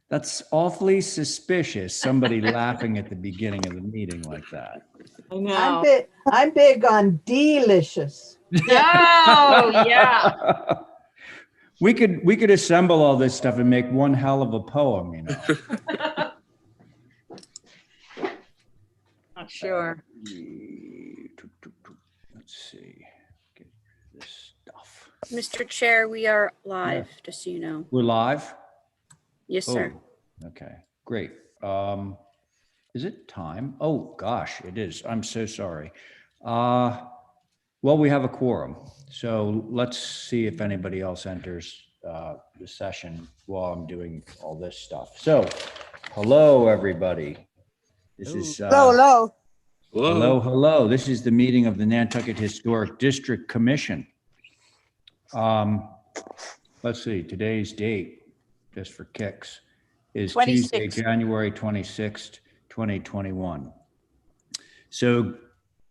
That's awfully suspicious. Somebody laughing at the beginning of the meeting like that. I know. I'm big on delicious. Oh, yeah. We could assemble all this stuff and make one hell of a poem, you know. Not sure. Let's see. Get this stuff. Mr. Chair, we are live, just so you know. We're live? Yes, sir. Oh, okay, great. Is it time? Oh, gosh, it is. I'm so sorry. Well, we have a quorum, so let's see if anybody else enters the session while I'm doing all this stuff. So, hello, everybody. This is Hello. hello. This is the meeting of the Nantucket Historic District Commission. Let's see, today's date, just for kicks, is 26th. Tuesday, January 26th, 2021. So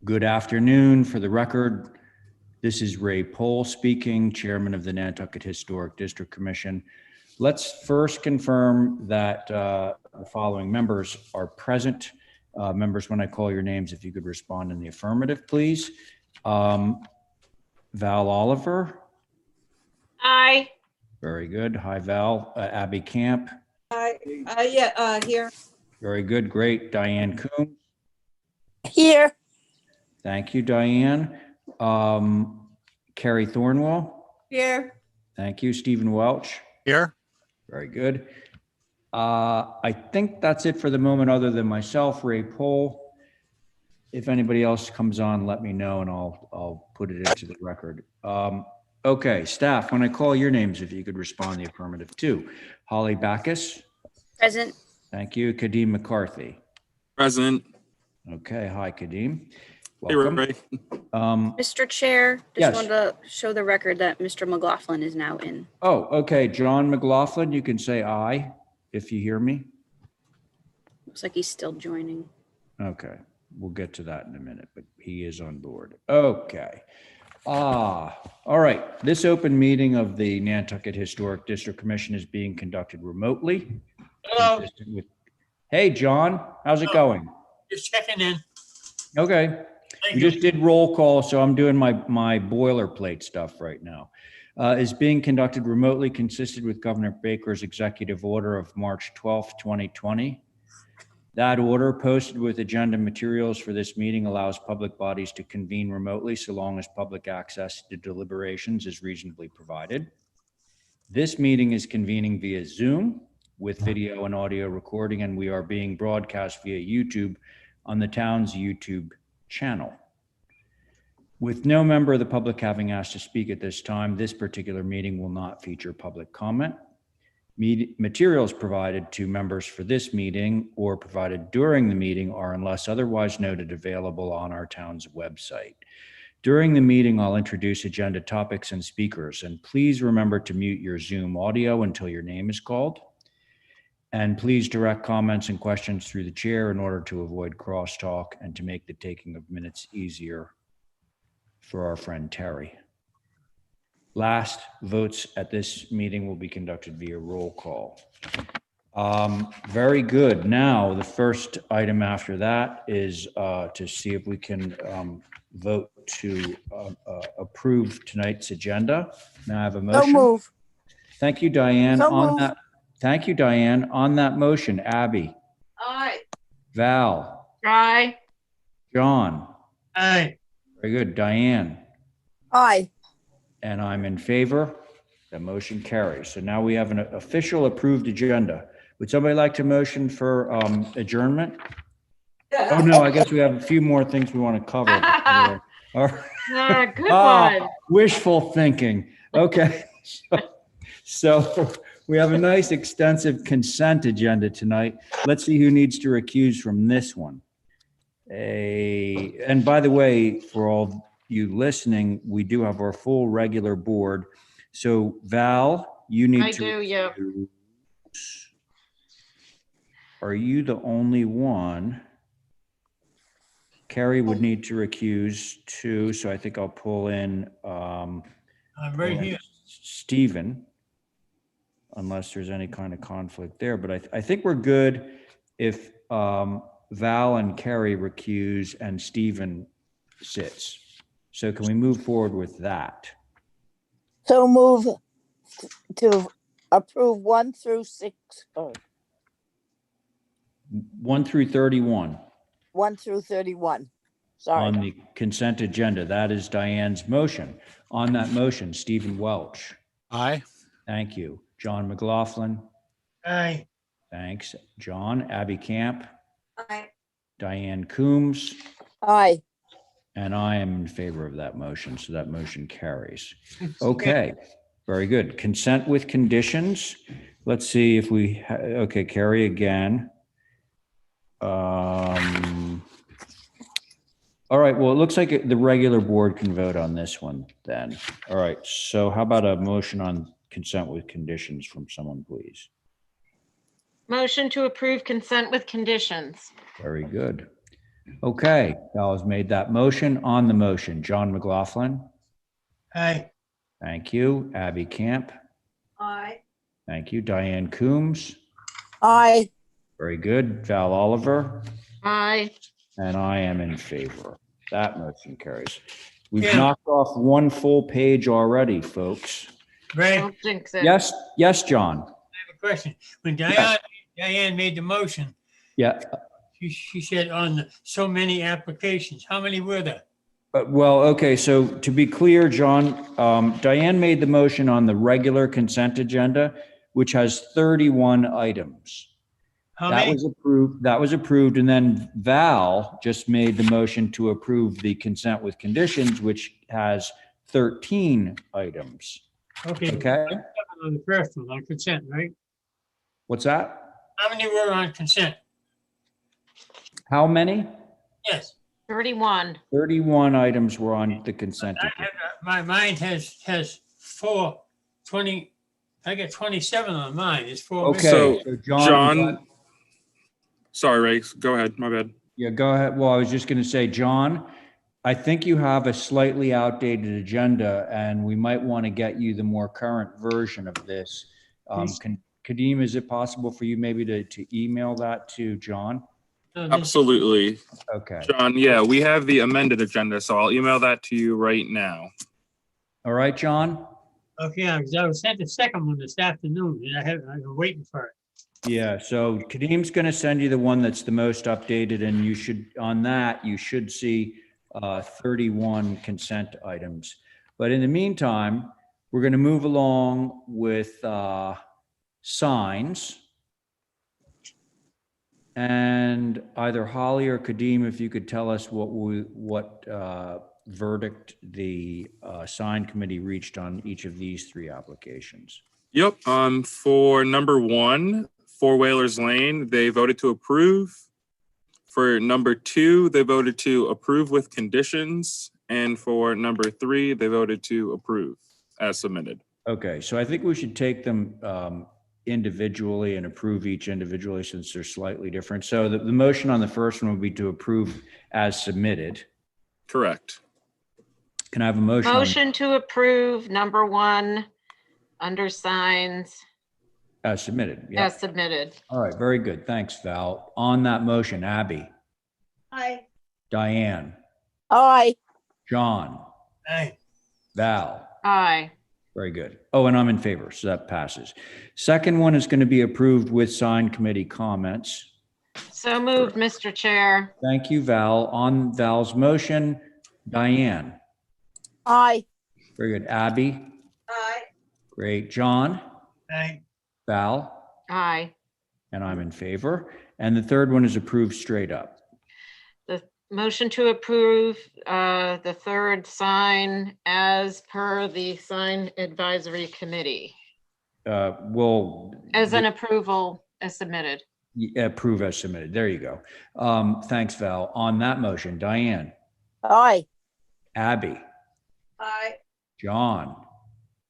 good afternoon. For the record, this is Ray Pohl speaking, Chairman of the Nantucket Historic District Commission. Let's first confirm that the following members are present. Members, when I call your names, if you could respond in the affirmative, please. Val Oliver. Aye. Very good. Hi, Val. Abby Camp. Here. Very good. Great. Diane Coon. Here. Thank you, Diane. Carrie Thornwell. Here. Thank you. Stephen Welch. Here. Very good. I think that's it for the moment, other than myself, Ray Pohl. If anybody else comes on, let me know and I'll put it into the record. Okay, staff, when I call your names, if you could respond the affirmative too. Holly Backus. Present. Thank you. Kadeem McCarthy. Present. Okay, hi Kadeem. Hey, Welcome. Ray. Mr. Chair, just Yes. wanted to show the record that Mr. McLaughlin is now in. Oh, okay, John McLaughlin, you can say aye if you hear me. Looks like he's still joining. Okay, we'll get to that in a minute, but he is on board. Okay. All right. This open meeting of the Nantucket Historic District Commission is being conducted remotely. Hello, Consistent with- Hey, John, how's it going? just checking in. Okay. Thank We you. just did roll call, so I'm doing my boilerplate stuff right now. Is being conducted remotely, consistent with Governor Baker's executive order of March 12th, 2020. That order, posted with agenda materials for this meeting, allows public bodies to convene remotely so long as public access to deliberations is reasonably provided. This meeting is convening via Zoom with video and audio recording, and we are being broadcast via YouTube on the town's YouTube channel. With no member of the public having asked to speak at this time, this particular meeting will not feature public comment. Materials provided to members for this meeting or provided during the meeting are, unless otherwise noted, available on our town's website. During the meeting, I'll introduce agenda topics and speakers, and please remember to mute your Zoom audio until your name is called. And please direct comments and questions through the chair in order to avoid crosstalk and to make the taking of minutes easier for our friend Terry. Last, votes at this meeting will be conducted via roll call. Very good. Now, the first item after that is to see if we can vote to approve tonight's agenda. May I have a motion? So move. Thank you, Diane. So On moved. that, thank you, Diane. On that motion, Abby, Aye. Val, Aye. John. Aye. Very good. Diane. Aye. And I'm in favor. The motion carries. So now we have an official approved agenda. Would somebody like to motion for adjournment? Oh, no, I guess we have a few more things we want to cover. All right. Good one. Wishful thinking. Okay. So we have a nice extensive consent agenda tonight. Let's see who needs to recuse from this one. And by the way, for all you listening, we do have our full regular board. So Val, you need I to. do, yeah. recuse. Are you the only one? Carrie would need to recuse too, so I think I'll pull in I'm right here. Stephen. unless there's any kind of conflict there, but I think we're good if Val and Kerry recuse and Stephen sits. So can we move forward with that? So move to approve 1 through 6, or 1 through 31 1 through 31. on Sorry. the consent agenda. That is Diane's motion. On that motion, Stephen Welch. Aye. Thank you. John McLaughlin. Aye. Thanks. John. Abby Camp. Aye. Diane Coombs. Aye. And I am in favor of that motion, so that motion carries. Okay, very good. Consent with conditions. Let's see if we, okay, Carrie again. All right, well, it looks like the regular board can vote on this one then. All right, so how about a motion on consent with conditions from someone, please? Motion to approve consent with conditions. Very good. Okay, Val has made that motion. On the motion, John McLaughlin. Aye. Thank you. Abby Camp. Aye. Thank you. Diane Coombs. Aye. Very good. Val Oliver. Aye. And I am in favor. That motion carries. We've Yeah. knocked off one full page already, folks. Ray, I Don't jinx it. Yes, John. have a question. When Yes. Diane made the motion, Yeah. she said on so many applications. How many were there? Well, okay, so to be clear, John, Diane made the motion on the regular consent agenda, which has 31 items. How That many? was approved, and then Val just made the motion to approve the consent with conditions, which has 13 items. Okay. Okay, On the first one, on consent, right? what's that? How many were on consent? How many? Yes. 31. 31 items were on the consent agenda. My mind has 20. I got 27 on mine. It's 4. Okay, So, so John, sorry, Ray, go ahead. My bad. Yeah, go ahead. Well, I was just going to say, John, I think you have a slightly outdated agenda, and we might want to get you the more current version of this. Please. Kadeem, is it possible for you maybe to email that to John? Absolutely. Okay. John, yeah, we have the amended agenda, so I'll email that to you right now. All right, John? Okay, I was sent the second one this afternoon, and I've been waiting for it. Yeah, so Kadeem's going to send you the one that's the most updated, and you should, on that, you should see 31 consent items. But in the meantime, we're going to move along with signs. And either Holly or Kadeem, if you could tell us what verdict the sign committee reached on each of these 3 applications. Yep, for number 1, 4 Whalers Lane, they voted to approve. For number 2, they voted to approve with conditions. And for number 3, they voted to approve as submitted. Okay, so I think we should take them individually and approve each individually since they're slightly different. So the motion on the first one would be to approve as submitted. Correct. Can I have a motion? Motion to approve number 1 under signs As submitted, yeah. as submitted. All right, very good. Thanks, Val. On that motion, Abby, Aye. Diane, Aye. John, Aye. Val. Aye. Very good. Oh, and I'm in favor, so that passes. Second one is going to be approved with sign committee comments. So moved, Mr. Chair. Thank you, Val. On Val's motion, Diane. Aye. Very good. Abby. Aye. Great. John, Aye. Val, Aye. and I'm in favor. And the third one is approved straight up. The motion to approve the third sign as per the sign advisory committee, We'll as an approval as submitted. approve as submitted. There you go. Thanks, Val. On that motion, Diane, Aye. Abby, Aye. John,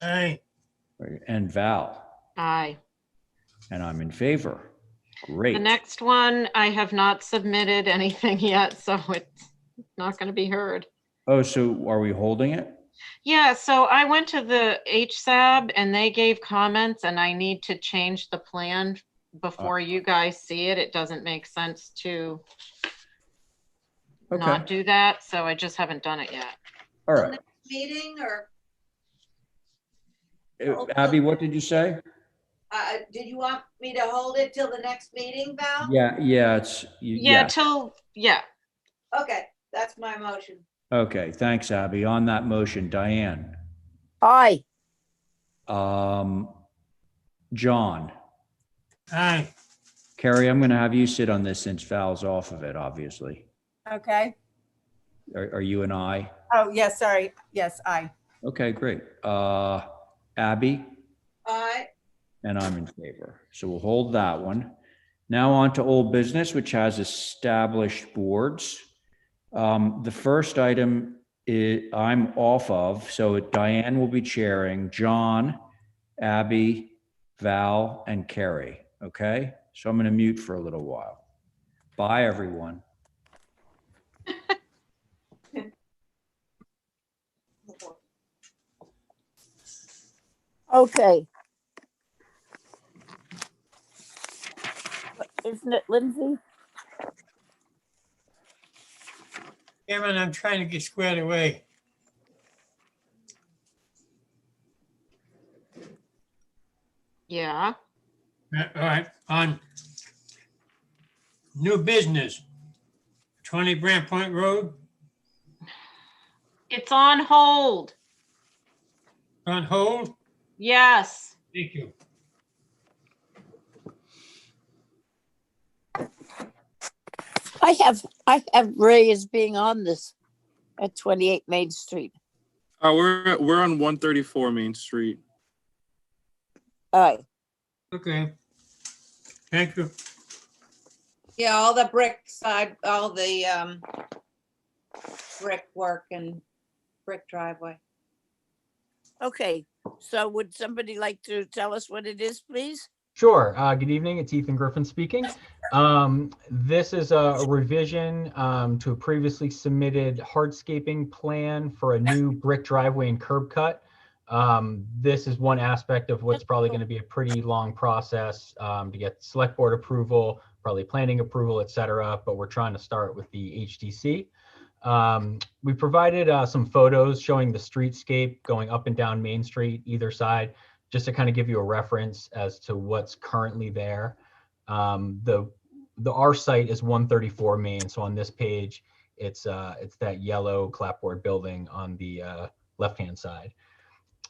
Aye. and Val, Aye. and I'm in favor. Great. The next one, I have not submitted anything yet, so it's not going to be heard. Oh, so are we holding it? Yeah, so I went to the HSAB and they gave comments and I need to change the plan before you guys see it. It doesn't make sense to not Okay, do that, so I just haven't done it yet. all right. Meeting or, Abby, what did you say? did you want me to hold it till the next meeting, Val? Yeah, Yeah, yeah. Okay, that's my motion. Okay, thanks, Abby. On that motion, Diane, Aye. John, Aye. Carrie, I'm going to have you sit on this since Val's off of it, obviously. Okay. Are you and I? Oh, yes, sorry. Yes, aye. Okay, great. Abby, Aye. and I'm in favor. So we'll hold that one. Now on to old business, which has established boards. The first item I'm off of, so Diane will be chairing, John, Abby, Val, and Carrie, okay? So I'm going to mute for a little while. Bye, everyone. Okay. Isn't it Lindsay? Chairman, I'm trying to get squared away. yeah. All right, on new business, 20 Brant Point Road, It's on hold. on hold. Yes. Thank you. I have Ray as being on this at 28 Main Street. We're on 134 Main Street. Aye. Okay. Thank you. Yeah, all the brick side, all the brick work and brick driveway. Okay. So would somebody like to tell us what it is, please? Sure. Good evening. It's Ethan Griffin speaking. This is a revision to a previously submitted hardscaping plan for a new brick driveway and curb cut. This is one aspect of what's probably going to be a pretty long process to get select board approval, probably planning approval, et cetera, but we're trying to start with the HDC. We provided some photos showing the streetscape going up and down Main Street, either side, just to kind of give you a reference as to what's currently there. Our site is 134 Main, so on this page, it's that yellow clapboard building on the left-hand side.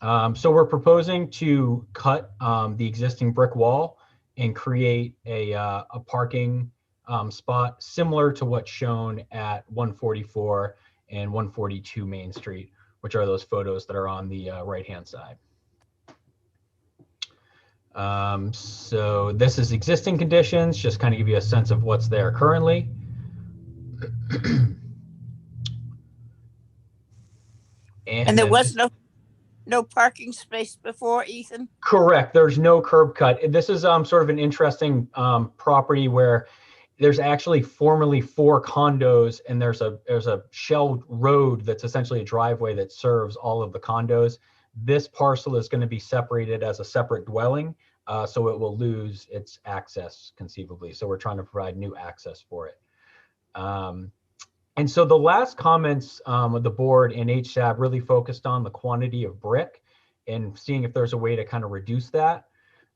So we're proposing to cut the existing brick wall and create a parking spot similar to what's shown at 144 and 142 Main Street, which are those photos that are on the right-hand side. So this is existing conditions, just kind of give you a sense of what's there currently. And there was no parking space before, Ethan? Correct. There's no curb cut. This is sort of an interesting property where there's actually formerly 4 condos, and there's a shelled road that's essentially a driveway that serves all of the condos. This parcel is going to be separated as a separate dwelling, so it will lose its access conceivably. So we're trying to provide new access for it. And so the last comments of the board and HSAB really focused on the quantity of brick and seeing if there's a way to kind of reduce that.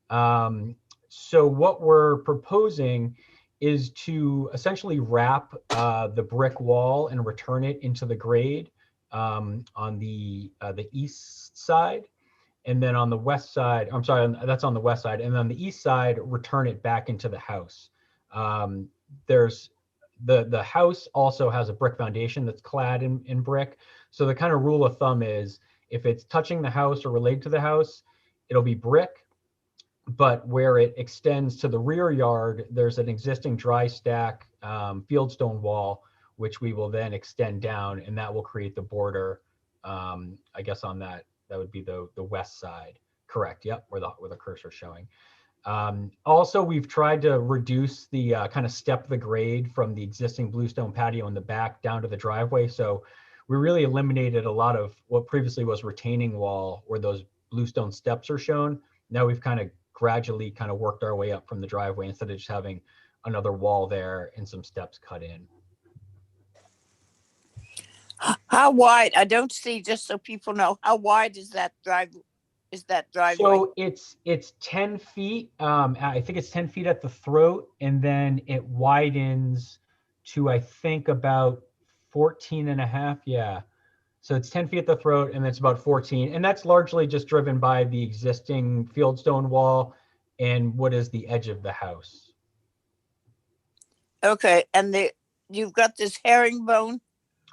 So what we're proposing is to essentially wrap the brick wall and return it into the grade on the east side. And then on the west side, I'm sorry, that's on the west side. And on the east side, return it back into the house. There's the house also has a brick foundation that's clad in brick. So the kind of rule of thumb is if it's touching the house or related to the house, it'll be brick. But where it extends to the rear yard, there's an existing dry stack fieldstone wall, which we will then extend down, and that will create the border. I guess on that would be the west side. Correct. Yep, where the cursor is showing. Also, we've tried to reduce the kind of step the grade from the existing bluestone patio in the back down to the driveway. So we really eliminated a lot of what previously was retaining wall where those bluestone steps are shown. Now we've kind of gradually kind of worked our way up from the driveway instead of just having another wall there and some steps cut in. How wide? I don't see, just so people know, how wide is that driveway? So it's 10 feet. I think it's 10 feet at the throat, and then it widens to, I think, about 14 and a half. Yeah. So it's 10 feet at the throat, and it's about 14. And that's largely just driven by the existing fieldstone wall and what is the edge of the house. Okay, and you've got this herringbone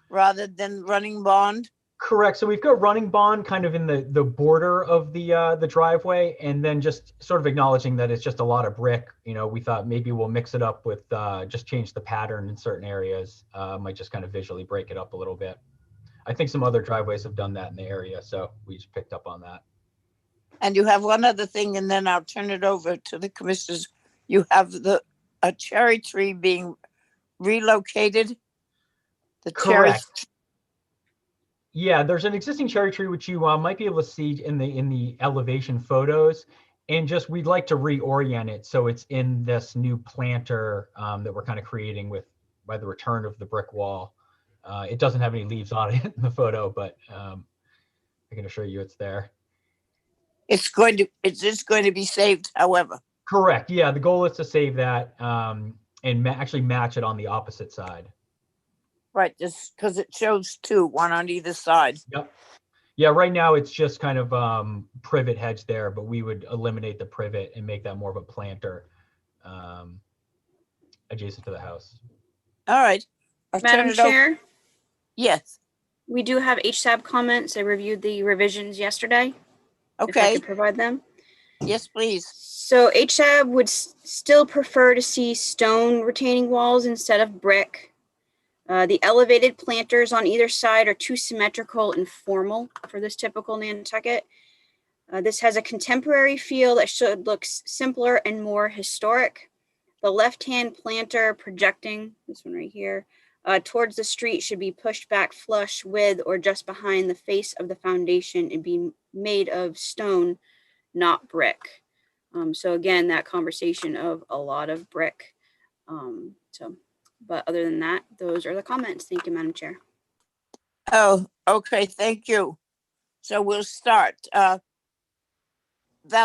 rather than running bond? Correct. So we've got running bond kind of in the border of the driveway, and then just sort of acknowledging that it's just a lot of brick. You know, we thought maybe we'll mix it up with just change the pattern in certain areas. Might just kind of visually break it up a little bit. I think some other driveways have done that in the area, so we just picked up on that. And you have one other thing, and then I'll turn it over to the commissioners. You have a cherry tree being relocated. The cherry. Correct. Yeah, there's an existing cherry tree which you might be able to see in the elevation photos, and just we'd like to reorient it so it's in this new planter that we're kind of creating by the return of the brick wall. It doesn't have any leaves on it in the photo, but I can assure you it's there. It's just going to be saved, however. Correct. Yeah, the goal is to save that and actually match it on the opposite side. Right, just because it shows two, one on either side. Yep. Yeah, right now it's just kind of privet hedge there, but we would eliminate the privet and make that more of a planter adjacent to the house. All right. I'll turn Madam it over. Chair, Yes, we do have HSAB comments. I reviewed the revisions yesterday. If I okay, could provide them. yes, please. So HSAB would still prefer to see stone retaining walls instead of brick. The elevated planters on either side are too symmetrical and formal for this typical Nantucket. This has a contemporary feel that should look simpler and more historic. The left-hand planter projecting, this one right here, towards the street should be pushed back flush with or just behind the face of the foundation and be made of stone, not brick. So again, that conversation of a lot of brick. But other than that, those are the comments. Thank you, Madam Chair. Oh, okay, thank you. So we'll start. Val,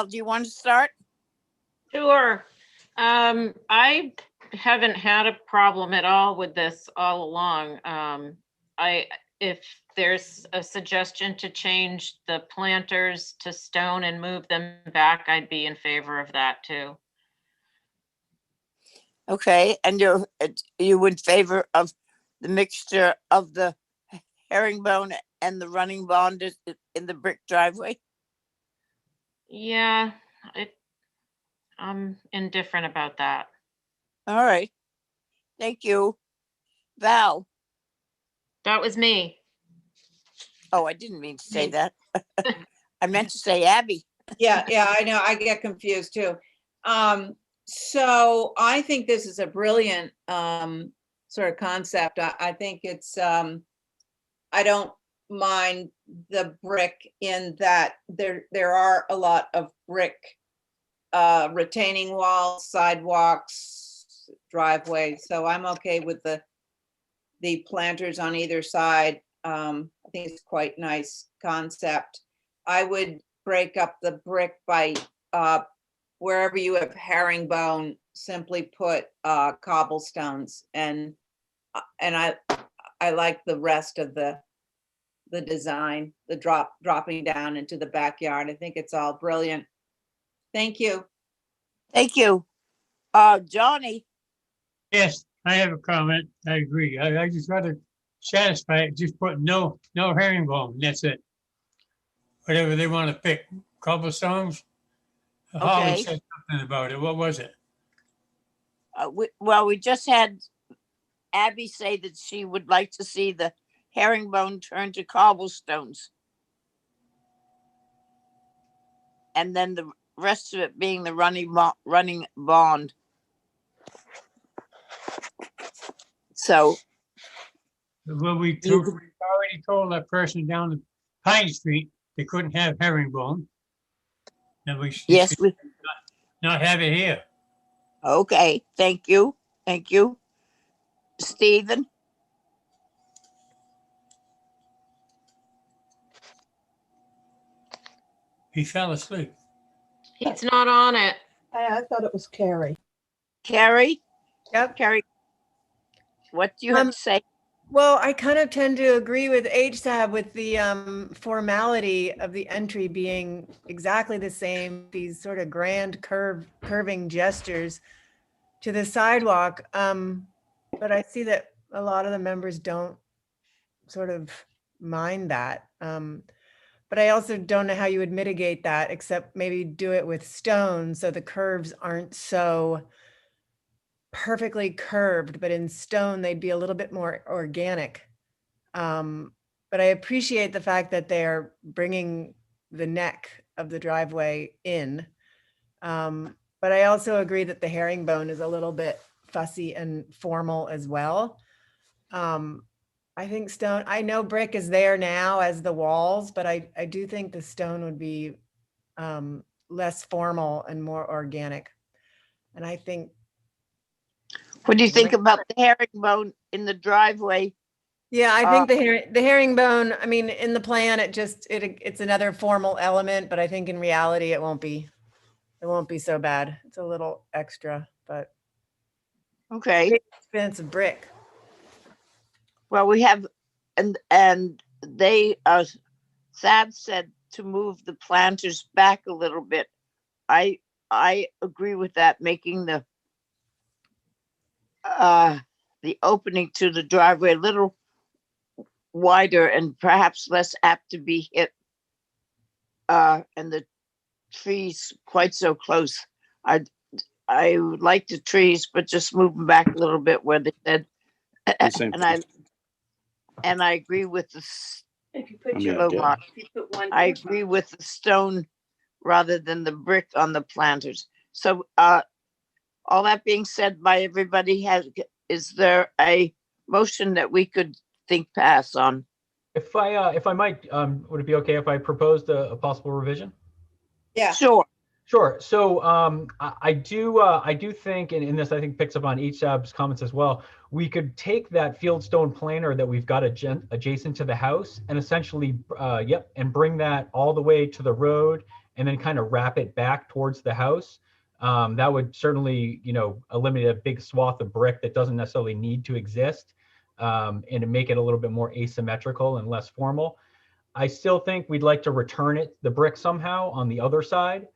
do you want to start? Sure. I haven't had a problem at all with this all along. If there's a suggestion to change the planters to stone and move them back, I'd be in favor of that too. Okay, and you in favor of the mixture of the herringbone and the running bond in the brick driveway? Yeah, I'm indifferent about that. All right, thank you. Val? That was me. Oh, I didn't mean to say that. I meant to say Abby. Yeah, I know. I get confused too. So I think this is a brilliant sort of concept. I think it's, I don't mind the brick in that there are a lot of brick retaining walls, sidewalks, driveways. So I'm okay with the planters on either side. I think it's quite nice concept. I would break up the brick by wherever you have herringbone, simply put cobblestones, and I like the rest of the design, the dropping down into the backyard. I think it's all brilliant. Thank you. Thank you. Johnny? Yes, I have a comment. I agree. I just rather satisfy it, just put no herringbone, that's it. Whatever they want to pick, cobblestones. Holly Okay. said something about it. What was it? We just had Abby say that she would like to see the herringbone turned to cobblestones. And then the rest of it being the running bond. So Well, You we already told that person down the Pine Street they couldn't have herringbone. And we Yes, should not have it here. okay, thank you, thank you. Stephen, He fell asleep. He's not on it. I thought it was Carrie. Carrie, Yep. Carrie, what do you have to say? Well, I kind of tend to agree with HSAB with the formality of the entry being exactly the same, these sort of grand curving gestures to the sidewalk. But I see that a lot of the members don't sort of mind that. But I also don't know how you would mitigate that, except maybe do it with stone so the curves aren't so perfectly curved, but in stone they'd be a little bit more organic. But I appreciate the fact that they are bringing the neck of the driveway in. But I also agree that the herringbone is a little bit fussy and formal as well. I think stone, I know brick is there now as the walls, but I do think the stone would be less formal and more organic. And I think, What do you think about the herringbone in the driveway? yeah, I think the herringbone, I mean, in the plan, it's another formal element, but I think in reality, it won't be so bad. It's a little extra, but Okay, expensive brick. well, we have, and they, Thad said to move the planters back a little bit. I agree with that, making the opening to the driveway a little wider and perhaps less apt to be hit. And the trees quite so close. I would like the trees, but just move them back a little bit where they said. Same And I agree with the If you put your- hello, Mark. if you put one. I agree with the stone rather than the brick on the planters. So all that being said by everybody, is there a motion that we could think pass on? If I might, would it be okay if I proposed a possible revision? Yeah. Sure. Sure. So I do think, and this I think picks up on HSAB's comments as well, we could take that fieldstone planter that we've got adjacent to the house and essentially, and bring that all the way to the road and then kind of wrap it back towards the house. That would certainly, eliminate a big swath of brick that doesn't necessarily need to exist, and to make it a little bit more asymmetrical and less formal. I still think we'd like to return the brick somehow on the other side.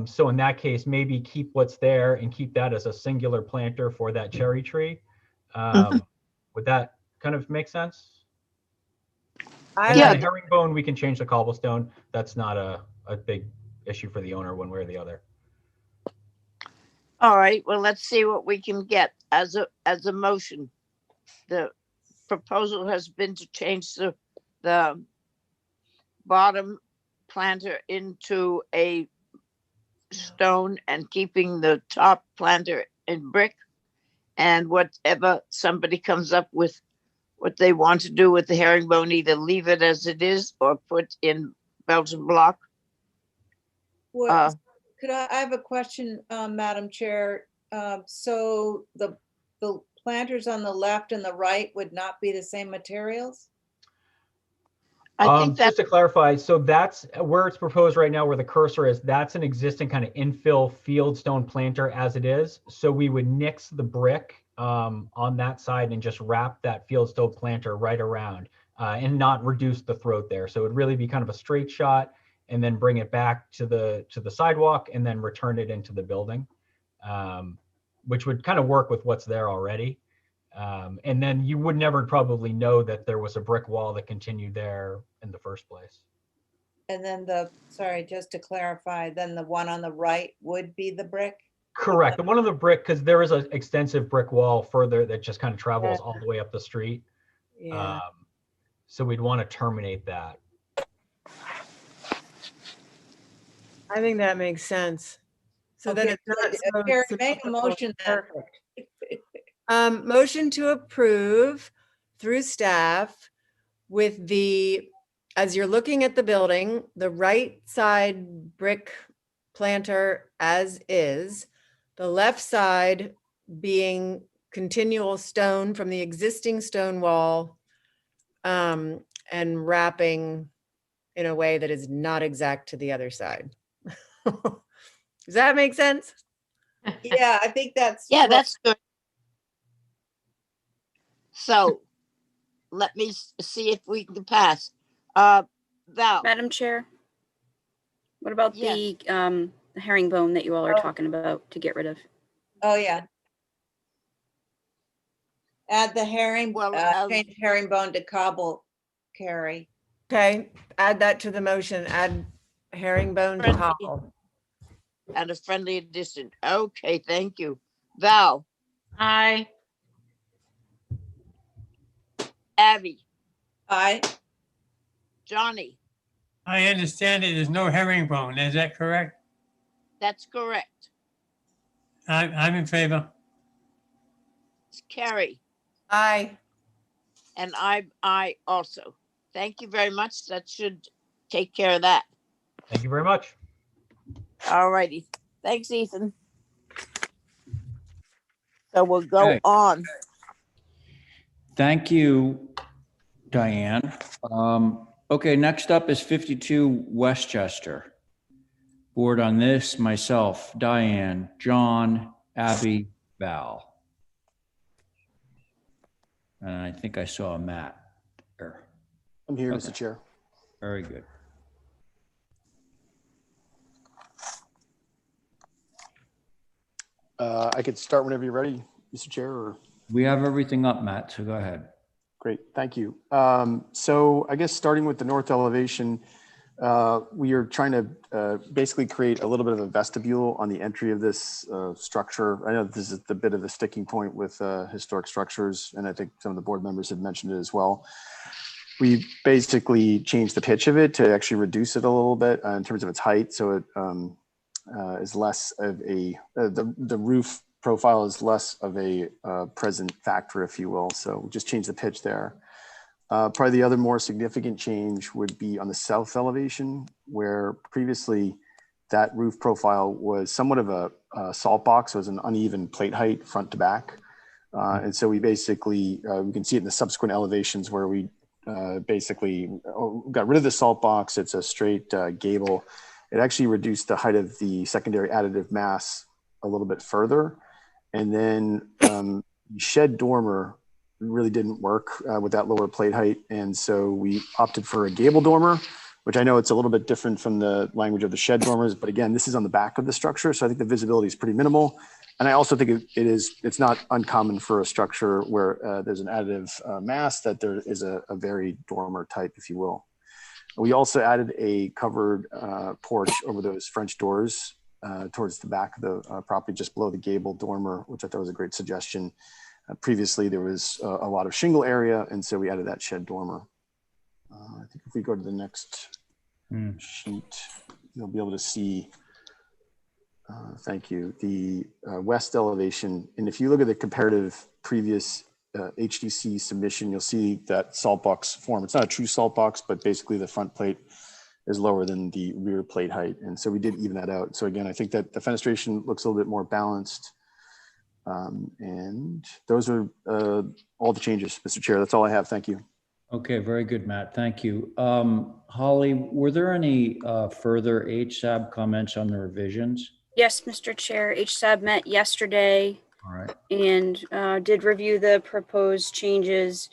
So in that case, maybe keep what's there and keep that as a singular planter for that cherry tree. Would that kind of make sense? And then the herringbone, we can change the cobblestone. That's not a big issue for the owner one way or the other. All right, well, let's see what we can get as a motion. The proposal has been to change the bottom planter into a stone and keeping the top planter in brick. And whatever somebody comes up with what they want to do with the herringbone, either leave it as it is or put in Belgian block. I have a question, Madam Chair. So the planters on the left and the right would not be the same materials? I think Just to clarify, so that's where it's proposed right now, where the cursor is, that's an existing kind of infill fieldstone planter as it is. So we would nix the brick on that side and just wrap that fieldstone planter right around and not reduce the throat there. So it would really be kind of a straight shot and then bring it back to the sidewalk and then return it into the building, which would kind of work with what's there already. And then you would never probably know that there was a brick wall that continued there in the first place. And then just to clarify, then the one on the right would be the brick? Correct. The one on the brick, because there is an extensive brick wall further that just kind of travels all the way up the street. Yeah. So we'd want to terminate that. I think that makes sense. So then Okay, it's not Chair, so make a motion then. perfect. Motion to approve through staff with the, as you're looking at the building, the right side brick planter as is, the left side being continual stone from the existing stone wall, and wrapping in a way that is not exact to the other side. Does that make sense? Yeah, I think that's. Yeah, what- that's good. So let me see if we can pass. Val, Madam Chair, what about the herringbone that you all are Oh. talking about to get rid of? Oh, yeah. Add the herring, Well, change herringbone to cobble, Carrie. Okay, add that to the motion, add herringbone to Friendly. cobble. and a friendly addition. Okay, thank you. Val, Aye. Abby, Aye. Johnny, I understand it, there's no herringbone, is that correct? that's correct. I'm in favor. Carrie, Aye. and I also. Thank you very much. That should take care of that. Thank you very much. All righty. Thanks, Ethan. So we'll go Okay. on. Thank you, Diane. Okay, next up is 52 Westchester. Board on this, myself, Diane, John, Abby, Val. And I think I saw Matt there. I'm here, Okay. Mr. Chair. Very good. I could start whenever you're ready, Mr. Chair, or We have everything up, Matt, so go ahead. great, thank you. So I guess starting with the north elevation, we are trying to basically create a little bit of a vestibule on the entry of this structure. I know this is a bit of a sticking point with historic structures, and I think some of the board members have mentioned it as well. We basically changed the pitch of it to actually reduce it a little bit in terms of its height, so it is less of a, the roof profile is less of a present factor, if you will. So we just changed the pitch there. Probably the other more significant change would be on the south elevation, where previously that roof profile was somewhat of a salt box. So it was an uneven plate height front to back. And so we basically, we can see it in the subsequent elevations where we basically got rid of the salt box. It's a straight gable. It actually reduced the height of the secondary additive mass a little bit further. And then shed dormer really didn't work with that lower plate height. And so we opted for a gable dormer, which I know it's a little bit different from the language of the shed dormers, but again, this is on the back of the structure. So I think the visibility is pretty minimal. And I also think it's not uncommon for a structure where there's an additive mass that there is a varied dormer type, if you will. We also added a covered porch over those French doors towards the back of the property, just below the gable dormer, which I thought was a great suggestion. Previously, there was a lot of shingle area, and so we added that shed dormer. I think if we go to the next sheet, you'll be able to see, thank you, the west elevation. And if you look at the comparative previous HDC submission, you'll see that salt box form. It's not a true salt box, but basically the front plate is lower than the rear plate height. And so we did even that out. So again, I think that the fenestration looks a little bit more balanced. And those are all the changes, Mr. Chair. That's all I have. Thank you. Okay, very good, Matt. Thank you. Holly, were there any further HSAB comments on the revisions? Yes, Mr. Chair, HSAB met yesterday All right. and did review the proposed changes.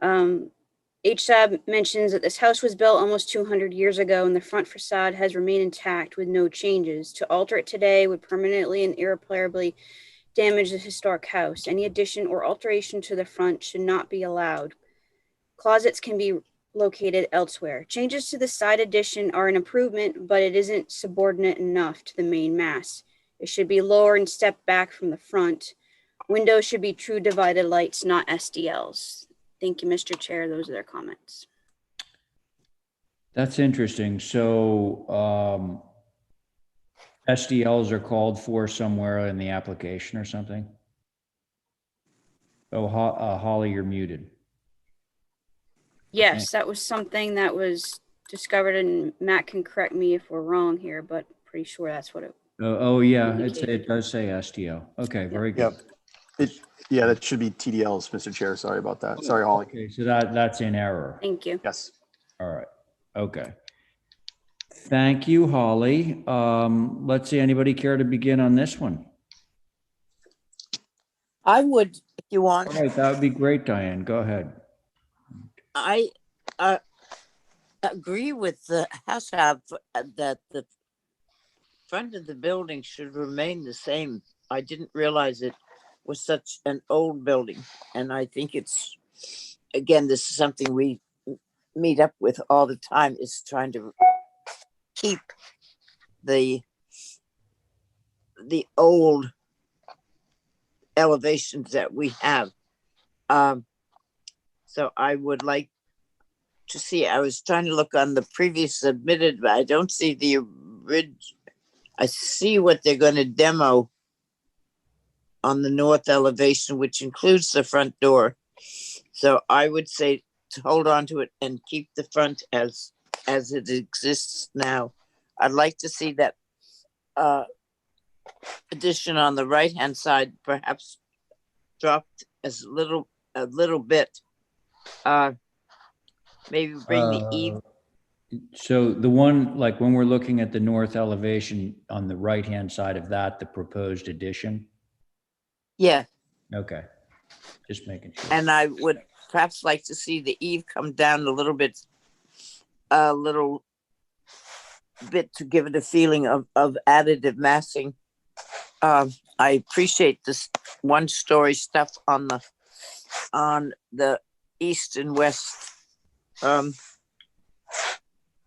HSAB mentions that this house was built almost 200 years ago and the front facade has remained intact with no changes. To alter it today would permanently and irreparably damage the historic house. Any addition or alteration to the front should not be allowed. Closets can be located elsewhere. Changes to the side addition are an improvement, but it isn't subordinate enough to the main mass. It should be lower and step back from the front. Windows should be true divided lights, not SDLs. Thank you, Mr. Chair. Those are their comments. That's interesting. So SDLs are called for somewhere in the application or something? Oh, Holly, you're muted. Yes, that was something that was discovered, and Matt can correct me if we're wrong here, but pretty sure that's what it. Oh, yeah, it does say STO. Okay, very good. Yep. Yeah, that should be TDLs, Mr. Chair. Sorry about that. Sorry, Holly. Okay, so that's in error. Thank you. Yes. All right, okay. Thank you, Holly. Let's see, anybody care to begin on this one? I would, if you All want, right, that would be great, Diane. Go ahead. I agree with the HACCP that the front of the building should remain the same. I didn't realize it was such an old building. And I think it's, again, this is something we meet up with all the time, is trying to keep the old elevations that we have. So I would like to see, I was trying to look on the previous submitted, but I don't see the original. I see what they're going to demo on the north elevation, which includes the front door. So I would say to hold on to it and keep the front as it exists now. I'd like to see that addition on the right hand side perhaps dropped as a little bit. Maybe bring the eave. So the one, like when we're looking at the north elevation on the right-hand side of that, the proposed addition? Yeah, Okay, just making sure. and I would perhaps like to see the eave come down a little bit to give it a feeling of additive massing. I appreciate this one-story stuff on the east and west.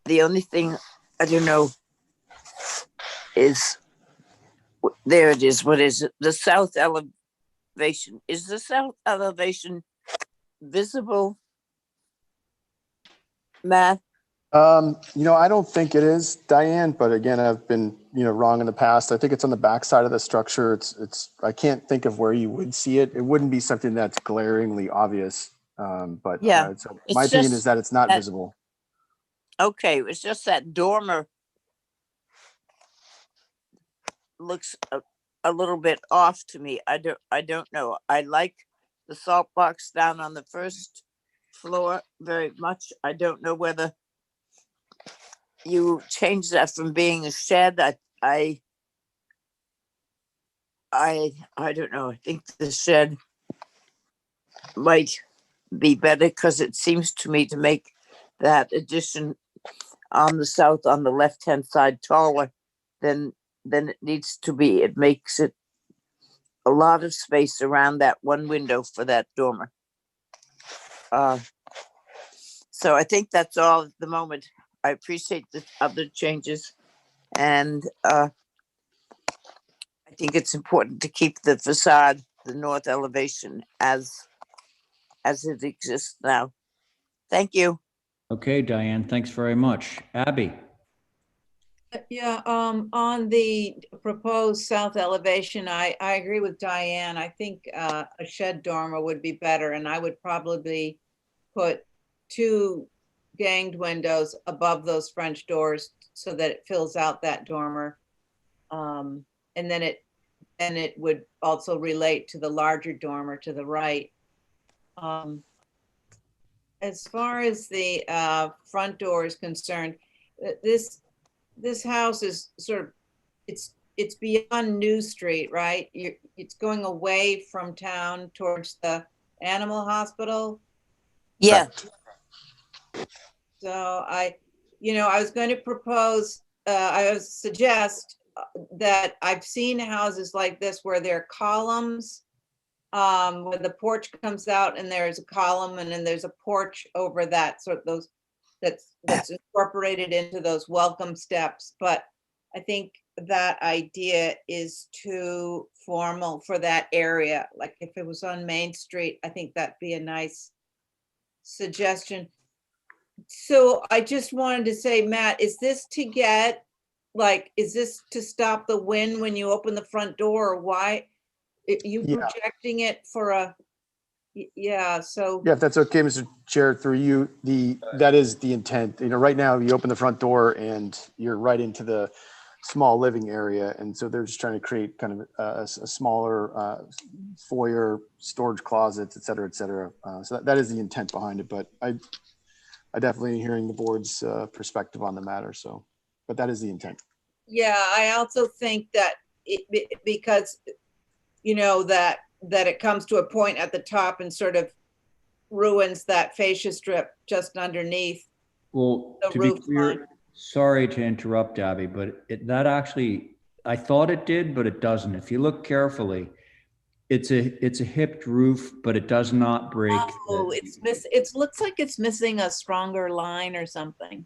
The only thing I don't know is, there it is. What is it? The south elevation. Is the south elevation visible, Matt? I don't think it is, Diane, but again, I've been, wrong in the past. I think it's on the back side of the structure. I can't think of where you would see it. It wouldn't be something that's glaringly obvious. But Yeah, so my opinion is that it's not visible. Okay, it's just that dormer looks a little bit off to me. I don't know. I like the salt box down on the first floor very much. I don't know whether you change that from being a shed. I don't know. I think the shed might be better because it seems to me to make that addition on the south, on the left hand side, taller than it needs to be. It makes it a lot of space around that one window for that dormer. So I think that's all at the moment. I appreciate the other changes, and I think it's important to keep the facade, the north elevation, as it exists now. Thank you. Okay, Diane, thanks very much. Abby? Yeah, on the proposed south elevation, I agree with Diane. I think a shed dormer would be better, and I would probably put 2 ganged windows above those French doors so that it fills out that dormer. And then it would also relate to the larger dormer to the right. As far as the front door is concerned, this house is sort of, it's beyond New Street, right? It's going away from town towards the animal hospital. Yeah. So I was going to propose, I would suggest that I've seen houses like this where there are columns, where the porch comes out and there's a column and then there's a porch over that, sort of those, that's incorporated into those welcome steps. But I think that idea is too formal for that area. Like if it was on Main Street, I think that'd be a nice suggestion. So I just wanted to say, Matt, is this to stop the wind when you open the front door, or why? You Yeah. projecting it for a Yeah, so, Yeah, if that's okay, Mr. Chair, through you, that is the intent. You know, right now you open the front door and you're right into the small living area. And so they're just trying to create kind of a smaller foyer, storage closets, et cetera, et cetera. So that is the intent behind it, but I definitely hearing the board's perspective on the matter. So, but that is the intent. yeah, I also think that because, you know, that it comes to a point at the top and sort of ruins that fascia strip just underneath. Well, The to be roof clear, line. sorry to interrupt, Abby, but that actually, I thought it did, but it doesn't. If you look carefully, it's a hipped roof, but it does not break. Oh, it looks like it's missing a stronger line or something.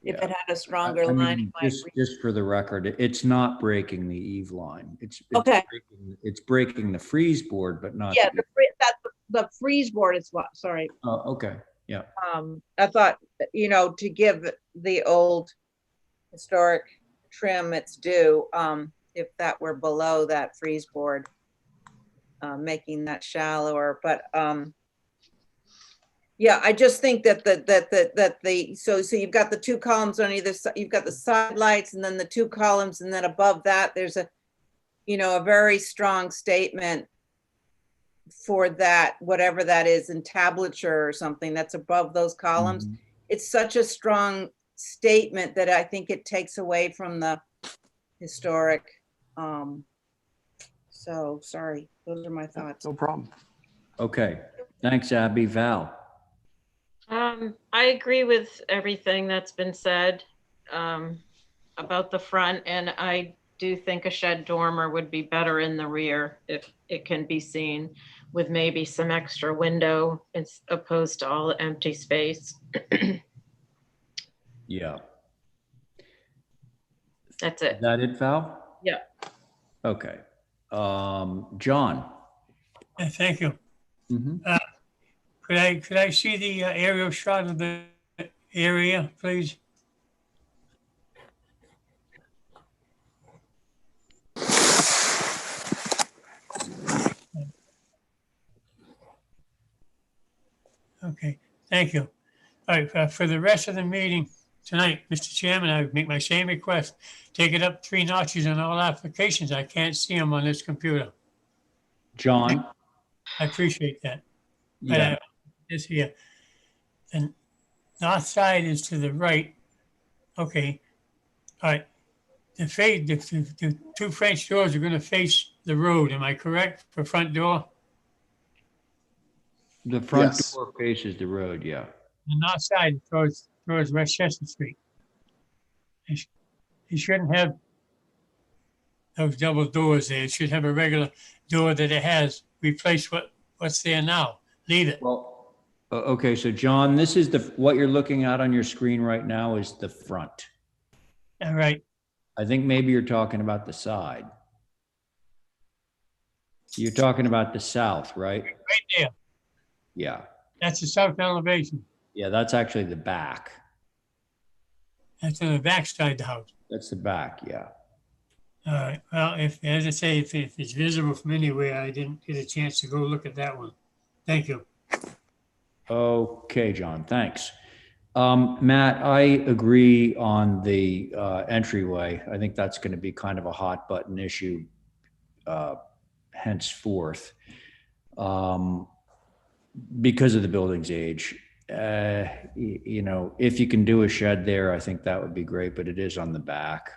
If Yeah. it had a stronger I line, it mean, might. just for the record, it's not breaking the eave line. Okay. It's breaking the freeze board, but not. Yeah, the freeze board is what, sorry. Oh, okay. Yeah. I thought, you know, to give the old historic trim its due, if that were below that freeze board, making that shallower, but, yeah, I just think that so you've got the two columns on either side, you've got the side lights and then the two columns, and then above that, there's a, you know, a very strong statement for that, whatever that is, entablature or something that's above those columns. Mhm. It's such a strong statement that I think it takes away from the historic. So sorry, those are my thoughts. No problem. Okay. Thanks, Abby. Val. I agree with everything that's been said about the front, and I do think a shed dormer would be better in the rear if it can be seen, with maybe some extra window as opposed to all the empty space. Yeah. That's Is it. that it, Val? Yeah. Okay. John. Yeah, thank you. Mhm. Could I see the aerial shot of the area, please? Okay, thank you. All right, for the rest of the meeting tonight, Mr. Chairman, I would make my same request. Take it up 3 notches on all applications. I can't see them on this computer. John. I appreciate that. But Yeah. this here, the north side is to the right. Okay, all right. The two French doors are going to face the road. Am I correct for front door? The front Yes. door faces the road. Yeah. The north side towards Westchester Street. You shouldn't have those double doors there. It should have a regular door that it has. Replace what's there now. Leave it. Well, okay. So John, this is what you're looking at on your screen right now is the front. All right. I think maybe you're talking about the side. You're talking about the south, right? Right there. Yeah. That's the south elevation. Yeah, that's actually the back. That's on the back side of the house. That's the back, yeah. All right. Well, as I say, if it's visible from anywhere, I didn't get a chance to go look at that one. Thank you. Okay, John, thanks. Matt, I agree on the entryway. I think that's going to be kind of a hot button issue henceforth because of the building's age. You know, if you can do a shed there, I think that would be great, but it is on the back.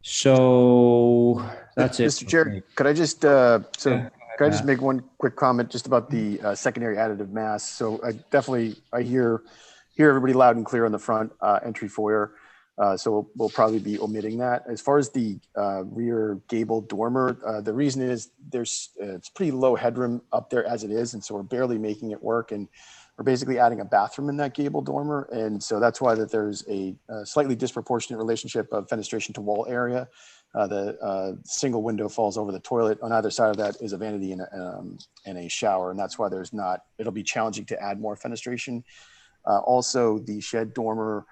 So that's it. Mr. Chair, could I just could I just make one quick comment just about the secondary additive mass? So I hear everybody loud and clear on the front entry foyer. So we'll probably be omitting that. As far as the rear gable dormer, the reason is it's pretty low headroom up there as it is, and so we're barely making it work. And we're basically adding a bathroom in that gable dormer, and so that's why that there's a slightly disproportionate relationship of fenestration to wall area. The single window falls over the toilet. On either side of that is a vanity and a shower, and that's why it'll be challenging to add more fenestration. Also, the shed dormer,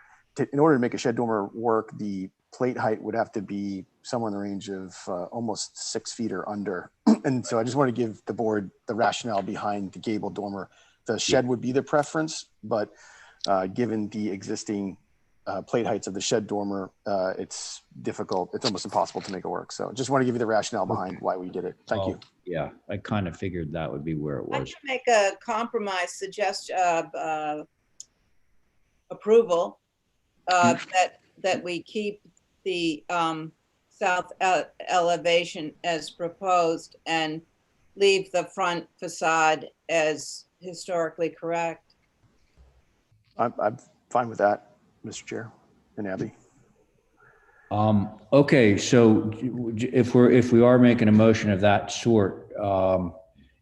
in order to make a shed dormer work, the plate height would have to be somewhere in the range of almost 6 feet or under. And so I just want to give the board the rationale behind the gable dormer. The shed would be the preference, but given the existing plate heights of the shed dormer, it's difficult. It's almost impossible to make it work. So just want to give you the rationale behind why we did it. Thank you. Yeah, I kind of figured that would be where it I was. can make a compromise suggestion, approval, that we keep the south elevation as proposed and leave the front facade as historically correct. I'm fine with that, Mr. Chair and Abby. Okay, so if we are making a motion of that sort,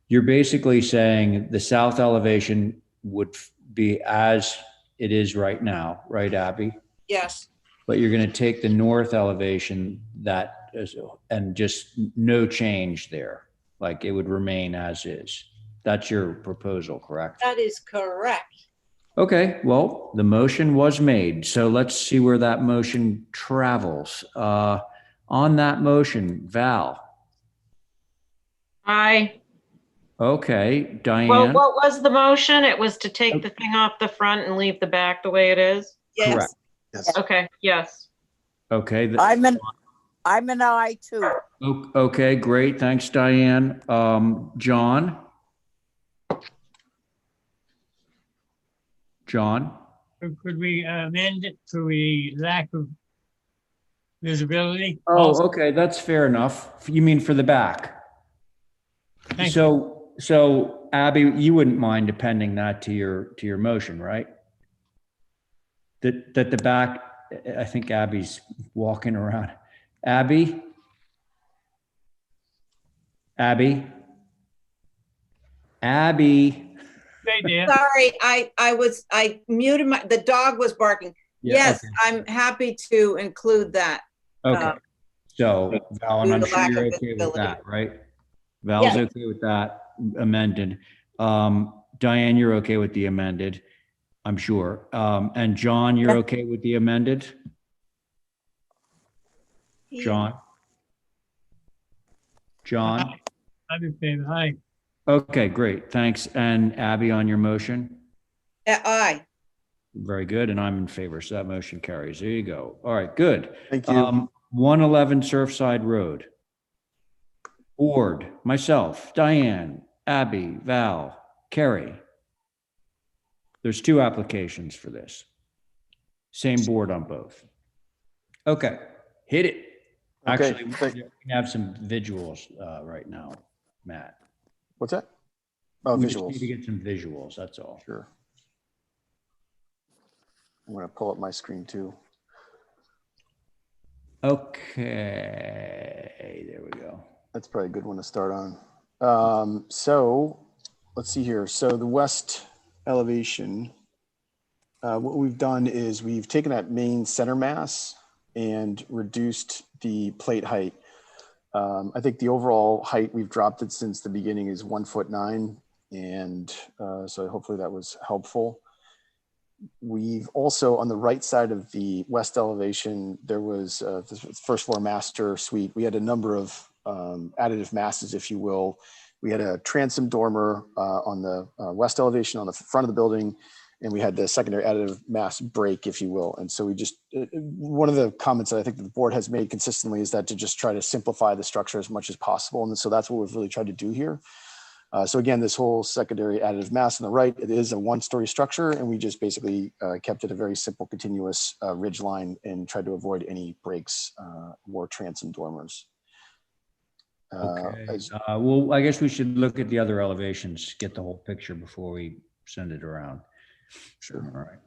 you're basically saying the south elevation would be as it is right now, right, Abby? Yes, But you're going to take the north elevation and just no change there, like it would remain as is. That's your proposal, correct? that is correct. Okay, well, the motion was made, so let's see where that motion travels. On that motion, Val. Aye. Okay, Well, Diane. what was the motion? It was to take the thing off the front and leave the back the way it is? Yes. Correct. Yes. Okay, yes. Okay. I'm an aye too. Okay, great. Thanks, Diane. John? John? Could we amend it to the lack of visibility? Oh, Also? okay, that's fair enough. You mean for the back? Thank you. So Abby, you wouldn't mind appending that to your motion, right? That the back, I think Abby's walking around. Abby? Abby? Hey, Dan. Sorry, I muted the dog was barking. Yeah, Yes, okay. I'm happy to include that. Okay. So Val, and due I'm to sure lack you're of okay with visibility. that, right? Val's Yes. okay with that amended. Diane, you're okay with the amended, I'm sure. And John, you're okay with the amended? John? John? I'm in favor. Aye. Okay, great. Thanks. And Abby on your motion? Aye. Very good. And I'm in favor. So that motion carries. There you go. All right, good. Thank you. 111 Surfside Road. Board, myself, Diane, Abby, Val, Carrie. There's two applications for this. Same board on both. Okay, hit it. Okay, Actually, we have some visuals right now, Matt. What's that? Oh, We just need to visuals. get some visuals, that's all. Sure. I'm going to pull up my screen too. Okay, there we go. That's probably a good one to start on. So let's see here. So the west elevation, what we've done is we've taken that main center mass and reduced the plate height. I think the overall height we've dropped it since the beginning is 1'9". And so hopefully that was helpful. We've also, on the right side of the west elevation, there was the first floor master suite. We had a number of additive masses, if you will. We had a transom dormer on the west elevation on the front of the building, and we had the secondary additive mass break, if you will. And so we just, one of the comments that I think that the board has made consistently is that to just try to simplify the structure as much as possible. And so that's what we've really tried to do here. So again, this whole secondary additive mass on the right, it is a one-story structure, and we just basically kept it a very simple continuous ridge line and tried to avoid any breaks or transom dormers. Okay. Well, I guess we should look at the other elevations, get the whole picture before we send it around. Sure. All right.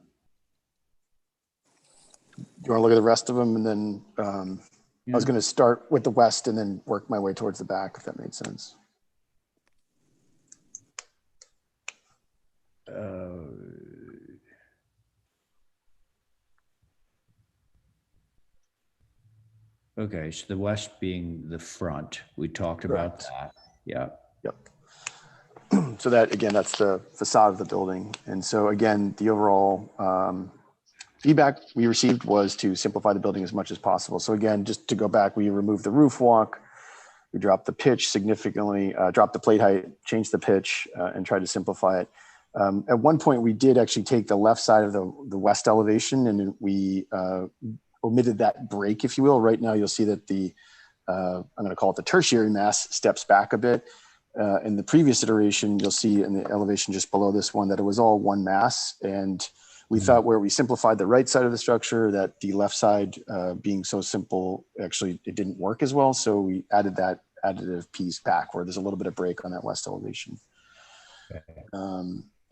You want to look at the rest of them, and then I was going to start with the west and then work my way towards the back, if that made sense. Okay, so the west being the front, we talked about that. Yeah. Yep. So that, again, that's the facade of the building. And so again, the overall feedback we received was to simplify the building as much as possible. So again, just to go back, we removed the roof walk, We dropped the pitch significantly, dropped the plate height, changed the pitch, and tried to simplify it. At one point, we did actually take the left side of the west elevation, and we omitted that break, if you will. Right now, you'll see that I'm going to call it the tertiary mass, steps back a bit. In the previous iteration, you'll see in the elevation just below this one that it was all one mass. And we thought where we simplified the right side of the structure, that the left side being so simple, actually it didn't work as well. So we added that additive piece back where there's a little bit of break on that west elevation.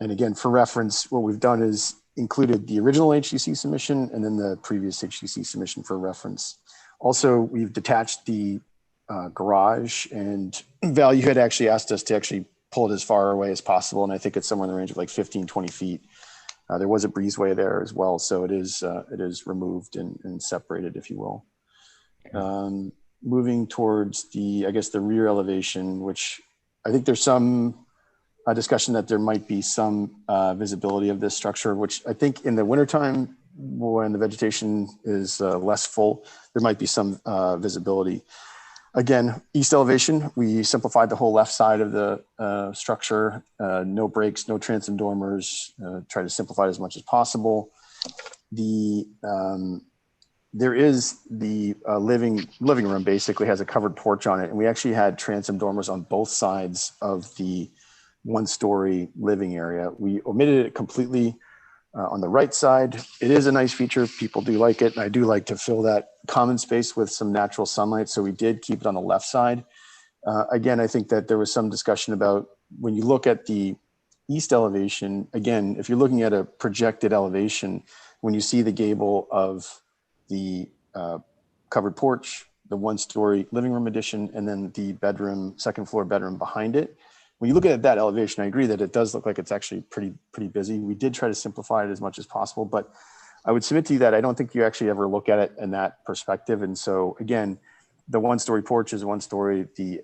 And again, for reference, what we've done is included the original HDC submission and then the previous HDC submission for reference. Also, we've detached the garage, and Val, you had actually asked us to actually pull it as far away as possible. And I think it's somewhere in the range of like 15, 20 feet. There was a breezeway there as well. So it is removed and separated, if you will. Moving towards I guess the rear elevation, which I think there's some discussion that there might be some visibility of this structure, which I think in the wintertime, when the vegetation is less full, there might be some visibility. Again, east elevation, we simplified the whole left side of the structure, no breaks, no transom dormers, try to simplify it as much as possible. There is the living room basically has a covered porch on it, and we actually had transom dormers on both sides of the one-story living area. We omitted it completely on the right side. It is a nice feature. People do like it. And I do like to fill that common space with some natural sunlight. So we did keep it on the left side. Again, I think that there was some discussion about when you look at the east elevation, again, if you're looking at a projected elevation, when you see the gable of the covered porch, the one-story living room addition, and then the bedroom, second floor bedroom behind it, when you look at that elevation, I agree that it does look like it's actually pretty busy. We did try to simplify it as much as possible, but I would submit to you that I don't think you actually ever look at it in that perspective. And so again, the one-story porch is one story. The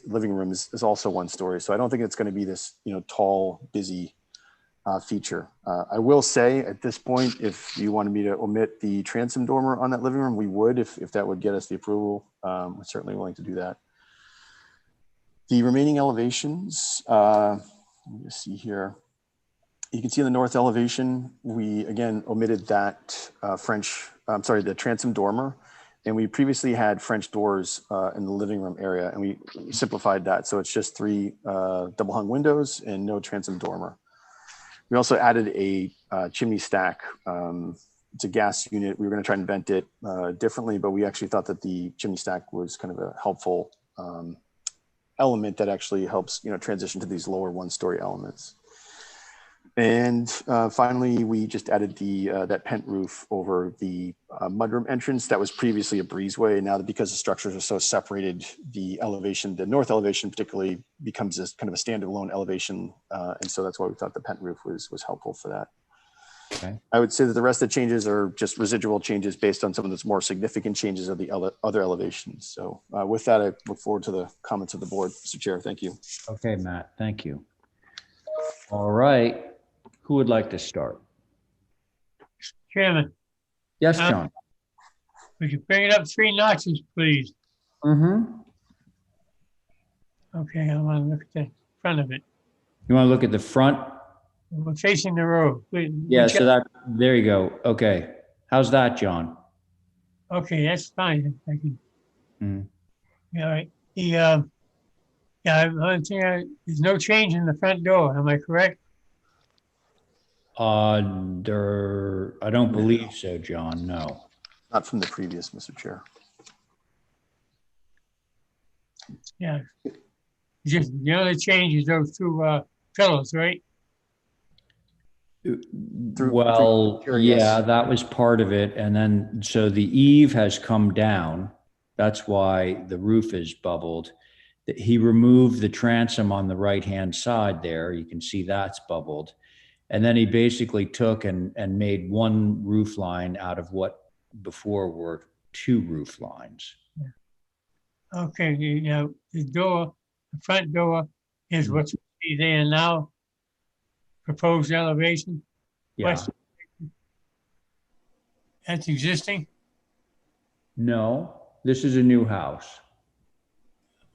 living room is also one story. So I don't think it's going to be this, tall, busy feature. I will say at this point, if you wanted me to omit the transom dormer on that living room, we would, if that would get us the approval. We're certainly willing to do that. The remaining elevations, let me just see here. You can see in the north elevation, we again omitted that the transom dormer, and we previously had French doors in the living room area, and we simplified that. So it's just 3 double hung windows and no transom dormer. We also added a chimney stack. It's a gas unit. We were going to try and vent it differently, but we actually thought that the chimney stack was kind of a helpful element that actually helps, transition to these lower one-story elements. And finally, we just added that pent roof over the mudroom entrance that was previously a breezeway. And now that because the structures are so separated, the north elevation particularly becomes this kind of a standalone elevation. And so that's why we thought the pent roof was helpful for that. Okay. I would say that the rest of the changes are just residual changes based on some of those more significant changes of the other elevations. So with that, I look forward to the comments of the board, Mr. Chair. Thank you. Okay, Matt, thank you. All right. Who would like to start? Chairman, Yes, John. would you bring it up 3 notches, please? Mm-hmm. Okay, I want to look at the front of it. You want to look at the front? We're facing the road. Yeah, so there you go. Okay. How's that, John? Okay, that's fine. I can. Mm. All right. There's no change in the front door. Am I correct? I don't believe so, John. No. Not from the previous, Mr. Chair. Yeah. Just the only change is those 2 pillows, right? Well, yeah, that was part of it. And then, so the eave has come down. That's why the roof is bubbled. He removed the transom on the right-hand side there. You can see that's bubbled. And then he basically took and made 1 roof line out of what before were 2 roof lines. Yeah. Okay, the front door is what you see there now. Proposed elevation. Yeah. West. That's existing? No, this is a new house.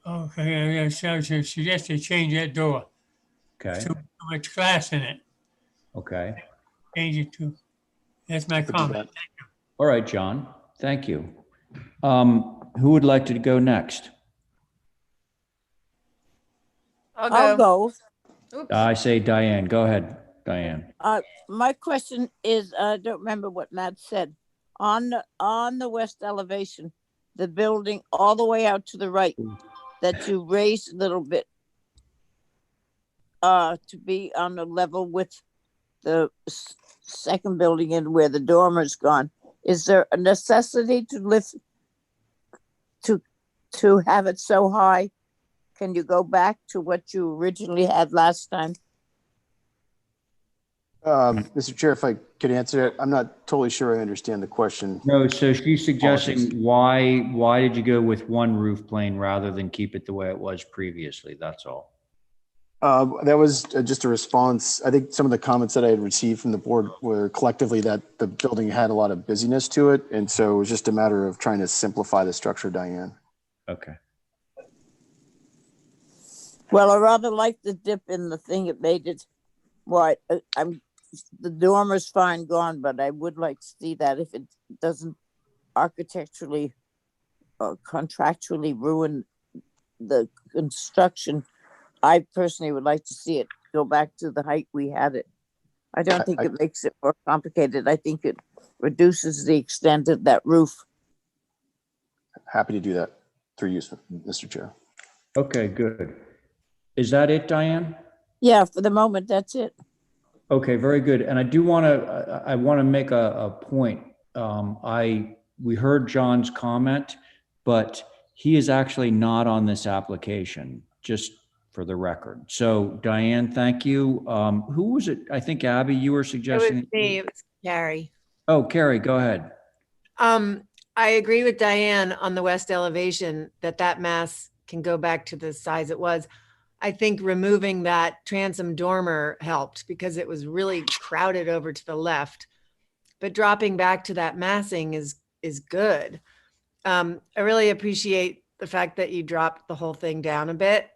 Okay, I suggest they change that door. Okay, Too much glass in it. okay. Change it to, that's my Could do comment. that. All right, John, thank you. Who would like to go next? I'll go. Oops. I say Diane. Go ahead, Diane. My question is, I don't remember what Matt said. On the west elevation, the building all the way out to the right, that you raised a little bit to be on a level with the second building and where the dormer's gone. Is there a necessity to lift to have it so high? Can you go back to what you originally had last time? Mr. Chair, if I could answer it, I'm not totally sure I understand the question. No, so she's suggesting Apologies. why did you go with one roof plane rather than keep it the way it was previously? That's all. That was just a response. I think some of the comments that I had received from the board were collectively that the building had a lot of busyness to it. And so it was just a matter of trying to simplify the structure, Diane. Okay. Well, I rather like the dip in the thing. It made it. Well, the dormer's fine gone, but I would like to see that if it doesn't architecturally or contractually ruin the construction. I personally would like to see it go back to the height we had it. I don't think it makes it more complicated. I think it reduces the extent of that roof. Happy to do that through you, Mr. Chair. Okay, good. Is that it, Diane? Yeah, for the moment, that's it. Okay, very good. And I do want to make a point. We heard John's comment, but he is actually not on this application, just for the record. So Diane, thank you. Who was it? I think Abby, you were It was suggesting. me, it was Carrie. Oh, Carrie, go ahead. I agree with Diane on the west elevation that mass can go back to the size it was. I think removing that transom dormer helped because it was really crowded over to the left. But dropping back to that massing is good. I really appreciate the fact that you dropped the whole thing down a bit.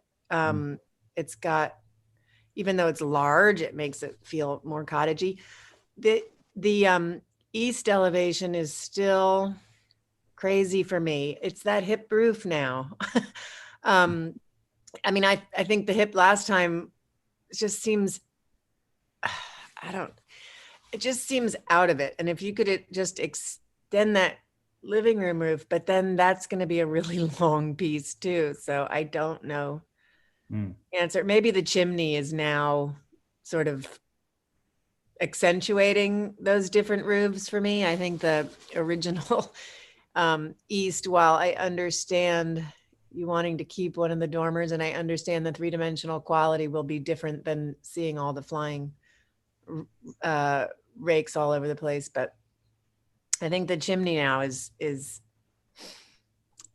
It's got, even though it's large, it makes it feel more cottagey. The east elevation is still crazy for me. It's that hip roof now. I mean, I think the hip last time just seems, it just seems out of it. And if you could just extend that living room roof, but then that's going to be a really long piece too. So I don't know. Answer. Maybe the chimney is now sort of accentuating those different roofs for me. I think the original east, while I understand you wanting to keep one of the dormers and I understand the three-dimensional quality will be different than seeing all the flying rakes all over the place, but I think the chimney now is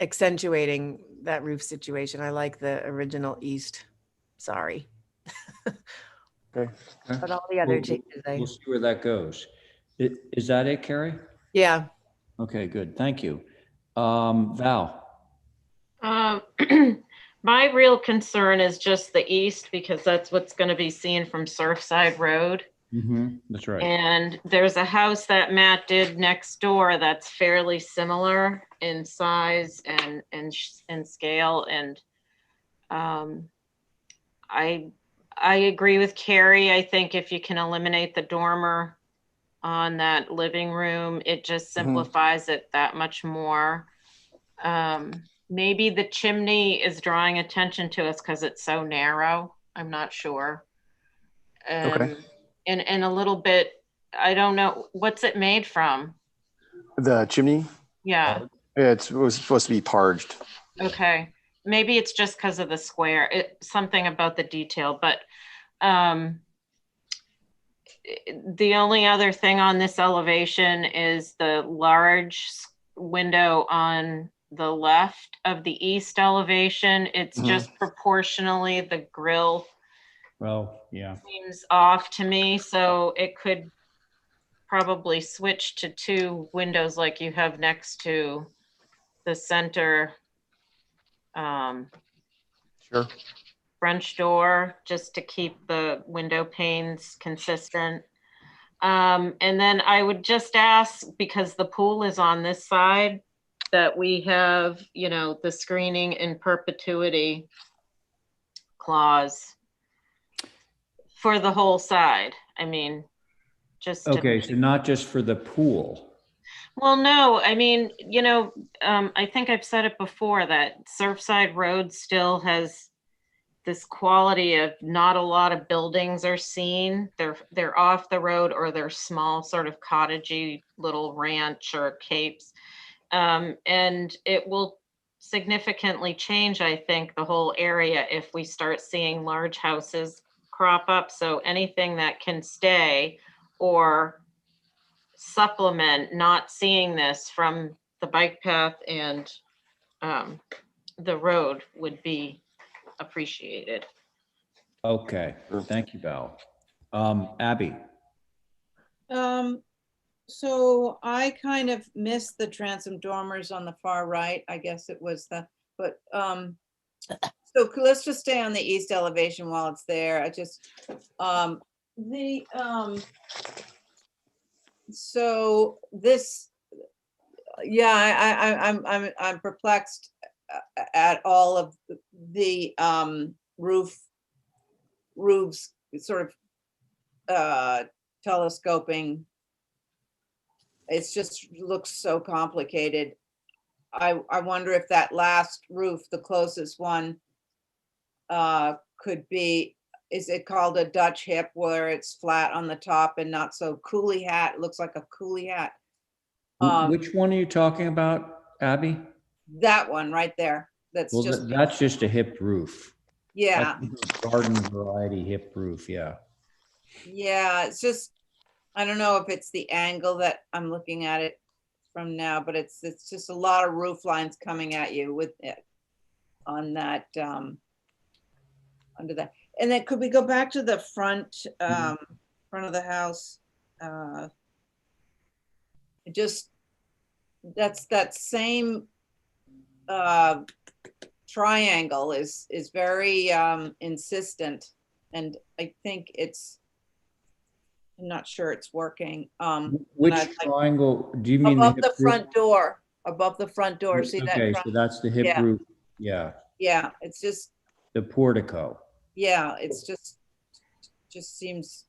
accentuating that roof situation. I like the original east. Sorry. Okay. But all the other changes, We'll see where that goes. Is that it, Carrie? yeah. Okay, good. Thank you. Val. My real concern is just the east because that's what's going to be seen from Surfside Road. That's right. And there's a house that Matt did next door that's fairly similar in size and scale. And I agree with Carrie. I think if you can eliminate the dormer on that living room, it just simplifies it that much more. Maybe the chimney is drawing attention to us because it's so narrow. I'm not sure. Okay. And a little bit, I don't know, what's it made from? The chimney? Yeah. It was supposed to be parged. Okay. Maybe it's just because of the square. Something about the detail, but the only other thing on this elevation is the large window on the left of the east elevation. It's just proportionally the grill. Well, yeah. Seems off to me, so it could probably switch to 2 windows like you have next to the center Sure. French door, just to keep the window panes consistent. And then I would just ask, because the pool is on this side, that we have, you know, the screening in perpetuity clause for the whole side. I mean, just to, Okay, so not just for the pool. well, no, I mean, you know, I think I've said it before that Surfside Road still has this quality of not a lot of buildings are seen. They're off the road, or they're small, sort of cottagey little ranch or capes. And it will significantly change, I think, the whole area if we start seeing large houses crop up. So anything that can stay or supplement not seeing this from the bike path and the road would be appreciated. Okay, thank you, Val. Abby, So I kind of missed the transom dormers on the far right. I guess it was the, but, so let's just stay on the east elevation while it's there. I just, so this, yeah, I'm perplexed at all of the roofs sort of telescoping. It's just looks so complicated. I wonder if that last roof, the closest one, could be, is it called a Dutch hip, where it's flat on the top and not so coolie hat? It looks like a coolie hat. which one are you talking about, Abby? That one right there. That's Well, just, that's just a hip roof. yeah, That's a garden variety hip roof, yeah. yeah. It's just, I don't know if it's the angle that I'm looking at it from now, but it's just a lot of roof lines coming at you with it on that, under that. And then could we go back to the front, front of the house? It just, that's that same triangle is very insistent, and I think it's, I'm not sure it's working. Which I'd like- triangle, do you mean? above hip the roof? front door, above the front door, see that? Okay, front- so that's the hip Yeah. roof, yeah, Yeah, it's just, the portico. yeah, it's just seems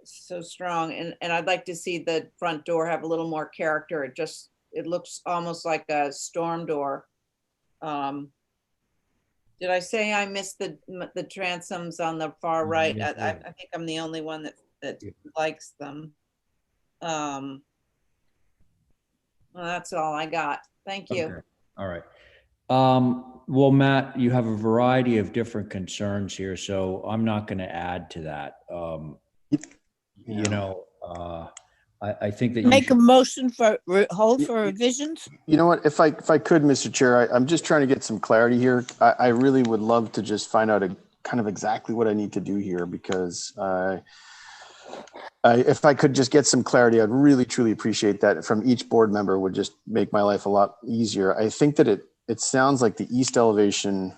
so strong, and I'd like to see the front door have a little more character. It looks almost like a storm door. Did I say I missed the transoms on the far right? Yes, I you think I'm the only one that Yeah. likes them. Well, that's all I got. Thank you. Okay, all right. Well, Matt, you have a variety of different concerns here, so I'm not going to add to that. You know, I think that you Make a should, motion for, hold for revisions? You know what, if I could, Mr. Chair, I'm just trying to get some clarity here. I really would love to just find out kind of exactly what I need to do here, because if I could just get some clarity, I'd really, truly appreciate that from each board member. Would just make my life a lot easier. I think that it sounds like the east elevation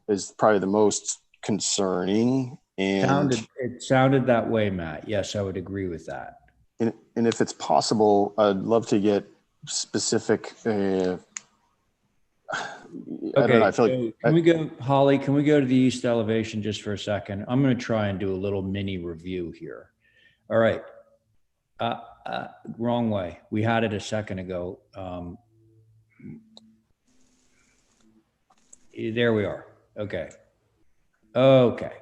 is probably the most concerning. And it sounded that way, Matt. Yes, I would agree with that. and if it's possible, I'd love to get specific. I don't know. I feel so like can we go, Holly, can we go to the east elevation just for a second? I'm going to try and do a little mini review here. All right. Wrong way. We had it a second ago. There we are. Okay. Okay.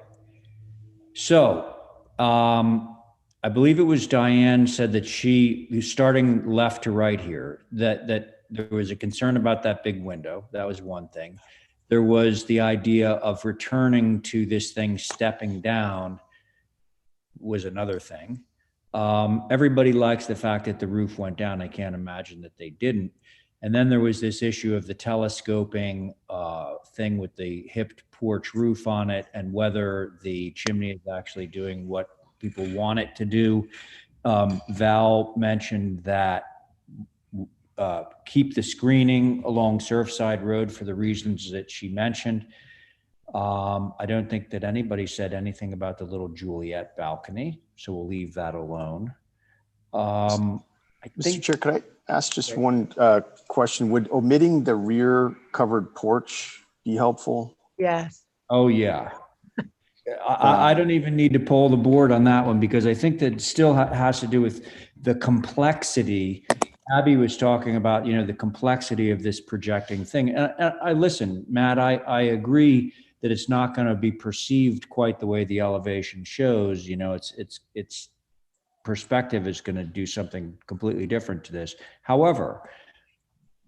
So, I believe it was Diane said that she, starting left to right here, that there was a concern about that big window. That was one thing. There was the idea of returning to this thing stepping down was another thing. Everybody likes the fact that the roof went down. I can't imagine that they didn't. And then there was this issue of the telescoping thing with the hipped porch roof on it, and whether the chimney is actually doing what people want it to do. Val mentioned that keep the screening along Surfside Road for the reasons that she mentioned. I don't think that anybody said anything about the little Juliet balcony, so we'll leave that alone. I Mr. think, Chair, could I ask just one question? Would omitting the rear covered porch be helpful? Yes. oh yeah. I don't even need to poll the board on that one because I think that it still has to do with the complexity. Abby was talking about, the complexity of this projecting thing. And I listen, Matt, I agree that it's not going to be perceived quite the way the elevation shows. It's perspective is going to do something completely different to this. However,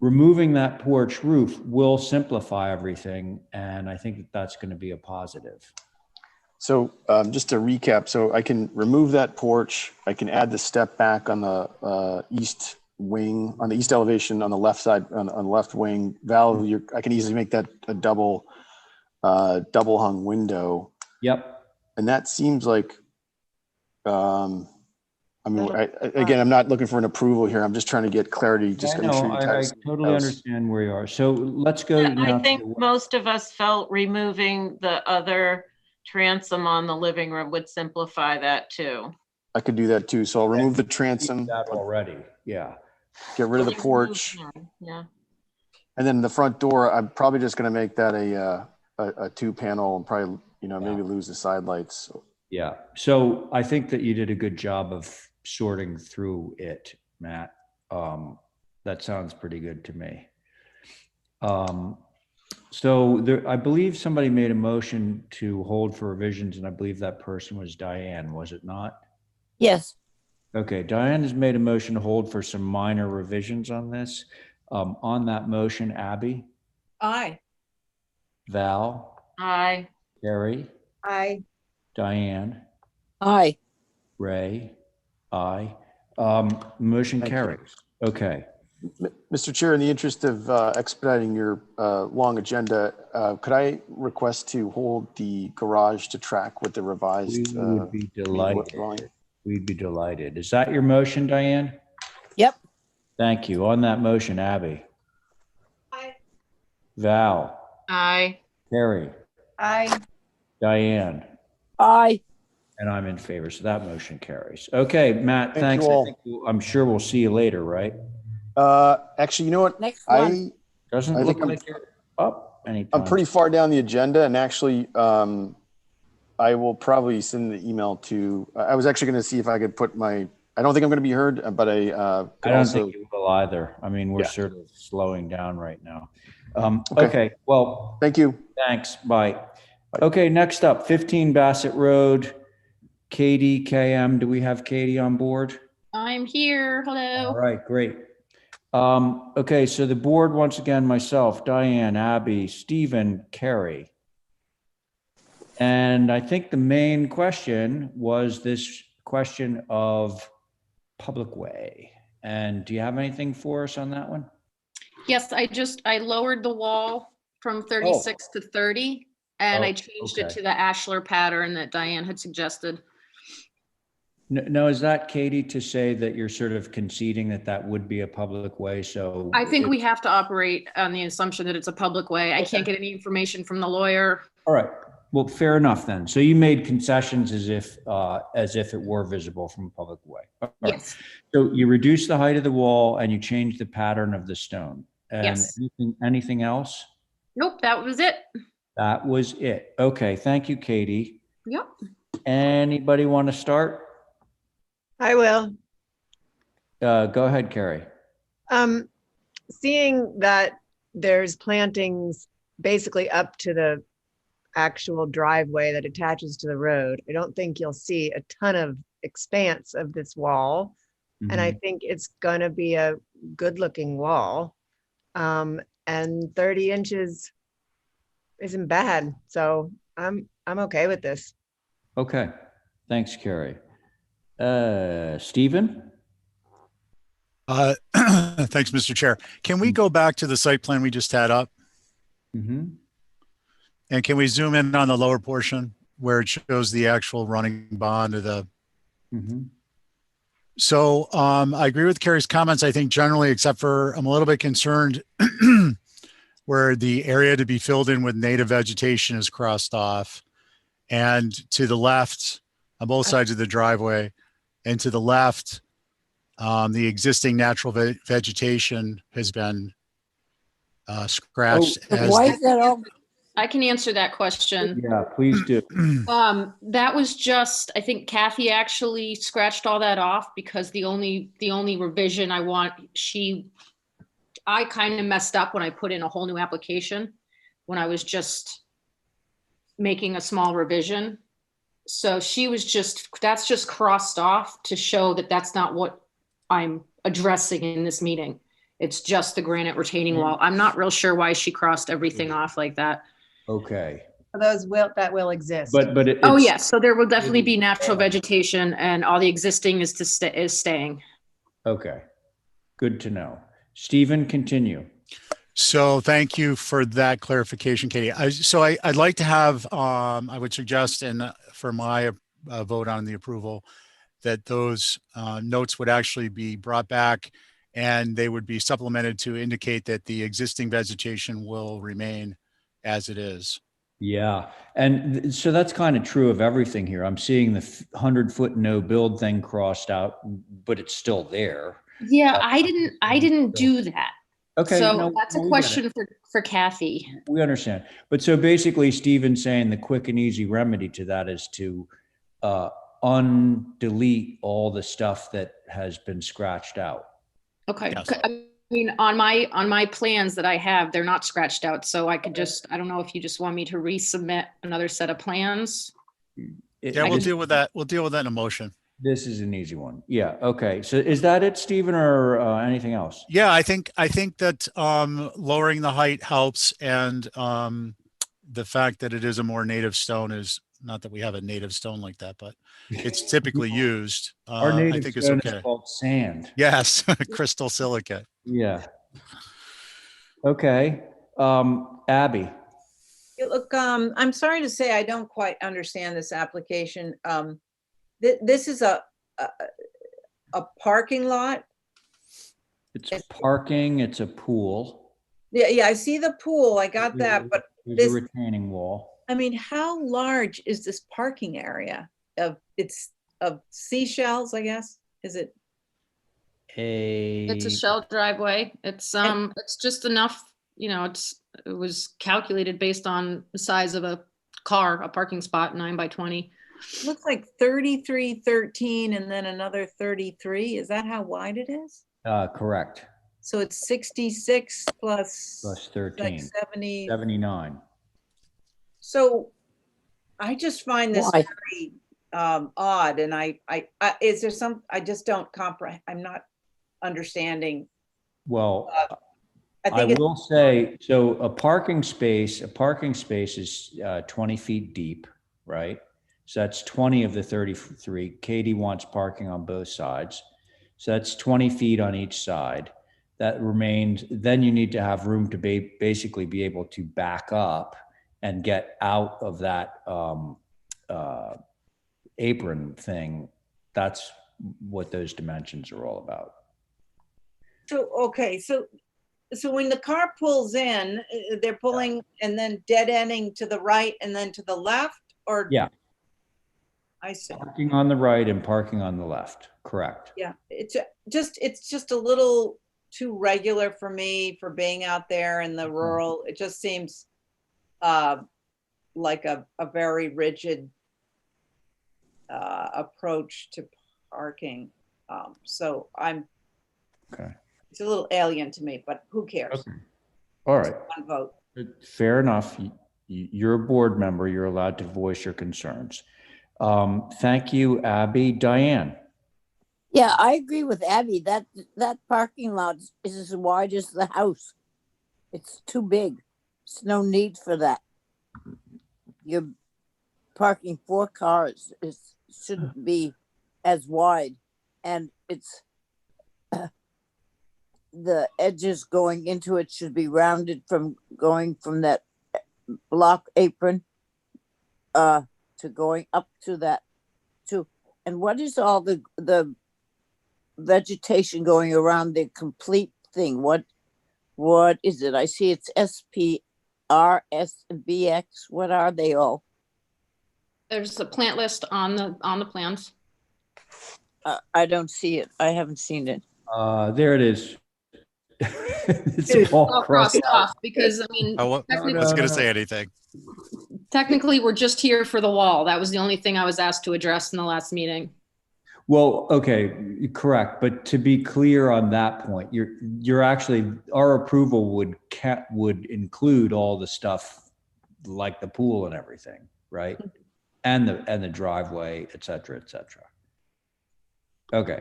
removing that porch roof will simplify everything. And I think that that's going to be a positive. So just to recap, so I can remove that porch. I can add the step back on the east wing, on the east elevation, on the left side, on the left wing. Val, I can easily make that a double hung window. Yep. And that seems like, again, I'm not looking for an approval here. I'm just trying to get clarity. Just I to make sure know, you I guys. totally understand where you are. So let's go I now. think most of us felt removing the other transom on the living room would simplify that too. I could do that too. So I'll remove the transom, That already, yeah. get rid of the porch. Yeah. And then the front door, I'm probably just going to make that a 2-panel and probably, maybe lose the side lights. Yeah. So I think that you did a good job of sorting through it, Matt. That sounds pretty good to me. So there, I believe somebody made a motion to hold for revisions, and I believe that person was Diane, was it not? Yes. Okay, Diane has made a motion to hold for some minor revisions on this. On that motion, Abby, Aye. Val, Aye. Carrie, I, Diane, Aye. Ray, aye. Motion Thank you. carries. Okay. Mr. Chair, in the interest of expediting your long agenda, could I request to hold the garage to track with the revised? We would be drawing? delighted. We'd be delighted. Is that your motion, Diane? Yep. Thank you. On that motion, Abby. Aye. Val, Aye. Carrie, I, Diane, Aye. and I'm in favor. So that motion carries. Okay, Matt, Thank thanks. you all. I'm sure we'll see you later, right? Actually, you know what? Next one. Doesn't I look think like you're up anytime. I'm pretty far down the agenda, and actually, I will probably send the email to. I was actually going to see if I could put my. I don't think I'm going to be heard, but I could I don't also. think you will either. I mean, we're Yeah. sort of slowing down right now. Okay. Okay, well, Thank you. thanks. Bye. Okay, next up, 15 Bassett Road, Katie KM. Do we have Katie on board? I'm here. All Hello. right, great. Okay, so the board, once again, myself, Diane, Abby, Stephen, Carrie. And I think the main question was this question of public way. And do you have anything for us on that one? Yes, I lowered the wall from 36 to 30 and I Oh, changed it okay. to the ashlar pattern that Diane had suggested. No, is that, Katie, to say that you're sort of conceding that that would be a public way? So I think we have to operate on the assumption that it's a public way. I can't get any information from the lawyer. All right. Well, fair enough then. So you made concessions as if it were visible from a public way. All right. Yes. So you reduced the height of the wall and you changed the pattern of the stone. And Yes. anything else? Nope, that was it. That was it. Okay. Thank you, Katie. Yep. Anybody want to start? I will. Go ahead, Carrie. Seeing that there's plantings basically up to the actual driveway that attaches to the road, I don't think you'll see a ton of expanse of this wall. And I think it's gonna be a good looking wall. And 30 inches isn't bad. So I'm okay with this. Okay. Thanks, Carrie. Stephen? Thanks, Mr. Chair. Can we go back to the site plan we just had up? Mm-hmm. And can we zoom in on the lower portion where it shows the actual running bond of the, Mm-hmm. So I agree with Carrie's comments. I think generally, except for I'm a little bit concerned where the area to be filled in with native vegetation is crossed off. And to the left, on both sides of the driveway, and to the left, the existing natural vegetation has been scratched as Why the, is that all? I can answer that question. Yeah, please do. That was just, I think Kathy actually scratched all that off because the only revision I kind of messed up when I put in a whole new application when I was just making a small revision. So that's just crossed off to show that that's not what I'm addressing in this meeting. It's just the granite retaining wall. I'm not real sure why she crossed everything off like that. Okay. That will exist. But Oh, it's, yes. So there will definitely be natural vegetation and all the existing is staying. okay. Good to know. Stephen, continue. So thank you for that clarification, Katie. I'd like to have, I would suggest, and for my vote on the approval, that those notes would actually be brought back and they would be supplemented to indicate that the existing vegetation will remain as it is. Yeah. And so that's kind of true of everything here. I'm seeing the 100-foot no build thing crossed out, but it's still there. Yeah, I didn't do that. Okay. So no, that's a we get it. question for Kathy. We understand. But so basically Stephen's saying the quick and easy remedy to that is to undelete all the stuff that has been scratched out. Okay. Yes. I mean, on my plans that I have, they're not scratched out. So I could I don't know if you just want me to resubmit another set of plans. Yeah, we'll deal with that. We'll deal with that in a motion. This is an easy one. Yeah. Okay. So is that it, Stephen, or anything else? Yeah, I think that lowering the height helps, and the fact that it is a more native stone is not that we have a native stone like that, but it's typically used. Our native I think it's stone okay. is called sand. Yes, crystal silicate. Yeah. Okay. Abby. Look, I'm sorry to say I don't quite understand this application. This is a parking lot. It's parking. It's a pool. Yeah, I see the pool. I got that, but There's a retaining wall. I mean, how large is this parking area of seashells, I guess? Is it? It's a shell driveway. It's just enough, it was calculated based on the size of a car, a parking spot, 9 by 20. Looks like 3313 and then another 33. Is that how wide it is? Correct. So it's 66 plus 13. like 70. 79. So I just find this Why? very odd, and is there I just don't comprehend. I'm not understanding. Well, I think will say, so a parking space is 20 feet deep, right? So that's 20 of the 33. Katie wants parking on both sides. So that's 20 feet on each side. That remains, then you need to have room to basically be able to back up and get out of that apron thing. That's what those dimensions are all about. So, okay, so when the car pulls in, they're pulling and then dead ending to the right and then to the left, or? Yeah. I see. Parking on the right and parking on the left, correct. Yeah, it's just a little too regular for me for being out there in the rural. It just seems like a very rigid approach to parking. So Okay. it's a little alien to me, but who cares? Okay. All right. One vote. Fair enough. You're a board member. You're allowed to voice your concerns. Thank you, Abby. Diane. Yeah, I agree with Abby. That parking lot is as wide as the house. It's too big. There's no need for that. You're parking 4 cars. It shouldn't be as wide, and it's the edges going into it should be rounded from going from that block apron to going up to that too. And what is all the vegetation going around the complete thing. What is it? I see it's SPRSBX. What are they all? There's a plant list on the plans. I don't see it. I haven't seen it. There it is. It's Dude, all All crossed crossed out. off because I mean, I wa- technically, wasn't going to say anything. technically we're just here for the wall. That was the only thing I was asked to address in the last meeting. Well, okay, correct. But to be clear on that point, you're actually, our approval would include all the stuff like the pool and everything, right? And the driveway, et cetera, et cetera. Okay.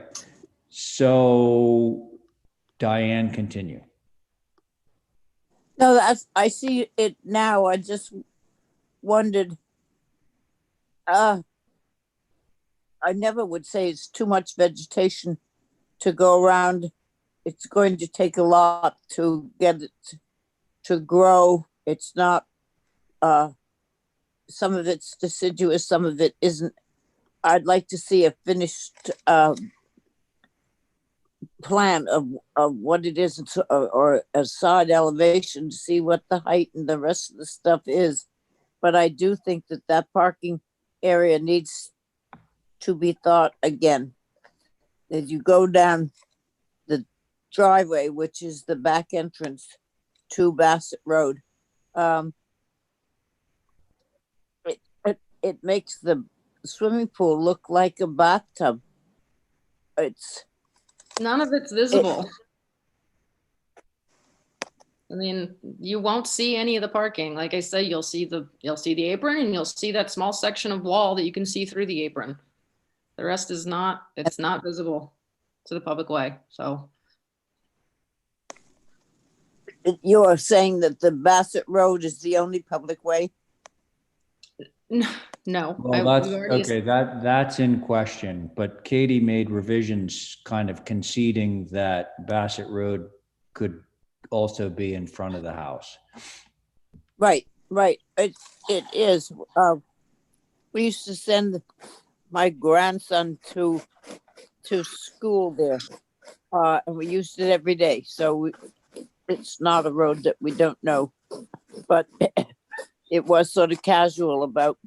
So Diane, continue. No, I see it now. I just wondered. I never would say it's too much vegetation to go around. It's going to take a lot to get it to grow. It's not, some of it's deciduous, some of it isn't. I'd like to see a finished plan of what it is, or a side elevation to see what the height and the rest of the stuff is. But I do think that parking area needs to be thought again. As you go down the driveway, which is the back entrance to Bassett Road, it makes the swimming pool look like a bathtub. None of it's visible. I mean, you won't see any of the parking. Like I say, you'll see the apron and you'll see that small section of wall that you can see through the apron. The rest is not, it's not visible to the public way, so. You are saying that the Bassett Road is the only public way? No. Well, that's in question, but Katie made revisions kind of conceding that Bassett Road could also be in front of the house. Right. It is. We used to send my grandson to school there, and we used it every day. So it's not a road that we don't know, but it was sort of casual about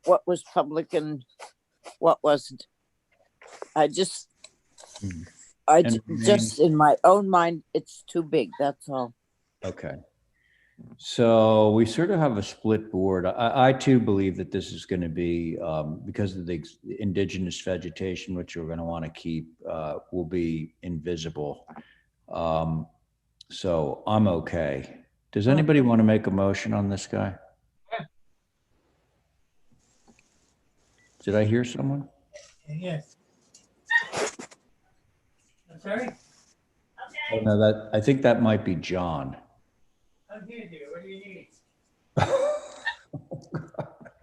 what was public and what wasn't. Just in my own mind, it's too big. That's all. Okay. So we sort of have a split board. I too believe that this is going to be, because of the indigenous vegetation, which we're going to want to keep, will be invisible. So I'm okay. Does anybody want to make a motion on this guy? Did I hear someone? Yes. I'm sorry? Oh, no, I think that might be John. I'm here, dear. What do you need?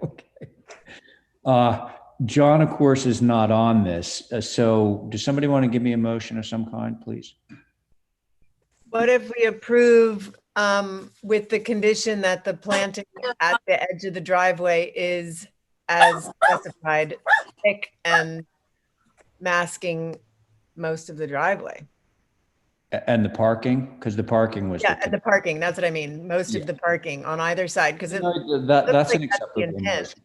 Okay. John, of course, is not on this. So does somebody want to give me a motion of some kind, please? What if we approve with the condition that the planting at the edge of the driveway is as specified, thick and masking most of the driveway? And the parking, because the parking was. Yeah, and the parking, that's what I mean. Most of the parking on either side, because it that's looks an like that's the acceptable intent. motion.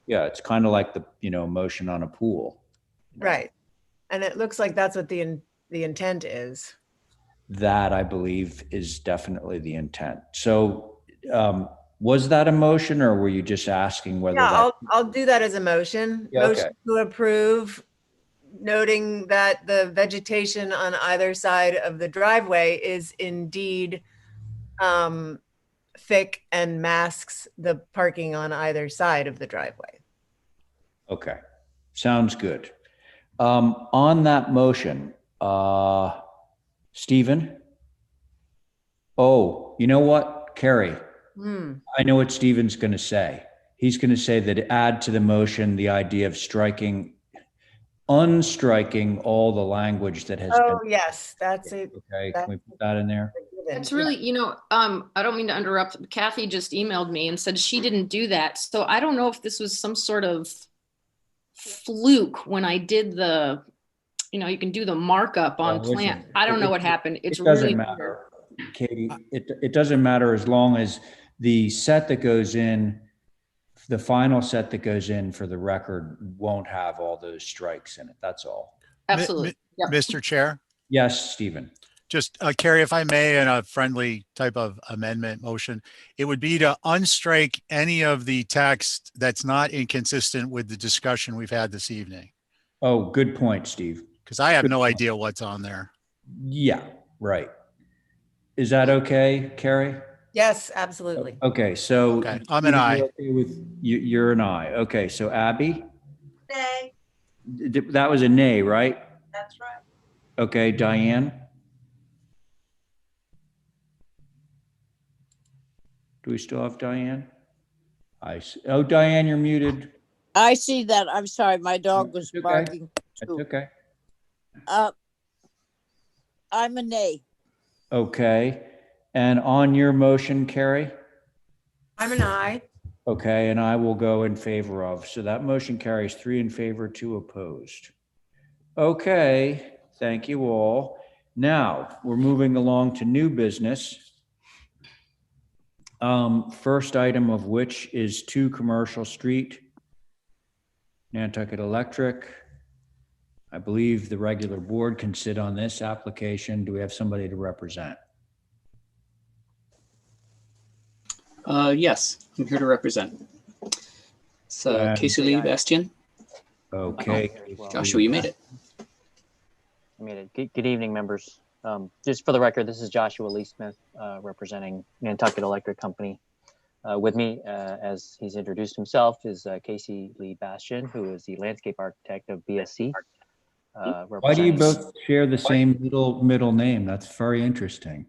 Yeah, it's kind of like the, motion on a pool. Right. And it looks like that's what the intent is. That, I believe, is definitely the intent. So was that a motion, or were you just asking whether Yeah, that? I'll do that as a motion. Yeah, okay. Motion to approve, noting that the vegetation on either side of the driveway is indeed thick and masks the parking on either side of the driveway. Okay, sounds good. On that motion, Stephen? Oh, you know what, Carrie? I know what Stephen's going to say. He's going to say that add to the motion the idea of unstriking all the language that has been. Oh, yes, that's it. Okay, can we put that in there? It's really, I don't mean to interrupt. Kathy just emailed me and said she didn't do that. So I don't know if this was some sort of fluke when I did the you can do the markup on Well, listen, plant. I don't know what it- happened. It's It doesn't really matter, Katie. It doesn't matter as long as the set that goes in, the final set that goes in for the record won't have all those strikes in it. That's all. absolutely. Yep. Mr. Chair, Yes, Stephen. just Carrie, if I may, in a friendly type of amendment motion, it would be to unstrike any of the text that's not inconsistent with the discussion we've had this evening. Oh, good point, Steve. Because I have Good no point. idea what's on there. Yeah, right. Is that okay, Carrie? Yes, absolutely. Okay, so. Okay, I'm an Stephen, aye. you're okay with, you're an aye. Okay, so Abby? Nay. That was a nay, right? That's right. Okay, Diane? Do we still have Diane? Oh, Diane, you're muted. I see that. I'm sorry, my dog was It's okay. barking That's too. okay. I'm a nay. Okay, and on your motion, Carrie? I'm an aye. Okay, and I will go in favor of. So that motion carries 3 in favor, 2 opposed. Okay, thank you all. Now, we're moving along to new business. First item of which is 2 Commercial Street, Nantucket Electric. I believe the regular board can sit on this application. Do we have somebody to represent? Yes, I'm here to represent. It's Casey Lee Bastian. Okay. Joshua, you made it. I made it. Good evening, members. Just for the record, this is Joshua Lee Smith, representing Nantucket Electric Company. With me, as he's introduced himself, is Casey Lee Bastian, who is the landscape architect of BSC. Why do you both share the same middle name? That's very interesting.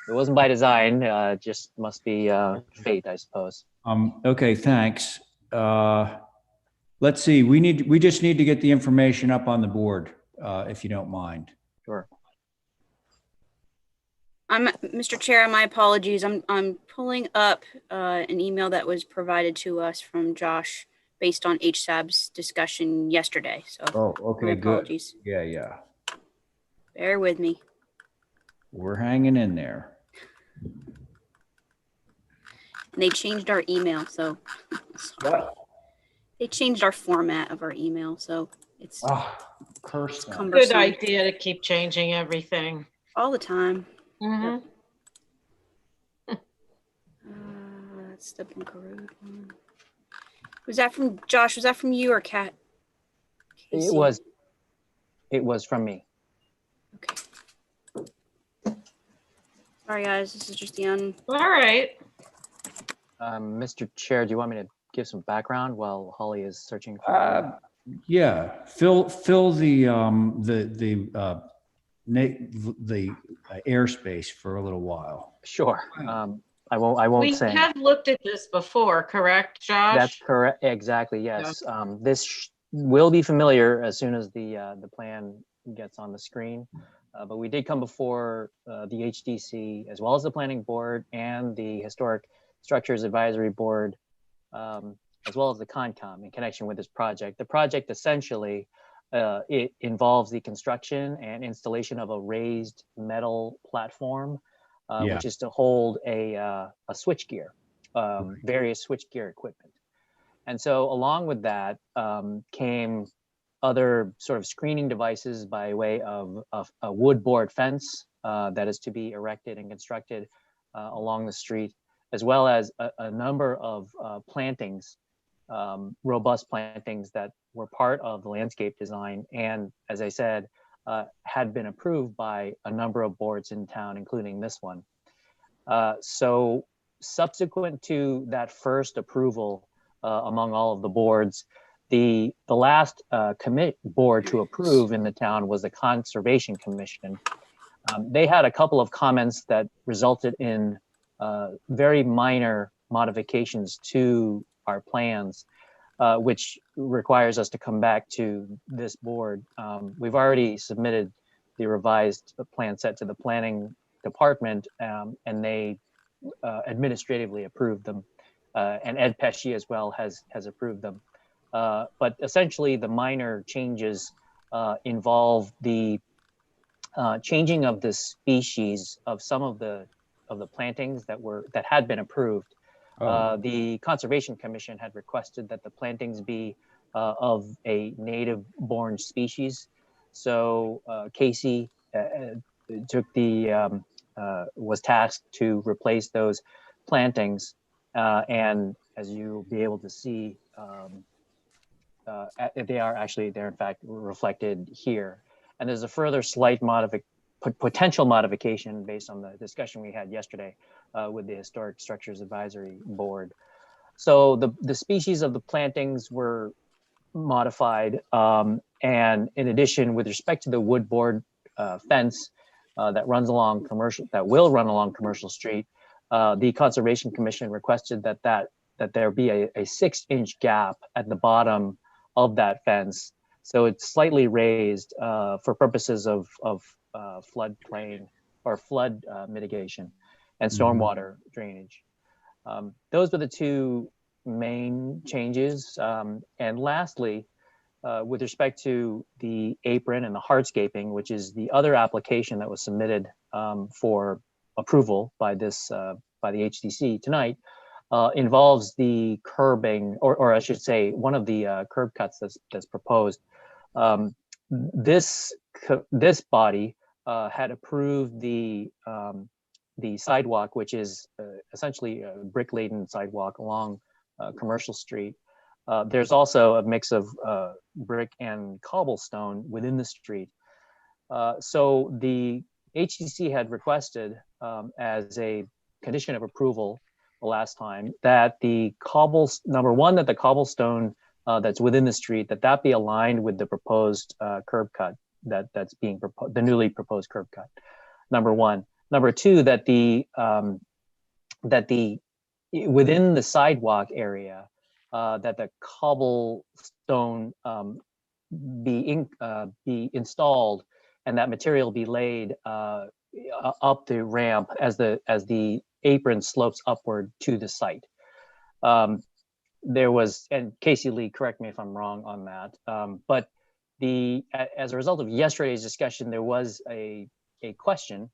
It wasn't by design, just must be fate, I suppose. Okay, thanks. Let's see, we just need to get the information up on the board, if you don't mind. Sure. Mr. Chair, my apologies. I'm pulling up an email that was provided to us from Josh based on HSAB's discussion yesterday. So, Oh, okay, my good. apologies. Yeah. Bear with me. We're hanging in there. And they changed our email, so they changed our format of our email, so it's Curse them. Good idea to keep changing everything. all the time. Mhm. That's the Bunker Road one. Was that from Josh? Was that from you or Kat? It was from me. Okay. Sorry, guys. This is just the All right. Mr. Chair, do you want me to give some background while Holly is searching for? Yeah, fill the airspace for a little while. Sure. I won't We say. have looked at this before, correct, Josh? That's correct. Exactly. Yes. This will be familiar as soon as the plan gets on the screen. But we did come before the HDC as well as the Planning Board and the Historic Structures Advisory Board, as well as the Concom in connection with this project. The project essentially it involves the construction and installation of a raised metal platform, which is to hold a switchgear, various switchgear equipment. And so along with that came other sort of screening devices by way of a wood board fence that is to be erected and constructed along the street, as well as a number of plantings, robust plantings that were part of the landscape design. And as I said, had been approved by a number of boards in town, including this one. So subsequent to that first approval among all of the boards, the last board to approve in the town was the Conservation Commission. They had a couple of comments that resulted in very minor modifications to our plans, which requires us to come back to this board. We've already submitted the revised plan set to the planning department, and they administratively approved them. And Ed Pesci as well has approved them. But essentially the minor changes involve the changing of the species of some of the plantings that had been approved. The Conservation Commission had requested that the plantings be of a native-born species. So Casey took was tasked to replace those plantings, and as you'll be able to see, they're in fact reflected here. And there's a further slight potential modification based on the discussion we had yesterday with the Historic Structures Advisory Board. So the species of the plantings were modified, and in addition, with respect to the wood board fence that will run along Commercial Street, the Conservation Commission requested that there be a 6-inch gap at the bottom of that fence, so it's slightly raised for purposes of floodplain or flood mitigation and stormwater drainage. Those were the two main changes. And lastly, with respect to the apron and the hardscaping, which is the other application that was submitted for approval by the HDC tonight, involves the curbing, or I should say, one of the curb cuts that's proposed. This body had approved the sidewalk, which is essentially a brick-laden sidewalk along Commercial Street. There's also a mix of brick and cobblestone within the street. So the HDC had requested as a condition of approval the last time that number one, that the cobblestone that's within the street, that be aligned with the proposed curb cut that's being proposed, the newly proposed curb cut. Number one. Number two, that within the sidewalk area, that the cobblestone be installed, and that material be laid up the ramp as the apron slopes upward to the site. There was, and Casey Lee, correct me if I'm wrong on that, but as a result of yesterday's discussion, there was a question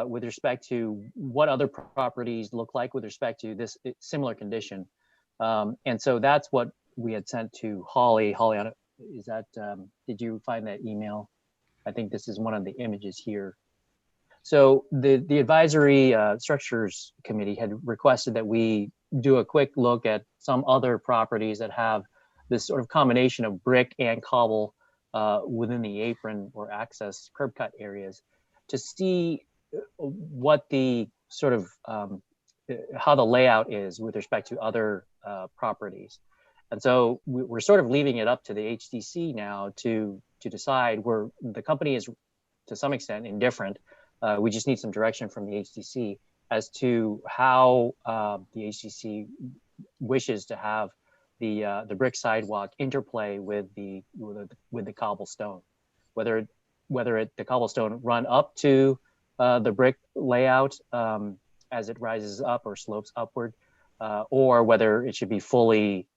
with respect to what other properties look like with respect to this similar condition. And so that's what we had sent to Holly. Holly, is that, did you find that email? I think this is one of the images here. So the Advisory Structures Committee had requested that we do a quick look at some other properties that have this sort of combination of brick and cobble within the apron or access curb cut areas to see what the sort of how the layout is with respect to other properties. And so we're sort of leaving it up to the HDC now to decide, where the company is to some extent indifferent. We just need some direction from the HDC as to how the HDC wishes to have the brick sidewalk interplay with the cobblestone, whether the cobblestone run up to the brick layout as it rises up or slopes upward, or whether it should be fully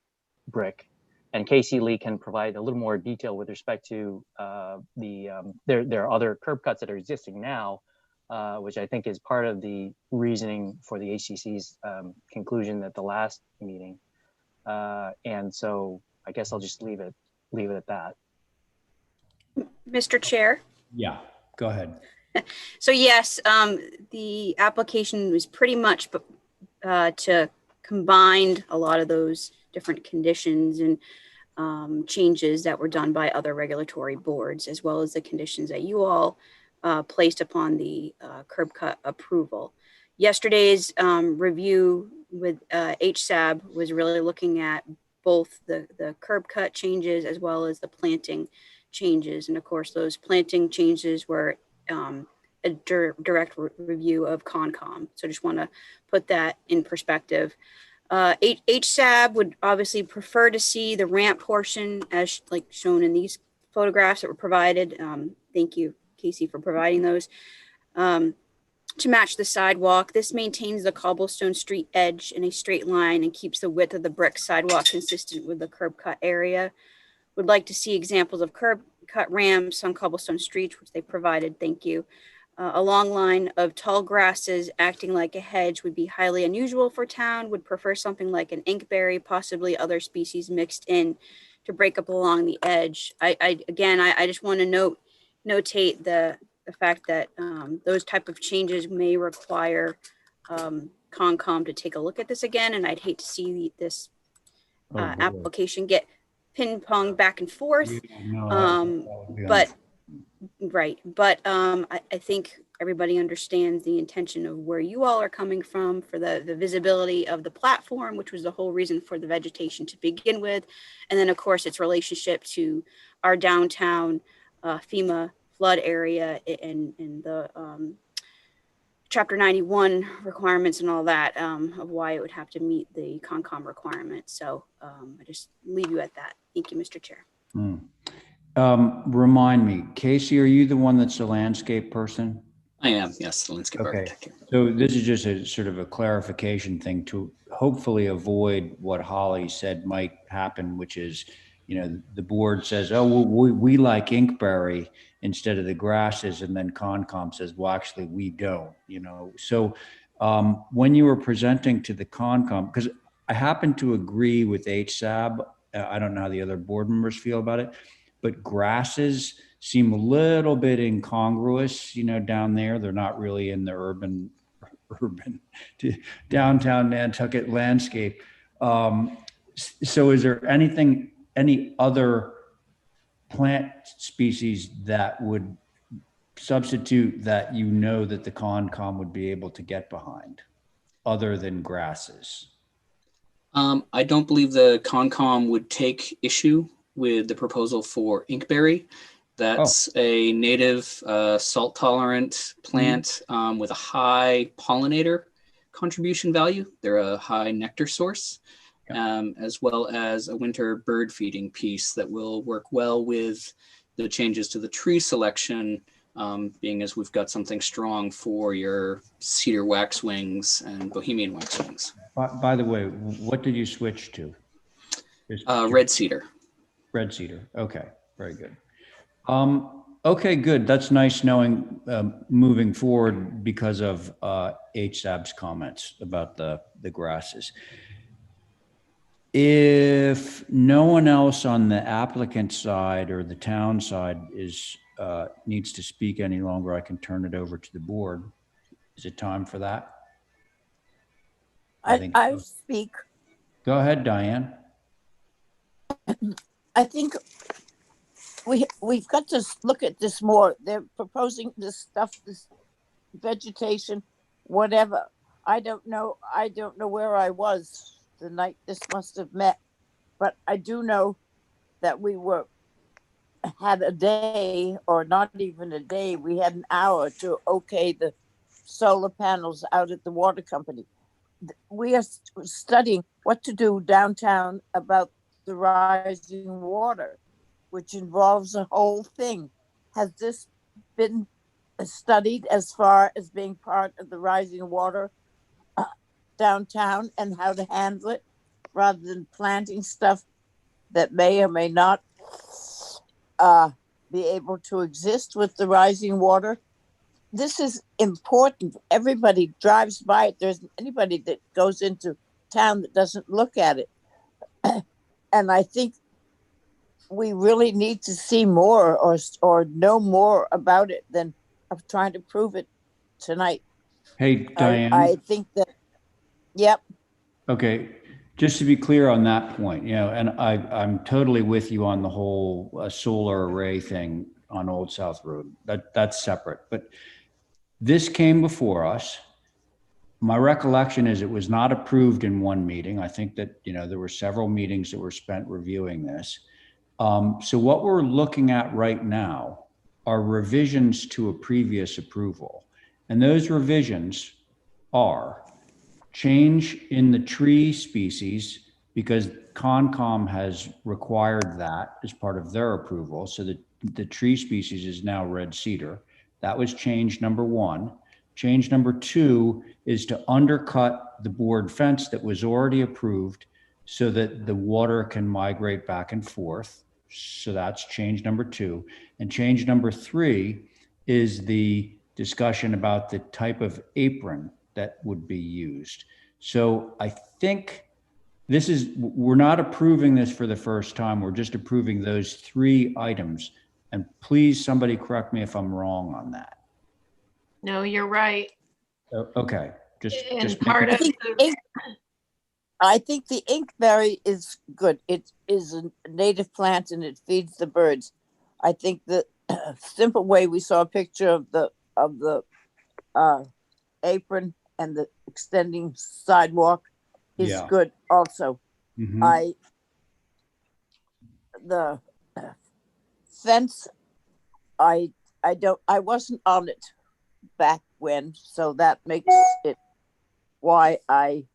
brick. And Casey Lee can provide a little more detail with respect to there are other curb cuts that are existing now, which I think is part of the reasoning for the HCC's conclusion at the last meeting. And so I guess I'll just leave it at that. Mr. Chair. Yeah, go ahead. So yes, the application was pretty much to combine a lot of those different conditions and changes that were done by other regulatory boards, as well as the conditions that you all placed upon the curb cut approval. Yesterday's review with HSAB was really looking at both the curb cut changes as well as the planting changes. And of course, those planting changes were a direct review of Concom. So just want to put that in perspective. HSAB would obviously prefer to see the ramp portion as like shown in these photographs that were provided. Thank you, Casey, for providing those. To match the sidewalk, this maintains the cobblestone street edge in a straight line and keeps the width of the brick sidewalk consistent with the curb cut area. Would like to see examples of curb cut ramps on cobblestone streets, which they provided, thank you. A long line of tall grasses acting like a hedge would be highly unusual for town, would prefer something like an inkberry, possibly other species mixed in to break up along the edge. I just want to notate the fact that those type of changes may require Concom to take a look at this again, and I'd hate to see this Oh, boy. application get ping pong back and forth. Yeah, no, that would be But right, but I think everybody understands the intention of where you all are coming from for the visibility of the platform, which was the whole reason for the vegetation to begin with, and then of course its relationship to our downtown FEMA flood area and the Chapter 91 requirements and all that, of why it would have to meet the Concom requirements. So I just leave you at that. Thank you, Mr. Chair. Remind me, Casey, are you the one that's a landscape person? I am, yes, the landscape architect. So this is just a sort of a clarification thing to hopefully avoid what Holly said might happen, which is, you know, the board says, oh, well, we like inkberry instead of the grasses, and then Concom says, well, actually we don't, you know. So when you were presenting to the Concom, because I happen to agree with HSAB, I don't know how the other board members feel about it, but grasses seem a little bit incongruous, you know, down there. They're not really in the urban downtown Nantucket landscape. So is there any other plant species that would substitute that, you know, that the Concom would be able to get behind other than grasses? I don't believe the Concom would take issue with the proposal for inkberry. That's a native salt tolerant plant with a high pollinator contribution value. They're a high nectar source, as well as a winter bird feeding piece that will work well with the changes to the tree selection, being as we've got something strong for your cedar waxwings and Bohemian waxwings. By the way, what did you switch to? Red cedar. Red cedar. Okay, very good. Okay, good. That's nice knowing moving forward because of HSAB's comments about the grasses. If no one else on the applicant side or the town side needs to speak any longer, I can turn it over to the board. Is it time for that? I speak. Go ahead, Diane. I think we've got to look at this more. They're proposing this stuff, this vegetation, whatever. I don't know where I was the night this must have met, but I do know that we had a day, or not even a day, we had an hour to okay the solar panels out at the water company. We are studying what to do downtown about the rising water, which involves a whole thing. Has this been studied as far as being part of the rising water downtown and how to handle it, rather than planting stuff that may or may not be able to exist with the rising water? This is important. Everybody drives by it. There's anybody that goes into town that doesn't look at it. And I think we really need to see more or know more about it than of trying to prove it tonight. Hey, Diane. I think that, yep. Okay, just to be clear on that point, you know, and I'm totally with you on the whole solar array thing on Old South Road. That's separate, but this came before us. My recollection is it was not approved in one meeting. I think that, you know, there were several meetings that were spent reviewing this. So what we're looking at right now are revisions to a previous approval. And those revisions are change in the tree species, because Concom has required that as part of their approval. So that the tree species is now red cedar. That was change number one. Change number two is to undercut the board fence that was already approved so that the water can migrate back and forth. So that's change number 2. And change number 3 is the discussion about the type of apron that would be used. So I think we're not approving this for the first time. We're just approving those 3 items. And please, somebody correct me if I'm wrong on that. No, you're right. Okay, just And make part it- of I think the inkberry is good. It is a native plant and it feeds the birds. I think the simple way we saw a picture of the apron and the extending sidewalk is Yeah. good also. Mhm. The fence, I wasn't on it back when, so that makes it why I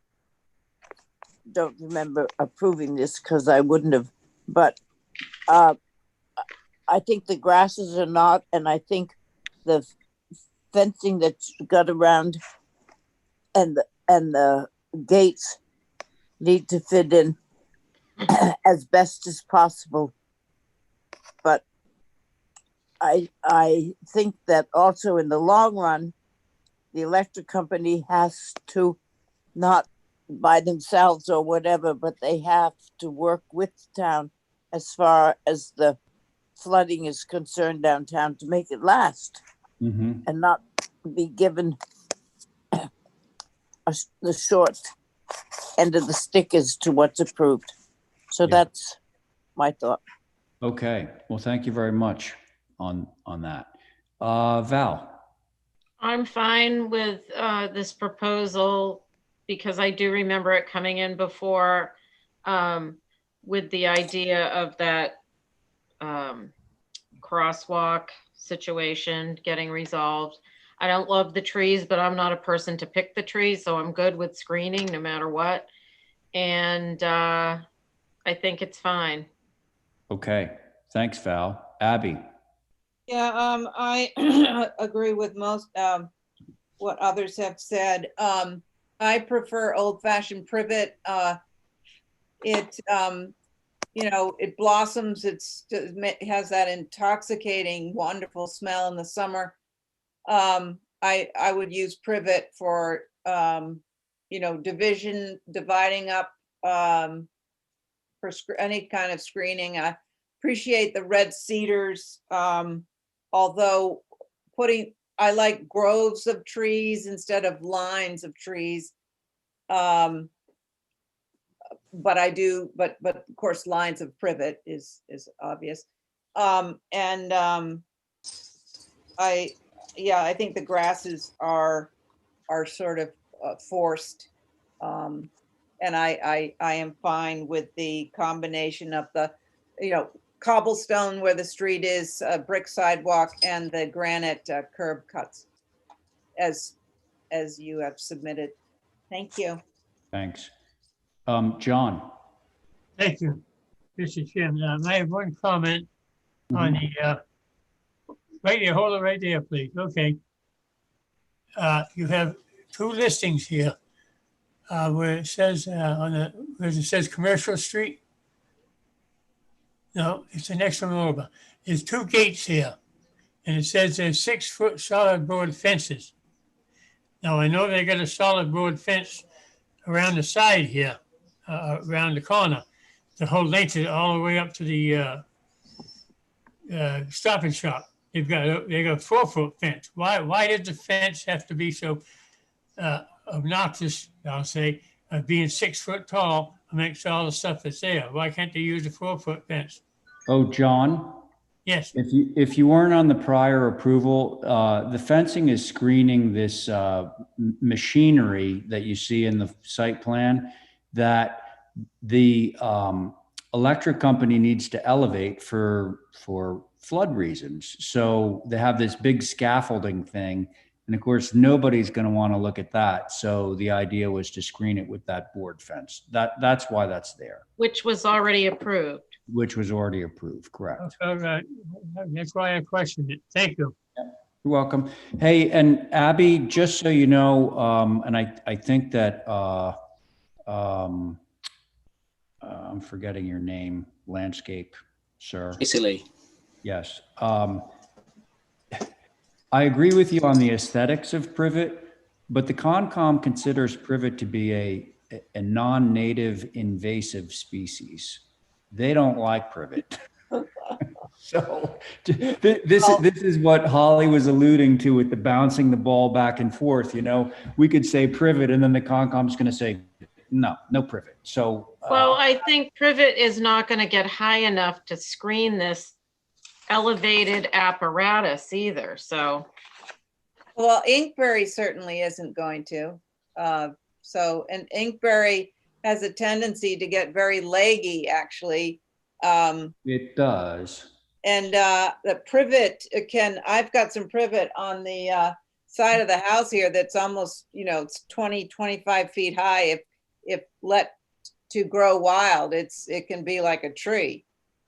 don't remember approving this, because I wouldn't have, but I think the grasses are not, and I think the fencing that's got around and the gates need to fit in as best as possible. But I think that also in the long run, the electric company has to, not by themselves or whatever, but they have to work with the town as far as the flooding is concerned downtown to make it last Mhm. and not be given the short end of the stick as to what's approved. So Yeah. that's my thought. Okay, well, thank you very much on that. Val? I'm fine with this proposal because I do remember it coming in before with the idea of that crosswalk situation getting resolved. I don't love the trees, but I'm not a person to pick the trees, so I'm good with screening no matter what. And I think it's fine. Okay, thanks, Val. Abby? Yeah, I agree with most what others have said. I prefer old-fashioned privet. It it blossoms. It has that intoxicating, wonderful smell in the summer. I would use privet for dividing up for any kind of screening. I appreciate the red cedars, although I like groves of trees instead of lines of trees. But of course, lines of privet is obvious. I think the grasses are sort of forced. And I am fine with the combination of the, cobblestone where the street is, brick sidewalk, and the granite curb cuts as you have submitted. Thank you. Thanks. John? Thank you, Mr. Chairman. I have one comment on the, right there, hold it right there, please. Okay. You have 2 listings here where it says where it says Commercial Street. No, it's the next one over. There's 2 gates here, and it says there's 6-foot solid board fences. Now I know they got a solid board fence around the side here, around the corner. The whole length is all the way up to the Stop and Shop. They got a 4-foot fence. Why did the fence have to be so obnoxious? I'll say being 6 foot tall amongst all the stuff that's there. Why can't they use a 4-foot fence? Oh, John? Yes. If you weren't on the prior approval, the fencing is screening this machinery that you see in the site plan that the electric company needs to elevate for flood reasons. So they have this big scaffolding thing. And of course, nobody's going to want to look at that. So the idea was to screen it with that board fence. That's why that's there. Which was already approved. Which was already approved, correct. All right. That's why I questioned it. Thank you. You're welcome. Hey, and Abby, just so you know, and I think that I'm forgetting your name, landscape sir. Basically, Yes. I agree with you on the aesthetics of privet, but the Concom considers privet to be a non-native invasive species. They don't like privet. So this is what Holly was alluding to with the bouncing the ball back and forth. You know, we could say privet and then the Concom's going to say, no privet. So, Well, I think privet is not going to get high enough to screen this elevated apparatus either. So, Well, inkberry certainly isn't going to. And inkberry has a tendency to get very leggy, actually. it does. And the privet I've got some privet on the side of the house here that's almost, it's 20, 25 feet high. If let to grow wild, it can be like a tree.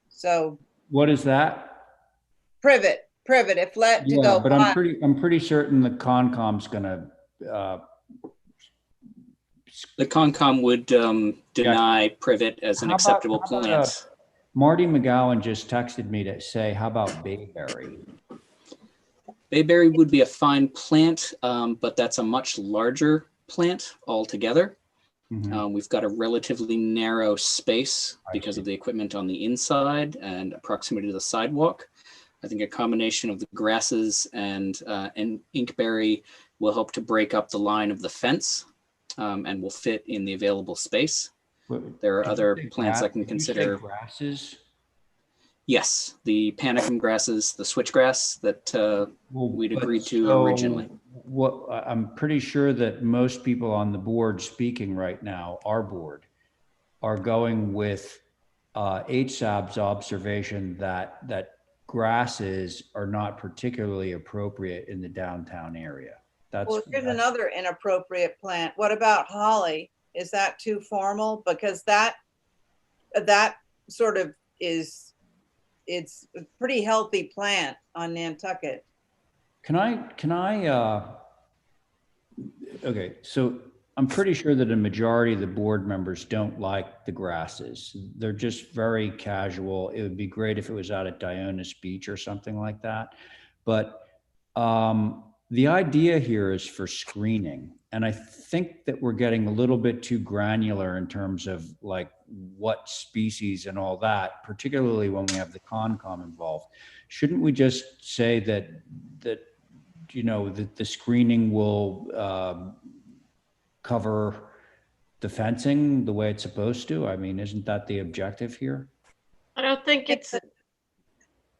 So What is that? privet, if let to Yeah, go but wild. I'm pretty certain the Concom's gonna, the Concom would deny privet as an How about- acceptable how about, plant. Marty McGowan just texted me to say, how about bayberry? Bayberry would be a fine plant, but that's a much larger plant altogether. Mhm. We've got a relatively narrow space I because see. of the equipment on the inside and proximity to the sidewalk. I think a combination of the grasses and inkberry will help to break up the line of the fence and will fit in the available space. There are Did you other say plants I can did you say consider. grasses? Yes, the panicum grasses, the switchgrass that Well, we'd but agreed to so originally. What I'm pretty sure that most people on the board speaking right now, our board, are going with HSAB's observation that grasses are not particularly appropriate in the downtown area. Well, here's another inappropriate plant. What about holly? Is that too formal? Because that sort of it's a pretty healthy plant on Nantucket. Can I, okay, so I'm pretty sure that a majority of the board members don't like the grasses. They're just very casual. It would be great if it was out at Dionis Beach or something like that. But the idea here is for screening. And I think that we're getting a little bit too granular in terms of like what species and all that, particularly when we have the Concom involved. Shouldn't we just say that the screening will cover the fencing the way it's supposed to? I mean, isn't that the objective here? I don't think it's,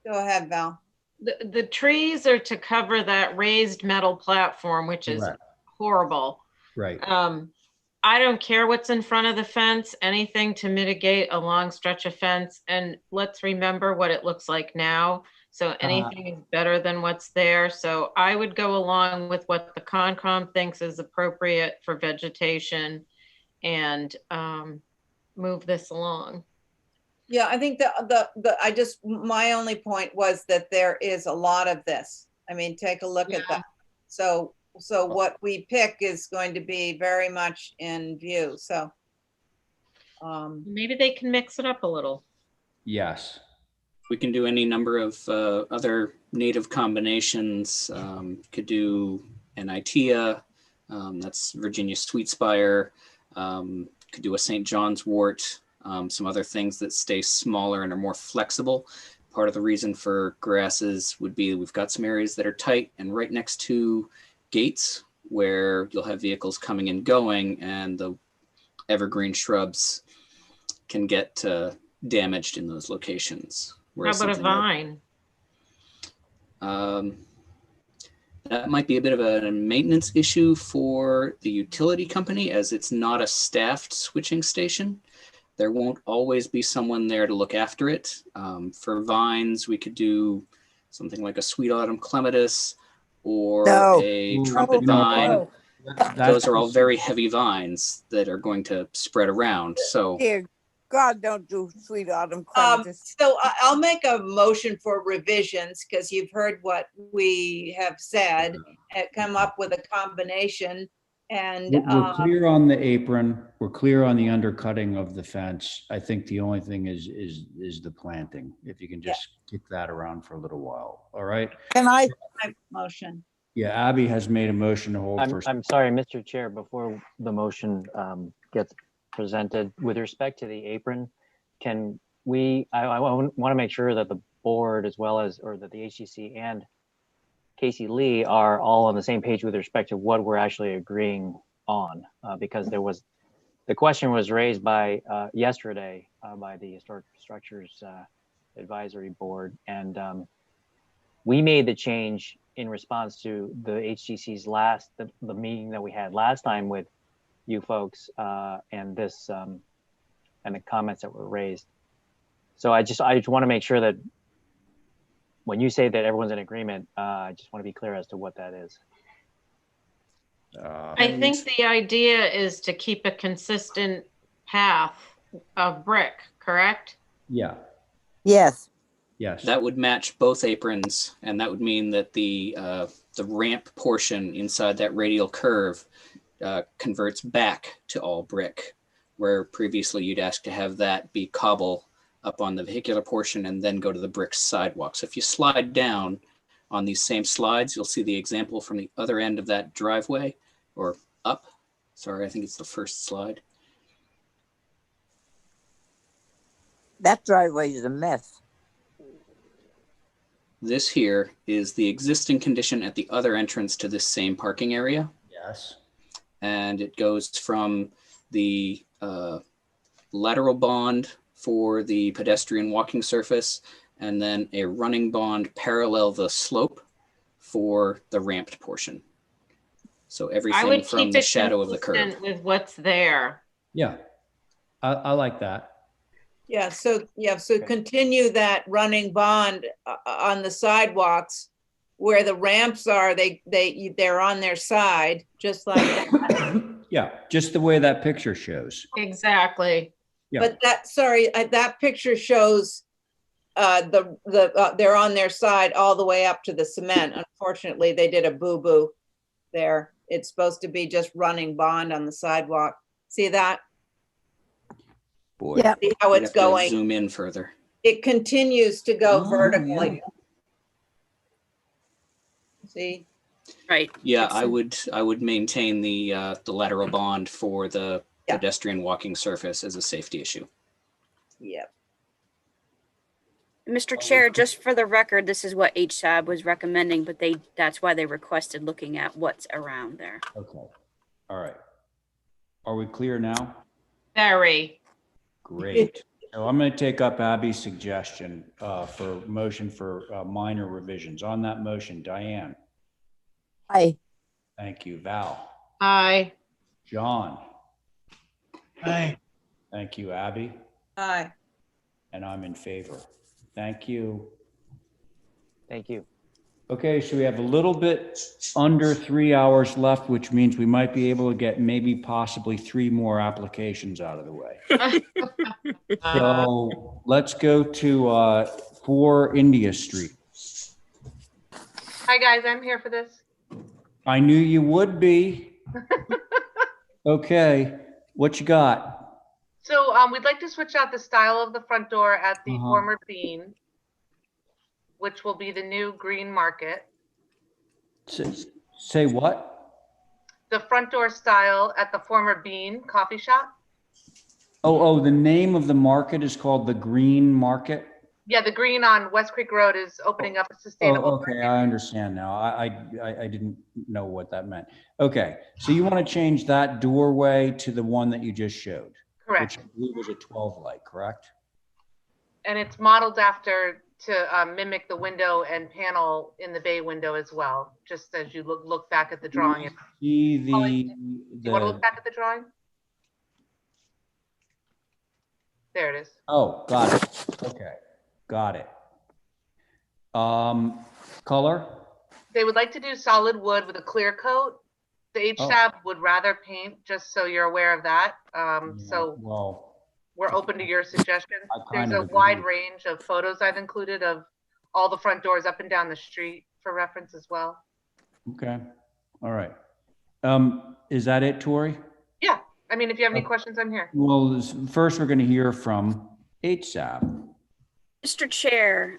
Go ahead, Val. the trees are to cover that raised metal platform, which is Correct. horrible. Right. I don't care what's in front of the fence, anything to mitigate a long stretch of fence. And let's remember what it looks like now. So anything is better than what's there. So I would go along with what the Concom thinks is appropriate for vegetation and move this along. Yeah, I think my only point was that there is a lot of this. I mean, take a look at that. So what we pick is going to be very much in view. So maybe they can mix it up a little. Yes. We can do any number of other native combinations. Could do an Itea, that's Virginia Sweetspire. Could do a St. John's wort. Some other things that stay smaller and are more flexible. Part of the reason for grasses would be we've got some areas that are tight and right next to gates where you'll have vehicles coming and going, and the evergreen shrubs can get damaged in those locations. How about a vine? That might be a bit of a maintenance issue for the utility company, as it's not a staffed switching station. There won't always be someone there to look after it. For vines, we could do something like a sweet autumn clematis or a trumpet vine. Those are all very heavy vines that are going to spread around. So Dear God, don't do sweet autumn clematis. so I'll make a motion for revisions because you've heard what we have said and come up with a combination. And We're clear on the apron. We're clear on the undercutting of the fence. I think the only thing is the planting. If you can just kick that around for a little while. All right. Can I, motion. Yeah, Abby has made a motion to hold for. I'm sorry, Mr. Chair, before the motion gets presented, with respect to the apron, can we, I want to make sure that the board as well as, or that the HTC and Casey Lee are all on the same page with respect to what we're actually agreeing on, because the question was raised by yesterday by the Historic Structures Advisory Board, and we made the change in response to the HTC's the meeting that we had last time with you folks and this and the comments that were raised. So I just want to make sure that when you say that everyone's in agreement, I just want to be clear as to what that is. I think the idea is to keep a consistent path of brick, correct? Yeah. yes, Yes. That would match both aprons, and that would mean that the ramp portion inside that radial curve converts back to all brick, where previously you'd ask to have that be cobble up on the vehicular portion and then go to the brick sidewalk. So if you slide down on these same slides, you'll see the example from the other end of that driveway, or up. Sorry, I think it's the first slide. that driveway is a mess. This here is the existing condition at the other entrance to this same parking area. Yes. And it goes from the lateral bond for the pedestrian walking surface, and then a running bond parallel the slope for the ramped portion. So I everything would from keep the it shadow of the curb. consistent with what's there. Yeah. I like that. Yeah, so continue that running bond on the sidewalks where the ramps are, they're on their side, just like that. Yeah, just the way that picture shows. Exactly. Yeah. But that picture shows they're on their side all the way up to the cement. Unfortunately, they did a boo-boo there. It's supposed to be just running bond on the sidewalk. See that? Boy. Yeah. See how You'd it's have to going? zoom in further. It continues to go Oh, vertically. yeah. See? Right. Yeah, It's- I would maintain the lateral bond for the Yeah. pedestrian walking surface as a safety issue. Yep. Mr. Chair, just for the record, this is what HSAB was recommending, but that's why they requested looking at what's around there. Okay. All right. Are we clear now? Very. Great. So I'm going to take up Abby's suggestion for motion for minor revisions. On that motion, Diane. Aye. Thank you. Val. Aye. John. Aye. Thank you, Abby. Aye. And I'm in favor. Thank you. Thank you. Okay, so we have a little bit under 3 hours left, which means we might be able to get maybe possibly 3 more applications out of the way. So let's go to 4 India Street. Hi, guys, I'm here for this. I knew you would be. Okay, what you got? So we'd like to switch out the style of the front door at the former Bean, which will be the new Green Market. Say what? The front door style at the former Bean coffee shop. Oh, the name of the market is called the Green Market? Yeah, the Green on West Creek Road is opening up a sustainable. Oh, okay, I understand now. I didn't know what that meant. Okay, so you want to change that doorway to the one that you just showed? Correct. Which I believe was a 12 light, correct? And it's modeled after to mimic the window and panel in the bay window as well, just as you look back at the drawing. See You want to look back at the drawing? There it is. Oh, got it. Okay, got it. Color? They would like to do solid wood with a clear coat. The HSAB would rather paint, just so you're aware of that. So Well, we're open to your suggestions. I There's kind a of wide agree. range of photos I've included of all the front doors up and down the street for reference as well. okay, all right. Is that it, Tori? Yeah, I mean, if you have any questions, I'm here. Well, first we're going to hear from HSAB. Mr. Chair,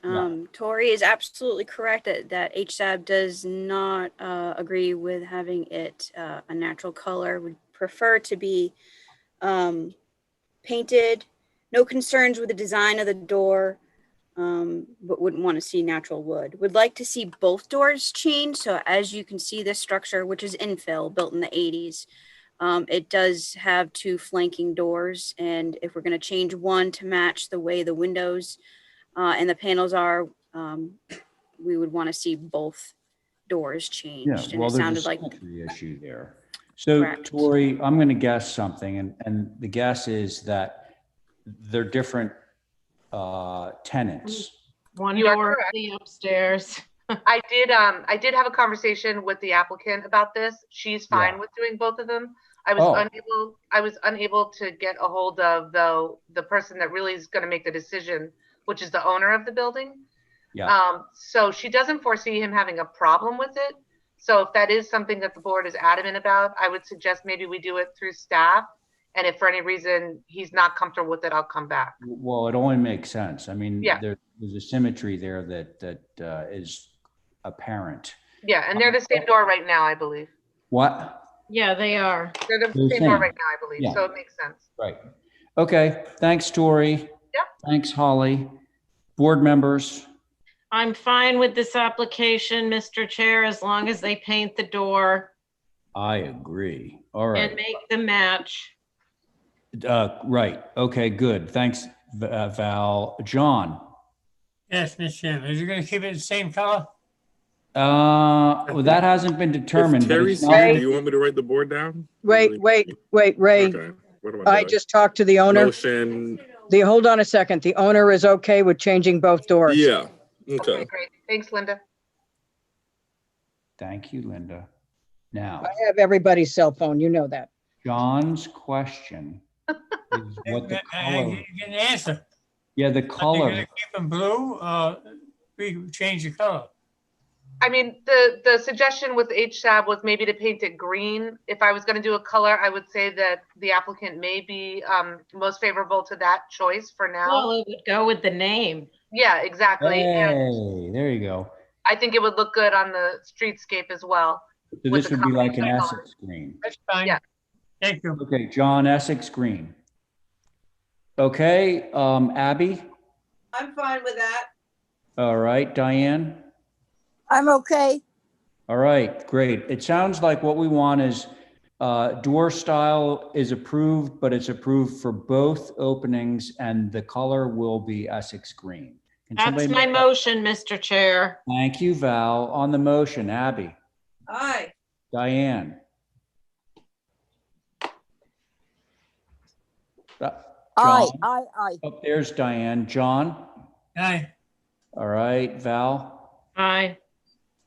Tori is absolutely correct that HSAB does not agree with having it a natural color. Would prefer to be painted. No concerns with the design of the door, but wouldn't want to see natural wood. Would like to see both doors changed. So as you can see, this structure, which is infill, built in the 80s, it does have 2 flanking doors. And if we're going to change one to match the way the windows and the panels are, we would want to see both doors changed. Yeah, well, and it there's a sounded like symmetry issue there. So, Correct. Tori, I'm going to guess something, and the guess is that they're different tenants. One You are door, correct. the upstairs. I did have a conversation with the applicant about this. She's fine with doing both of them. I was unable to get a hold of the person that really is going to make the decision, which is the owner of the building. Yeah. So she doesn't foresee him having a problem with it. So if that is something that the board is adamant about, I would suggest maybe we do it through staff. And if for any reason he's not comfortable with it, I'll come back. Well, it only makes sense. I mean, Yeah. there's a symmetry there that is apparent. Yeah, and they're the same door right now, I believe. What? Yeah, they are. They're the They're the same door same. right now, I believe. Yeah. So it makes sense. Right. Okay. Thanks, Tori. Yep. Thanks, Holly. Board members. I'm fine with this application, Mr. Chair, as long as they paint the door I agree. All and right. make the match. Right. Okay, good. Thanks, Val. John. Yes, Mr. Chairman, is it going to keep it the same color? Well, that hasn't been determined. If but Terry's it's not- here, do you want me to write the board down? Wait, Ray. Okay. What am I I doing? just talked to the owner. Motion. Hold on a second. The owner is okay with changing both doors. Yeah. Okay, Okay. great. Thanks, Linda. Thank you, Linda. Now, I have everybody's cell phone. You know that. John's question is what the color. You didn't answer. Yeah, the Are they going color. to keep them blue or we change the color? I mean, the suggestion with HSAB was maybe to paint it green. If I was going to do a color, I would say that the applicant may be most favorable to that choice for now. Well, it would go with the name. Yeah, exactly. And Hey, there you go. I think it would look good on the streetscape as well. So with this the would be like an combination of colors. Essex green. That's fine. Yeah. Thank you. Okay, John, Essex green. Okay, Abby. I'm fine with that. All right, Diane. I'm okay. All right, great. It sounds like what we want is door style is approved, but it's approved for both openings and the color will be Essex green. Can That's somebody my make that? motion, Mr. Chair. Thank you, Val. On the motion, Abby, Aye. Diane. Aye, John? aye. Oh, there's Diane. John? Aye. All right, Val? Aye.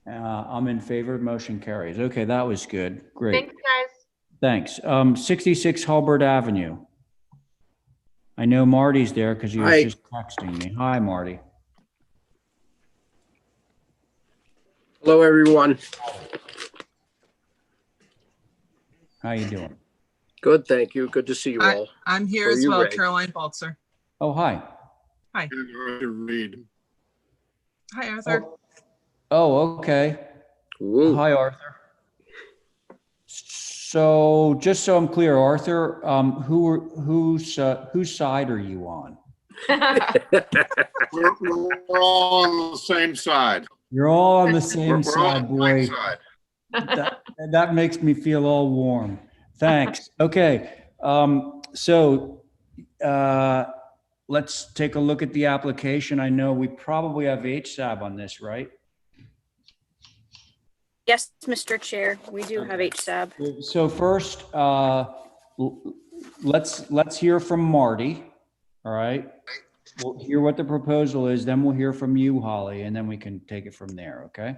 I'm in favor. Motion carries. Okay, that was good. Great. Thanks, guys. Thanks. 66 Hulbert Avenue. I know Marty's there because he was Hi. just texting me. Hi, Marty. Hello, everyone. How you doing? Good, thank you. Good to see you all. I'm here How are as you, well, Ray? Caroline Baltzer. Oh, hi. Hi. Read. Hi, Arthur. Oh, okay. Ooh. Hi, Arthur. So just so I'm clear, Arthur, whose side are you on? We're all on the same side. You're all on the same We're all side, on the same boy. side. That makes me feel all warm. Thanks. Okay. Let's take a look at the application. I know we probably have HSAB on this, right? Yes, Mr. Chair, we do have HSAB. So first, let's hear from Marty. All right. We'll hear what the proposal is, then we'll hear from you, Holly, and then we can take it from there. Okay.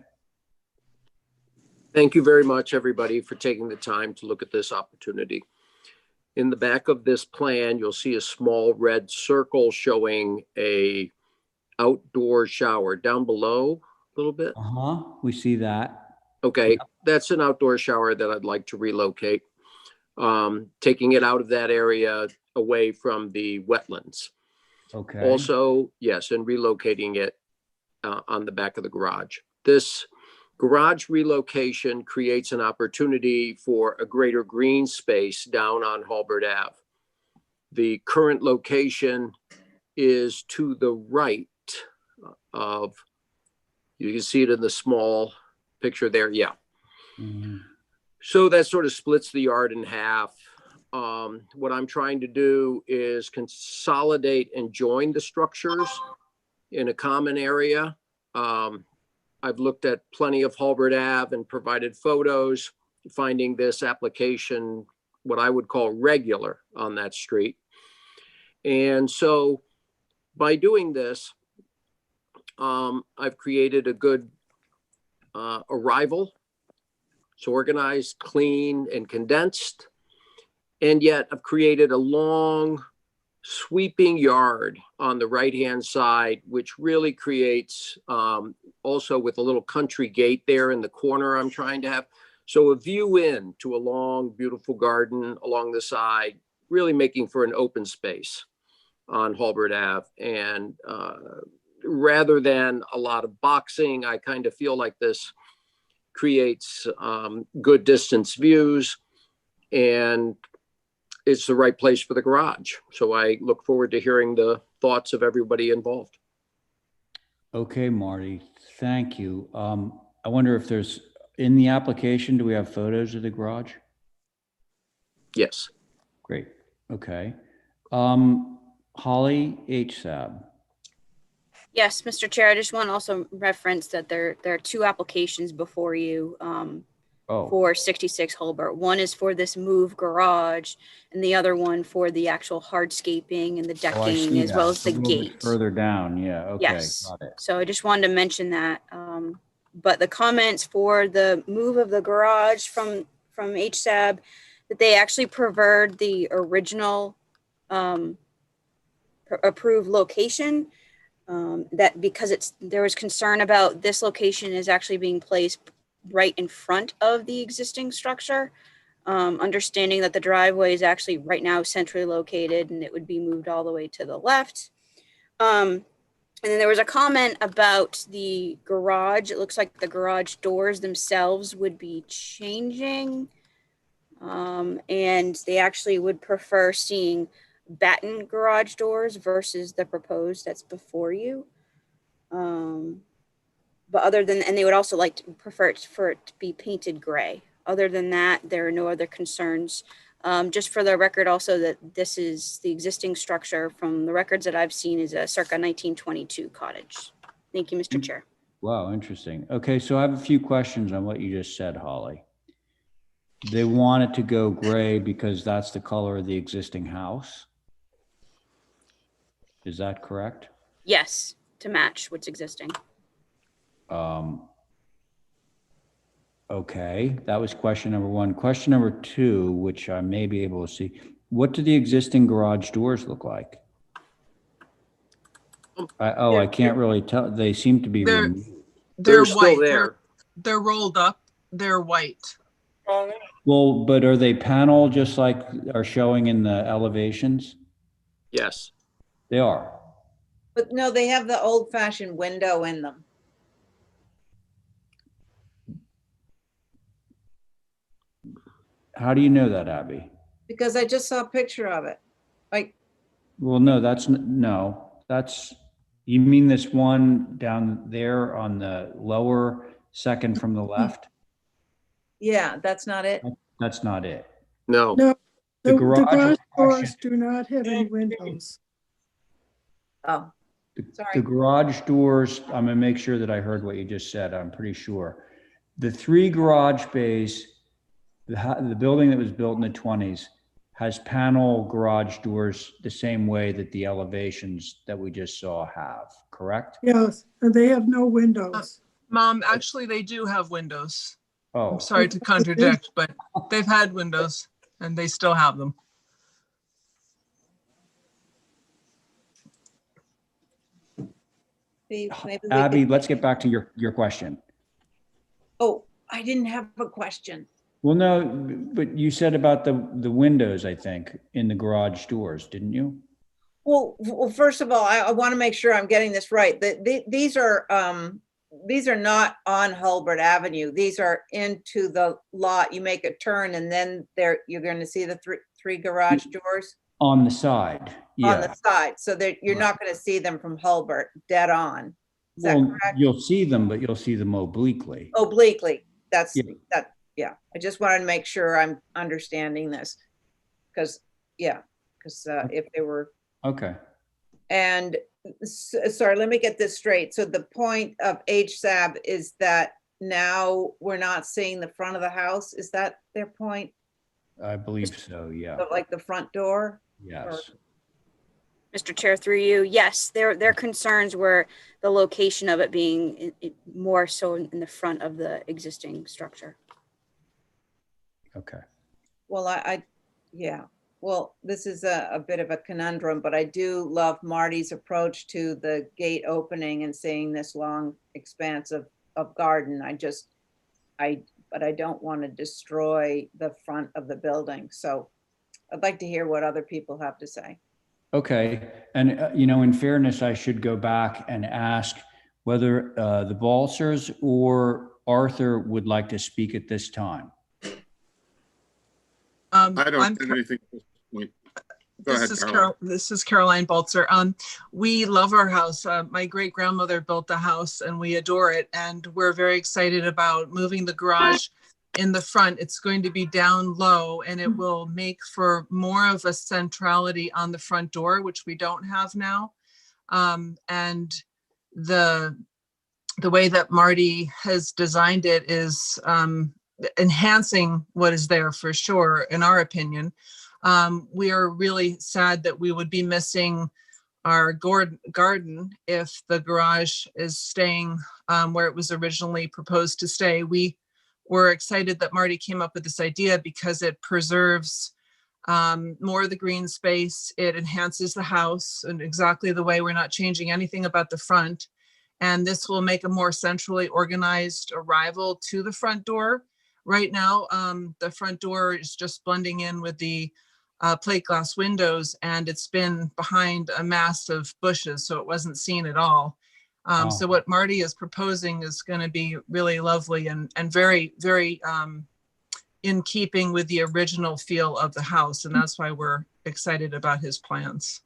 Thank you very much, everybody, for taking the time to look at this opportunity. In the back of this plan, you'll see a small red circle showing a outdoor shower. Down below a little bit. We see that. Okay, that's an outdoor shower that I'd like to relocate. Taking it out of that area away from the wetlands. Okay. Also, yes, and relocating it on the back of the garage. This garage relocation creates an opportunity for a greater green space down on Halbert Ave. The current location is to the right of, you can see it in the small picture there, yeah. Mhm. So that sort of splits the yard in half. What I'm trying to do is consolidate and join the structures in a common area. I've looked at plenty of Halbert Ave and provided photos, finding this application what I would call regular on that street. And so by doing this, I've created a good arrival. It's organized, clean, and condensed. And yet I've created a long sweeping yard on the right-hand side, which really creates also with a little country gate there in the corner I'm trying to have. So a view in to a long, beautiful garden along the side, really making for an open space on Halbert Ave. And rather than a lot of boxing, I kind of feel like this creates good distance views, and it's the right place for the garage. So I look forward to hearing the thoughts of everybody involved. Okay, Marty, thank you. I wonder if there's, in the application, do we have photos of the garage? Yes. Great, okay. Holly HSAB. Yes, Mr. Chair, I just want to also reference that there are two applications before you for 66 Holbert. One is for this move garage, and the other one for the actual hardscaping and the Oh, I decking, see as that. well as the A little bit gate. further down, yeah, okay, Yes. got it. So I just wanted to mention that. But the comments for the move of the garage from HSAB, that they actually preferred the original approved location. That because there was concern about this location is actually being placed right in front of the existing structure. Understanding that the driveway is actually right now centrally located and it would be moved all the way to the left. And then there was a comment about the garage. It looks like the garage doors themselves would be changing. And they actually would prefer seeing batten garage doors versus the proposed that's before you. But other than, and they would also like to prefer it for it to be painted gray. Other than that, there are no other concerns. Just for the record also that this is the existing structure from the records that I've seen is a circa 1922 cottage. Thank you, Mr. Chair. Wow, interesting. Okay, so I have a few questions on what you just said, Holly. They want it to go gray because that's the color of the existing house. Is that correct? Yes, to match what's existing. Okay, that was question number one. Question number two, which I may be able to see, what do the existing garage doors look like? I can't really tell. They seem to be removed. They're still white. there. They're rolled up. They're white. Well, but are they panel just like are showing in the elevations? Yes. They are. But no, they have the old fashioned window in them. How do you know that, Abby? Because I just saw a picture of it. Like, Well, no, that's, you mean this one down there on the lower second from the left? yeah, that's not it. That's not it. No. No, The the garage garage doors section- do not have any windows. Oh, The sorry. garage doors, I'm gonna make sure that I heard what you just said, I'm pretty sure. The three garage bays, the building that was built in the 20s has panel garage doors the same way that the elevations that we just saw have, correct? Yes, and they have no windows. Mom, actually, they do have windows. Oh, I'm sorry to contradict, but they've had windows and they still have them. Maybe we Abby, could- let's get back to your question. Oh, I didn't have a question. Well, no, but you said about the windows, I think, in the garage doors, didn't you? Well, first of all, I want to make sure I'm getting this right. These are not on Hulbert Avenue. These are into the lot. You make a turn and then you're going to see the three garage doors On the side, yeah. on the side. So that you're not going to see them from Hulbert dead on. Is that correct? You'll see them, but you'll see them obliquely. Obliquely. That's Yeah. that. Yeah. I just wanted to make sure I'm understanding this because if they were. Okay. And sorry, let me get this straight. So the point of HSAB is that now we're not seeing the front of the house. Is that their point? I believe so, yeah. Like the front door? Yes. Mr. Chair, through you, yes, their concerns were the location of it being more so in the front of the existing structure. Okay. Well, yeah. Well, this is a bit of a conundrum, but I do love Marty's approach to the gate opening and seeing this long expanse of garden. But I don't want to destroy the front of the building. So I'd like to hear what other people have to say. Okay. And, in fairness, I should go back and ask whether the Balsers or Arthur would like to speak at this time. I don't have anything at this point. Go ahead, Caroline. This is Caroline Baltzer. We love our house. My great grandmother built the house and we adore it. And we're very excited about moving the garage in the front. It's going to be down low and it will make for more of a centrality on the front door, which we don't have now. And the way that Marty has designed it is enhancing what is there for sure, in our opinion. We are really sad that we would be missing our garden if the garage is staying where it was originally proposed to stay. We were excited that Marty came up with this idea because it preserves more of the green space. It enhances the house in exactly the way we're not changing anything about the front. And this will make a more centrally organized arrival to the front door. Right now, the front door is just blending in with the plate glass windows and it's been behind a mass of bushes, so it wasn't seen at all. So what Marty is proposing is going to be really lovely and very, very in keeping with the original feel of the house. And that's why we're excited about his plans.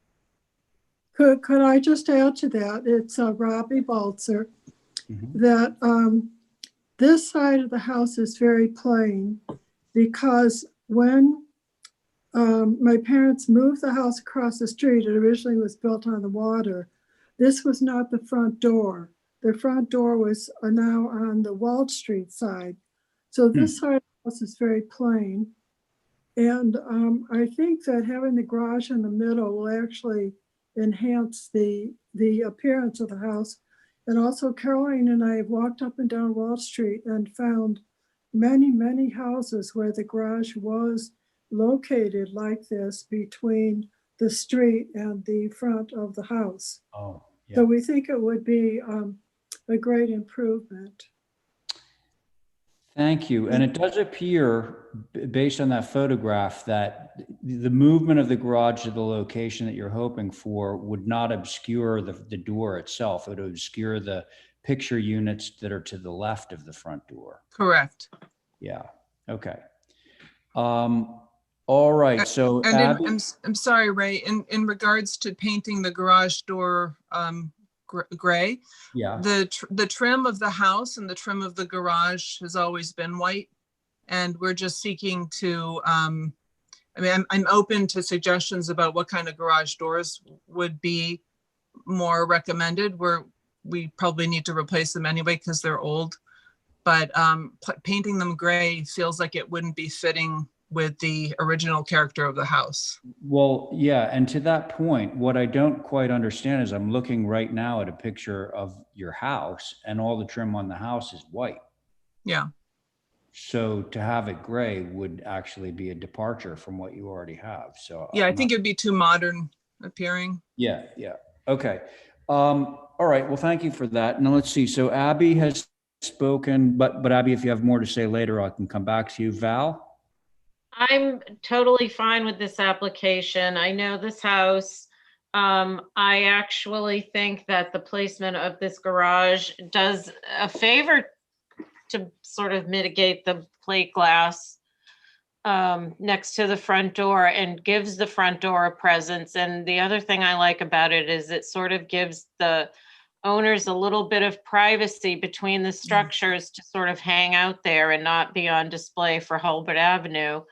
Could I just add to that? It's Robbie Baltzer, that this side of the house is very plain because when my parents moved the house across the street, it originally was built on the water. This was not the front door. The front door was now on the Wall Street side. So this side of the house is very plain. And I think that having the garage in the middle will actually enhance the appearance of the house. And also Caroline and I have walked up and down Wall Street and found many, many houses where the garage was located like this between the street and the front of the house. Oh, yeah. So we think it would be a great improvement. Thank you. And it does appear, based on that photograph, that the movement of the garage to the location that you're hoping for would not obscure the door itself. It would obscure the picture units that are to the left of the front door. Correct. Yeah. Okay. All right. So And I'm sorry, Ray, in regards to painting the garage door gray, yeah, the trim of the house and the trim of the garage has always been white, and we're just seeking to I'm open to suggestions about what kind of garage doors would be more recommended. We probably need to replace them anyway because they're old, but painting them gray feels like it wouldn't be fitting with the original character of the house. Well, yeah. And to that point, what I don't quite understand is I'm looking right now at a picture of your house and all the trim on the house is white. Yeah. So to have it gray would actually be a departure from what you already have. So yeah, I think it'd be too modern appearing. Yeah. Yeah. Okay. All right. Well, thank you for that. Now let's see. So Abby has spoken, but Abby, if you have more to say later, I can come back to you. Val? I'm totally fine with this application. I know this house. I actually think that the placement of this garage does a favor to sort of mitigate the plate glass next to the front door and gives the front door a presence. And the other thing I like about it is it sort of gives the owners a little bit of privacy between the structures to sort of hang out there and not be on display for Hulbert Avenue,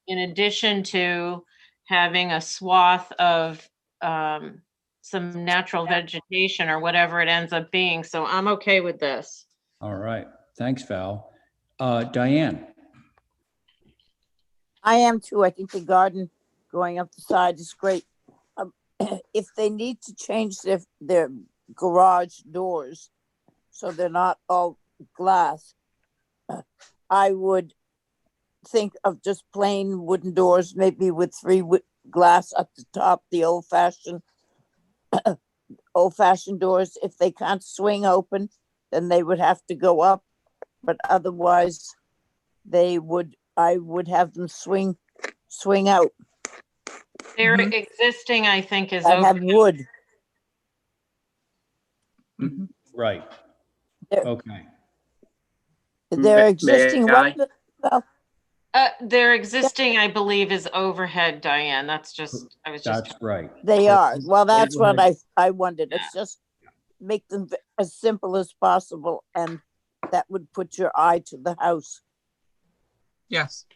in addition to having a swath of some natural vegetation or whatever it ends up being. So I'm okay with this. All right. Thanks, Val. Diane? I am too. I think the garden going up the side is great. If they need to change their garage doors so they're not all glass, I would think of just plain wooden doors, maybe with three glass at the top, the old-fashioned doors. If they can't swing open, then they would have to go up, but otherwise I would have them swing out. Their existing, I think, is I have open. wood. Right. They're- Okay. Their existing May I? well, Their existing, I believe, is overhead, Diane. That's just, I was just. That's right. they are. Well, that's what Overhead. I wondered. It's just make them as simple as possible, and that would put your eye to the house. Yes.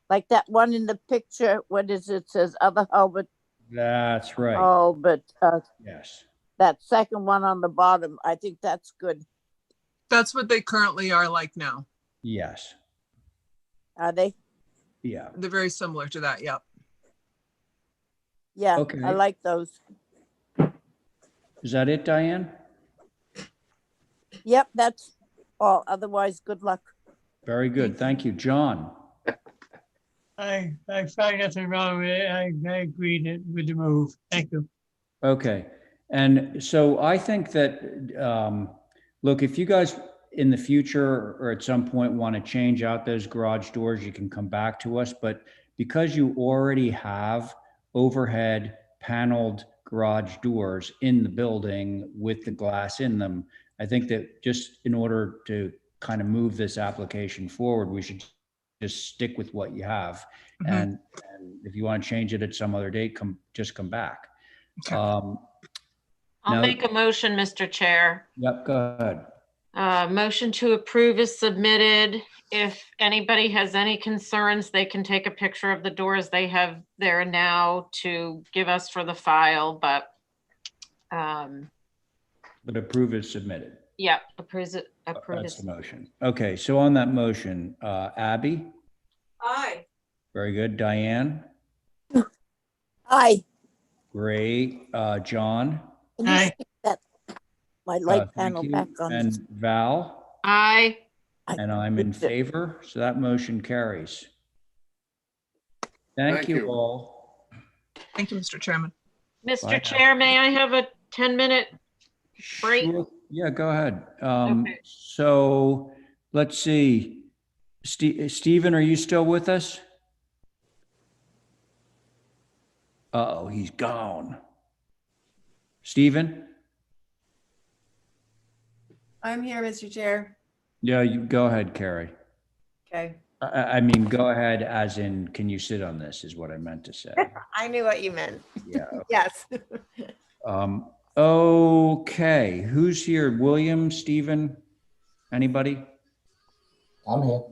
Like that one in the picture, what is it? It says other Albert. That's right. Oh, but Yes. that second one on the bottom, I think that's good. That's what they currently are like now. Yes. Are they? Yeah. They're very similar to that. Yep. Yeah, Okay. I like those. Is that it, Diane? Yep, that's all. Otherwise, good luck. Very good. Thank you. John? I find nothing wrong with it. I agree with the move. Thank you. Okay. And so I think that, look, if you guys in the future or at some point want to change out those garage doors, you can come back to us. But because you already have overhead paneled garage doors in the building with the glass in them, I think that just in order to kind of move this application forward, we should just stick with what you have. And if you want to change it at some other date, come back. Okay. I'll Now- make a motion, Mr. Chair. Yep, go ahead. Motion to approve is submitted. If anybody has any concerns, they can take a picture of the doors they have there now to give us for the file, but But approve is submitted. yeah, approve it. That's the motion. Okay, so on that motion, Abby? Aye. Very good. Diane? Aye. Great. John? Can you stick that my light Thank panel you. back on? And Val? Aye. And I'm in favor, so that motion carries. Thank you all. Thank you, Mr. Chairman. Bye now. Mr. Chair, may I have a 10-minute break? Sure. Yeah, go ahead. Okay. So let's see. Stephen, are you still with us? Uh-oh, he's gone. Stephen? I'm here, Mr. Chair. Yeah, you go ahead, Carrie. Okay. I mean, go ahead as in, can you sit on this is what I meant to say. I knew what you meant. Yeah. Yes. Okay, who's here? William, Stephen, anybody? I'm here.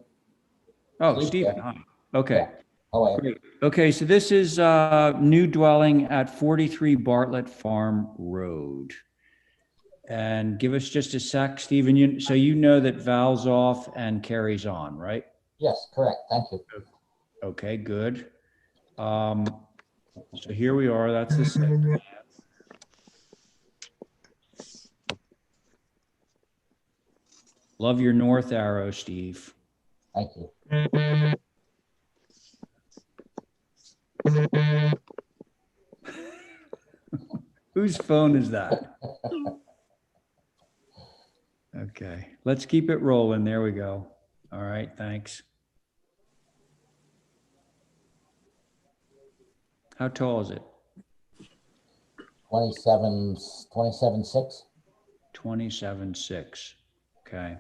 Oh, Stephen, hi. Okay. How are you? Great. Okay, so this is new dwelling at 43 Bartlett Farm Road. And give us just a sec, Stephen. So you know that Val's off and Carrie's on, right? Yes, correct. Thank you. Okay, good. So here we are. That's the site plan. Love your north arrow, Steve. Thank you. Whose phone is that? Okay, let's keep it rolling. There we go. All right, thanks. How tall is it? 27.6. 27.6. Okay.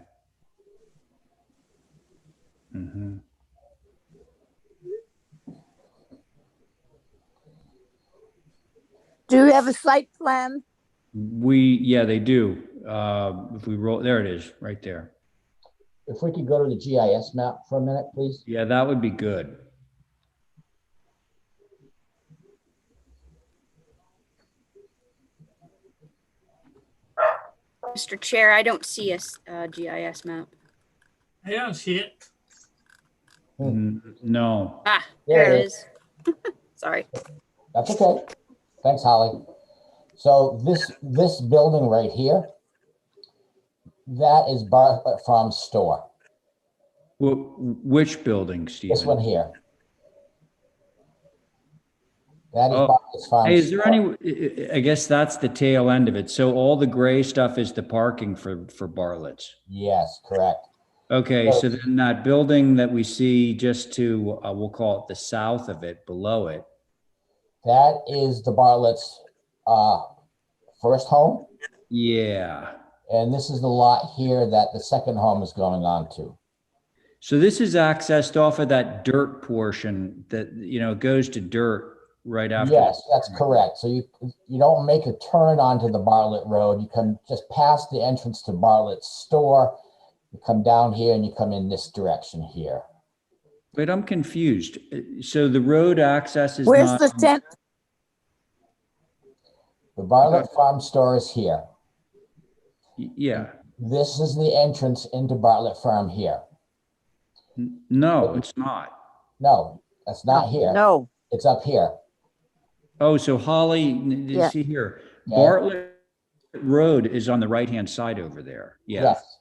Mm-hmm. Do you have a site plan? Yeah, they do. If we roll, there it is, right there. If we could go to the GIS map for a minute, please. Yeah, that would be good. Mr. Chair, I don't see a GIS map. I don't see it. No. Ah, there it is. Sorry. That's okay. Thanks, Holly. So this building right here, that is Bartlett Farm store. Which building, Stephen? This one here. That is Oh. Bartlett's Farm Hey, is there store. any, I guess that's the tail end of it. So all the gray stuff is the parking for Bartlett's. Yes, correct. Okay, so then that building that we see just to, we'll call it the south of it, below it. That is the Bartlett's first home. Yeah. And this is the lot here that the second home is going on to. So this is accessed off of that dirt portion that, goes to dirt right after. Yes, that's correct. So you don't make a turn onto the Bartlett Road. You come just past the entrance to Bartlett's store. You come down here and you come in this direction here. But I'm confused. So the road access is Where's not. the tent? The Bartlett Farm store is here. Yeah. This is the entrance into Bartlett Farm here. No, it's not. No, that's not here. No. It's up here. Oh, so Holly, Yeah. see here, Okay. Bartlett Road is on the right-hand side over there. Yeah. Yes.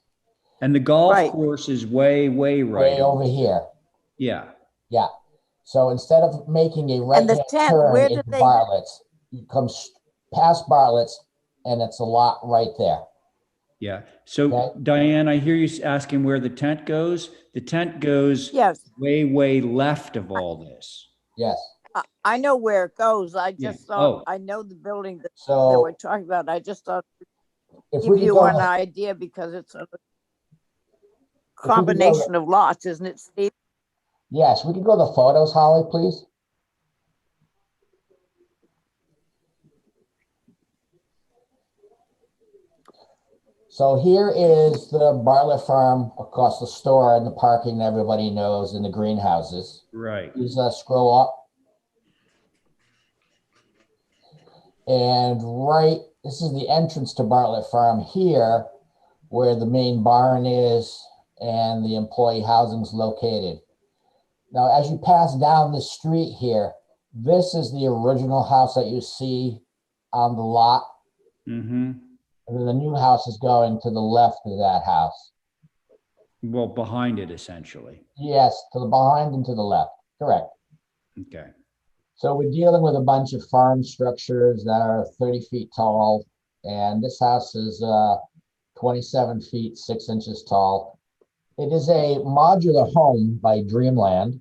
And the golf Right. course is way right. Way over here. Yeah. Yeah. So instead of making a right And the hand tent, turn where did into they- Bartlett's, you come past Bartlett's and it's a lot right there. Yeah. So Okay. Diane, I hear you asking where the tent goes. The tent goes Yes, way left of all this. Yes. I know where it goes. I Yeah. just thought, Oh. I know the building that So we're talking about. I just thought if give we could you go, an idea because it's a could go to- combination of lots, isn't it, Steve? yes, we could go to the photos, Holly, please. So here is the Bartlett Farm across the store and the parking everybody knows in the greenhouses. Right. Please scroll up. And this is the entrance to Bartlett Farm here, where the main barn is and the employee housing is located. Now, as you pass down the street here, this is the original house that you see on the lot. Mm-hmm. And then the new house is going to the left of that house. Well, behind it, essentially. Yes, to the behind and to the left. Correct. Okay. So we're dealing with a bunch of farm structures that are 30 feet tall. And this house is 27 feet, 6 inches tall. It is a modular home by Dreamline.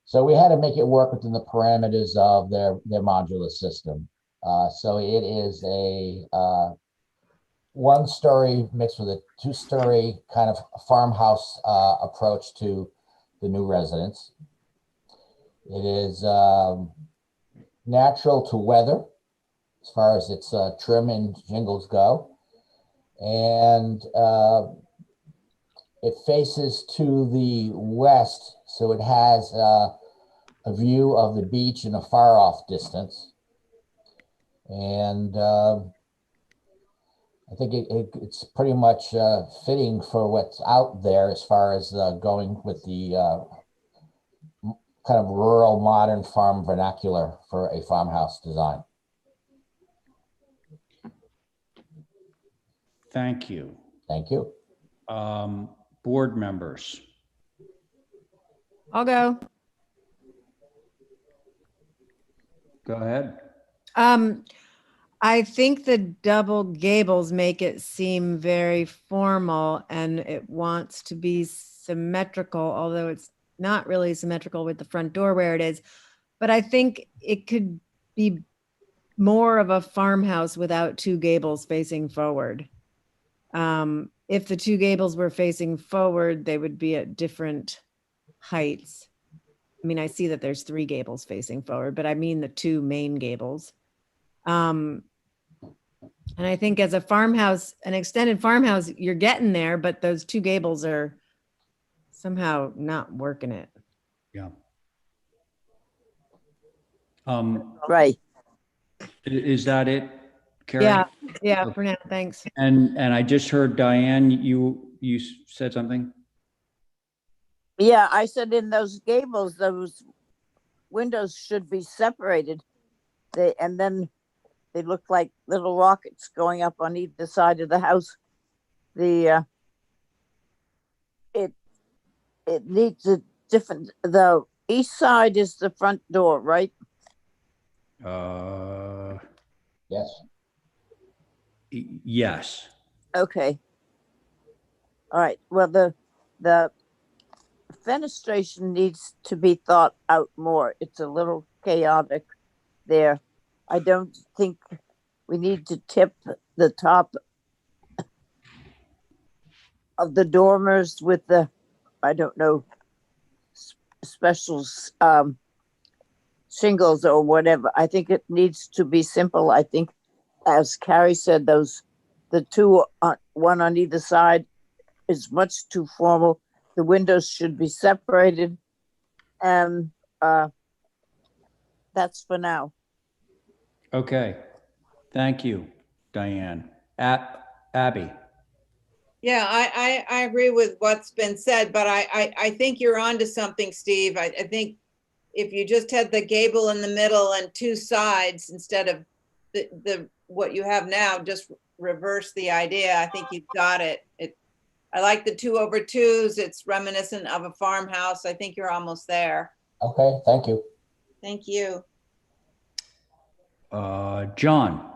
So we had to make it work within the parameters of their modular system. So it is a 1-story mixed with a 2-story kind of farmhouse approach to the new residence. It is natural to weather as far as its trim and shingles go. And it faces to the west, so it has a view of the beach in a far off distance. And I think it's pretty much fitting for what's out there as far as going with the kind of rural modern farm vernacular for a farmhouse design. Thank you. Thank you. Board members. I'll go. Go ahead. I think the double gables make it seem very formal and it wants to be symmetrical, although it's not really symmetrical with the front door where it is. But I think it could be more of a farmhouse without two gables facing forward. If the two gables were facing forward, they would be at different heights. I mean, I see that there's three gables facing forward, but I mean the two main gables. And I think as a farmhouse, an extended farmhouse, you're getting there, but those two gables are somehow not working it. Yeah. Right. Is that it, Carrie? Yeah, yeah, for now, thanks. And I just heard Diane, you said something? Yeah, I said in those gables, those windows should be separated. And then they look like little rockets going up on either side of the house. It needs a different, the east side is the front door, right? Yes. Yes. Okay. All right. Well, the fenestration needs to be thought out more. It's a little chaotic there. I don't think we need to tip the top of the dormers with the, I don't know, special shingles or whatever. I think it needs to be simple. I think, as Carrie said, the two, one on either side is much too formal. The windows should be separated. And that's for now. Okay. Thank you, Diane. Abby. Yeah, I agree with what's been said, but I think you're onto something, Steve. I think if you just had the gable in the middle and two sides instead of the what you have now, just reverse the idea. I think you've got it. I like the 2/2s. It's reminiscent of a farmhouse. I think you're almost there. Okay, thank you. Thank you. John.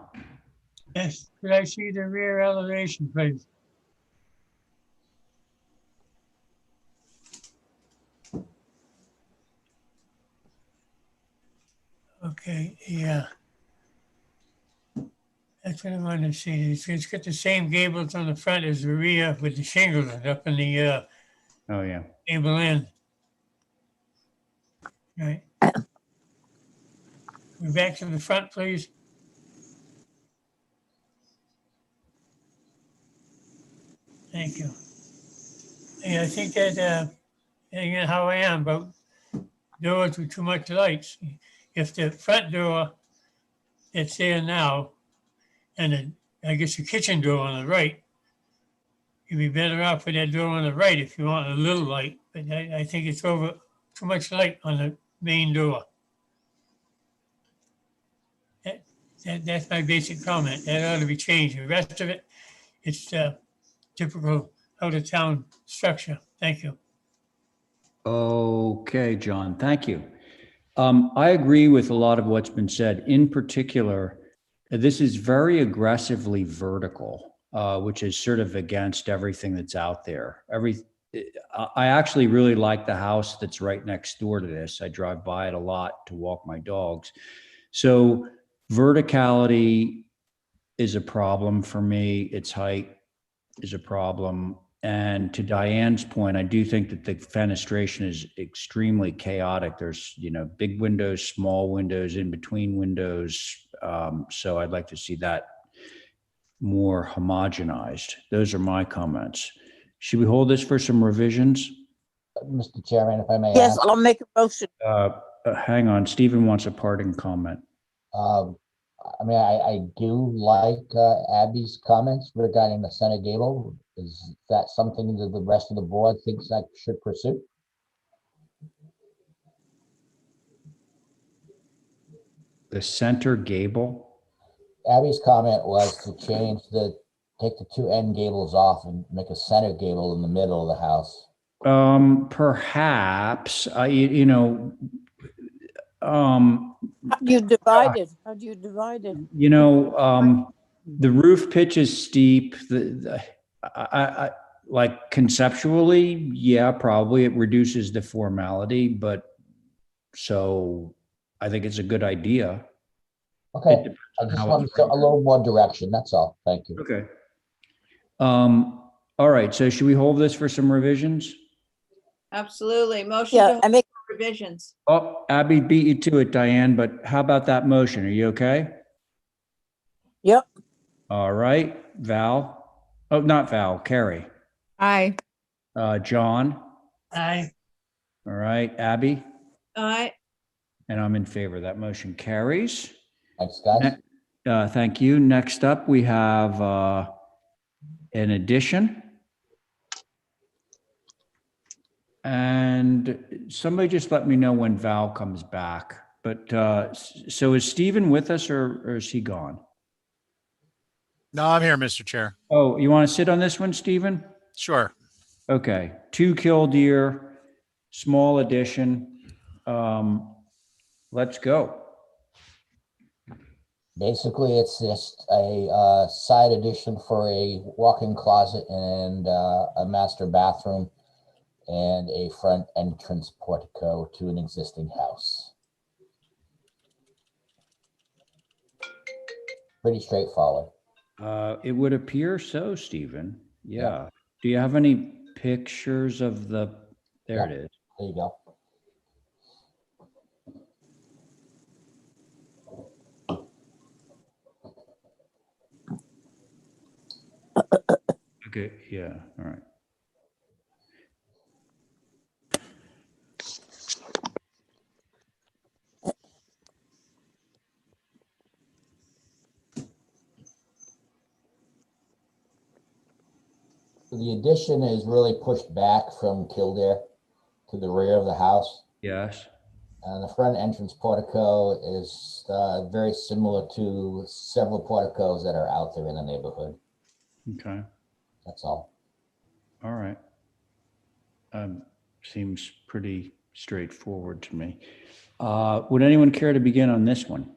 Yes, could I see the rear elevation, please? Okay, yeah. That's what I wanted to see. It's got the same gables on the front as the rear with the shingles up in the Oh, yeah. gable end. Right. We're back to the front, please. Thank you. Yeah, I think that, again, how I am about doors with too much lights. If the front door that's there now, and I guess the kitchen door on the right, you'd be better off with that door on the right if you want a little light. But I think it's over too much light on the main door. That's my basic comment. That ought to be changed. The rest of it, it's typical out-of-town structure. Thank you. Okay, John, thank you. I agree with a lot of what's been said. In particular, this is very aggressively vertical, which is sort of against everything that's out there. I actually really like the house that's right next door to this. I drive by it a lot to walk my dogs. So verticality is a problem for me. Its height is a problem. And to Diane's point, I do think that the fenestration is extremely chaotic. There's, big windows, small windows, in between windows. So I'd like to see that more homogenized. Those are my comments. Should we hold this for some revisions? Mr. Chairman, if I may Yes, ask. I'll make a motion. Hang on, Stephen wants a parting comment. I do like Abby's comments regarding the center gable. Is that something that the rest of the board thinks I should pursue? The center gable? Abby's comment was to take the two end gables off and make a center gable in the middle of the house. Perhaps, How do you divide it? How do you divide it? You know, the roof pitch is steep. I like conceptually, yeah, probably it reduces the formality, but so I think it's a good idea. Okay, I just wanted a little more direction, that's all. Thank you. Okay. All right, so should we hold this for some revisions? Absolutely. Motion Yeah, to I hold make, revisions. Oh, Abby beat you to it, Diane, but how about that motion? Are you okay? yep, All right, Val. Oh, not Val, Carrie. Aye. John. Aye. All right, Abby. Aye. And I'm in favor. That motion carries. Thanks, guys. Thank you. Next up, we have an addition. And somebody just let me know when Val comes back. But so is Stephen with us or is he gone? No, I'm here, Mr. Chair. Oh, you want to sit on this one, Stephen? Sure. Okay. 2 killdeer, small addition. Let's go. Basically, it's just a side addition for a walk-in closet and a master bathroom and a front entrance portico to an existing house. Pretty straightforward. It would appear so, Stephen. Yeah. Do you have any pictures of the, there it is. There you go. Okay, yeah, all right. The addition is really pushed back from Kildare to the rear of the house. Yes. And the front entrance portico is very similar to several porticos that are out there in the neighborhood. Okay. That's all. All right. Seems pretty straightforward to me. Would anyone care to begin on this one?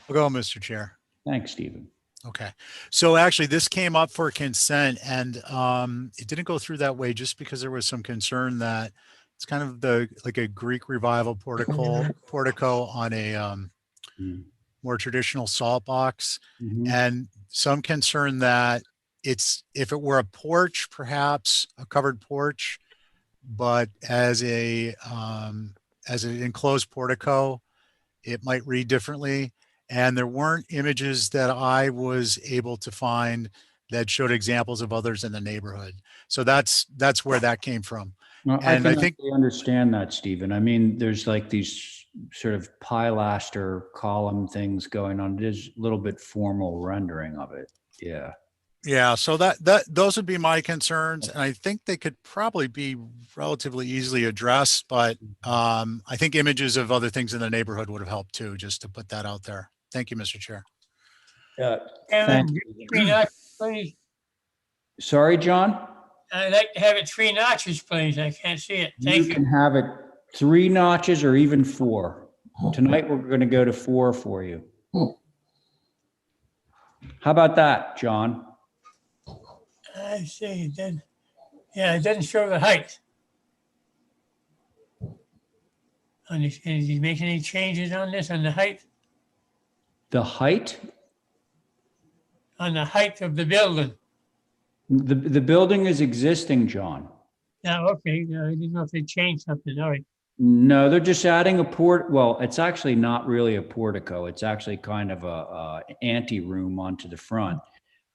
I'll go, Mr. Chair. Thanks, Stephen. Okay. So actually this came up for consent and it didn't go through that way just because there was some concern that it's kind of like a Greek revival portico on a more traditional salt box. And some concern that if it were a porch, perhaps a covered porch, but as an enclosed portico, it might read differently. And there weren't images that I was able to find that showed examples of others in the neighborhood. So that's where that came from. Well, And I think actually understand that, Stephen. I mean, there's like these sort of pilaster column things going on. It is a little bit formal rendering of it. Yeah. yeah, so those would be my concerns. And I think they could probably be relatively easily addressed, but I think images of other things in the neighborhood would have helped too, just to put that out there. Thank you, Mr. Chair. Kevin, 3 notches, please. Sorry, John? I'd like to have it 3 notches, please. I can't see it. Thank you. You can have it 3 notches or even 4. Tonight, we're going to go to 4 for you. How about that, John? I see. Then, yeah, it doesn't show the height. Is he making any changes on this, on the height? The height? On the height of the building? The building is existing, John. No, okay. I didn't know if they changed something. All right. No, they're just adding a well, it's actually not really a portico. It's actually kind of a ante room onto the front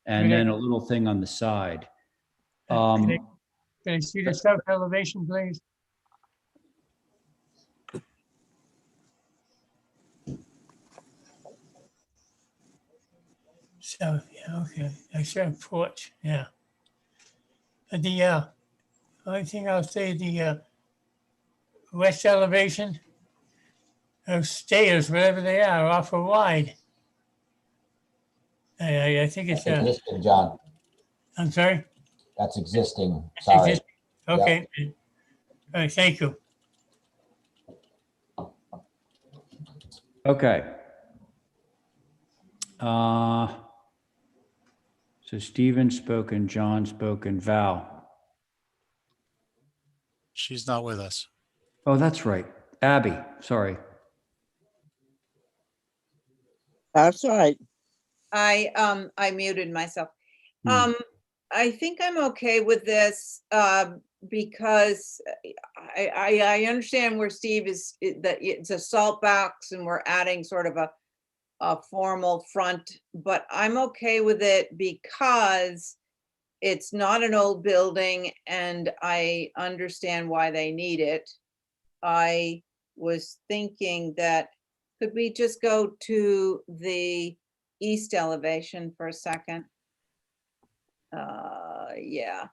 and then a little thing on the side. Can I see the south elevation, please? So, yeah, okay. I saw a porch, yeah. And the only thing I'll say, the west elevation, those stairs, whatever they are awful wide. I think it's That's existing, John. I'm sorry? That's existing. Sorry. Okay. All right, thank you. Okay. So Stephen spoken, John spoken, Val. She's not with us. Oh, that's right. Abby, sorry. That's right. I muted myself. Hmm. I think I'm okay with this, because I understand where Steve is, that it's a salt box and we're adding sort of a formal front, but I'm okay with it because it's not an old building and I understand why they need it. I was thinking that, could we just go to the east elevation for a second? Yeah.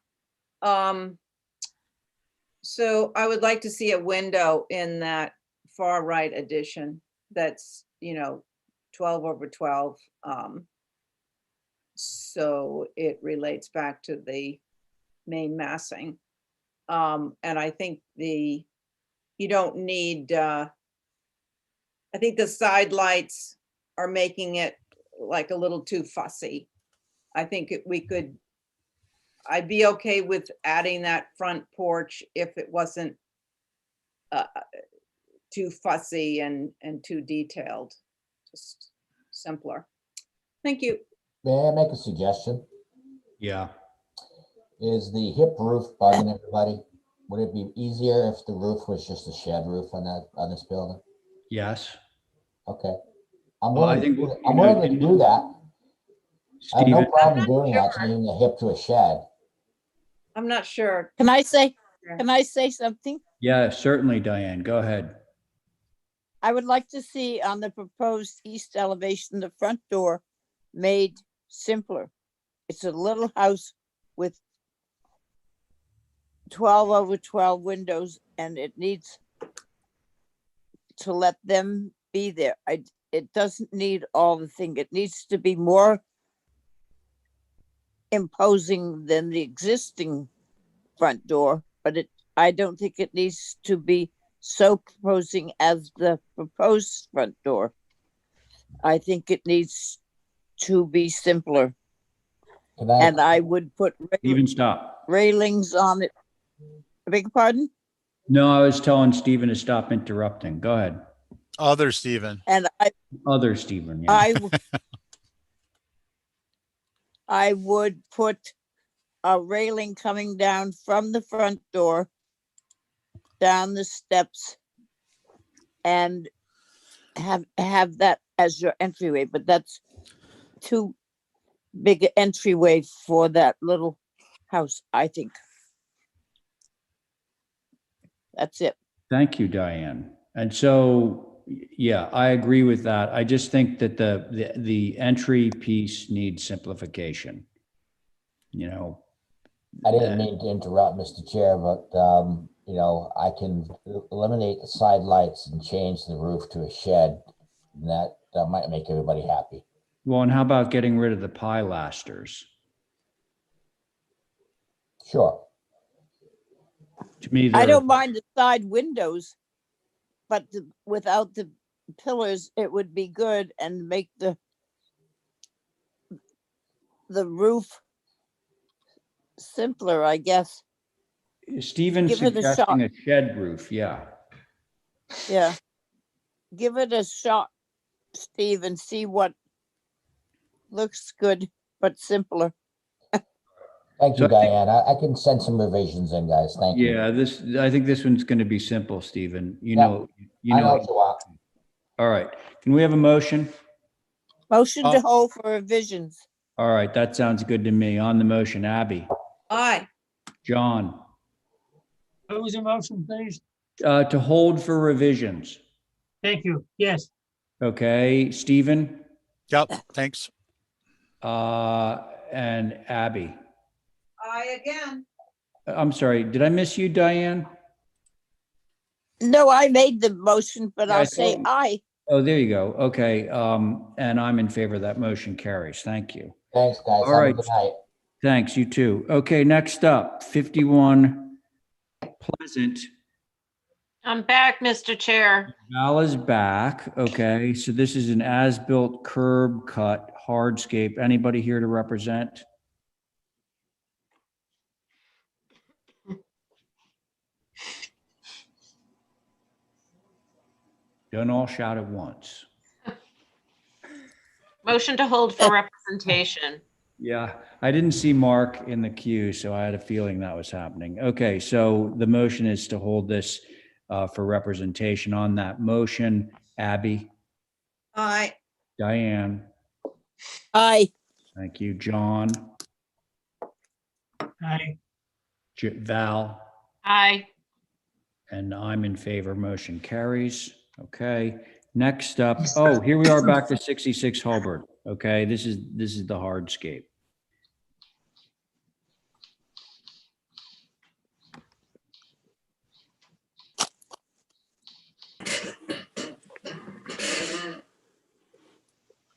So I would like to see a window in that far right addition that's, 12 over 12. So it relates back to the main massing. And I think you don't need, I think the side lights are making it like a little too fussy. I think I'd be okay with adding that front porch if it wasn't too fussy and too detailed, just simpler. Thank you. May I make a suggestion? Yeah. Is the hip roof bugging everybody? Would it be easier if the roof was just a shed roof on this building? Yes. Okay. I'm Well, I willing, think, I'm willing to do that. I have no Stephen, problem doing that, changing the hip to a shed. I'm not sure. Can I say Yeah. something? yeah, certainly, Diane, go ahead. I would like to see on the proposed east elevation, the front door made simpler. It's a little house with 12 over 12 windows and it needs to let them be there. It doesn't need all the thing. It needs to be more imposing than the existing front door, but I don't think it needs to be so imposing as the proposed front door. I think it needs to be simpler. And I would put Stephen, stop. railings on it. I beg your pardon? No, I was telling Stephen to stop interrupting. Go ahead. Other Stephen. And Other Stephen, yeah. I would put a railing coming down from the front door down the steps and have that as your entryway, but that's too big an entryway for that little house, I think. That's it. Thank you, Diane. And so, yeah, I agree with that. I just think that the entry piece needs simplification. I didn't mean to interrupt, Mr. Chair, but I can eliminate the side lights and change the roof to a shed. And that might make everybody happy. Well, and how about getting rid of the pilasters? Sure. To me, I don't mind the side windows, but without the pillars, it would be good and make the roof simpler, I guess. Stephen's Give it a shot. suggesting a shed roof, yeah. Yeah. Give it a shot, Steve, and see what looks good, but simpler. Thank you, Diane. I can send some revisions in, guys. Thank you. Yeah, I think this one's going to be simple, Stephen. I know what you want. All right. Can we have a motion? Motion to hold for revisions. All right. That sounds good to me. On the motion, Abby, Aye. John, What was the motion, please? to hold for revisions. Thank you. Yes. Okay. Stephen, Yep, thanks. and Abby. Aye again. I'm sorry. Did I miss you, Diane? No, I made the motion, but Yeah, I I'll say thought- aye. Oh, there you go. Okay. And I'm in favor of that motion. Carries. Thank you. Thanks, guys. All Have right. a good night. Thanks. You too. Okay. Next up, 51 Pleasant. I'm back, Mr. Chair. Val is back. Okay, so this is an as-built curb cut hardscape. Anybody here to represent? Don't all shout at once. Motion to hold for representation. Yeah, I didn't see Mark in the queue, so I had a feeling that was happening. Okay, so the motion is to hold this for representation. On that motion, Abby, Aye. Diane, Aye. thank you, John, Aye. Val, Aye. and I'm in favor. Motion carries. Okay, next up, oh, here we are back to 66 Hulbert. Okay, this is the hardscape.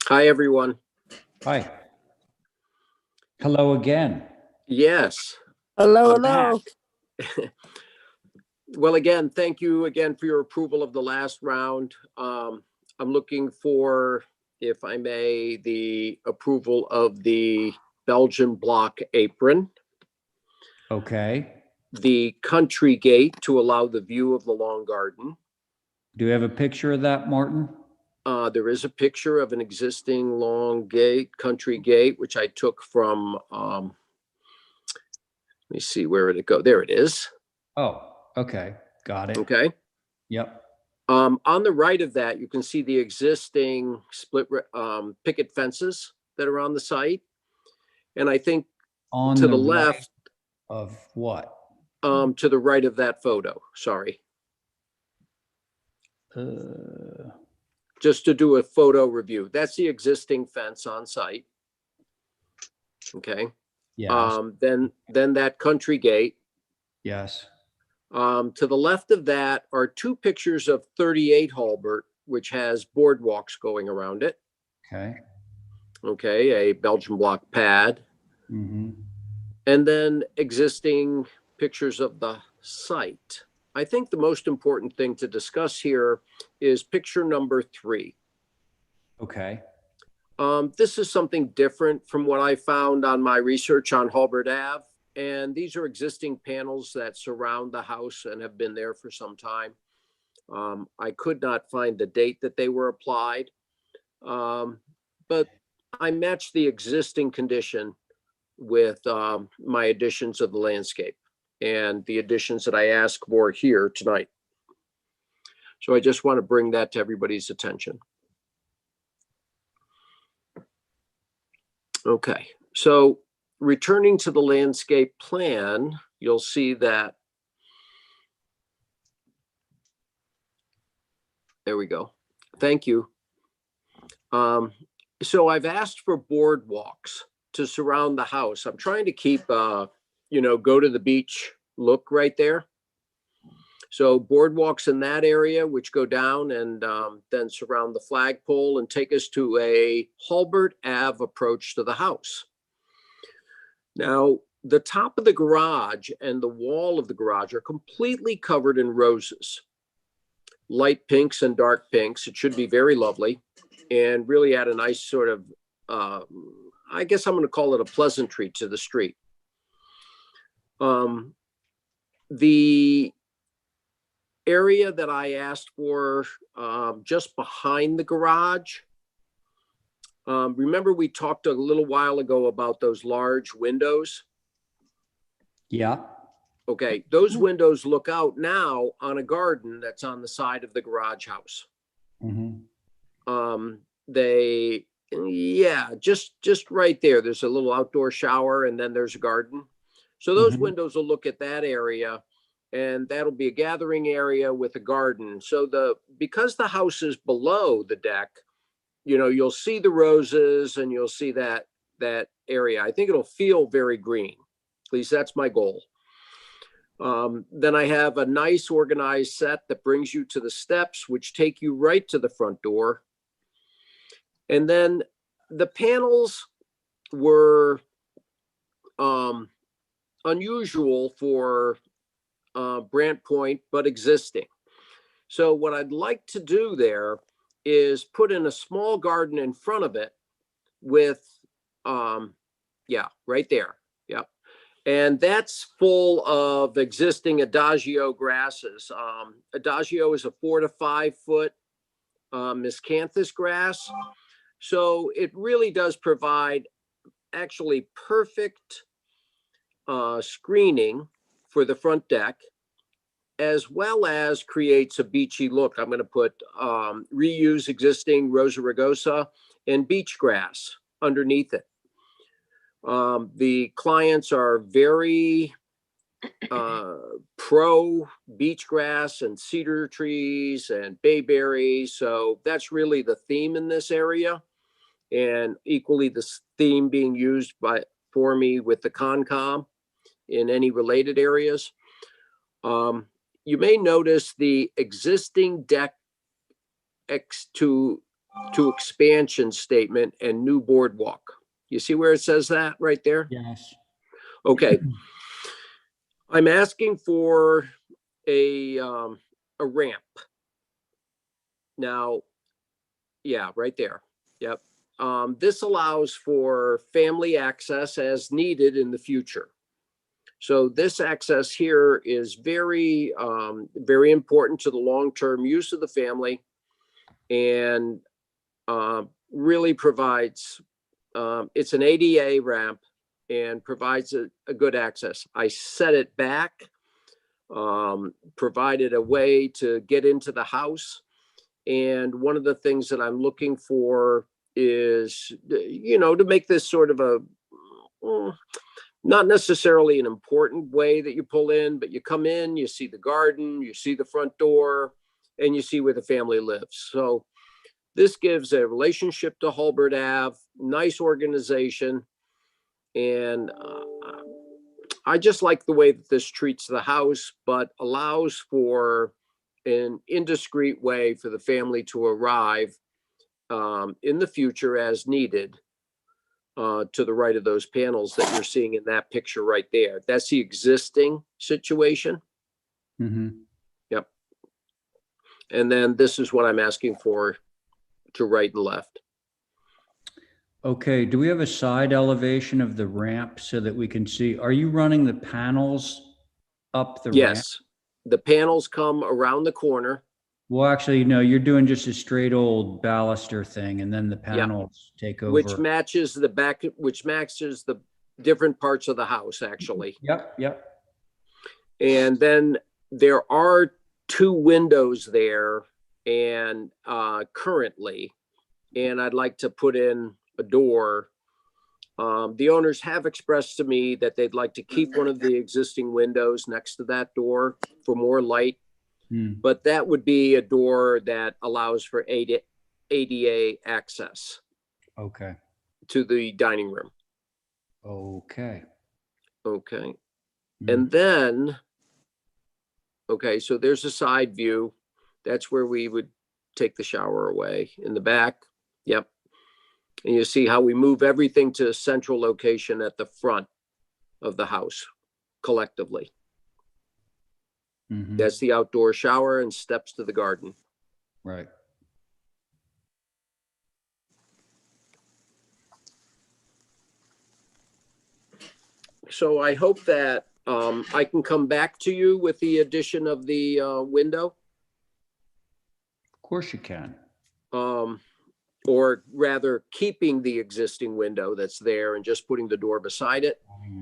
Hi, everyone. Hi. Hello again. Yes. Hello, I'm hello. back. Well, again, thank you again for your approval of the last round. I'm looking for, if I may, the approval of the Belgian block apron, Okay. the country gate to allow the view of the lawn garden. Do we have a picture of that, Martin? There is a picture of an existing long gate, country gate, which I took from, let me see, where did it go? There it is. Oh, okay. Got it. Okay. Yep. On the right of that, you can see the existing split picket fences that are on the site. And I think On to the right left, of what? to the right of that photo, sorry. Just to do a photo review. That's the existing fence on site. Okay. Yes. Then that country gate. Yes. To the left of that are two pictures of 38 Hulbert, which has boardwalks going around it. Okay. Okay, a Belgian block pad. Mm-hmm. And then existing pictures of the site. I think the most important thing to discuss here is picture number 3. Okay. This is something different from what I found on my research on Hulbert Ave. And these are existing panels that surround the house and have been there for some time. I could not find the date that they were applied, but I matched the existing condition with my additions of the landscape and the additions that I asked for here tonight. So I just want to bring that to everybody's attention. Okay, so returning to the landscape plan, you'll see that. There we go. Thank you. So I've asked for boardwalks to surround the house. I'm trying to keep, go to the beach look right there. So boardwalks in that area, which go down and then surround the flagpole and take us to a Hulbert Ave approach to the house. Now, the top of the garage and the wall of the garage are completely covered in roses, light pinks and dark pinks. It should be very lovely and really add a nice sort of, I guess I'm going to call it a pleasantry to the street. The area that I asked for just behind the garage, remember we talked a little while ago about those large windows? Yeah. Okay, those windows look out now on a garden that's on the side of the garage house. Mm-hmm. Just right there. There's a little outdoor shower and then there's a garden. So those Mhm. windows will look at that area, and that'll be a gathering area with a garden. So because the house is below the deck, you'll see the roses and you'll see that area. I think it'll feel very green. At least that's my goal. Then I have a nice organized set that brings you to the steps, which take you right to the front door. And then the panels were unusual for Brant Point, but existing. So what I'd like to do there is put in a small garden in front of it with, yeah, right there. Yep. And that's full of existing adagio grasses. Adagio is a 4 to 5 foot miscanthus grass. So it really does provide actually perfect screening for the front deck, as well as creates a beachy look. I'm going to put reuse existing Rosa rugosa and beach grass underneath it. The clients are very pro beach grass and cedar trees and bayberry. So that's really the theme in this area, and equally the theme being used for me with the Concom in any related areas. You may notice the existing deck to expansion statement and new boardwalk. You see where it says that right there? Yes. Okay. I'm asking for a ramp. Now, yeah, right there. Yep. This allows for family access as needed in the future. So this access here is very, very important to the long-term use of the family, and really provides, it's an ADA ramp and provides a good access. I set it back, provided a way to get into the house. And one of the things that I'm looking for is, to make this sort of a, not necessarily an important way that you pull in, but you come in, you see the garden, you see the front door, and you see where the family lives. So this gives a relationship to Hulbert Ave, nice organization. And I just like the way that this treats the house, but allows for an indiscreet way for the family to arrive in the future as needed, to the right of those panels that you're seeing in that picture right there. That's the existing situation. Mm-hmm. Yep. And then this is what I'm asking for to right and left. Okay, do we have a side elevation of the ramp so that we can see? Are you running the panels up the ramp? Yes, the panels come around the corner. Well, actually, no, you're doing just a straight old baluster thing, and then the panels take over. Which matches the back, which matches the different parts of the house, actually. Yep. And then there are 2 windows there, and currently, and I'd like to put in a door. The owners have expressed to me that they'd like to keep one of the existing windows next to that door for more light. But that would be a door that allows for ADA access. Okay. To the dining room. Okay. Okay. And then, okay, so there's a side view. That's where we would take the shower away in the back. Yep. And you see how we move everything to a central location at the front of the house collectively. Mm-hmm. That's the outdoor shower and steps to the garden. Right. So I hope that I can come back to you with the addition of the window. Of course you can. Or rather keeping the existing window that's there and just putting the door beside it.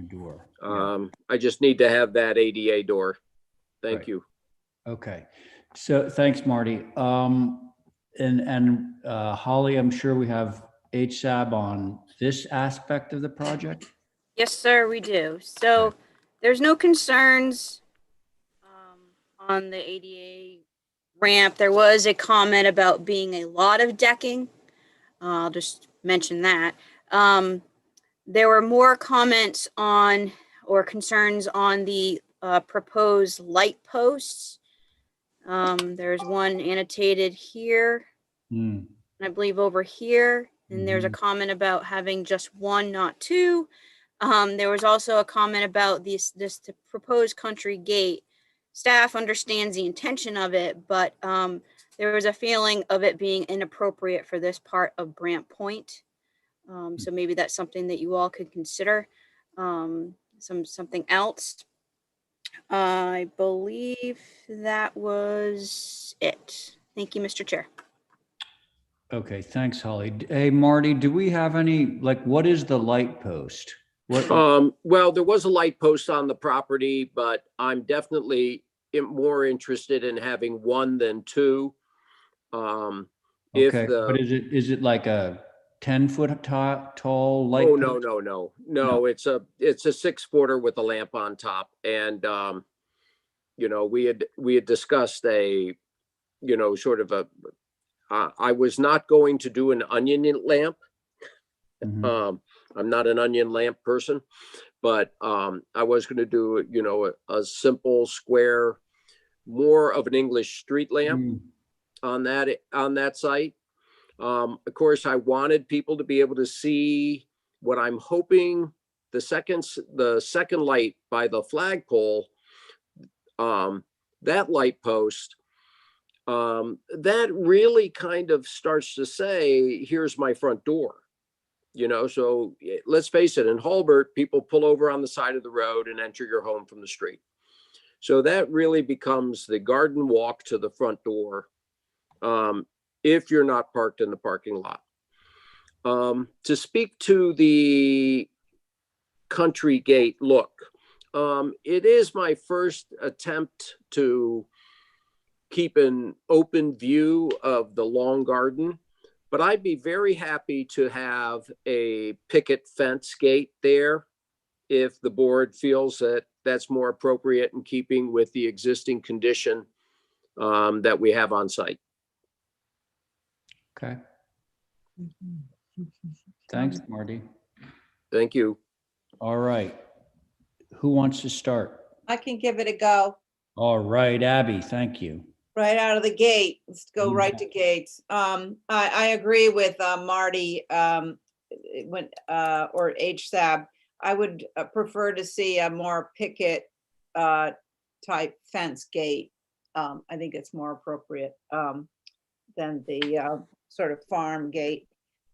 Door. I just need to have that ADA door. Thank Right. you. Okay. So thanks, Marty. And Holly, I'm sure we have HSAB on this aspect of the project. Yes, sir, we do. So there's no concerns on the ADA ramp. There was a comment about being a lot of decking. I'll just mention that. There were more comments on or concerns on the proposed light posts. There's one annotated here, and I believe over here, and there's a comment about having just one, not 2. There was also a comment about the proposed country gate. staff understands the intention of it, but there was a feeling of it being inappropriate for this part of Brant Point. So maybe that's something that you all could consider. Something else. I believe that was it. Thank you, Mr. Chair. Okay, thanks, Holly. Hey, Marty, do we have any, like, what is the light post? What? Well, there was a light post on the property, but I'm definitely more interested in having one than two. Okay, but is it like a 10-foot tall light? Oh, no. It's a 6-footer with a lamp on top. And, you know, we had discussed a, you know, sort of a, I was not going to do an onion lamp. I'm not an onion lamp person, but I was going to do, you know, a simple square, more of an English street lamp on that site. Of course, I wanted people to be able to see what I'm hoping the second light by the flagpole, that light post, that really kind of starts to say, here's my front door. You know, so let's face it, in Hulbert, people pull over on the side of the road and enter your home from the street. So that really becomes the garden walk to the front door, if you're not parked in the parking lot. To speak to the country gate look, it is my first attempt to keep an open view of the long garden. But I'd be very happy to have a picket fence gate there if the board feels that that's more appropriate in keeping with the existing condition that we have on site. Okay. Thanks, Marty. Thank you. All right. Who wants to start? I can give it a go. All right, Abby, thank you. Right out of the gate. Let's go right to gates. I agree with Marty or HSAB. I would prefer to see a more picket type fence gate. I think it's more appropriate than the sort of farm gate.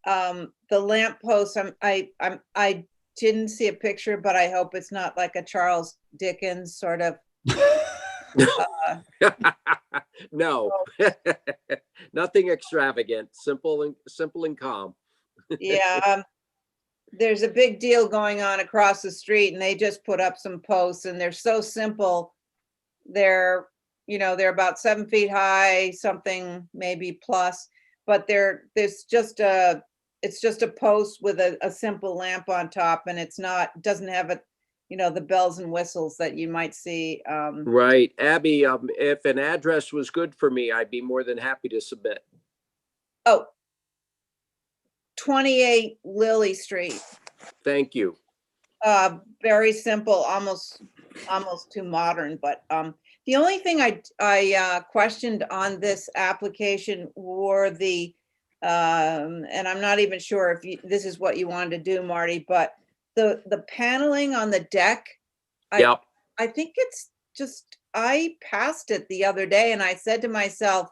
The lamp post, I didn't see a picture, but I hope it's not like a Charles Dickens sort of. No, nothing extravagant, simple and calm. Yeah, there's a big deal going on across the street and they just put up some posts and they're so simple. They're, you know, they're about 7 feet high, something maybe plus, but it's just a post with a simple lamp on top, and doesn't have you know, the bells and whistles that you might see. Right. Abby, if an address was good for me, I'd be more than happy to submit. Oh, 28 Lily Street. Thank you. Very simple, almost too modern, but the only thing I questioned on this application were the, and I'm not even sure if this is what you wanted to do, Marty, but the paneling on the deck, I think it's just, I passed it the other day and I said to myself,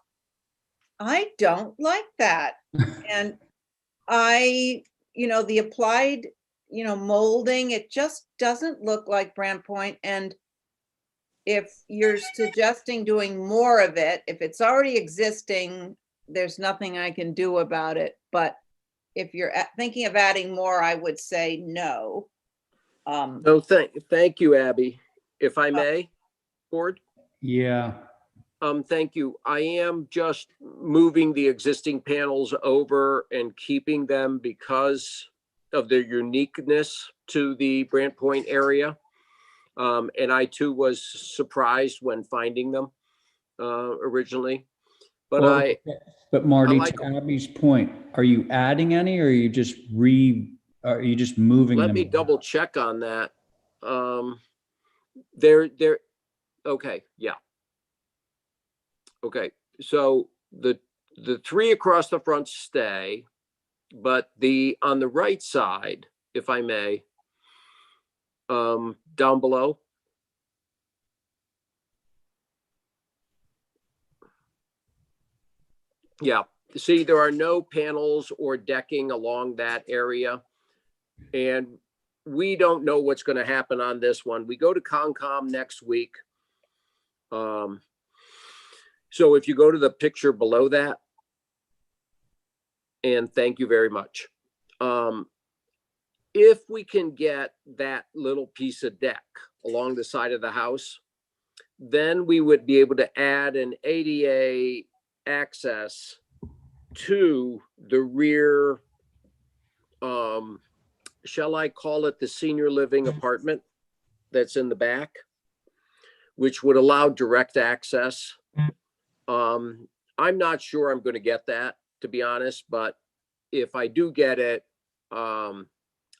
I don't like that. And you know, the applied, you know, molding, it just doesn't look like Brant Point. And if you're suggesting doing more of it, if it's already existing, there's nothing I can do about it. But if you're thinking of adding more, I would say no. No, thank you, Abby. If I may, board? Yeah. Thank you. I am just moving the existing panels over and keeping them because of their uniqueness to the Brant Point area. And I too was surprised when finding them originally. But well, but Marty, like, to Abby's point, are you adding any, or are you just moving them? Let me double check on that. Okay, yeah. Okay, so the 3 across the front stay, but on the right side, if I may, down below, Yeah, see, there are no panels or decking along that area. And we don't know what's going to happen on this one. We go to Concom next week. So if you go to the picture below that, and thank you very much. If we can get that little piece of deck along the side of the house, then we would be able to add an ADA access to the rear, shall I call it the senior living apartment that's in the back, which would allow direct access. I'm not sure I'm going to get that, to be honest, but if I do get it,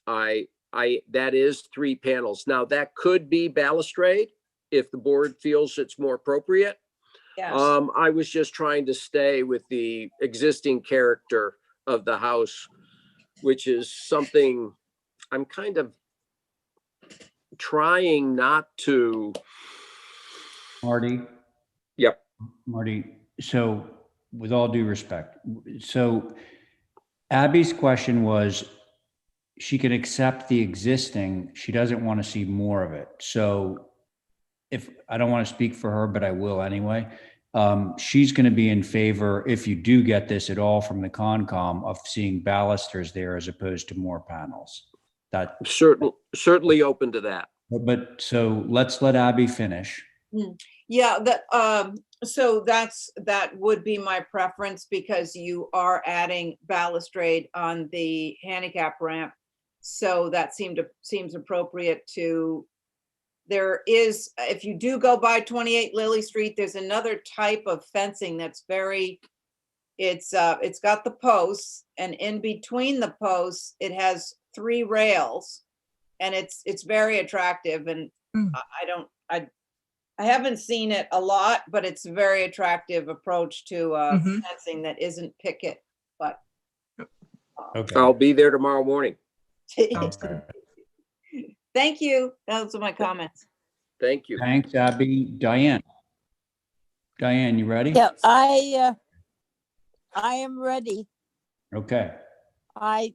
that is 3 panels. Now that could be balustrade if the board feels it's more appropriate. Yes. I was just trying to stay with the existing character of the house, which is something I'm kind of trying not to. Marty? Yep. Marty, so with all due respect, so Abby's question was, she can accept the existing, she doesn't want to see more of it. So if, I don't want to speak for her, but I will anyway. She's going to be in favor, if you do get this at all from the Concom, of seeing balusters there as opposed to more panels. That certainly open to that. But so let's let Abby finish. Yeah, so that would be my preference, because you are adding balustrade on the handicap ramp. So that seems appropriate to, there is, if you do go by 28 Lily Street, there's another type of fencing that's very, it's got the posts, and in between the posts, it has 3 rails, and it's very attractive. And I haven't seen it a lot, but it's a very attractive approach to fencing that isn't picket, but. Okay. I'll be there tomorrow morning. Thank you. Those are my comments. Thank you. Thanks, Abby. Diane, you ready? Yeah, I am ready. Okay. I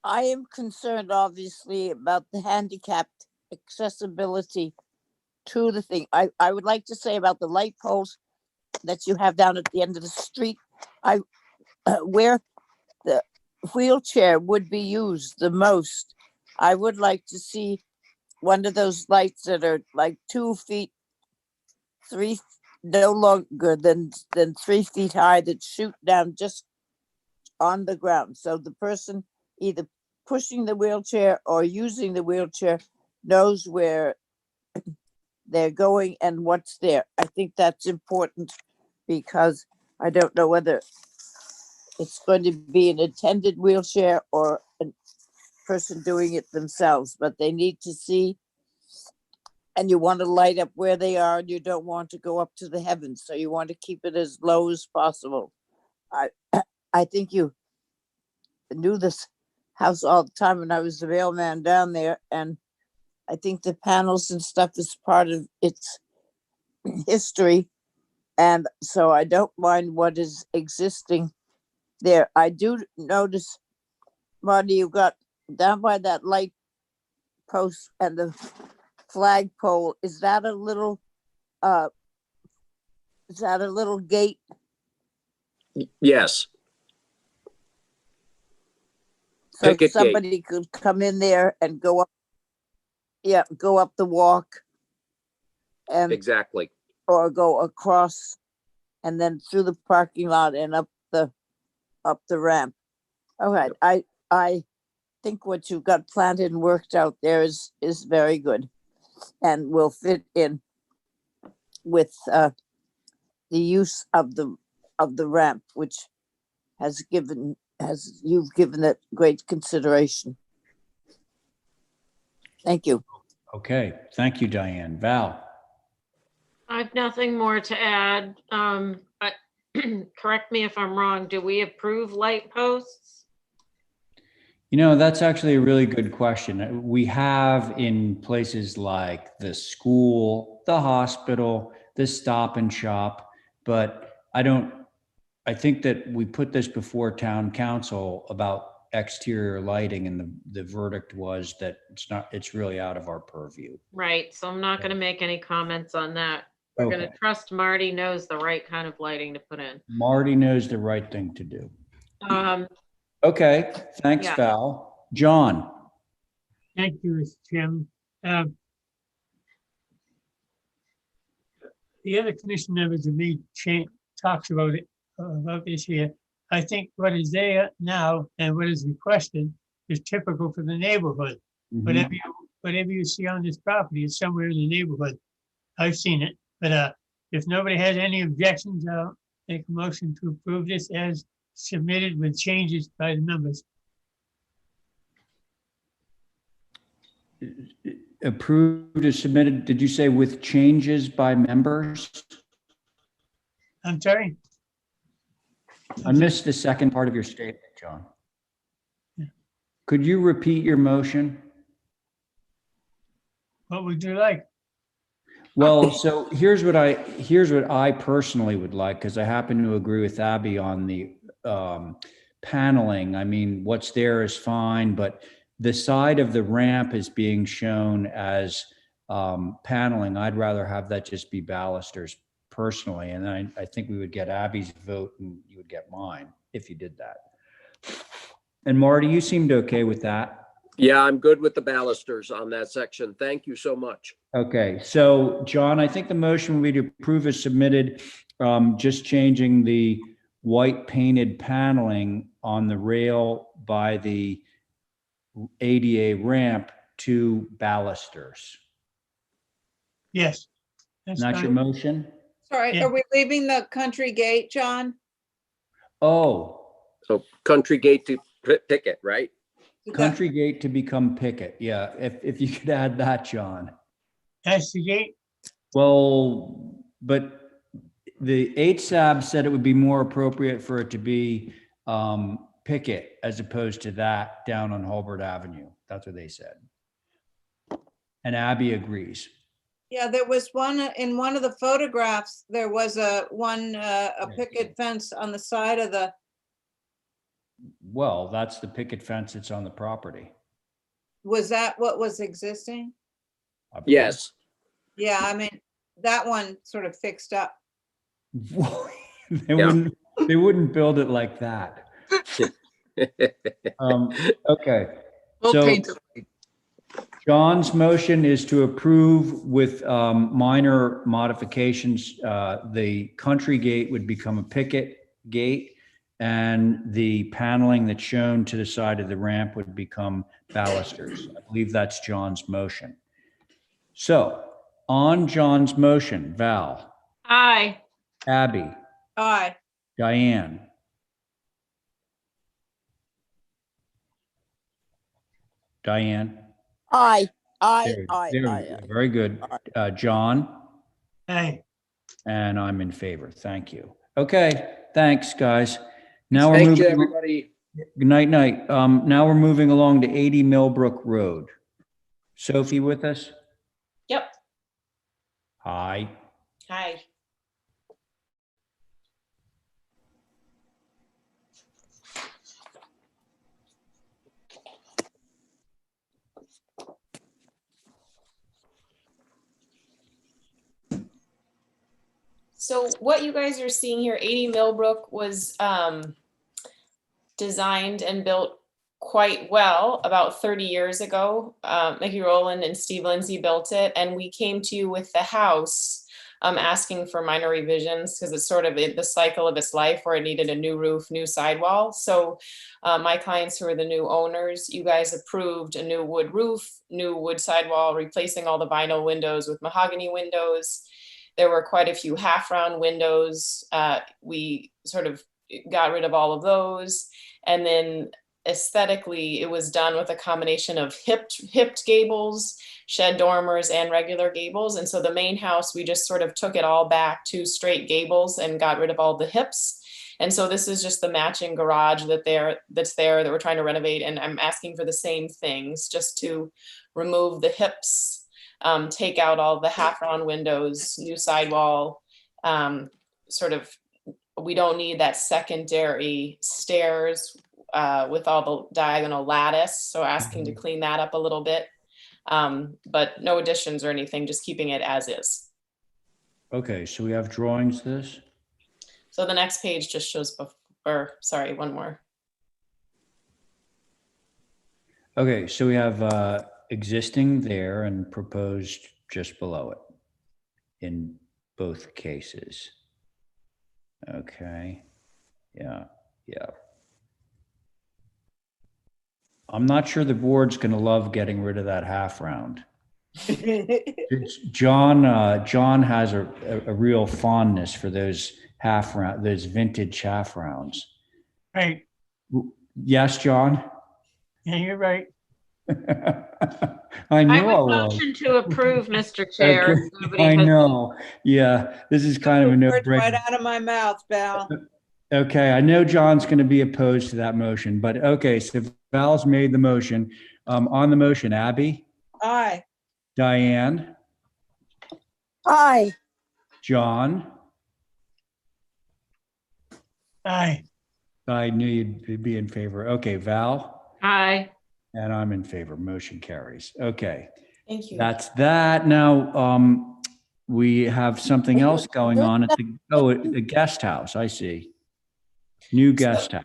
am concerned, obviously, about the handicapped accessibility to the thing. I would like to say about the light poles that you have down at the end of the street, where the wheelchair would be used the most. I would like to see one of those lights that are like 2 feet, 3, no longer than 3 feet high, that shoot down just on the ground. So the person either pushing the wheelchair or using the wheelchair knows where they're going and what's there. I think that's important, because I don't know whether it's going to be an attended wheelchair or a person doing it themselves, but they need to see, and you want to light up where they are, and you don't want to go up to the heavens. So you want to keep it as low as possible. I think you knew this house all the time when I was the mailman down there, and I think the panels and stuff is part of its history. And so I don't mind what is existing there. I do notice, Marty, you got down by that light post and the flagpole. Is that a little gate? Yes. So Picket somebody gate. could come in there and go up the walk, and Exactly. or go across and then through the parking lot and up the ramp. All right. Yep. I think what you've got planted and worked out there is very good, and will fit in with the use of the ramp, which you've given it great consideration. Thank you. Okay. Thank you, Diane. Val. I have nothing more to add. But correct me if I'm wrong. Do we approve light posts? You know, that's actually a really good question. We have in places like the school, the hospital, the Stop and Shop, but I think that we put this before town council about exterior lighting, and the verdict was that it's really out of our purview. Right, so I'm not gonna make any comments on that. We're gonna Okay. trust Marty knows the right kind of lighting to put in. Marty knows the right thing to do. Um, Okay, thanks, Yeah. Val. John? Thank you, Mr. Chairman. The other commission members of me talks about it, about this here. I think what is there now and what is requested is typical for the neighborhood. Whatever you see on this property is somewhere in the neighborhood. I've seen it, but if nobody has any objections, I'll make a motion to approve this as submitted with changes by the members. Approved is submitted, did you say with changes by members? I'm sorry? I missed the second part of your statement, John. Could you repeat your motion? What would you like? Well, so here's what I personally would like, because I happen to agree with Abby on the paneling. I mean, what's there is fine, but the side of the ramp is being shown as paneling. I'd rather have that just be balusters personally. And I think we would get Abby's vote and you would get mine if you did that. And Marty, you seemed okay with that. Yeah, I'm good with the balusters on that section. Thank you so much. Okay, so John, I think the motion would be to approve as submitted, just changing the white painted paneling on the rail by the ADA ramp to balusters. Yes. That's your motion? Sorry, Yeah. are we leaving the country gate, John? Oh, So country gate to Picket, right? country gate to become Picket. Yeah, if you could add that, John. That's the gate? Well, but the HSAB said it would be more appropriate for it to be Picket as opposed to that down on Hulbert Avenue. That's what they said. And Abby agrees. Yeah, there was one in one of the photographs, there was a picket fence on the side of the, Well, that's the picket fence that's on the property. was that what was existing? I believe. Yes. Yeah, I mean, that one sort of fixed up. They wouldn't build it like that. Okay. We'll So paint it. John's motion is to approve with minor modifications. The country gate would become a picket gate, and the paneling that's shown to the side of the ramp would become balusters. I believe that's John's motion. So on John's motion, Val, aye. Abby, Aye. Diane, Diane. Aye, aye, There aye, we aye. go. Very good. John? Aye. And I'm in favor. Thank you. Okay, thanks, guys. Now we're Thank moving. you, everybody. Good night, night. Now we're moving along to 80 Millbrook Road. Sophie with us? Yep. Hi. Hi. So what you guys are seeing here, 80 Millbrook was designed and built quite well about 30 years ago. Mickey Rowland and Steve Lindsay built it, and we came to you with the house asking for minor revisions because it's sort of in the cycle of its life where it needed a new roof, new sidewall. So my clients who are the new owners, you guys approved a new wood roof, new wood sidewall, replacing all the vinyl windows with mahogany windows. There were quite a few half round windows. We sort of got rid of all of those. And then aesthetically, it was done with a combination of hipped gables, shed dormers, and regular gables. And so the main house, we just sort of took it all back to straight gables and got rid of all the hips. And so this is just the matching garage that's there that we're trying to renovate. And I'm asking for the same things, just to remove the hips, take out all the half round windows, new sidewall, sort of we don't need that secondary stairs with all the diagonal lattice. So asking to clean that up a little bit. But no additions or anything, just keeping it as is. Okay, so we have drawings this? So the next page just shows, or sorry, one more. Okay, so we have existing there and proposed just below it in both cases. Okay, yeah. I'm not sure the board's gonna love getting rid of that half round. John has a real fondness for those those vintage half rounds. Right. Yes, John? Yeah, you're right. I knew I would was. motion to approve, Mr. Chair. Okay, if nobody I has- know. Yeah, this is kind of a Words right no-brainer. out of my mouth, Val. Okay, I know John's going to be opposed to that motion, but okay, so Val's made the motion. On the motion, Abby, Aye. Diane, Aye. John. Aye. I knew you'd be in favor. Okay, Val, Aye. and I'm in favor. Motion carries. Okay, Thank you. that's that. Now, we have something else going on at the guest house. I see. New guest house.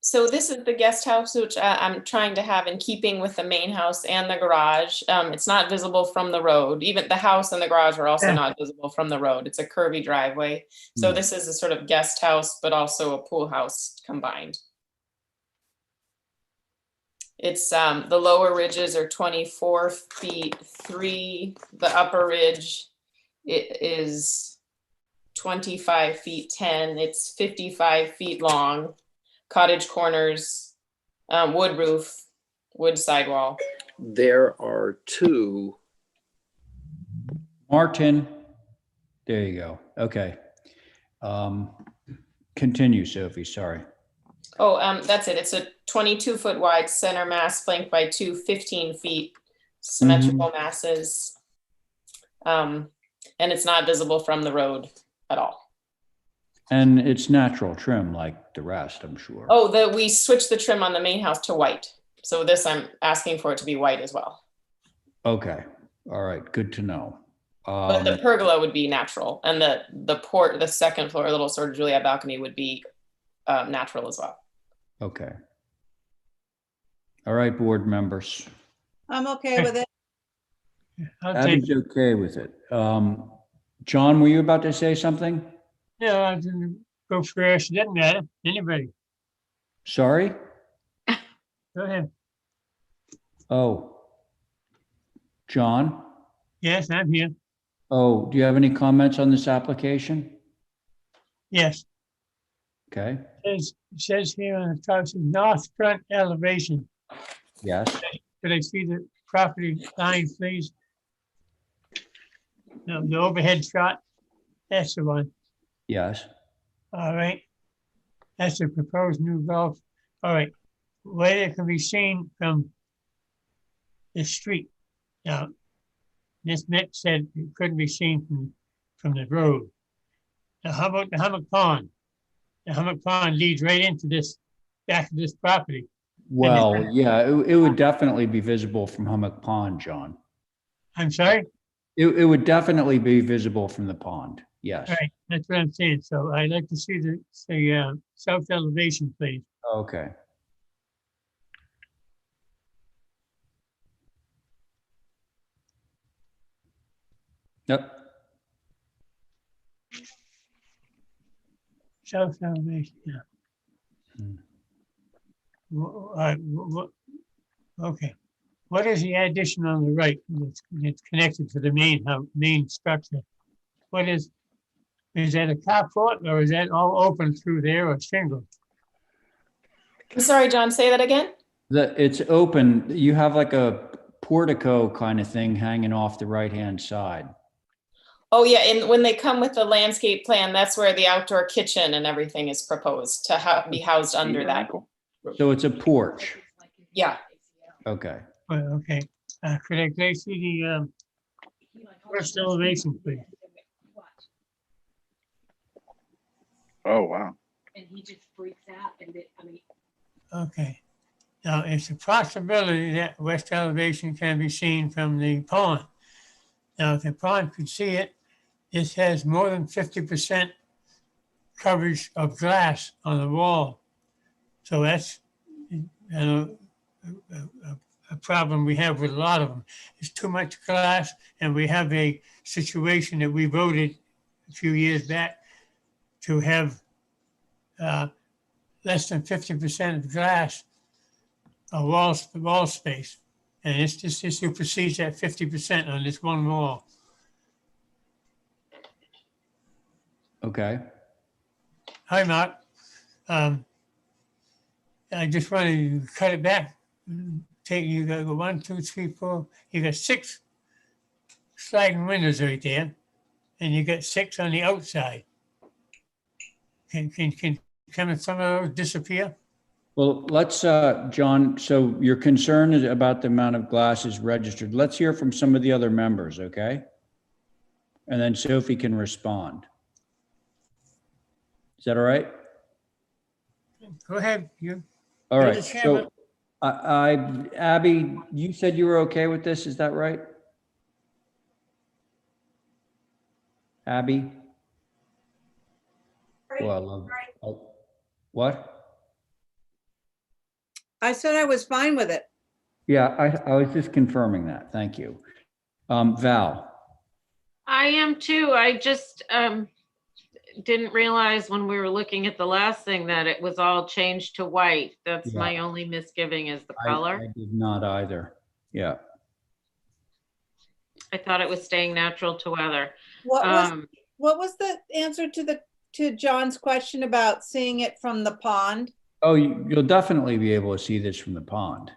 So this is the guest house, which I'm trying to have in keeping with the main house and the garage. It's not visible from the road. Even the house and the garage are also not visible from the road. It's a curvy driveway. So this is a sort of guest house, but also a pool house combined. It's the lower ridges are 24 feet 3. The upper ridge it is 25 feet 10. It's 55 feet long. Cottage corners, wood roof, wood sidewall. There are 2. Martin, there you go. Okay. Continue, Sophie, sorry. Oh, that's it. It's a 22-foot wide center mass flanked by 2 15 feet symmetrical masses. And it's not visible from the road at all. And it's natural trim like the rest, I'm sure. Oh, we switched the trim on the main house to white. So this, I'm asking for it to be white as well. Okay, all right, good to know. But the pergola would be natural, and the second floor, little sort of Juliet balcony would be natural as well. Okay. All right, board members. I'm okay with it. Abby's okay with it. John, were you about to say something? No, I didn't go first. Doesn't matter. Anybody. Sorry? Go ahead. Oh. John? Yes, I'm here. Oh, do you have any comments on this application? Yes. Okay. It says here on the top, it says north front elevation. Yes. Could I see the property line, please? No, the overhead shot. That's the one. Yes. All right. That's the proposed new golf. All right. Where it can be seen from the street. Now, this Mick said it couldn't be seen from the road. Now, how about the Hummock Pond? The Hummock Pond leads right into this, back of this property. Well, yeah, it would definitely be visible from Hummock Pond, John. I'm sorry? It would definitely be visible from the pond. Yes. All right, that's what I'm saying. So I'd like to see the south elevation, please. Okay. Yep. South elevation, yeah. All right, okay. What is the addition on the right? It's connected to the main structure. What is that a carport or is that all open through there or shingle? I'm sorry, John, say that again? It's open. You have like a portico kind of thing hanging off the right-hand side. Oh yeah, and when they come with the landscape plan, that's where the outdoor kitchen and everything is proposed to be housed under that. So it's a porch. Yeah. Okay. Okay. Could I see the first elevation, please? Oh, wow. And he just freaks out and I mean. Okay. Now, it's a possibility that west elevation can be seen from the pond. Now, if the pond could see it, this has more than 50% coverage of glass on the wall. So that's a problem we have with a lot of them. It's too much glass, and we have a situation that we voted a few years back to have less than 50% of glass wall space. And it's just, it supersedes that 50% on this one wall. Okay. Hi, Mark. I just want to cut it back. You got 1, 2, 3, 4. You got 6 sliding windows right there, and you got 6 on the outside. Can some of those disappear? Well, let's, John, so your concern is about the amount of glasses registered. Let's hear from some of the other members, okay? And then Sophie can respond. Is that all right? Go ahead. All right. So, Abby, you said you were okay with this. Is that right? Abby? Well, I love, what? I said I was fine with it. Yeah, I was just confirming that. Thank you. Val? I am too. I just didn't realize when we were looking at the last thing that it was all changed to white. That's my only misgiving is the color. I did not either. Yeah. I thought it was staying natural to weather. What was the answer to John's question about seeing it from the pond? Oh, you'll definitely be able to see this from the pond.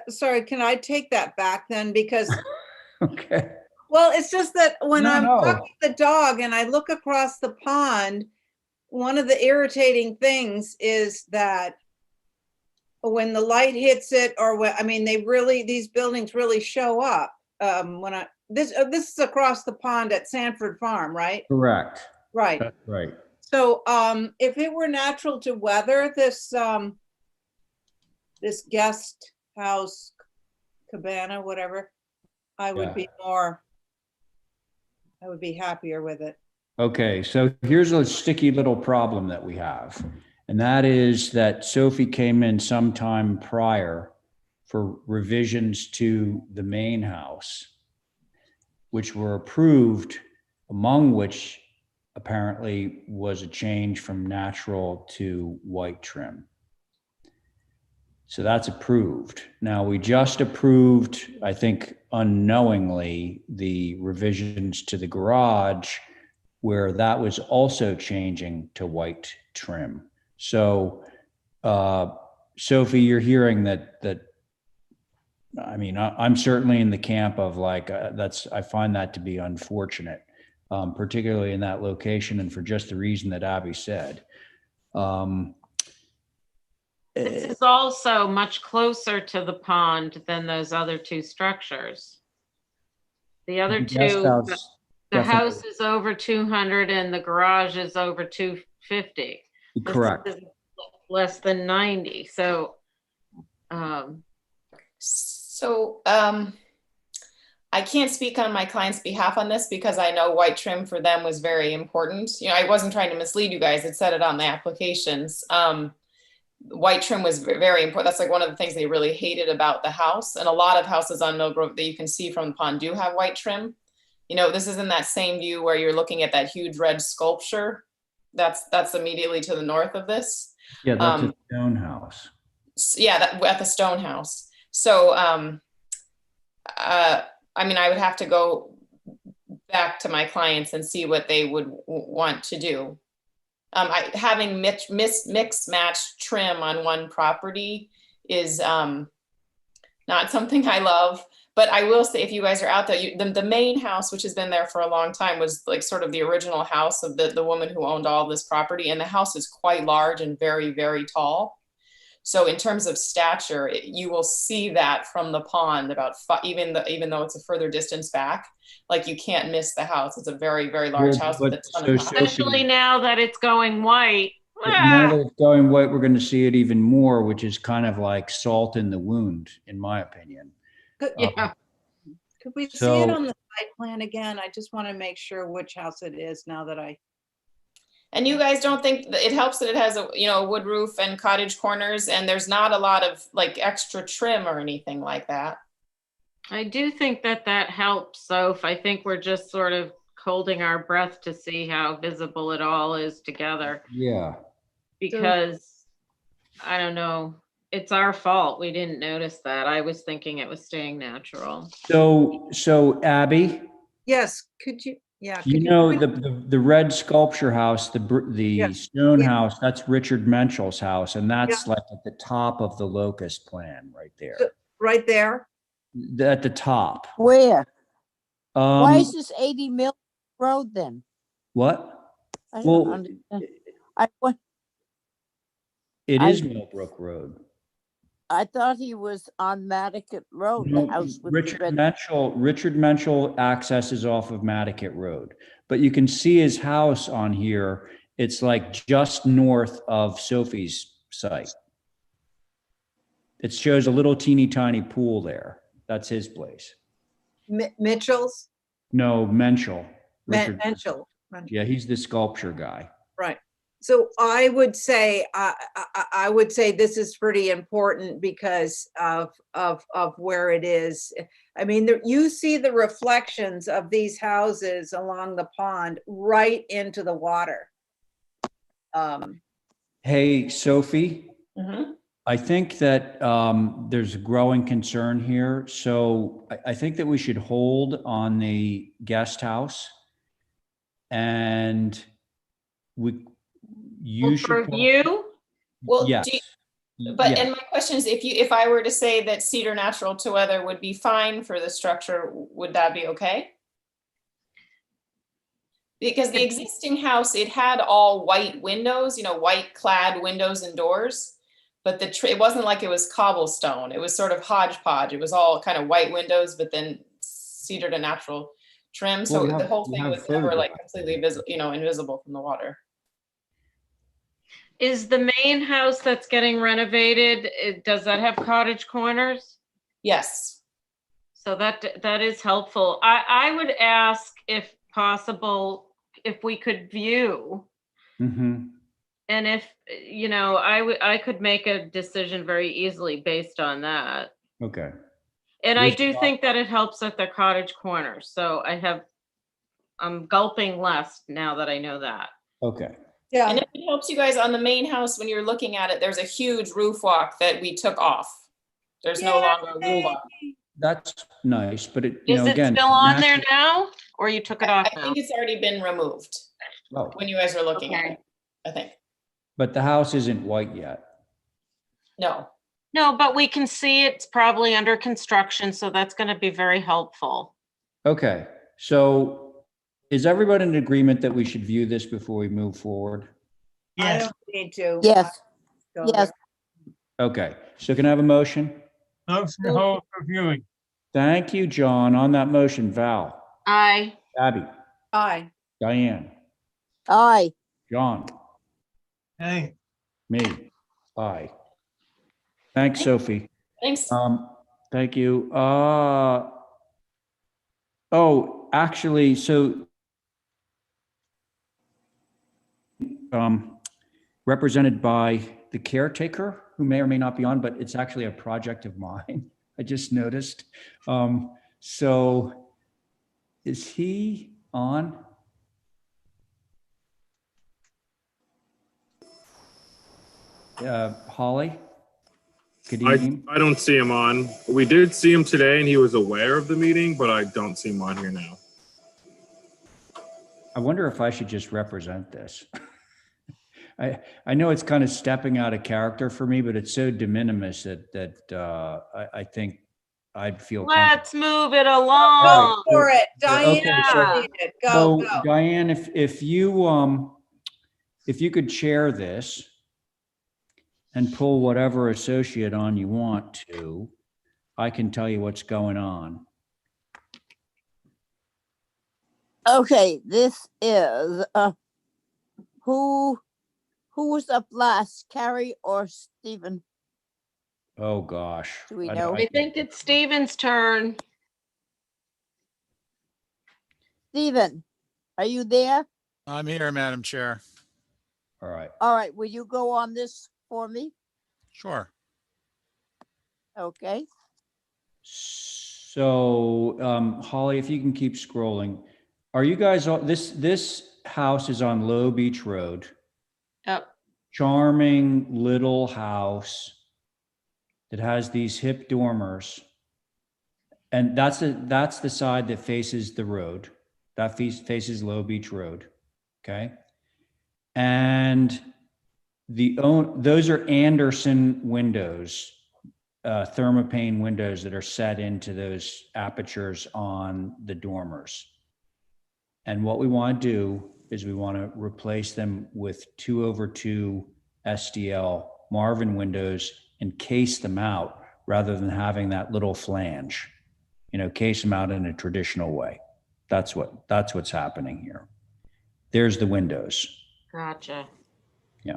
Sorry, can I take that back then? Because okay. Well, it's just that when I'm No. walking the dog and I look across the pond, one of the irritating things is that when the light hits it, or when, I mean, these buildings really show up. This is across the pond at Sanford Farm, right? Correct. Right. That's right. So if it were natural to weather, this guest house, cabana, whatever, I would be happier with it. Okay, so here's a sticky little problem that we have. And that is that Sophie came in sometime prior for revisions to the main house, which were approved, among which apparently was a change from natural to white trim. So that's approved. Now we just approved, I think unknowingly, the revisions to the garage where that was also changing to white trim. So Sophie, you're hearing that, I mean, I'm certainly in the camp of like, I find that to be unfortunate, particularly in that location and for just the reason that Abby said. This is also much closer to the pond than those other two structures. The other two, the house is over 200 and the garage is over 250. Correct. This is less than 90. So, I can't speak on my client's behalf on this because I know white trim for them was very important. You know, I wasn't trying to mislead you guys. It said it on the applications. White trim was very important. That's like one of the things they really hated about the house. And a lot of houses on Mill Grove that you can see from the pond do have white trim. You know, this is in that same view where you're looking at that huge red sculpture. That's immediately to the north of this. Yeah, that's a stone house. Yeah, at the stone house. So, I mean, I would have to go back to my clients and see what they would want to do. Having mixed matched trim on one property is not something I love, but I will say if you guys are out there, the main house, which has been there for a long time, was like sort of the original house of the woman who owned all this property. And the house is quite large and very, very tall. So in terms of stature, you will see that from the pond about even though it's a further distance back, like you can't miss the house. It's a very, very large Well, house with a but ton so of Sophie- Especially now that it's going white. But now that it's going white, we're going to see it even more, which is kind of like salt in the wound, in my opinion. Yeah. Could we see it So- on the site plan again? I just want to make sure which house it is now that I. And you guys don't think that it helps that it has a, wood roof and cottage corners, and there's not a lot of like extra trim or anything like that? I do think that helps, Soph. I think we're just sort of holding our breath to see how visible it all is together. Yeah. Because I don't know, it's our fault. We didn't notice that. I was thinking it was staying natural. So Abby, Yes, could you, yeah. you could know, point- the red sculpture house, the Yeah. stone Yeah. house, that's Richard Menschel's house. And that's like at the top of the locust plan right there. Right there? At the top. Where? Why Um, is this 80 Mill Road then? what? I don't Well, understand. it I- is Millbrook Road. I thought he was on Matticat Road, No, the house with the Richard red. Menschel accesses off of Matticat Road, but you can see his house on here. It's like just north of Sophie's site. It shows a little teeny tiny pool there. That's his place. Mitchell's? No, Menschel. Richard Menschel. Yeah, he's the sculpture guy. Right. So I would say, I would say this is pretty important because of where it is. I mean, you see the reflections of these houses along the pond right into the water. Hey, Sophie. Mm-hmm. I think that there's a growing concern here. So I think that we should hold on the guest house, and you should. For view? Well, yes. And my question is, if I were to say that cedar natural to weather would be fine for the structure, would that be okay? Because the existing house, it had all white windows, white clad windows and doors, but it wasn't like it was cobblestone. It was sort of hodgepodge. It was all kind of white windows, but then cedar to natural trim. So Well, the whole thing was never like photographs. completely invisible from the water. Is the main house that's getting renovated, does that have cottage corners? Yes. So that is helpful. I would ask if possible, if we could view. Mm-hmm. And if, I could make a decision very easily based on that. Okay. And I Yes, do Bob. think that it helps at the cottage corners. So I'm gulping less now that I know that. Okay. Yeah. And if it helps you guys on the main house, when you're looking at it, there's a huge roof walk that we took off. There's no longer a roof walk. That's nice, but it, Is it again. still on there now, or you took it off I now? think it's already been removed Oh, when you guys are looking at Okay. it, I think. but the house isn't white yet. No. No, but we can see it's probably under construction, so that's going to be very helpful. Okay, so is everybody in agreement that we should view this before we move forward? I Yes, don't need to. Yes, Go yes. there. Okay, so can I have a motion? motion to hold for viewing. Thank you, John. On that motion, Val, Aye. Abby, Aye. Diane, Aye. John, Hey, me, aye. Thanks, Sophie. Thanks. Thank you. Actually, so represented by the caretaker, who may or may not be on, but it's actually a project of mine. I just noticed. So is he on? Holly? Good evening. I don't see him on. We did see him today and he was aware of the meeting, but I don't see him on here now. I wonder if I should just represent this. I know it's kind of stepping out of character for me, but it's so de minimis that I think I'd feel comfortable. Let's move it along. Go for it. Okay, Diane, so- you need it. Go, So go. Diane, if you could chair this, and pull whatever associate on you want to, I can tell you what's going on. Okay, this is, who was up last, Carrie or Stephen? Oh, gosh. Do we know? I think it's Steven's turn. Stephen, are you there? I'm here, Madam Chair. All right. All right, will you go on this for me? Sure. Okay. So, Holly, if you can keep scrolling, are you guys, this house is on Low Beach Road. Yep. Charming little house that has these hip dormers. And that's the side that faces the road. That faces Low Beach Road. Okay. And those are Anderson windows, thermopane windows that are set into those apertures on the dormers. And what we want to do is we want to replace them with 2/2 SDL Marvin windows and case them out rather than having that little flange, case them out in a traditional way. That's what's happening here. There's the windows. Gotcha. Yeah.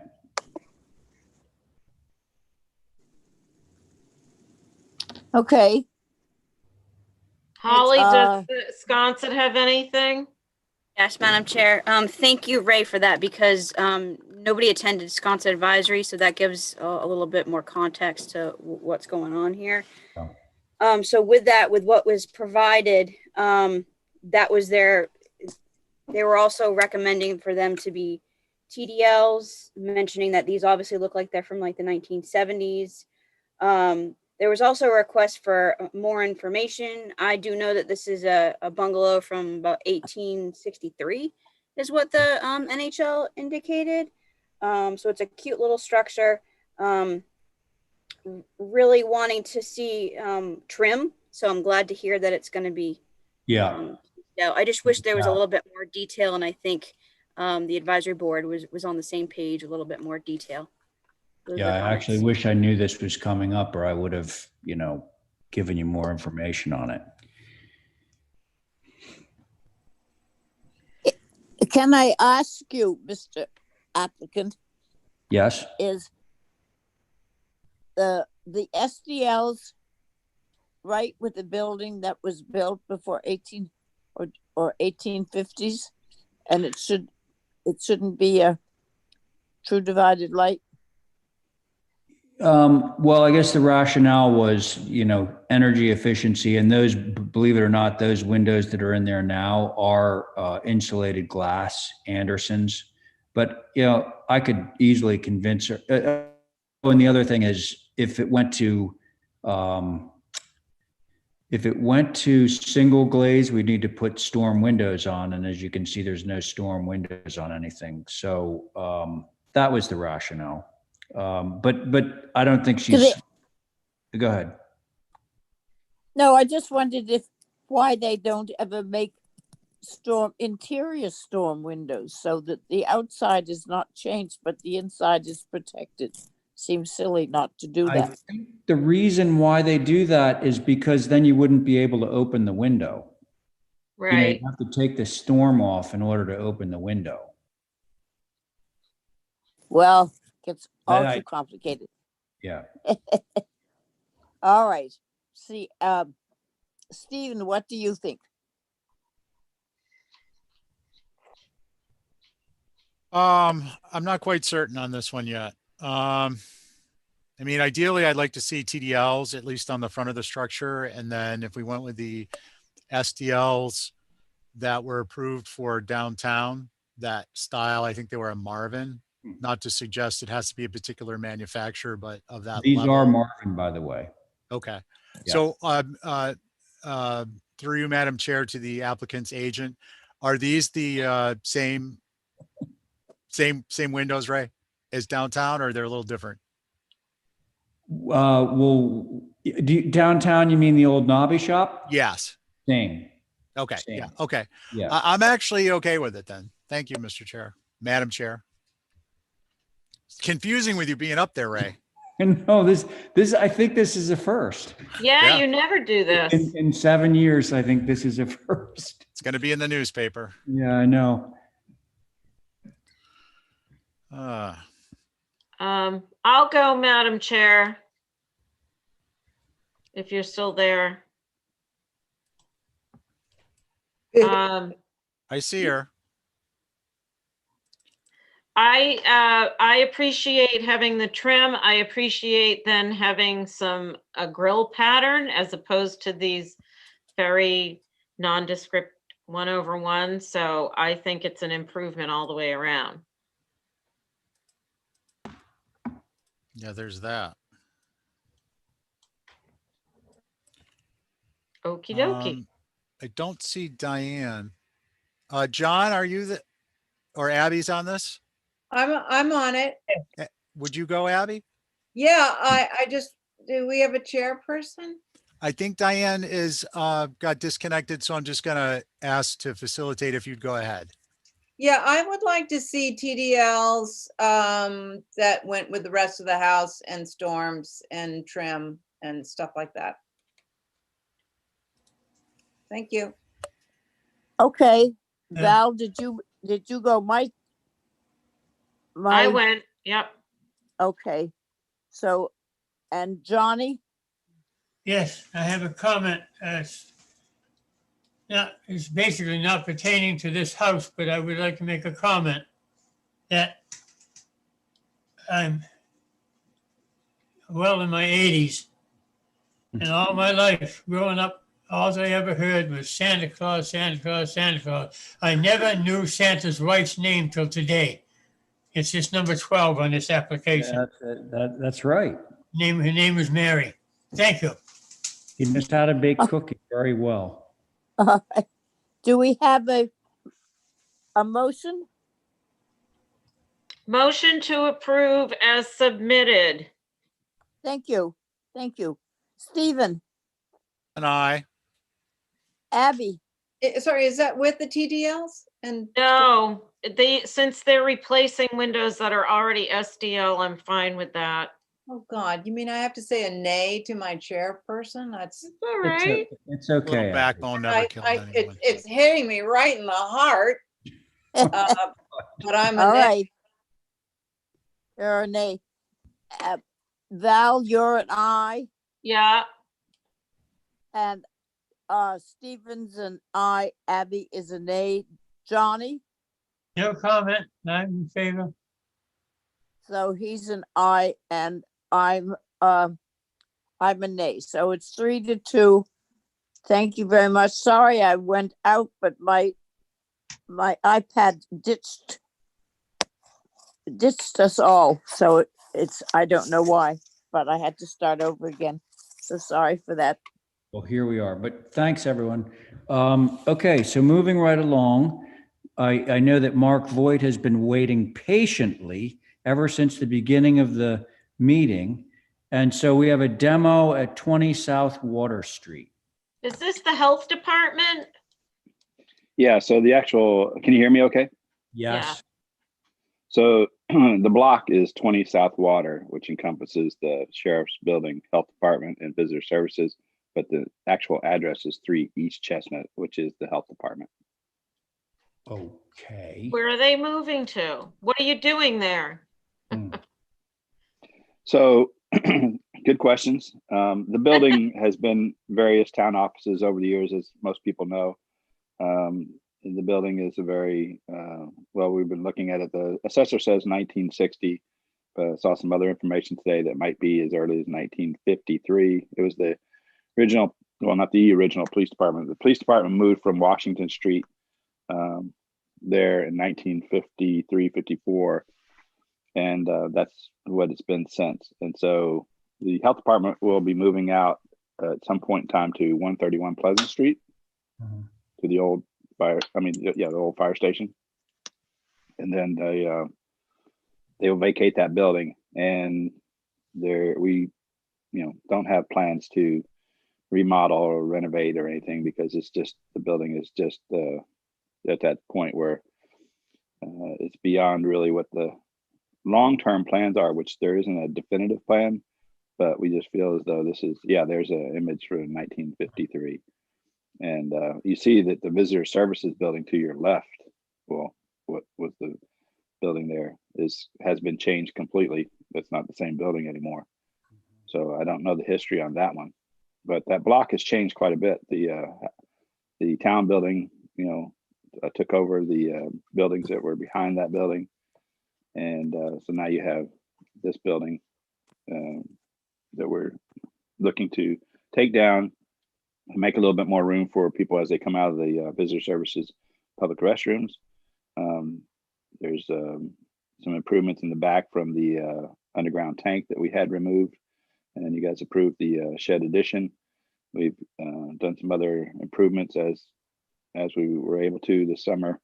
Okay. Holly, does Sconset have anything? Yes, Madam Chair. Thank you, Ray, for that, because nobody attended Sconset Advisory, so that gives a little bit more context to what's going on here. Oh. So with what was provided, that was they were also recommending for them to be TDLs, mentioning that these obviously look like they're from like the 1970s. There was also a request for more information. I do know that this is a bungalow from about 1863 is what the NHL indicated. So it's a cute little structure. Really wanting to see trim. So I'm glad to hear that it's going to be. Yeah. I just wish there was a little bit more detail. And I think the advisory board was on the same page, a little bit more detail. Yeah, I actually wish I knew this was coming up, or I would have, given you more information on it. Can I ask you, Mr. Applicant? Yes. Is the SDLs right with the building that was built before 1850s, and it shouldn't be a true divided light? Well, I guess the rationale was, energy efficiency, and those, believe it or not, those windows that are in there now are insulated glass Andersons. But, I could easily convince her. And the other thing is, if it went to single glaze, we'd need to put storm windows on. And as you can see, there's no storm windows on anything. So that was the rationale. But I don't think she's. Go ahead. No, I just wondered why they don't ever make interior storm windows so that the outside is not changed, but the inside is protected. Seems silly not to do that. I think the reason why they do that is because then you wouldn't be able to open the window. Right. You have to take the storm off in order to open the window. Well, it's all too complicated. Yeah. All right. See, Stephen, what do you think? I'm not quite certain on this one yet. Ideally, I'd like to see TDLs at least on the front of the structure. And then if we went with the SDLs that were approved for downtown, that style, I think they were a Marvin, not to suggest it has to be a particular manufacturer, but of that These level. are Marvin, by the way. Okay. Yeah. So through you, Madam Chair, to the applicant's agent, are these the same windows, Ray, as downtown, or they're a little different? Well, downtown, you mean the old Nobby shop? Yes. Same. Okay. Same. Yeah. Okay. Yeah. I'm actually okay with it then. Thank you, Mr. Chair, Madam Chair. It's confusing with you being up there, Ray. No, I think this is a first. Yeah, you never do this. In 7 years, I think this is a first. It's going to be in the newspaper. Yeah, I know. I'll go, Madam Chair. If you're still there. I see her. I appreciate having the trim. I appreciate then having a grill pattern as opposed to these very nondescript 1/1. So I think it's an improvement all the way around. Yeah, there's that. Okie dokie. I don't see Diane. John, are you or Abby's on this? I'm on it. Would you go, Abby? Yeah, I just, do we have a chairperson? I think Diane got disconnected, so I'm just gonna ask to facilitate if you'd go ahead. Yeah, I would like to see TDLs that went with the rest of the house and storms and trim and stuff like that. Thank you. Okay, Yeah. Val, did you go, Mike? I went, yep. Okay, so, and Johnny? Yes, I have a comment. It's basically not pertaining to this house, but I would like to make a comment that I'm well in my 80s, and all my life growing up, all I ever heard was Santa Claus, Santa Claus, Santa Claus. I never knew Santa's wife's name till today. It's just number 12 on this application. That's right. Her name was Mary. Thank you. He knows how to bake cookies very well. Do we have a motion? Motion to approve as submitted. Thank you. Thank you. Stephen, And I. Abby, Sorry, is that with the TDLs? And No, since they're replacing windows that are already SDL, I'm fine with that. oh God, you mean I have to say a nay to my chairperson? That's all right. It's okay. Little backbone never killed anyone. It's hitting me right in the heart. But I'm a all nay. right. You're a nay. Val, you're an aye. Yeah. And Stevens and I, Abby is a nay. Johnny, No comment. I'm in favor. so he's an aye, and I'm a nay. So it's 3-2. Thank you very much. Sorry I went out, but my iPad ditched us all. So it's I don't know why, but I had to start over again. So sorry for that. Well, here we are, but thanks, everyone. Okay, so moving right along, I know that Mark Voigt has been waiting patiently ever since the beginning of the meeting. And so we have a demo at 20 South Water Street. Is this the health department? Yeah, so can you hear me okay? Yes. Yeah. So the block is 20 South Water, which encompasses the Sheriff's Building, Health Department, and Visitor Services. But the actual address is 3 East Chestnut, which is the Health Department. Okay. Where are they moving to? What are you doing there? So good questions. The building has been various town offices over the years, as most people know. The building is a very, well, we've been looking at it. The assessor says 1960, but I saw some other information today that might be as early as 1953. It was the original, well, not the original police department. The police department moved from Washington Street there in 1953, 54. And that's what it's been since. And so the health department will be moving out at some point in time to 131 Pleasant Street, to the old the old fire station. And then they will vacate that building. And we don't have plans to remodel or renovate or anything, because it's just, the building is just at that point where it's beyond really what the long-term plans are, which there isn't a definitive plan. but we just feel as though this is, yeah, there's an image from 1953. And you see that the visitor services building to your left, well, what was the building there has been changed completely. It's not the same building anymore. So I don't know the history on that one, but that block has changed quite a bit. The town building, took over the buildings that were behind that building. And so now you have this building that we're looking to take down and make a little bit more room for people as they come out of the visitor services public restrooms. There's some improvements in the back from the underground tank that we had removed. And then you guys approved the shed addition. We've done some other improvements as we were able to this summer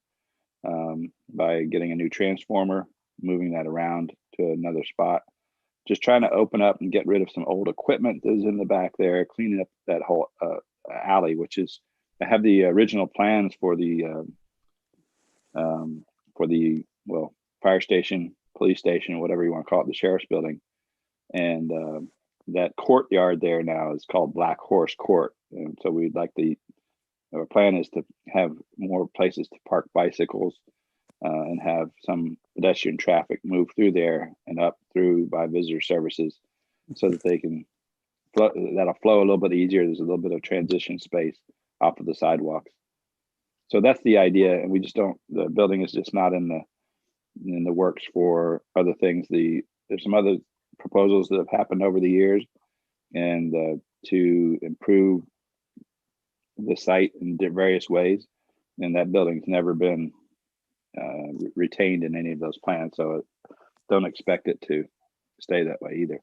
by getting a new transformer, moving that around to another spot. Just trying to open up and get rid of some old equipment that is in the back there, cleaning up that whole alley, which is, I have the original plans for the fire station, police station, whatever you want to call it, the sheriff's building. And that courtyard there now is called Black Horse Court. And so we'd like our plan is to have more places to park bicycles and have some pedestrian traffic move through there and up through by visitor services so that they can that'll flow a little bit easier. There's a little bit of transition space off of the sidewalks. So that's the idea. And we just the building is just not in the works for other things. There's some other proposals that have happened over the years and to improve the site in various ways. And that building's never been retained in any of those plans. So don't expect it to stay that way either.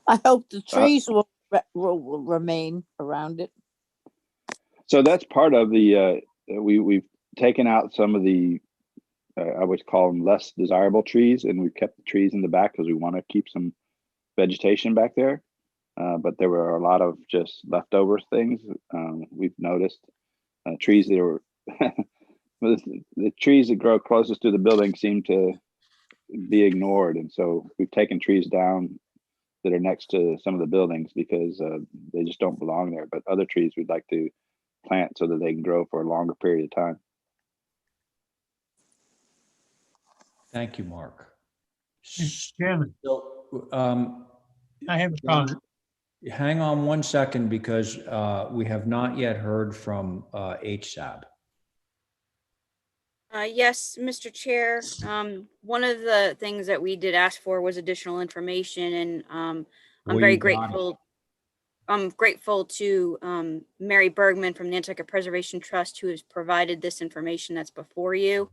I hope the trees will remain around it. So that's part of the, we've taken out some of the, I would call them less desirable trees, and we've kept the trees in the back because we want to keep some vegetation back there. But there were a lot of just leftover things we've noticed. Trees that were, the trees that grow closest to the building seem to be ignored. And so we've taken trees down that are next to some of the buildings because they just don't belong there. But other trees we'd like to plant so that they can grow for a longer period of time. Thank you, Mark. Mr. Chairman, So, I have a comment. hang on one second because we have not yet heard from HSAB. Yes, Mr. Chair. One of the things that we did ask for was additional information, and I'm very grateful. I'm grateful to Mary Bergman from Nantucket Preservation Trust, who has provided this information that's before you.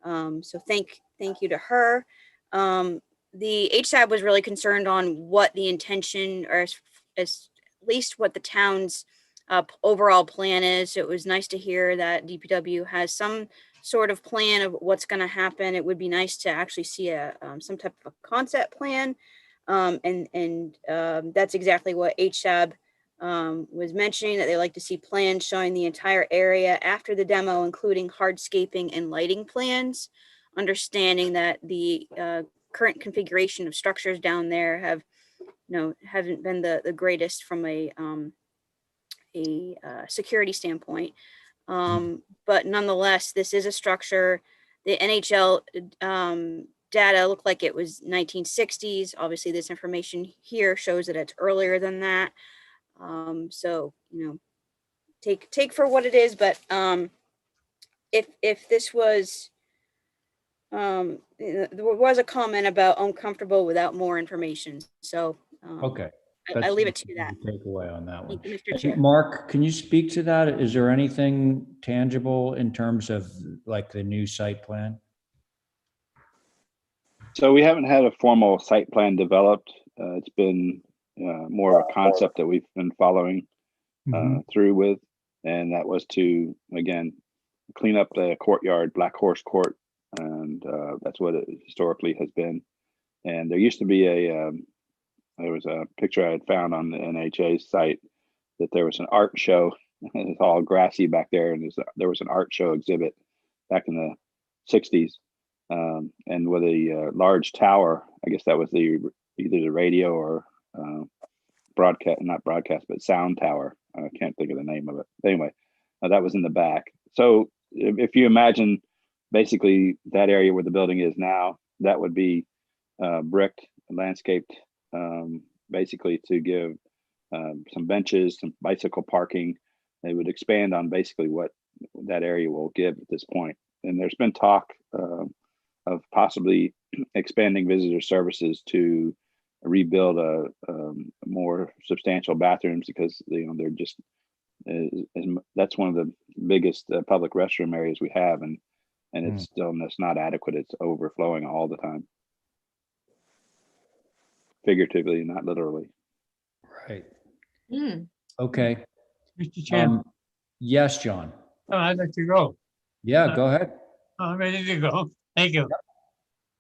So thank you to her. The HSAB was really concerned on what the intention, or as least what the town's overall plan is. It was nice to hear that DPW has some sort of plan of what's going to happen. It would be nice to actually see some type of a concept plan. That's exactly what HSAB was mentioning, that they like to see plans showing the entire area after the demo, including hardscaping and lighting plans, understanding that the current configuration of structures down there haven't been the greatest from a security standpoint. But nonetheless, this is a structure. The NHL data looked like it was 1960s. Obviously, this information here shows that it's earlier than that. So, take for what it is. But if this was, there was a comment about uncomfortable without more information. So Okay. I leave it to that. Take away on that one. Thank you, Mr. Chair. Mark, can you speak to that? Is there anything tangible in terms of like the new site plan? So we haven't had a formal site plan developed. It's been more of a concept that we've been following through with. And that was to, again, clean up the courtyard, Black Horse Court. And that's what it historically has been. And there used to be there was a picture I had found on the NHA's site that there was an art show. It's all grassy back there. And there was an art show exhibit back in the 60s. And with a large tower, I guess that was either the radio or broadcast, not broadcast, but sound tower. I can't think of the name of it. Anyway, that was in the back. So if you imagine basically that area where the building is now, that would be bricked, landscaped, basically to give some benches, some bicycle parking. They would expand on basically what that area will give at this point. And there's been talk of possibly expanding visitor services to rebuild a more substantial bathrooms, because they're just that's one of the biggest public restroom areas we have, and it's not adequate. It's overflowing all the time, figuratively, not literally. Right. Hmm. Okay. Mr. Chairman, Yes, John. I'd like to go. Yeah, go ahead. I'm ready to go. Thank you.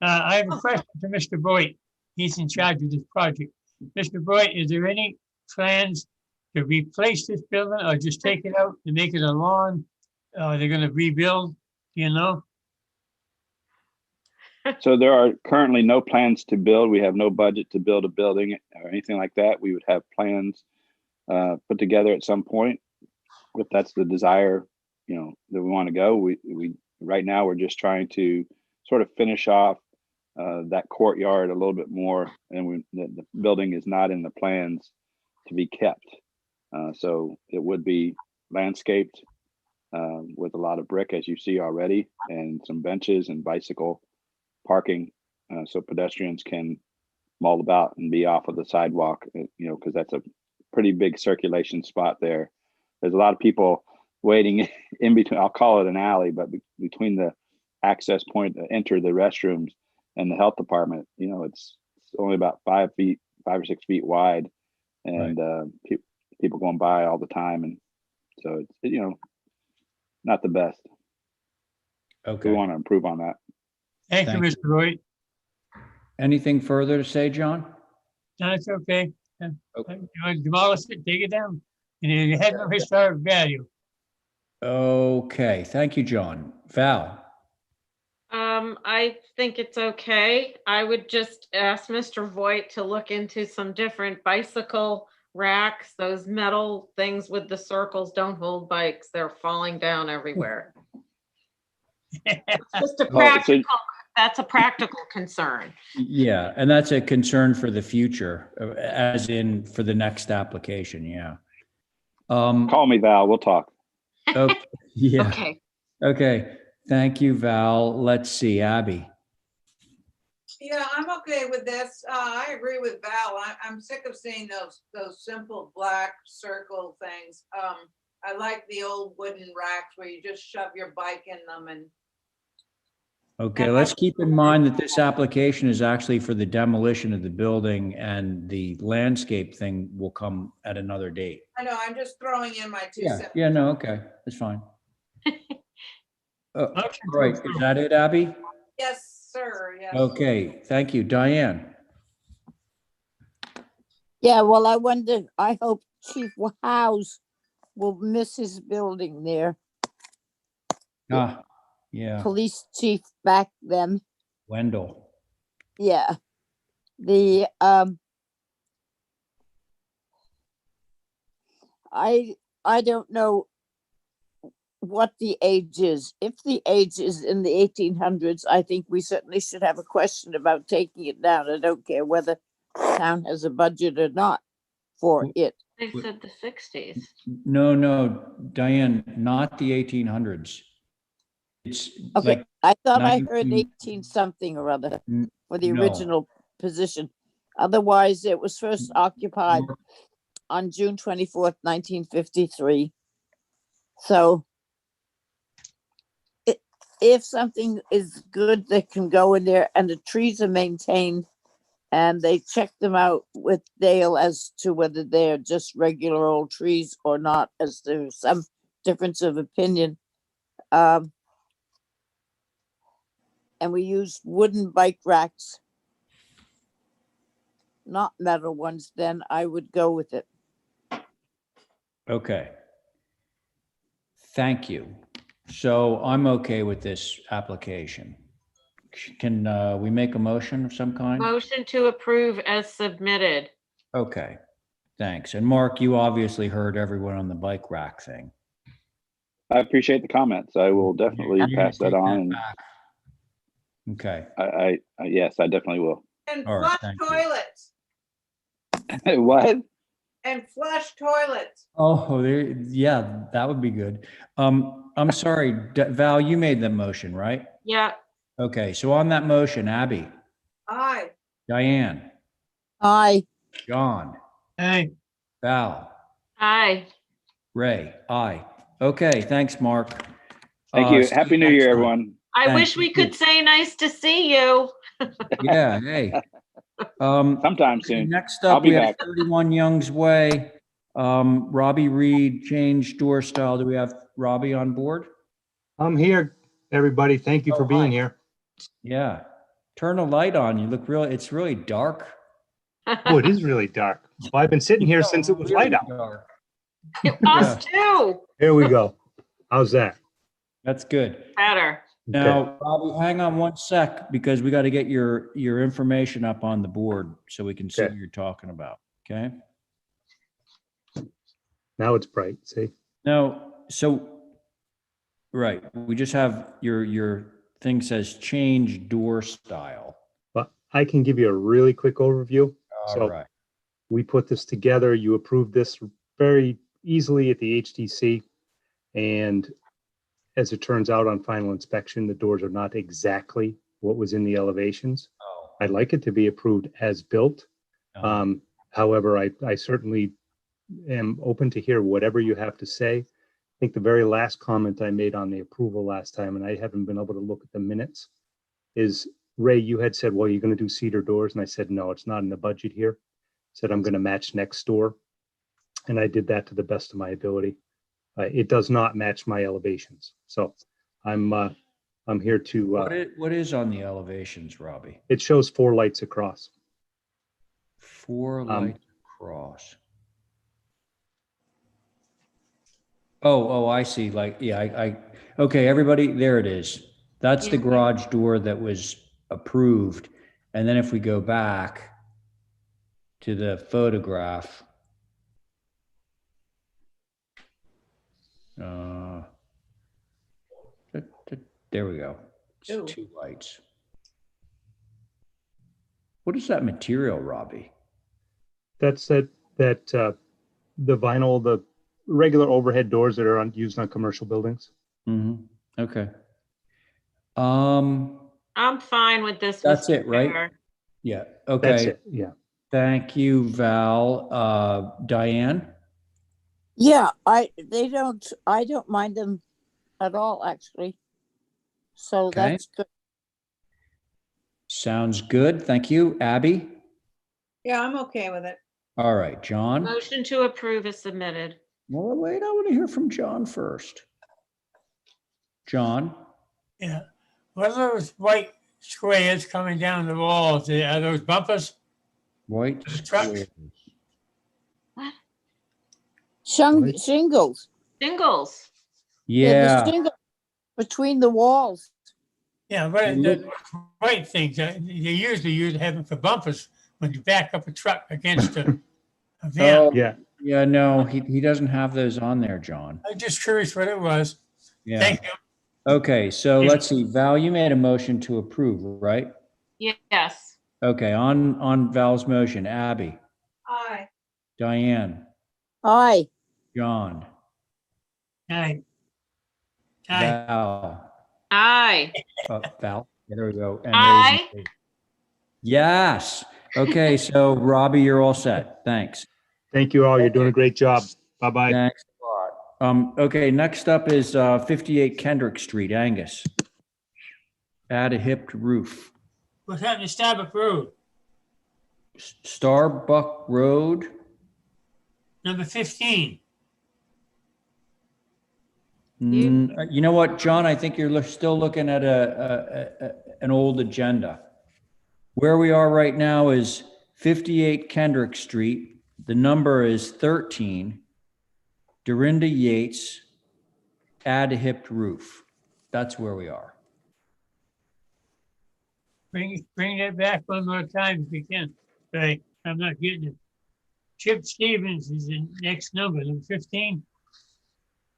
I have a question to Mr. Boyd. He's in charge of this project. Mr. Boyd, is there any plans to replace this building or just take it out and make it a lawn? Are they gonna rebuild? Do you know? So there are currently no plans to build. We have no budget to build a building or anything like that. We would have plans put together at some point, if that's the desire, that we want to go. We right now we're just trying to sort of finish off that courtyard a little bit more, and the building is not in the plans to be kept. So it would be landscaped with a lot of brick, as you see already, and some benches and bicycle parking, so pedestrians can mull about and be off of the sidewalk, because that's a pretty big circulation spot there. There's a lot of people waiting in between, I'll call it an alley, but between the access point to enter the restrooms and the health department, it's only about 5 or 6 feet wide, and people going by all the time. And so it's, not the best. Okay. We want to improve on that. Thank you, Mr. Boyd. Anything further to say, John? No, it's okay. You want to demolish it, take it down. And it had no historic value. Okay, thank you, John. Val? I think it's okay. I would just ask Mr. Voigt to look into some different bicycle racks. Those metal things with the circles don't hold bikes. They're falling down everywhere. It's just a practical, that's a practical concern. Yeah, and that's a concern for the future, as in for the next application, yeah. Call me, Val, we'll talk. Okay, yeah. Okay. Okay, thank you, Val. Let's see, Abby. Yeah, I'm okay with this. I agree with Val. I'm sick of seeing those simple black circle things. I like the old wooden racks where you just shove your bike in them and. Okay, let's keep in mind that this application is actually for the demolition of the building, and the landscape thing will come at another date. I know, I'm just throwing in my 2 cents. Yeah, no, okay, that's fine. All right, is that it, Abby? Yes, sir, yes. Okay, thank you. Diane? Yeah, well, I hope Chief House will miss his building there. Ah, yeah. Police chief back then. Wendell. Yeah. The I don't know what the age is. If the age is in the 1800s, I think we certainly should have a question about taking it down. I don't care whether the town has a budget or not for it. They said the 60s. No, Diane, not the 1800s. It's Okay, like I thought I 19 heard 18 something or other for the no. original position. Otherwise, it was first occupied on June 24th, 1953. So if something is good that can go in there and the trees are maintained and they check them out with Dale as to whether they're just regular old trees or not, as there's some difference of opinion. And we use wooden bike racks, not metal ones, then I would go with it. Okay. Thank you. So I'm okay with this application. can we make a motion of some kind? Motion to approve as submitted. Okay, thanks. And Mark, you obviously heard everyone on the bike rack thing. I appreciate the comments. I will definitely You're gonna pass that take on. back. Okay, I yes, I definitely will. And All right, flush thank you. toilets, What? and flush toilets. oh, there, yeah, that would be good. I'm sorry, Val, you made the motion, right? Yeah. Okay, so on that motion, Abby, Aye. Diane, Aye. John, Hey, Val, Aye. Ray, aye. Okay, thanks, Mark. Thank you. See Happy New next Year, time. everyone. I Thanks, wish you we too. could say nice to see you. Yeah, hey. Sometime Okay, soon. next I'll up, be we have back. 31 Youngs Way. Robbie Reed, change door style. Do we have Robbie on board? I'm here, everybody. Thank you for being here. Yeah. Turn a light on. You look really, it's really dark. Oh, it is really dark. Well, I've been sitting here since it was light out. Dark. Us too. Here we go. How's that? That's good. Better. Now, Robbie, hang on one sec because we got to get your information up on the board so we can see Okay. what you're talking about. Okay. Now it's bright. See? No, so, right, we just have your thing says change door style. But I can give you a really quick overview. All right. We put this together. You approved this very easily at the HTC. And as it turns out on final inspection, the doors are not exactly what was in the elevations. Oh. I'd like it to be approved as built. However, I certainly am open to hear whatever you have to say. I think the very last comment I made on the approval last time, and I haven't been able to look at the minutes, is Ray, you had said, well, you're going to do cedar doors. And I said, no, it's not in the budget here. I said, I'm going to match next door. And I did that to the best of my ability. It does not match my elevations. So I'm here to, What is on the elevations, Robbie? it shows 4 lights across. 4 lights across. Oh, I see. Like, yeah, I okay, everybody, there it is. That's the garage door that was approved. And then if we go back to the photograph, there we go. It's 2 lights. What is that material, Robbie? That's the vinyl, the regular overhead doors that are used on commercial buildings. Mm-hmm. Okay. I'm fine with this. That's Mr. it, right? Chair. Yeah. Okay. That's it. Yeah. Thank you, Val. Diane? Yeah, I don't mind them at all, actually. So Okay. that's good. Sounds good. Thank you. Abby? Yeah, I'm okay with it. All right, John? Motion to approve is submitted. Well, wait, I want to hear from John first. John? yeah. What are those white squares coming down the walls? Are those bumpers? White The trucks? squares. Shingles. Shingles. Yeah. The shingle between the walls. Yeah, but the white things, they usually use have them for bumpers when you back up a truck against a van. Oh, Yeah. yeah, no, he doesn't have those on there, John. I'm just curious what it was. Yeah. Thank you. Okay, so let's see. Val, you made a motion to approve, right? Yes. Okay, on Val's motion, Abby, Aye. Diane, Aye. John, Aye. Aye. Val, Aye. Val, yeah, there we go. And Aye. Ray. Yes. Okay, so Robbie, you're all set. Thanks. Thank you all. You're doing a great job. Bye-bye. Thanks a lot. Okay, next up is 58 Kendrick Street, Angus. Add a hipped roof. What's happening to Starbuck Road? Starbuck Road. Number 15. You know what, John? I think you're still looking at an old agenda. Where we are right now is 58 Kendrick Street. The number is 13. Dorinda Yates, add a hipped roof. That's where we are. bring that back one more time if you can. Right, I'm not getting it. Chip Stevens is the next number 15.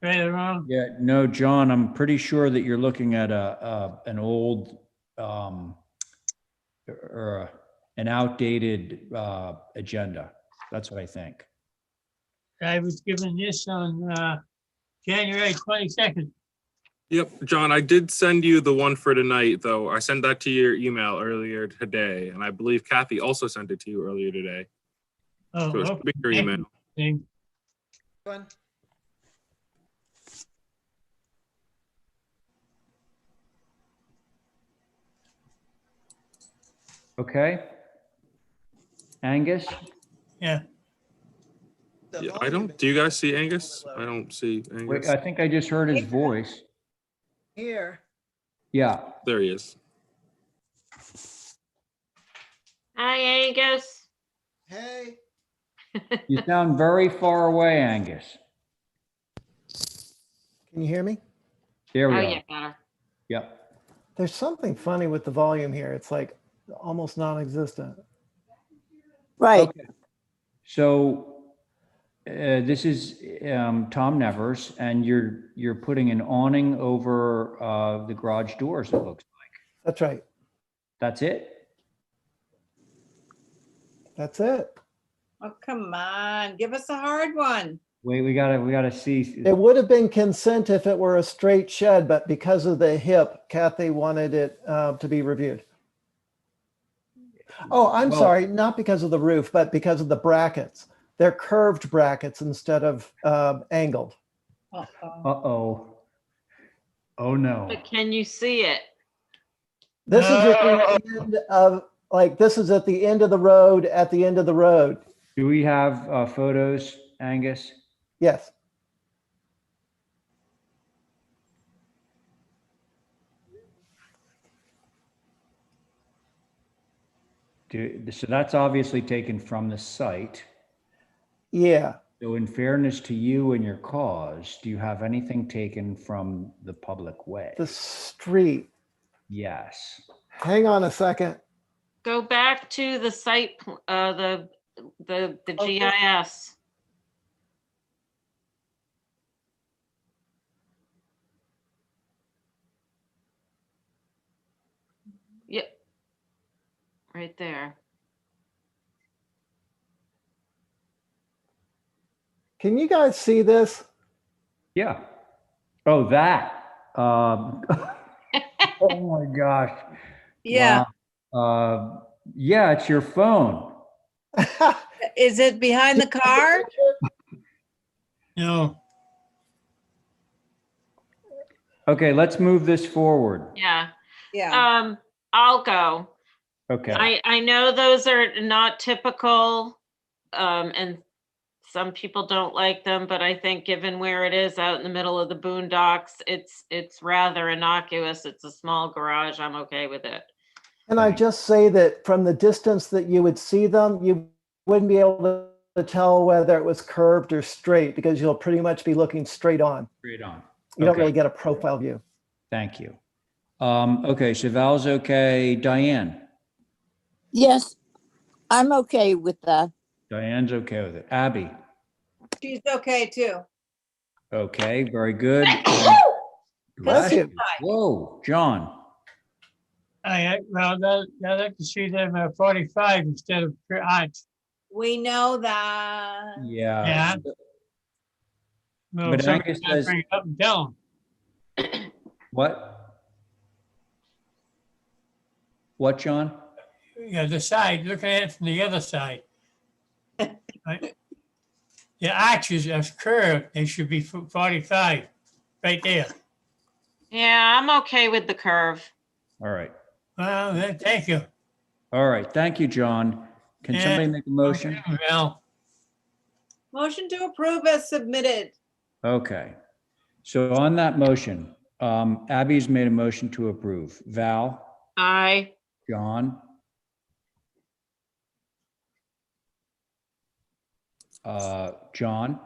Right or wrong? Yeah, no, John, I'm pretty sure that you're looking at an old, or an outdated agenda. That's what I think. I was given this on January 22nd. Yep, John, I did send you the one for tonight, though. I sent that to your email earlier today, and I believe Kathy also sent it to you earlier today. Oh, So it should be your okay. email. Thank One. Okay. Angus? Yeah. Yeah, I don't, do you guys see Angus? I don't see Angus. Wait, I think I just heard his voice. Here. Yeah. There he is. Hi, Angus. Hey. You sound very far away, Angus. Can you hear me? There we Oh, are. yeah, better. Yep. There's something funny with the volume here. It's like almost non-existent. Right. Okay. So this is Tom Nevers, and you're putting an awning over the garage doors, it looks like. That's right. That's it? That's it. Oh, come on, give us a hard one. Wait, we gotta see. It would have been consent if it were a straight shed, but because of the hip, Kathy wanted it to be reviewed. Oh, I'm Well- sorry, not because of the roof, but because of the brackets. They're curved brackets instead of angled. Uh-oh. Oh, no. But can you see it? This is at the end of, like, this is at the end of the road, at the end of the road. Do we have photos, Angus? Yes. So that's obviously taken from the site. Yeah. So in fairness to you and your cause, do you have anything taken from the public way? The street. Yes. Hang on a second. Go back to the site, the GIS. Yep. Right there. Can you guys see this? Yeah. Oh, that. Oh my gosh. Yeah. Wow. Yeah, it's your phone. Is it behind the car? No. Okay, let's move this forward. Yeah. Yeah. I'll go. Okay. I know those are not typical, and some people don't like them, but I think given where it is out in the middle of the boondocks, it's rather innocuous. It's a small garage. I'm okay with it. And I just say that from the distance that you would see them, you wouldn't be able to tell whether it was curved or straight because you'll pretty much be looking straight on. Straight on. You don't Okay. really get a profile view. Thank you. Okay, so Val's okay. Diane? Yes, I'm okay with that. Diane's okay with it. Abby? She's okay too. Okay, very good. Bless you. Whoa, John. Well, I'd like to see them at 45 instead of arch. We know that. Yeah. Yeah. Well, But somebody Angus gotta says- bring it up and down. What? What, John? Yeah, the side, looking at it from the other side. Right? The arches are curved, they should be 45, right there. Yeah, I'm okay with the curve. All right. Well, thank you. All right. Thank you, John. Can Yeah. somebody make a motion? Well, Motion to approve as submitted. Okay. So on that motion, Abby's made a motion to approve. Val, Aye. John, John,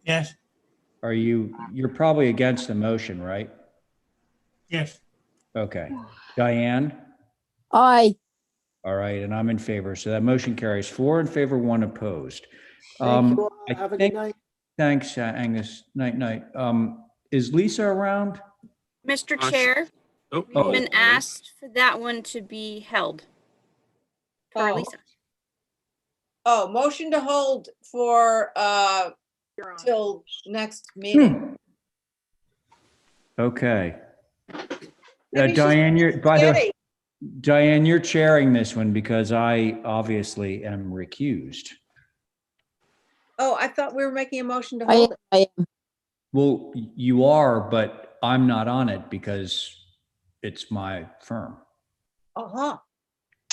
yes, you're probably against the motion, right? yes, Okay. Diane, Aye. All right, and I'm in favor. So that motion carries 4 in favor, 1 opposed. Thank you all. I Have a think- good night. Thanks, Angus. Night, night. Is Lisa around? Mr. Gosh. Chair, Oh, we've been there it is. asked for that one to be held. For Oh. Lisa. Oh, motion to hold for, till next meeting. Okay. Maybe she's Diane, spaghetti. Diane, you're chairing this one because I obviously am recused. Oh, I thought we were making a motion to I hold it. am. Well, you are, but I'm not on it because it's my firm. Uh-huh,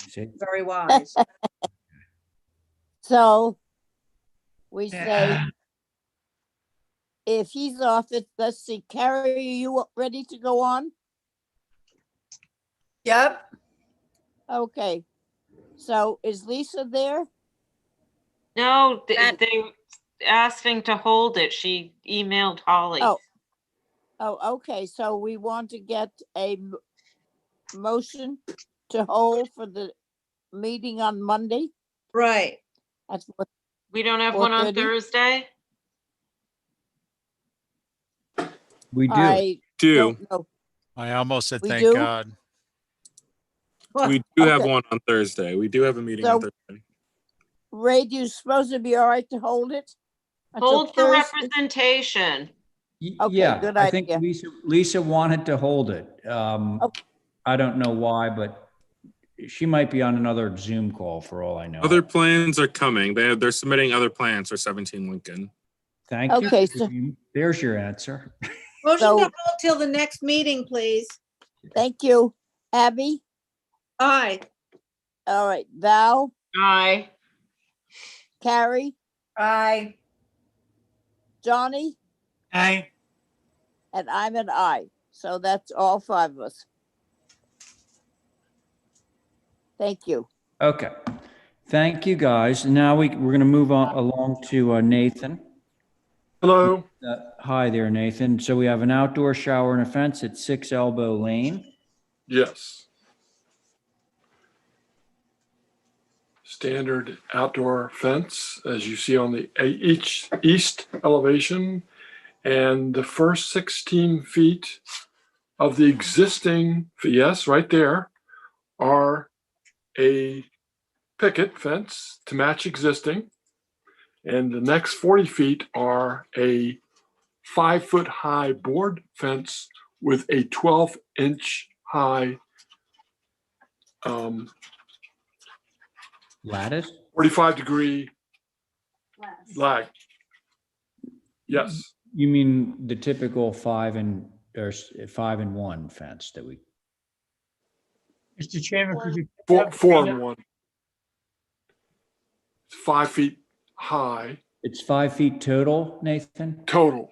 See? very wise. So we say, if he's off it, let's see, Carrie, are you ready to go on? Yep. Okay. So is Lisa there? No, That- they asking to hold it. She emailed Holly. Oh, okay. So we want to get a motion to hold for the meeting on Monday. Right. That's what, We don't have one on 4:30? Thursday? We do. I Do. don't know. I almost said, We thank do? God. We do have Okay. one on Thursday. We do have a meeting on So- Thursday. Ray, do you supposed to be all right to hold it? until Hold for Thursday? representation. Okay, Yeah, good I think idea. Lisa wanted to hold it. Okay. I don't know why, but she might be on another Zoom call for all I know. Other plans are coming. They're submitting other plans for 17 Lincoln. Thank you. Okay, so- There's your answer. Motion So- to hold till the next meeting, please. Thank you. Abby? Aye. All right. Val? Aye. Carrie? Aye. Johnny? Aye. And I'm an aye. So that's all 5 of us. Thank you. Okay. Thank you, guys. Now we're going to move on along to Nathan. Hello. Hi there, Nathan. So we have an outdoor shower and a fence at 6 Elbow Lane. Yes. Standard outdoor fence, as you see on the east elevation. And the first 16 feet of the existing, yes, right there, are a picket fence to match existing. And the next 40 feet are a 5-foot high board fence with a 12-inch high Lattice? 45-degree lag. Yes, You mean the typical 5 and 1 fence that we, Mr. Chairman, could you? four and one. 5 feet high it's 5 feet total, Nathan? total.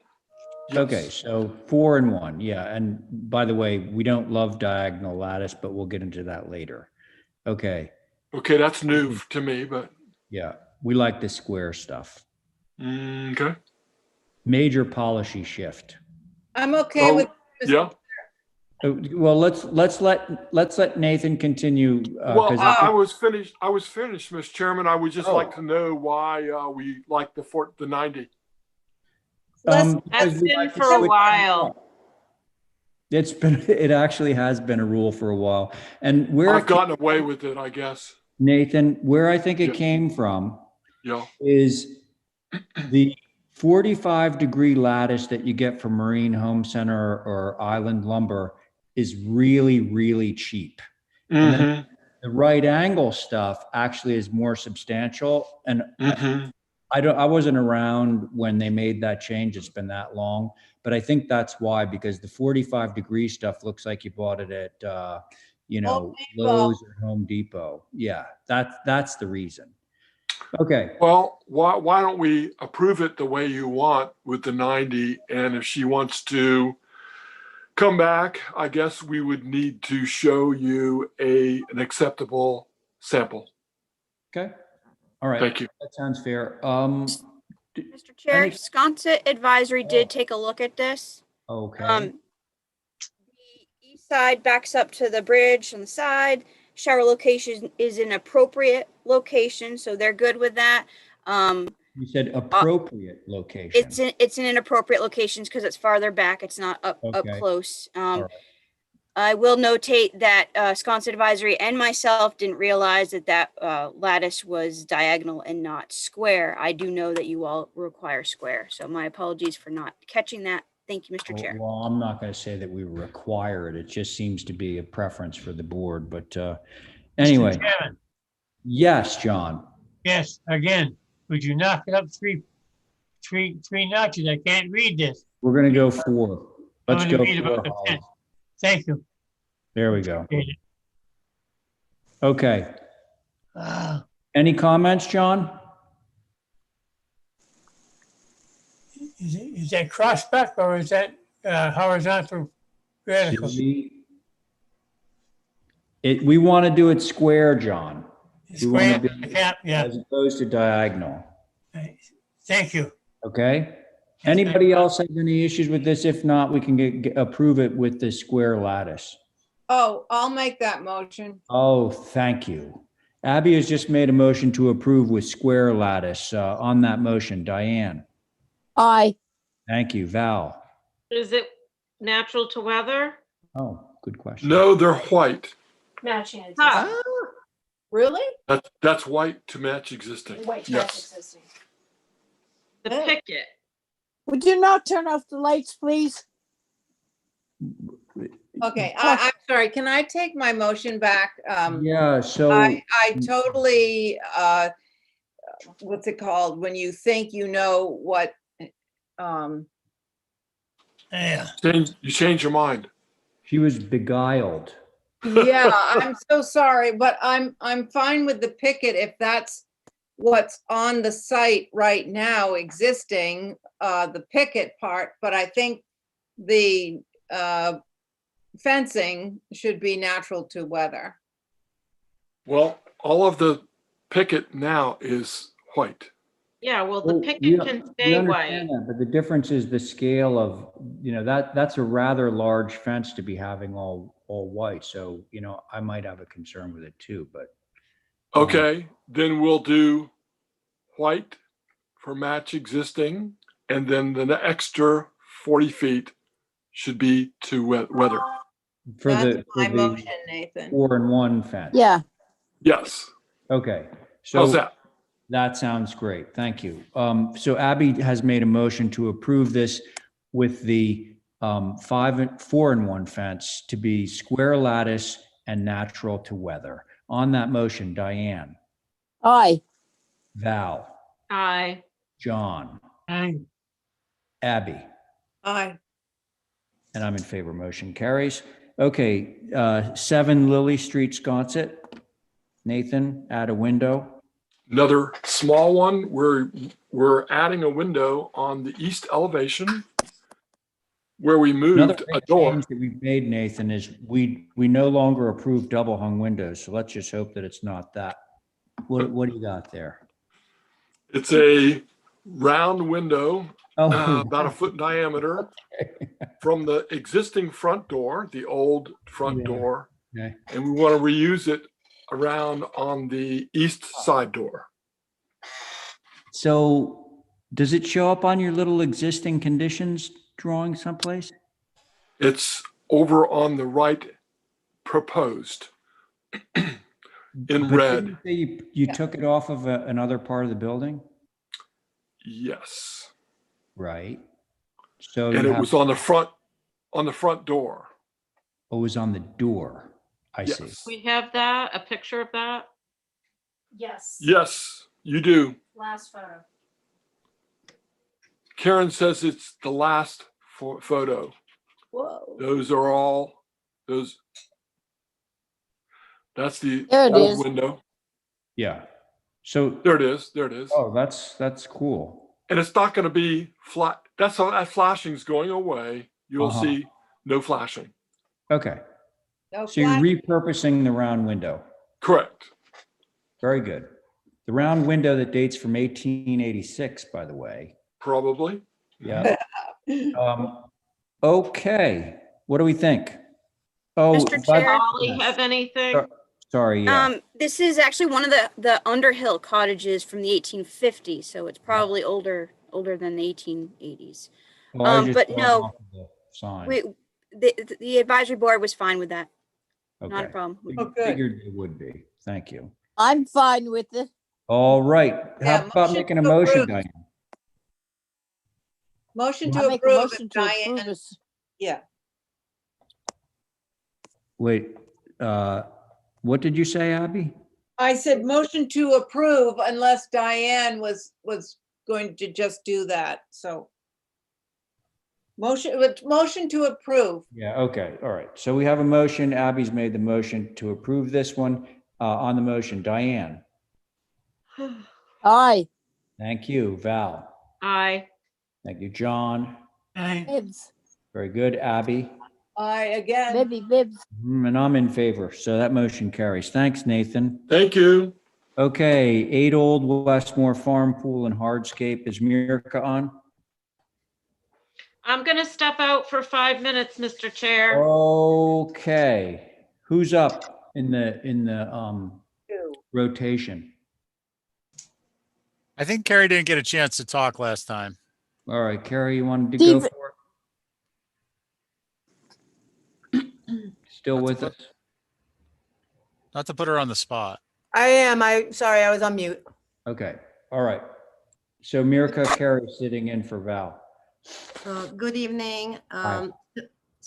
Yes. Okay, so 4 and 1, yeah. And by the way, we don't love diagonal lattice, but we'll get into that later. Okay, Okay, that's new to me, but yeah, we like the square stuff. okay. Major policy shift. I'm okay Oh, with. yeah. Well, let's let Nathan continue. Well, 'Cause I was finished. Mr. Chairman. I would just Oh. like to know why we like the 90. That's because we been like to for a switch while. it actually has been a rule for a while. And where I've gotten away with it, I guess. Nathan, where I think it Yeah. came from Yeah. is the 45-degree lattice that you get from Marine Home Center or Island Lumber is really, really cheap. And then the right angle stuff actually is more substantial. And I wasn't around when they made that change. It's been that long, but I think that's why, because the 45-degree stuff looks like you bought it at, Home Depot. Lowe's or Home Depot. Yeah, that's the reason. Okay. Well, why don't we approve it the way you want with the 90? And if she wants to come back, I guess we would need to show you an acceptable sample. Okay. All right. Thank you. That sounds fair. Mr. Chair, Any- Sconset Advisory did take a look at this. Okay. The east side backs up to the bridge on the side. shower location is an appropriate location, so they're good with that. You said appropriate location. It's in an appropriate location because it's farther back. It's not up Okay. close. All right. I will notate that Sconset Advisory and myself didn't realize that lattice was diagonal and not square. I do know that you all require square, so my apologies for not catching that. Thank you, Mr. Chair. Well, I'm not going to say that we require it. It just seems to be a preference for the board. But anyway, Mr. Chairman, yes, John. yes, again, would you knock it up three notches? I can't read this. We're going to go 4. Let's I'm gonna go read about 4. the Holly. fence. Thank you. There we go. Appreciate it. Okay. Ah, Any comments, John? is that crossback or is that horizontal vertical? We want to do it square, John. We want Square, to do it yeah. as opposed to diagonal. Thank you. Okay. Anybody else have any issues with this? If not, we can approve it with the square lattice. Oh, I'll make that motion. Oh, thank you. Abby has just made a motion to approve with square lattice. On that motion, Diane. Aye. Thank you. Val. Is it natural to weather? Oh, good question. No, they're white. Matching. Huh. Really? That's white to match existing. Yes. The picket. Would you not turn off the lights, please? Okay, I'm sorry. Can I take my motion back? Yeah, so I totally, what's it called? When you think you know what, Yeah. You change your mind. she was beguiled. yeah, I'm so sorry, but I'm fine with the picket if that's what's on the site right now existing, the picket part, but I think the fencing should be natural to weather. Well, all of the picket now is white. Yeah, well, the Well, picket can we stay understand white. that, but the difference is the scale of, that's a rather large fence to be having all white. So, I might have a concern with it too, but. Okay, then we'll do white for match existing, and then the extra 40 feet should be to weather. For That's the my motion, Nathan. 4-in-1 fence. Yeah. Yes. Okay. How's So that? that sounds great. Thank you. So Abby has made a motion to approve this with the 4-in-1 fence to be square lattice and natural to weather. On that motion, Diane, Aye. Val, Aye. John, Aye. Abby, Aye. and I'm in favor. Motion carries. Okay, 7 Lily Street, Sconset. Nathan, add a window. Another small one. We're adding a window on the east elevation where we moved Another a big door. change that we've made, Nathan, is we no longer approve double hung windows. So let's just hope that it's not that. What do you got there? It's a round window, Oh, about a foot in diameter, from the existing front door, the old front Yeah. door, okay. and we want to reuse it around on the east side door. So does it show up on your little existing conditions drawing someplace? It's over on the right proposed in But red. didn't you say you took it off of another part of the building? Yes. Right. So And you it was on the front door. it was on the door. I see. Yes. We have that, a picture of that? Yes. Yes, you do. Last photo. Karen says it's the last photo. Whoa. Those are all those. That's the There it old is. window. Yeah. So, There it is. There it is. oh, that's cool. And it's not going to be flat. That's how that flashing's going away. You'll Uh-huh. see no flashing. Okay. No So you're flash- repurposing the round window. Correct. Very good. The round window that dates from 1886, by the way. Probably. Yeah. Okay. What do we think? Oh, Mr. by- Chair? Holly have anything? Sorry, yeah. This is actually one of the Underhill cottages from the 1850s, so it's probably older than the 1880s. Well, I was just But going no, off of the sign. the advisory board was fine with that. Not a Okay. problem. Oh, good. Figured it would be. Thank you. I'm fine with it. All right. Yeah, How about motion making a to motion, approve. Diane? Motion I to make a approve, motion to approve Diane. this. Yeah, Wait, what did you say, Abby? I said motion to approve unless Diane was going to just do that, so. Motion to approve. Yeah, okay, all right. So we have a motion. Abby's made the motion to approve this one. On the motion, Diane. Aye. Thank you. Val. Aye. Thank you, John. Bibbs. Very good. Abby. Aye, again. Maybe Bibbs. And I'm in favor. So that motion carries. Thanks, Nathan. Thank you. Okay, 8 Old Westmore Farm Pool and Hardscape. Is Mirka on? I'm gonna step out for 5 minutes, Mr. Chair. Okay. Who's up in the rotation? I think Carrie didn't get a chance to talk last time. All right, Carrie, you wanted to go Steve- for it? Still with us? Not to put her on the spot. I am. Sorry, I was on mute. Okay, all right. So Mirka, Carrie sitting in for Val. Good evening. Hi.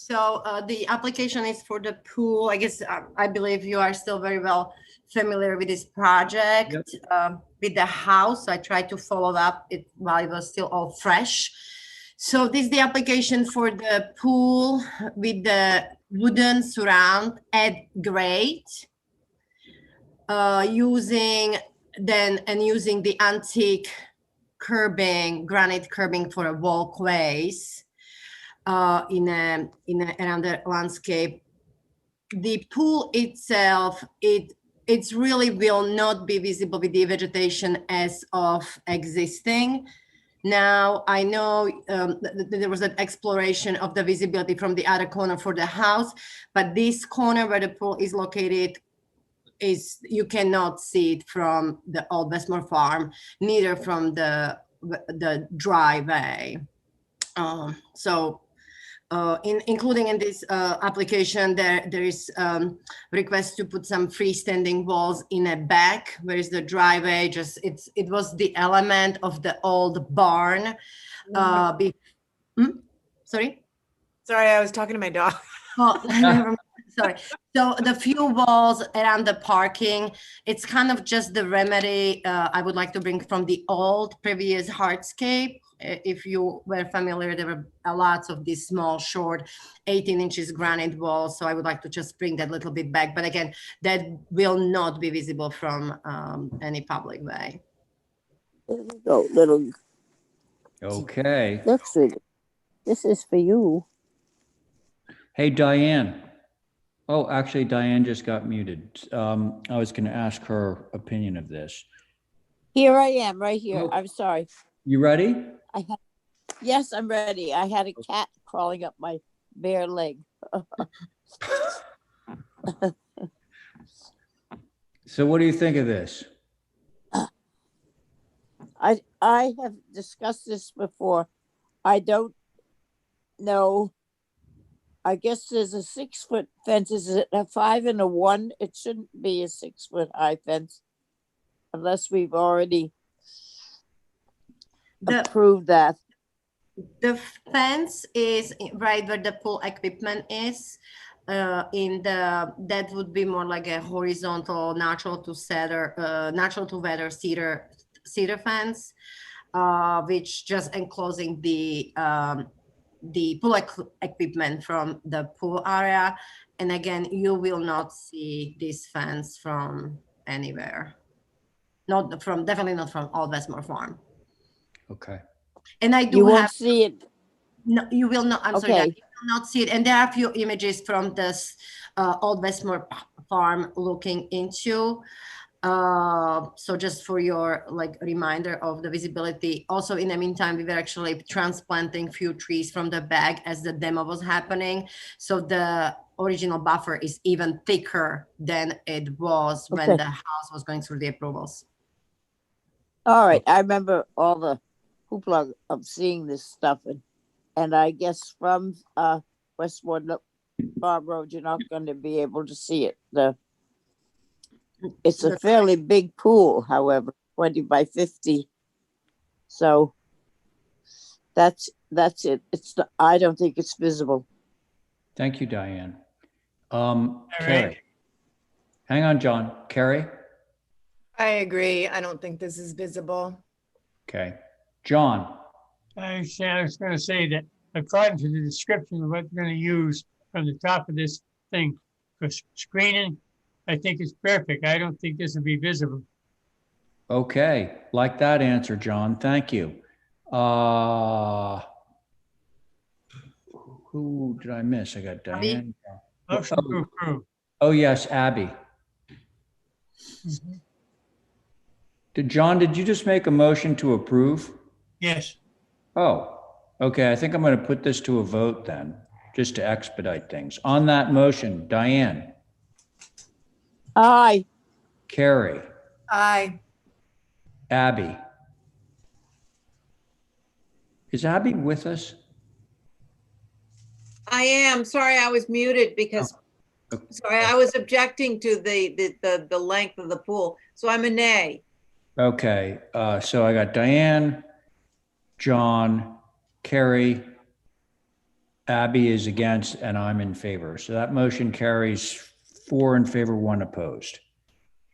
The application is for the pool. I guess I believe you are still very well familiar with this project. With the house, I tried to follow up it while it was still all fresh. So this is the application for the pool with the wooden surround at grade, using the antique curbing, granite curbing for walkways around the landscape. The pool itself, it's really will not be visible with the vegetation as of existing. Now, I know there was an exploration of the visibility from the other corner for the house, but this corner where the pool is located you cannot see it from the Old Westmore Farm, neither from the driveway. Including in this application, there is request to put some freestanding walls in a back, where is the driveway. It was the element of the old barn. Sorry? Sorry, I was talking to my dog. Oh, never mind. Sorry. So the few walls around the parking, it's kind of just the remedy I would like to bring from the old previous hardscape. If you were familiar, there were lots of these small, short, 18 inches granite walls. So I would like to just bring that little bit back. But again, that will not be visible from any public way. Go, little. Okay. Look, sweetie. This is for you. Hey, Diane. Oh, actually, Diane just got muted. I was going to ask her opinion of this. Here I am, right here. Oh. I'm sorry. You ready? Yes, I'm ready. I had a cat crawling up my bare leg. So what do you think of this? I have discussed this before. I don't know. I guess there's a 6-foot fence. Is it a 5 and a 1? It shouldn't be a 6-foot high fence unless we've already approved that. The fence is right where the pool equipment is. That would be more like a horizontal, natural to weather cedar fence, which just enclosing the pool equipment from the pool area. And again, you will not see this fence from anywhere. Definitely not from Old Westmore Farm. Okay. And I do You have. won't see it. No, you will not. I'm sorry, Okay. you will not see it. And there are a few images from this Old Westmore Farm looking into. So just for your like reminder of the visibility. Also, in the meantime, we were actually transplanting few trees from the back as the demo was happening. So the original buffer is even thicker than it was when Okay. the house was going through the approvals. All right, I remember all the hoopla of seeing this stuff, and I guess from Westwood Farm Road, you're not going to be able to see it. It's a fairly big pool, however, 20 by 50. So that's it. I don't think it's visible. Thank you, Diane. All Carrie. right. Hang on, John. Carrie? I agree. I don't think this is visible. Okay. John? I was going to say that according to the description of what we're going to use from the top of this thing for screening, I think it's perfect. I don't think this will be visible. Okay. Like that answer, John. Thank you. Who did I miss? I got Diane. Motion to approve. Oh, yes, Abby. Did you just make a motion to approve? Yes. Oh, okay. I think I'm going to put this to a vote then, just to expedite things. On that motion, Diane, Aye. Carrie, Aye. Abby. Is Abby with us? I am, sorry, I was muted because, sorry, I was objecting to the length of the pool. So I'm a nay. Okay, so I got Diane, John, Carrie, Abby is against, and I'm in favor. So that motion carries 4 in favor, 1 opposed.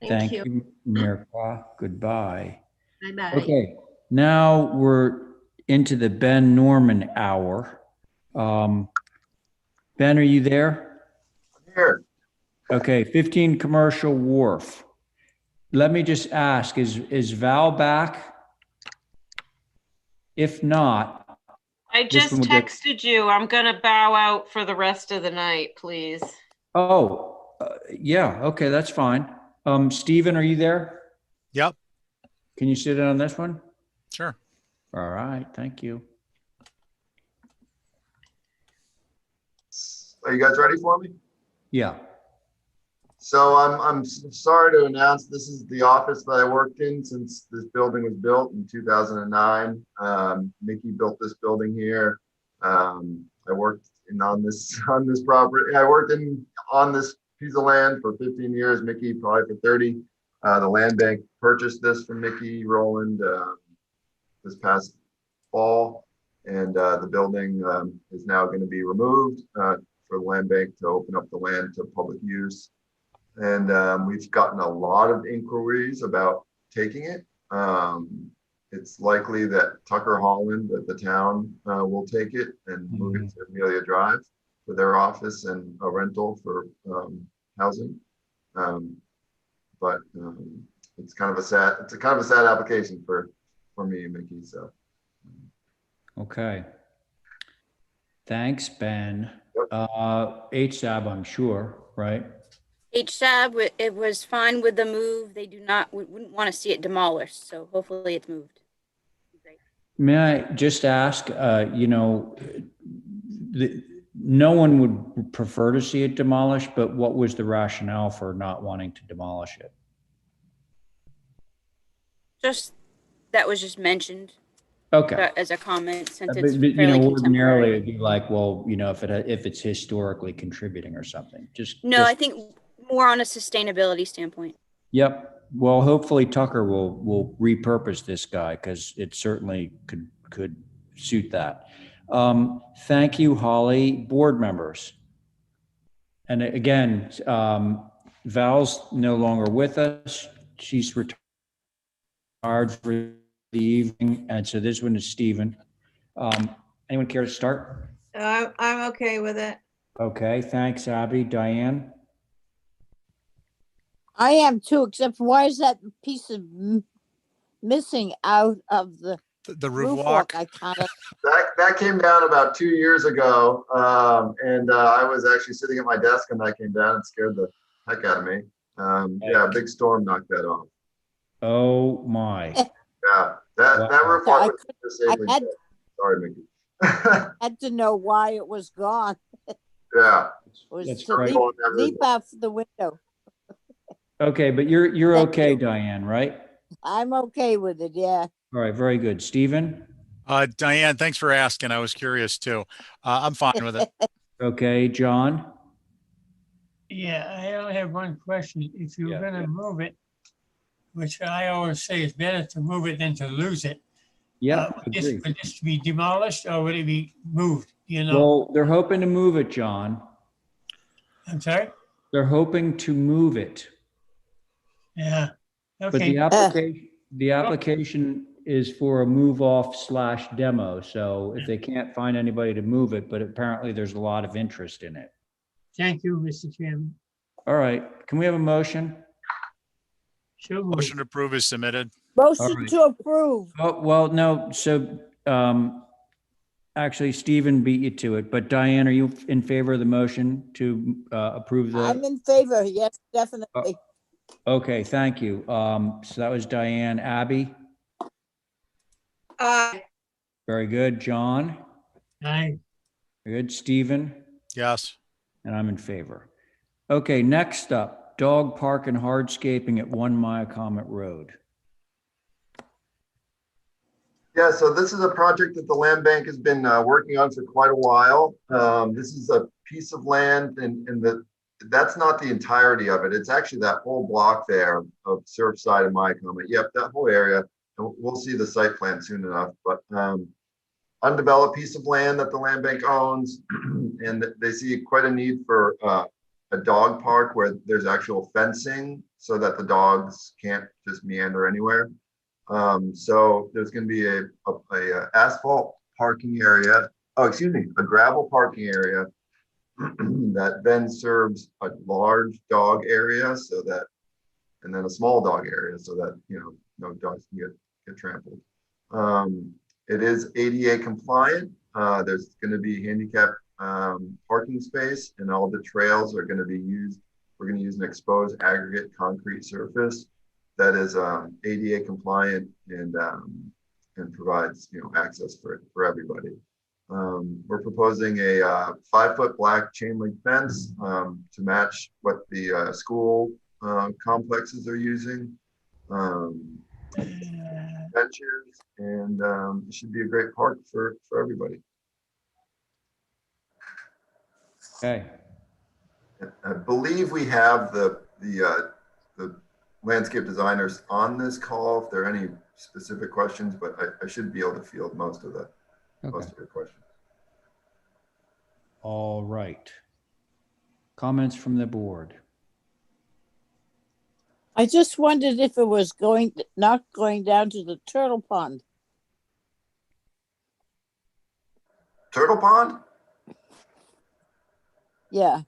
Thank you, Mirka. Goodbye. Bye-bye. Okay, now we're into the Ben Norman hour. Ben, are you there? Here. Okay, 15 Commercial Wharf. Let me just ask, is Val back? If not, I just texted you. I'm gonna bow out for the rest of the night, please. Oh, yeah, okay, that's fine. Stephen, are you there? Yep. Can you sit in on this one? Sure. All right, thank you. Are you guys ready for me? Yeah. So I'm sorry to announce this is the office that I worked in since this building was built in 2009. Mickey built this building here. I worked on this property. I worked on this piece of land for 15 years. Mickey probably for 30. The land bank purchased this from Mickey Rowland this past fall, and the building is now going to be removed for the land bank to open up the land to public use. And we've gotten a lot of inquiries about taking it. It's likely that Tucker Holland at the town will take it and move it to Amelia Drive for their office and a rental for housing. But it's kind of a sad application for me and Mickey. So. Okay. Thanks, Ben. HSAB, I'm sure, right? HSAB, it was fine with the move. They wouldn't want to see it demolished. So hopefully it's moved. May I just ask, no one would prefer to see it demolished, but what was the rationale for not wanting to demolish it? That was just mentioned. Okay. As a comment, since But, it's ordinarily fairly contemporary. it'd be like, well, if it's historically contributing or something, I think more on a sustainability standpoint. Yep. Well, hopefully Tucker will repurpose this guy because it certainly could suit that. Thank you, Holly. Board members. And again, Val's no longer with us. She's retired for the evening. And so this one is Stephen. Anyone care to start? I'm okay with it. Okay. Thanks, Abby. Diane? I am too, except for why is that piece of missing out of the roof walk? I kind of that came down about 2 years ago, and I was actually sitting at my desk and that came down and scared the heck out of me. Yeah, Yeah, a big storm knocked that off. Oh, my. Yeah, that Wow. roof I was safely had, dead. Sorry, Mickey. had to know why it was gone. Yeah. Was That's to great. leap out the window. Okay, but you're Thank okay, you. Diane, right? I'm okay with it, yeah. All right, very good. Stephen? Diane, thanks for asking. I was curious too. I'm fine with it. Okay, John? Yeah, I only have one question. If you're Yeah, gonna move it, which I always say is better to move it than to lose it. Yeah, Would this be demolished or would it be moved? You know, Well, they're hoping to move it, John. I'm sorry? They're hoping to move it. Yeah, But okay. the application is for a move off slash demo. So if they can't find anybody to move it, but apparently there's a lot of interest in it. Thank you, Mr. Chairman. All right, can we have a motion? Sure. Motion to approve is submitted. Motion right. to approve. Oh, well, no, so, actually Stephen beat you to it, but Diane, are you in favor of the motion to, approve I'm the? in favor, yes, definitely. Okay, thank you. So that was Diane. Abby? Very good. John? Aye. Very good. Stephen? Yes. And I'm in favor. Okay, next up, dog park and hardscaping at 1 Myacomet Road. Yeah, so this is a project that the land bank has been working on for quite a while. This is a piece of land and that's not the entirety of it. It's actually that whole block there of Surfside and Myacomet. Yep, that whole area. And we'll see the site plan soon enough, but undeveloped piece of land that the land bank owns. And they see quite a need for a dog park where there's actual fencing so that the dogs can't just meander anywhere. So there's going to be a asphalt parking area. Oh, excuse me, a gravel parking area that then serves a large dog area so that, and then a small dog area so that, you know, no dogs can get trampled. It is ADA compliant. There's going to be handicap parking space, and all the trails are going to be used. We're going to use an exposed aggregate concrete surface that is ADA compliant and provides, you know, access for everybody. We're proposing a 5-foot black chain link fence to match what the school complexes are using. Benches, and it should be a great park for everybody. Okay. I believe we have the landscape designers on this call if there are any specific questions, but I should be able to field most of your questions. All right. Comments from the board? I just wondered if it was not going down to the turtle pond. Turtle pond? Yeah.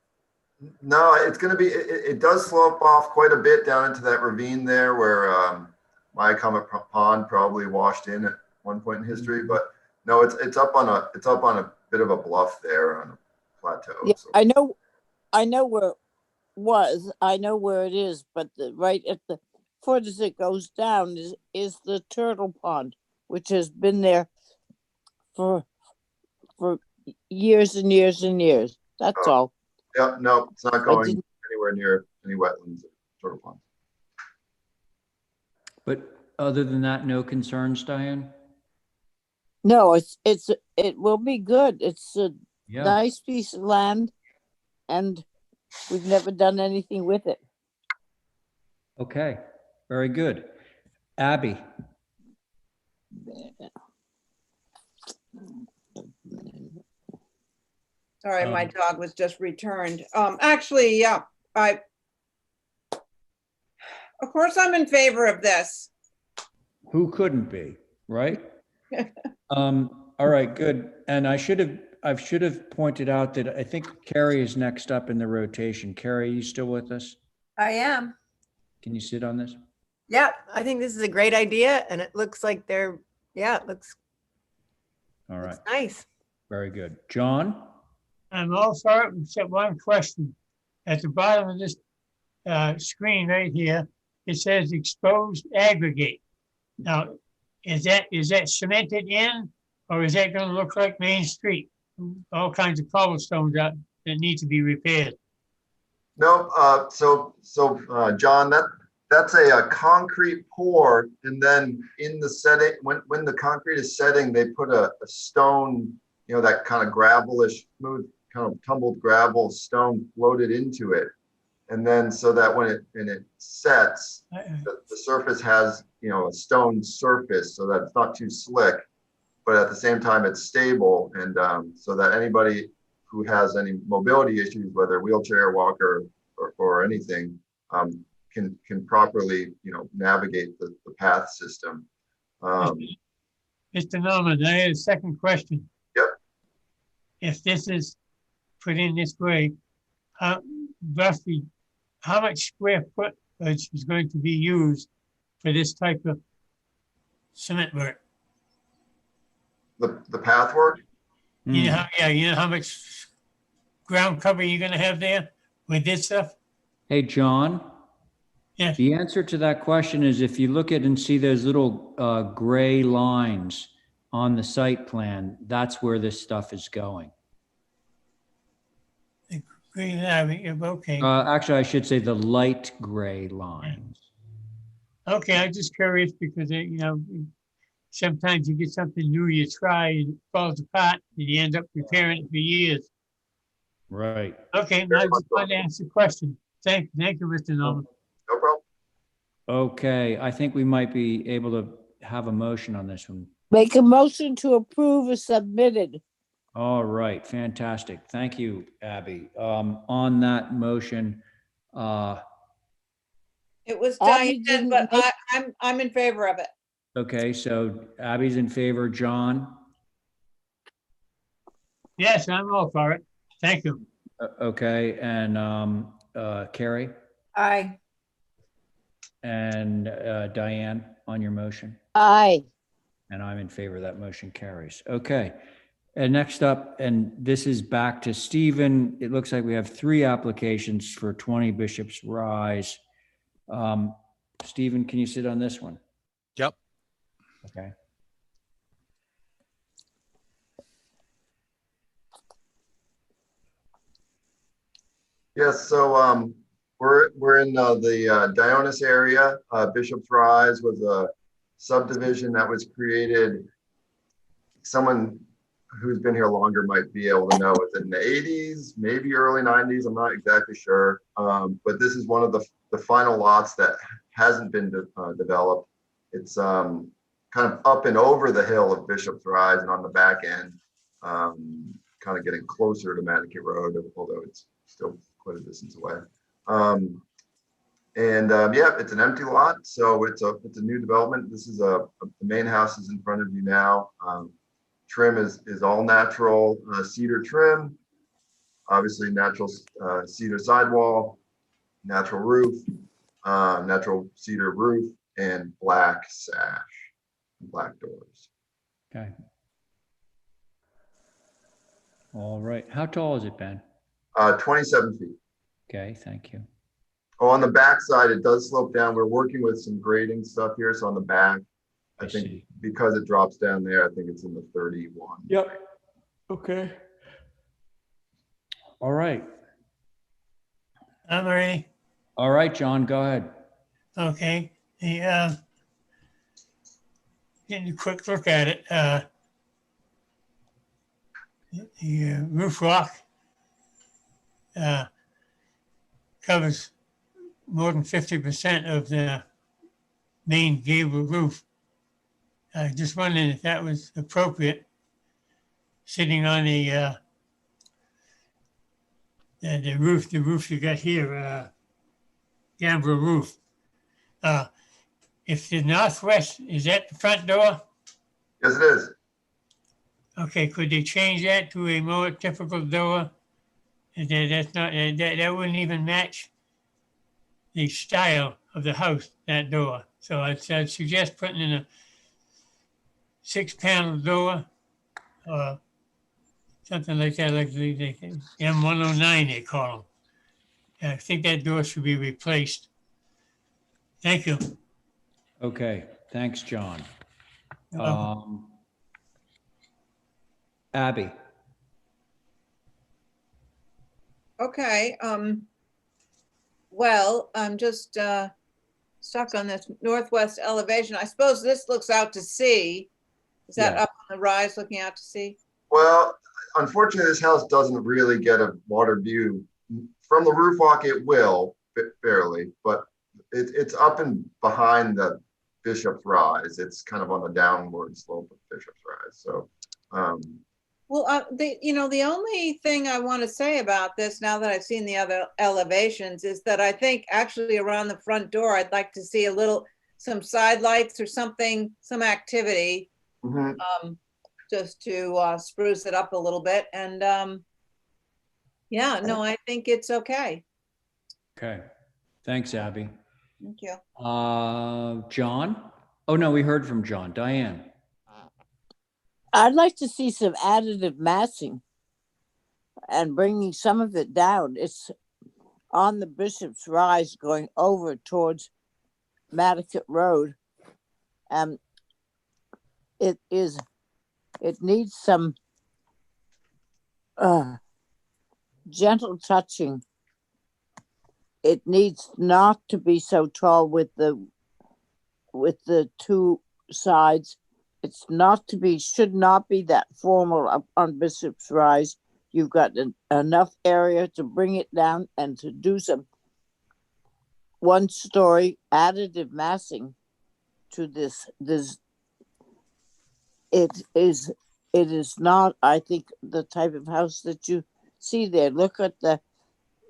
No, it's going to be, it does slope off quite a bit down into that ravine there where Myacomet Pond probably washed in at one point in history, but no, it's up on a bit of a bluff there on a plateau. Yeah, So. I know where it was. I know where it is, but right at the foot as it goes down is the turtle pond, which has been there for years and years and years. That's all. Yeah, no, it's not going anywhere near any wetlands or turtle ponds. But other than that, no concerns, Diane? No, it will be good. It's a nice piece of land, and we've never done anything with it. Okay, very good. Abby? Sorry, my dog was just returned. Actually, yeah, of course I'm in favor of this. Who couldn't be, right? All right, good. And I should have pointed out that I think Carrie is next up in the rotation. Carrie, are you still with us? I am. Can you sit on this? Yeah, I think this is a great idea, and it looks like it looks All right. nice. Very good. John? I'm all for it, except one question. At the bottom of this screen right here, it says exposed aggregate. Now, is that cemented in, or is that gonna look like Main Street? All kinds of cobblestones out that need to be repaired. No, John, that's a concrete pour, and then in the setting, when the concrete is setting, they put a stone, that kind of gravelish, smooth, kind of tumbled gravel stone floated into it. And then so that when it sets, the surface has, a stone surface so that it's not too slick, but at the same time it's stable, and so that anybody who has any mobility issues, whether wheelchair, walker, or anything, can properly, navigate the path system. Mr. Norman, I had a second question. Yep. If this is put in this way, roughly, how much square footage is going to be used for this type of cement work? The path work? You know how much ground cover you're gonna have there with this stuff? Hey, John? Yes. The answer to that question is if you look at and see those little gray lines on the site plan, that's where this stuff is going. Okay. Actually, I should say the light gray lines. Okay, I'm just curious because, sometimes you get something new, you try and it falls apart and you end up repairing it for years. Right. Okay, I just wanted to ask a question. Thank you, Mr. Norman. No problem. Okay, I think we might be able to have a motion on this one. Make a motion to approve as submitted. All right, fantastic. Thank you, Abby. On that motion, It was Abby Diane, didn't but make- I'm in favor of it. okay, so Abby's in favor, John? Yes, I'm all for it. Thank you. Okay, and Carrie Aye. and Diane on your motion? Aye. And I'm in favor, that motion carries. Okay. And next up, and this is back to Stephen. It looks like we have 3 applications for 20 Bishop's Rise. Stephen, can you sit on this one? Yep. Okay. Yes, so we're in the Dionis area. Bishop's Rise was a subdivision that was created. Someone who's been here longer might be able to know, was it in the 80s, maybe early 90s? I'm not exactly sure. But this is one of the final lots that hasn't been developed. It's kind of up and over the hill of Bishop's Rise and on the back end, kind of getting closer to Nantucket Road, although it's still quite a distance away. Yeah, it's an empty lot, so it's a new development. This is the main house is in front of you now. Trim is all natural cedar trim, obviously natural cedar sidewall, natural roof, natural cedar roof, and black sash, black doors. Okay. All right. How tall is it, Ben? 27 feet. Okay, thank you. Oh, on the back side, it does slope down. We're working with some grading stuff here. So on the back, I think see. because it drops down there, I think it's in the 31. Yep. Okay. All right. I'm ready. All right, John, go ahead. Okay. Getting a quick look at it. The roof rock covers more than 50% of the main gable roof. Just wondering if that was appropriate, sitting on the roof you got here, gambrel roof. If the northwest, is that the front door? Yes, it is. Okay, could they change that to a more typical door? That's not, that wouldn't even match the style of the house, that door. So I'd suggest putting in a 6-panel door or something like that, like the M109 they call them. I think that door should be replaced. Thank you. Okay, thanks, John. You're welcome. Abby, Okay, well, I'm just stuck on this northwest elevation. I suppose this looks out to sea. Is that Yeah. up on the rise looking out to sea? Well, unfortunately, this house doesn't really get a water view. From the roof walk, it will fairly, but it's up and behind the Bishop's Rise. It's kind of on the downward slope of Bishop's Rise. So, Well, the only thing I want to say about this, now that I've seen the other elevations, is that I think actually around the front door, I'd like to see some side lights or something, some activity, just to spruce it up a little bit. And yeah, no, I think it's okay. okay. Thanks, Abby. Thank you. John? Oh, no, we heard from John. Diane? I'd like to see some additive massing and bringing some of it down. It's on the Bishop's Rise going over towards Nantucket Road. It needs some gentle touching. It needs not to be so tall with the two sides. It's should not be that formal up on Bishop's Rise. You've got enough area to bring it down and to do some one-story additive massing to this. It is not, I think, the type of house that you see there. Look at the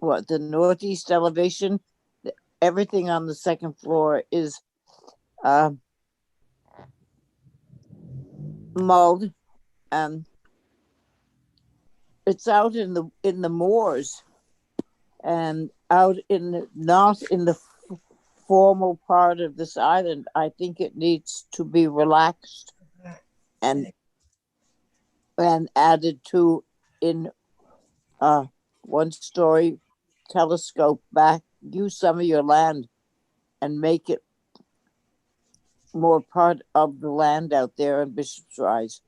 northeast elevation. Everything on the second floor is mulled. It's out in the moors and out not in the formal part of this island. I think it needs to be relaxed and added to in one-story telescope back. Use some of your land and make it more part of the land out there in Bishop's Rise.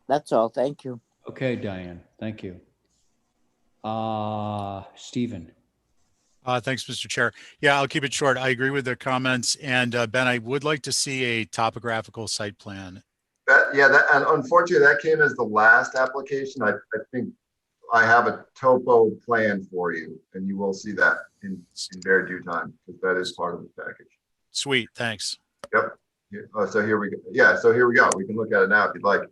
That's all. Thank you. Okay, Diane. Thank you. Stephen? Thanks, Mr. Chair. Yeah, I'll keep it short. I agree with the comments. And Ben, I would like to see a topographical site plan. And unfortunately, that came as the last application. I think I have a topo plan for you, and you will see that in very due time, because that is part of the package. Sweet, thanks. Yep. So here we go. Yeah, so here we go. We can look at it now if you'd like.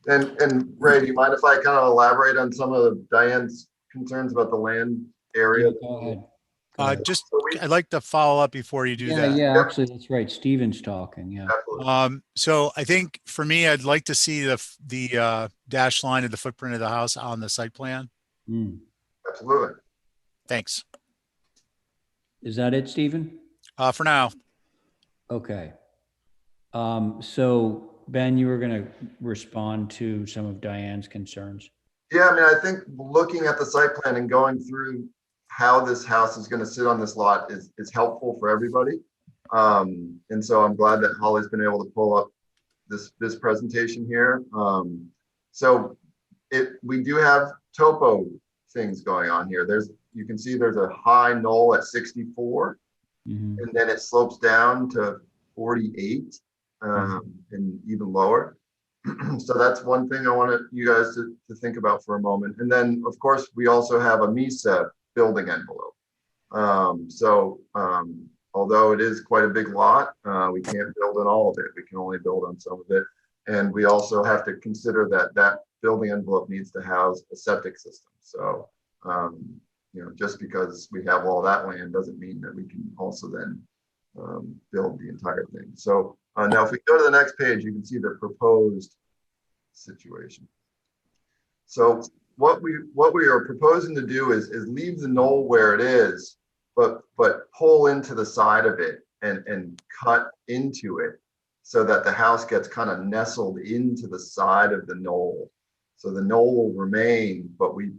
And Ray, do you mind if I kind of elaborate on some of Diane's concerns about the land area? Yeah, go ahead. I'd like to follow up before you do that. Yeah, actually, that's right. Steven's talking, yeah. So I think for me, I'd like to see the dash line of the footprint of the house on the site plan. Absolutely. Thanks. Is that it, Stephen? For now. Okay. So Ben, you were going to respond to some of Diane's concerns. Yeah, I mean, I think looking at the site plan and going through how this house is going to sit on this lot is helpful for everybody. And so I'm glad that Holly's been able to pull up this presentation here. So we do have topo things going on here. You can see there's a high knoll at 64, and then it slopes down to 48 and even lower. So that's one thing I wanted you guys to think about for a moment. And then, of course, we also have a MESA building envelope. Although it is quite a big lot, we can't build on all of it. We can only build on some of it. And we also have to consider that building envelope needs to house a septic system. So, just because we have all that land doesn't mean that we can also then build the entire thing. So now if we go to the next page, you can see the proposed situation. So what we are proposing to do is leave the knoll where it is, but pull into the side of it and cut into it so that the house gets kind of nestled into the side of the knoll. So the knoll will remain, but we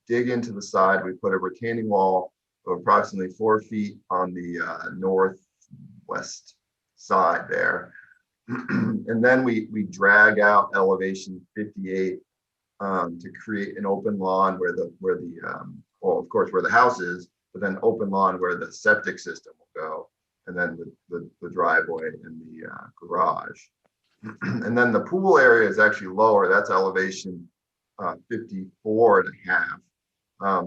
dig into the side, we put a retaining wall of approximately 4 feet on the northwest side there. And then we drag out elevation 58 to create an open lawn where the well, of course, where the house is, but then open lawn where the septic system will go, and then the driveway and the garage. And then the pool area is actually lower. That's elevation 54 and a half.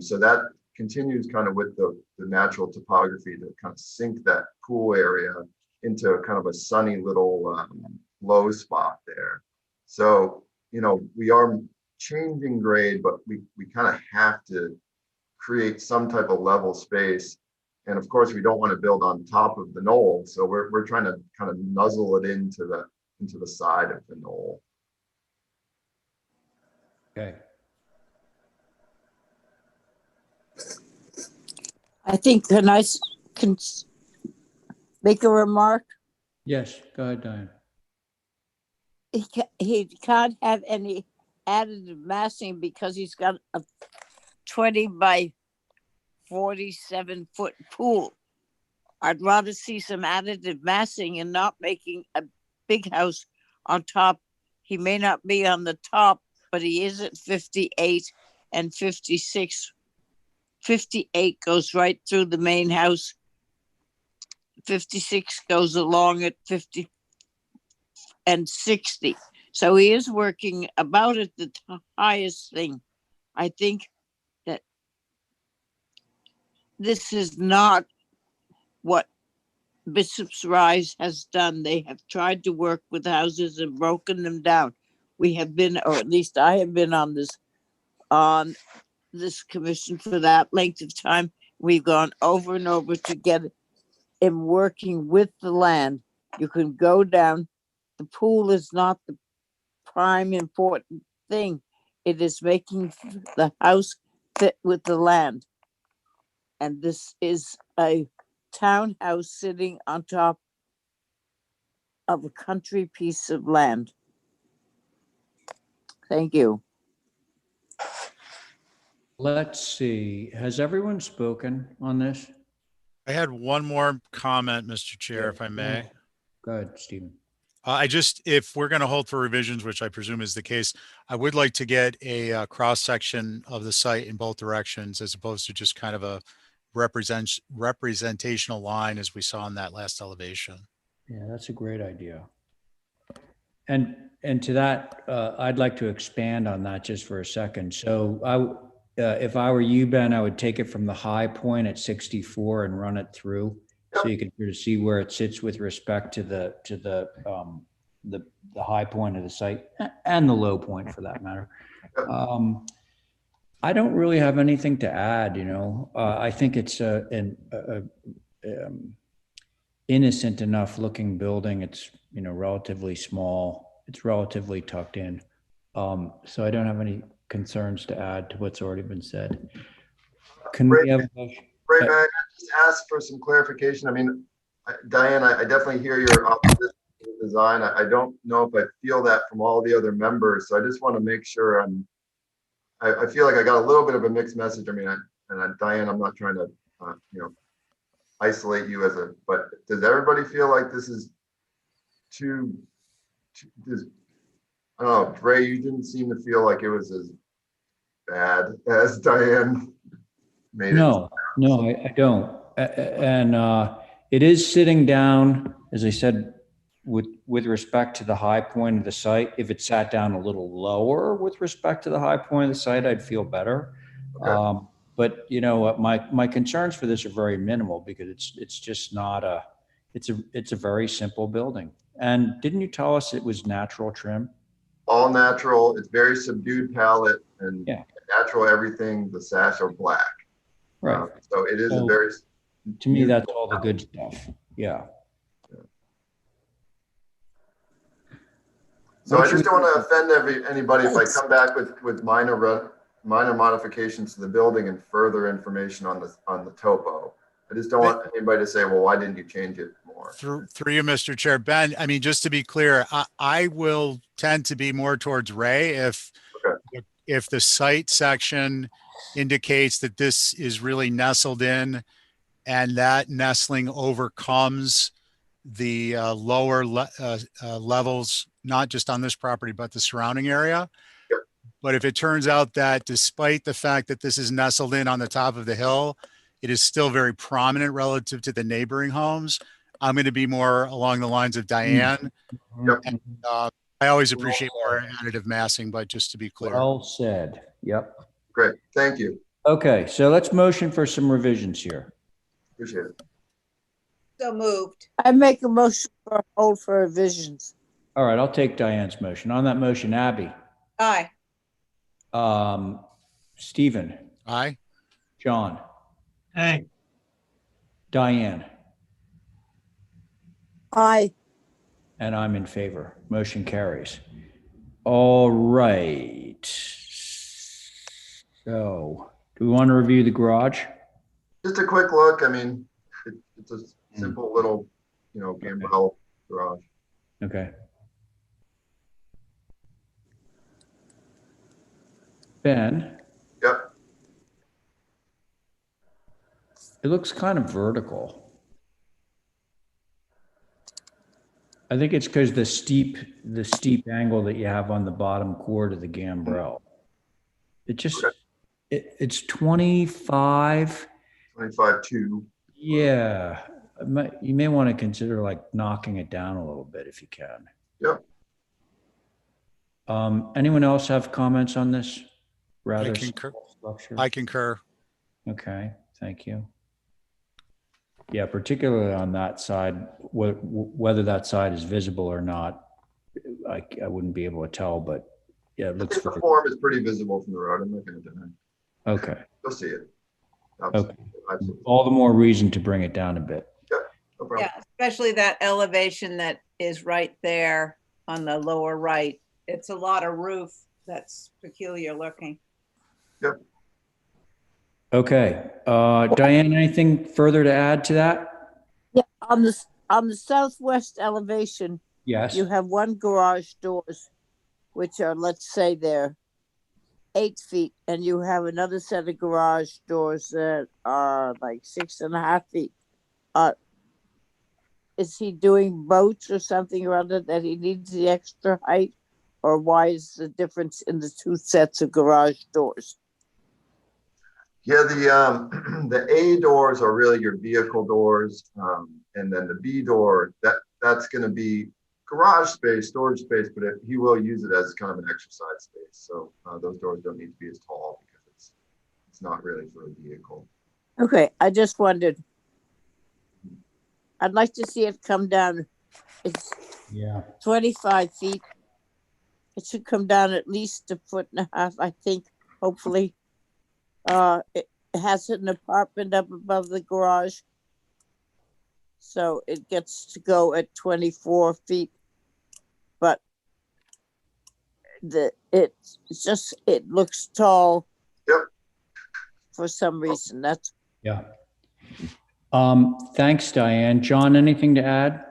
So that continues kind of with the natural topography to kind of sink that pool area into kind of a sunny little low spot there. So, you know, we are changing grade, but we kind of have to create some type of level space. And of course, we don't want to build on top of the knoll. So we're trying to kind of nuzzle it into the side of the knoll. Okay. I think can I make a remark? Yes, go ahead, Diane. He can't have any additive massing because he's got a 20 by 47-foot pool. I'd rather see some additive massing and not making a big house on top. He may not be on the top, but he is at 58 and 56. 58 goes right through the main house. 56 goes along at 50 and 60. So he is working about at the highest thing. I think that this is not what Bishop's Rise has done. They have tried to work with houses and broken them down. We have been, or at least I have been on this commission for that length of time. We've gone over and over to get him working with the land. You can go down. The pool is not the prime important thing. It is making the house fit with the land. And this is a townhouse sitting on top of a country piece of land. Thank you. Let's see. Has everyone spoken on this? I had one more comment, Mr. Chair, if I may. Go ahead, Stephen. If we're going to hold for revisions, which I presume is the case, I would like to get a cross-section of the site in both directions as opposed to just kind of a representational line as we saw in that last elevation. Yeah, that's a great idea. And to that, I'd like to expand on that just for a second. So if I were you, Ben, I would take it from the high point at 64 and run it through, so you can sort of see where it sits with respect to the high point of the site and the low point for that matter. I don't really have anything to add. You know, I think it's an innocent enough looking building. It's, you know, relatively small. It's relatively tucked in. So I don't have any concerns to add to what's already been said. Can we have Ray, may I just ask for some clarification? I mean, Diane, I definitely hear your opposition to the design. I don't know if I feel that from all the other members. So I just want to make sure I feel like I got a little bit of a mixed message. I mean, Diane, I'm not trying to, you know, isolate you but does everybody feel like this is too I don't know, Ray, you didn't seem to feel like it was as bad as Diane made it. No, I don't. And it is sitting down, as I said, with respect to the high point of the site. If it sat down a little lower with respect to the high point of the site, I'd feel better. Okay. But you know, my concerns for this are very minimal because it's just not it's a very simple building. And didn't you tell us it was natural trim? All natural. It's very subdued palette and natural everything. The sash are black. Right. So it is a very. To me, that's all the good stuff. Yeah. So I just don't want to offend anybody if I come back with minor modifications to the building and further information on the topo. I just don't want anybody to say, well, why didn't you change it more? Through you, Mr. Chair. Ben, I mean, just to be clear, I will tend to be more towards Ray if the if the site section indicates that this is really nestled in and that nestling overcomes the levels, not just on this property, but the surrounding area. But if it turns out that despite the fact that this is nestled in on the top of the hill, it is still very prominent relative to the neighboring homes, I'm going to be more along the lines of Diane. And, I always appreciate more additive massing, but just to be clear. Well said. Yep. Great, thank you. Okay, so let's motion for some revisions here. Appreciate it. So moved. I make a motion for hold for revisions. All right, I'll take Diane's motion. On that motion, Abby, Aye. Stephen, Aye. John, Aye. Diane, Aye. and I'm in favor. Motion carries. All right. So, do we want to review the garage? Just a quick look. I mean, it's a simple little, gambrel garage. Okay. Ben? Yep. It looks kind of vertical. I think it's because the steep angle that you have on the bottom chord of the gambrel. It just, it's 25. 25.2. Yeah. You may want to consider like knocking it down a little bit if you can. Yep. Anyone else have comments on this? Rather I concur. simple structure? I concur. Okay, thank you. Yeah, particularly on that side, whether that side is visible or not, I wouldn't be able to tell, but yeah, it I looks think the very, form is pretty visible from the road. I'm not going to deny. okay. You'll see it. Okay. Absolutely. All the more reason to bring it down a bit. No problem. Yeah, especially that elevation that is right there on the lower right. It's a lot of roof that's peculiar looking. Yep. Okay, Diane, anything further to add to that? Yeah, on the southwest elevation, Yes. you have one garage doors, which are, let's say they're 8 feet, and you have another set of garage doors that are like 6.5 feet. Is he doing boats or something or other that he needs the extra height? Or why is the difference in the two sets of garage doors? Yeah, the A doors are really your vehicle doors, and then the B door that's going to be garage space, storage space, but he will use it as kind of an exercise space. So those doors don't need to be as tall because it's not really for a vehicle. Okay, I just wondered. I'd like to see it come down. It's 25 feet. It should come down at least 1.5 feet, I think, hopefully. It has an apartment up above the garage. So it gets to go at 24 feet. But it looks tall. Yep. For some reason. That's Yeah. Thanks, Diane. John, anything to add?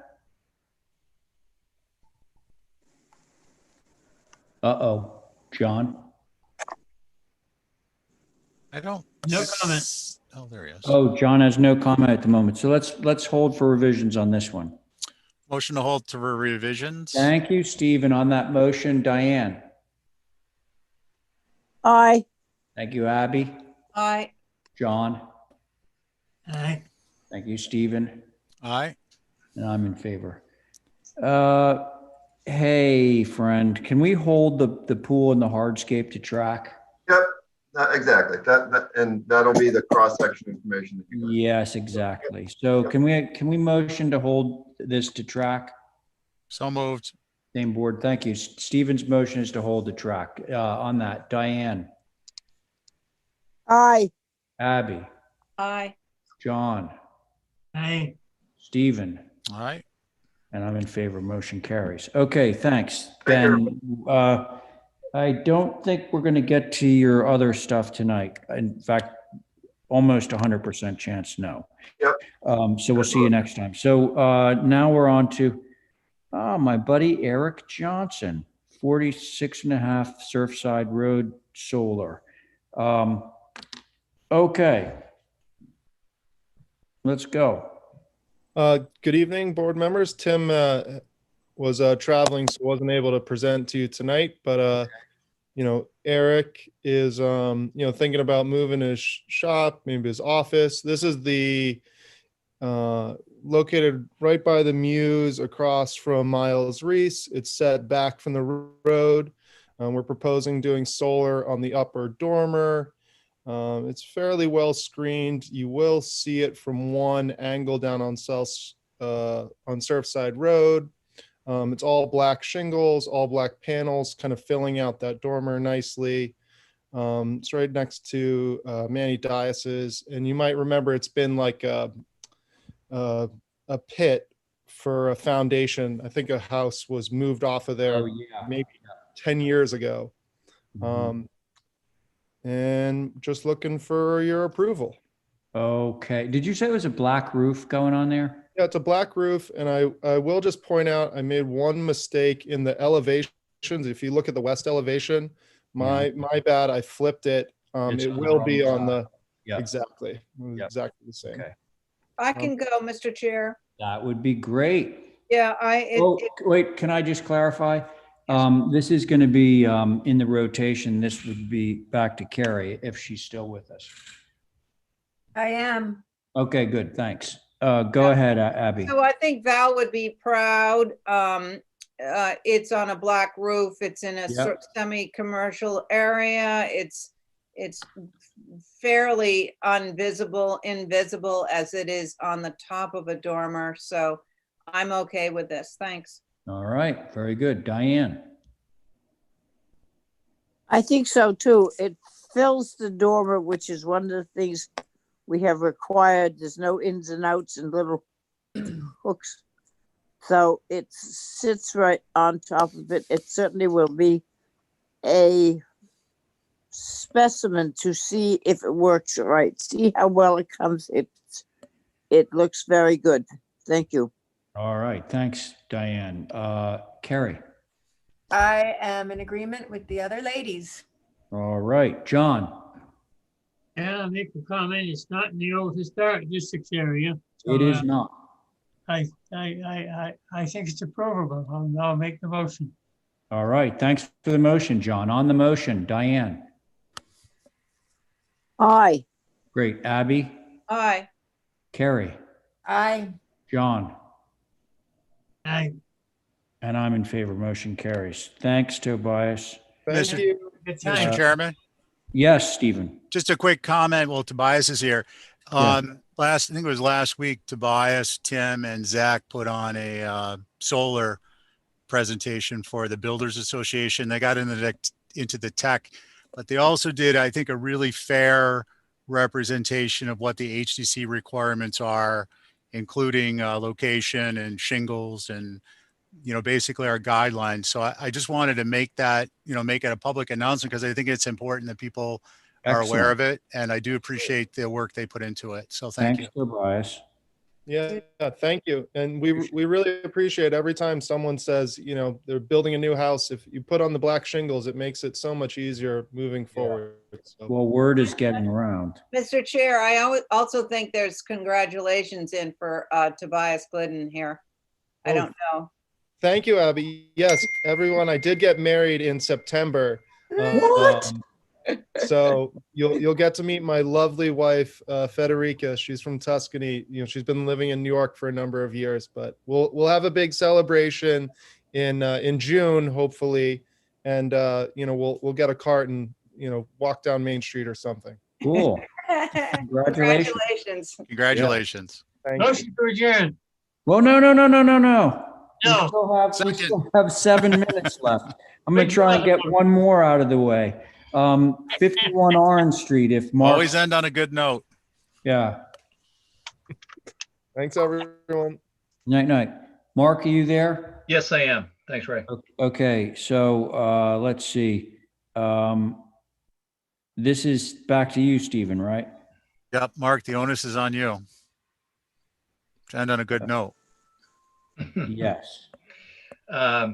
Uh-oh, John? I don't. No comment. Oh, there he is. Oh, John has no comment at the moment. So let's hold for revisions on this one. Motion to hold to revisions. Thank you, Stephen. On that motion, Diane. aye. Thank you, Abby. Aye. John. Aye. Thank you, Stephen. Aye. And I'm in favor. Hey, friend, can we hold the pool and the hardscape to track? Yep, exactly. And that'll be the cross-section information. That you Yes, exactly. So can we motion to hold this to track? So moved. Same board. Thank you. Stephen's motion is to hold the track. On that, Diane, Aye. Abby, Aye. John, Aye. Stephen, All right. and I'm in favor. Motion carries. Okay, thanks, Ben. I don't think we're going to get to your other stuff tonight. In fact, almost 100% chance no. Yep. So we'll see you next time. So now we're on to my buddy Eric Johnson, 46.5 Surfside Road, solar. Okay. Let's go. Good evening, board members. Tim was traveling, so wasn't able to present to you tonight, but Eric is thinking about moving his shop, maybe his office. This is the located right by the Muse across from Miles Reese. It's set back from the road. We're proposing doing solar on the upper dormer. It's fairly well screened. You will see it from one angle down on Surfside Road. It's all black shingles, all black panels, kind of filling out that dormer nicely. It's right next to Manny Dias's, and you might remember it's been like a pit for a foundation. I think a house was moved off of there maybe 10 years ago. And just looking for your approval. Okay. Did you say it was a black roof going on there? Yeah, it's a black roof. And I will just point out, I made one mistake in the elevations. If you look at the west elevation, my bad, I flipped it. It will be on the, exactly the same. Okay. I can go, Mr. Chair. That would be great. Yeah, Wait, can I just clarify? This is going to be in the rotation. This would be back to Carrie if she's still with us. I am. Okay, good. Thanks. Go ahead, Abby. So I think Val would be proud. It's on a black roof. It's in a semi-commercial area. It's fairly invisible as it is on the top of a dormer. So I'm okay with this. Thanks. All right, very good. Diane. I think so too. It fills the dormer, which is one of the things we have required. There's no ins and outs and little hooks. So it sits right on top of it. It certainly will be a specimen to see if it works right. See how well it comes. It looks very good. Thank you. All right, thanks, Diane. Carrie. I am in agreement with the other ladies. All right, John. And I'll make a comment. It's not in the old historic districts area. So, It is not. I think it's approvable. I'll make the motion. All right, thanks for the motion, John. On the motion, Diane. Aye. Great. Abby. Aye. Carrie. Aye. John. Aye. And I'm in favor. Motion carries. Thanks, Tobias. Thank you. Mr. Chairman. Yes, Stephen. Just a quick comment. Well, Tobias is here. I think it was last week, Tobias, Tim, and Zach put on a solar presentation for the Builders Association. They got into the tech, but they also did, I think, a really fair representation of what the HDC requirements are, including location and shingles and, basically our guidelines. So I just wanted to make that, make it a public announcement because I think it's important that people are aware of it. And I do appreciate the work they put into it. So thank you. Tobias. Yeah, thank you. And we really appreciate every time someone says, they're building a new house. If you put on the black shingles, it makes it so much easier moving forward. So. Well, word is getting around. Mr. Chair, I also think there's congratulations in for Tobias Glidden here. I don't know. Thank you, Abby. Yes, everyone, I did get married in September. What? So you'll get to meet my lovely wife, Federica. She's from Tuscany. She's been living in New York for a number of years, but we'll have a big celebration in June, hopefully. And we'll get a cart and walk down Main Street or something. Cool. Congratulations. Congratulations. Motion to adjourn. Well, no. No. We still have 7 minutes left. I'm going to try and get one more out of the way. 51 Orange Street. If Mark. Always end on a good note. Yeah. Thanks, everyone. Night. Mark, are you there? Yes, I am. Thanks, Ray. Okay. So let's see. This is back to you, Stephen, right? Yep. Mark, the onus is on you. To end on a good note. Yes. I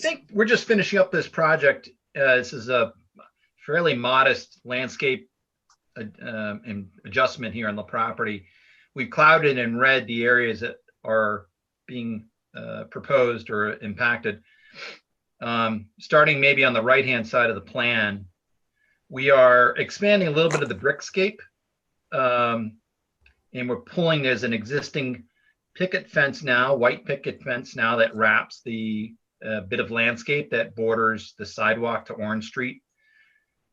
think we're just finishing up this project. This is a fairly modest landscape adjustment here on the property. We've clouded in red the areas that are being proposed or impacted. Starting maybe on the right-hand side of the plan, we are expanding a little bit of the brickscape, and we're pulling, there's an existing picket fence now, white picket fence now that wraps the bit of landscape that borders the sidewalk to Orange Street.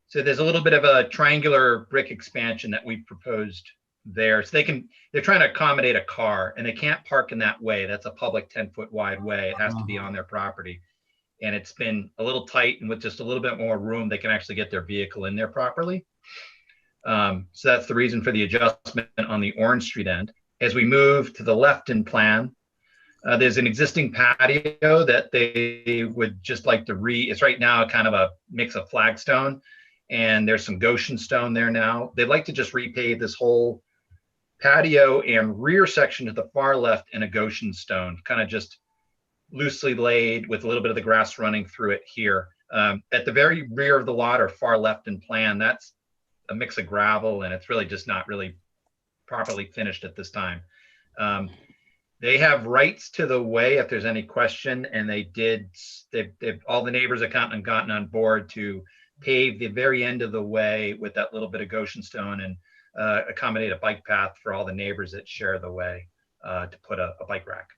So there's a little bit of a triangular brick expansion that we've proposed there. So they're trying to accommodate a car, and they can't park in that way. That's a public 10-foot wide way. It has to be on their property. And it's been a little tight, and with just a little bit more room, they can actually get their vehicle in there properly. So that's the reason for the adjustment on the Orange Street end. As we move to the left in plan, there's an existing patio that they would just like to it's right now kind of a mix of flagstone, and there's some Goshen stone there now. They'd like to just repave this whole patio and rear section to the far left in a Goshen stone, kind of just loosely laid with a little bit of the grass running through it here. At the very rear of the lot or far left in plan, that's a mix of gravel, and it's really just not really properly finished at this time. They have rights to the way if there's any question, and they've all the neighbors have gotten on board to pave the very end of the way with that little bit of Goshen stone and accommodate a bike path for all the neighbors that share the way, to put a bike rack.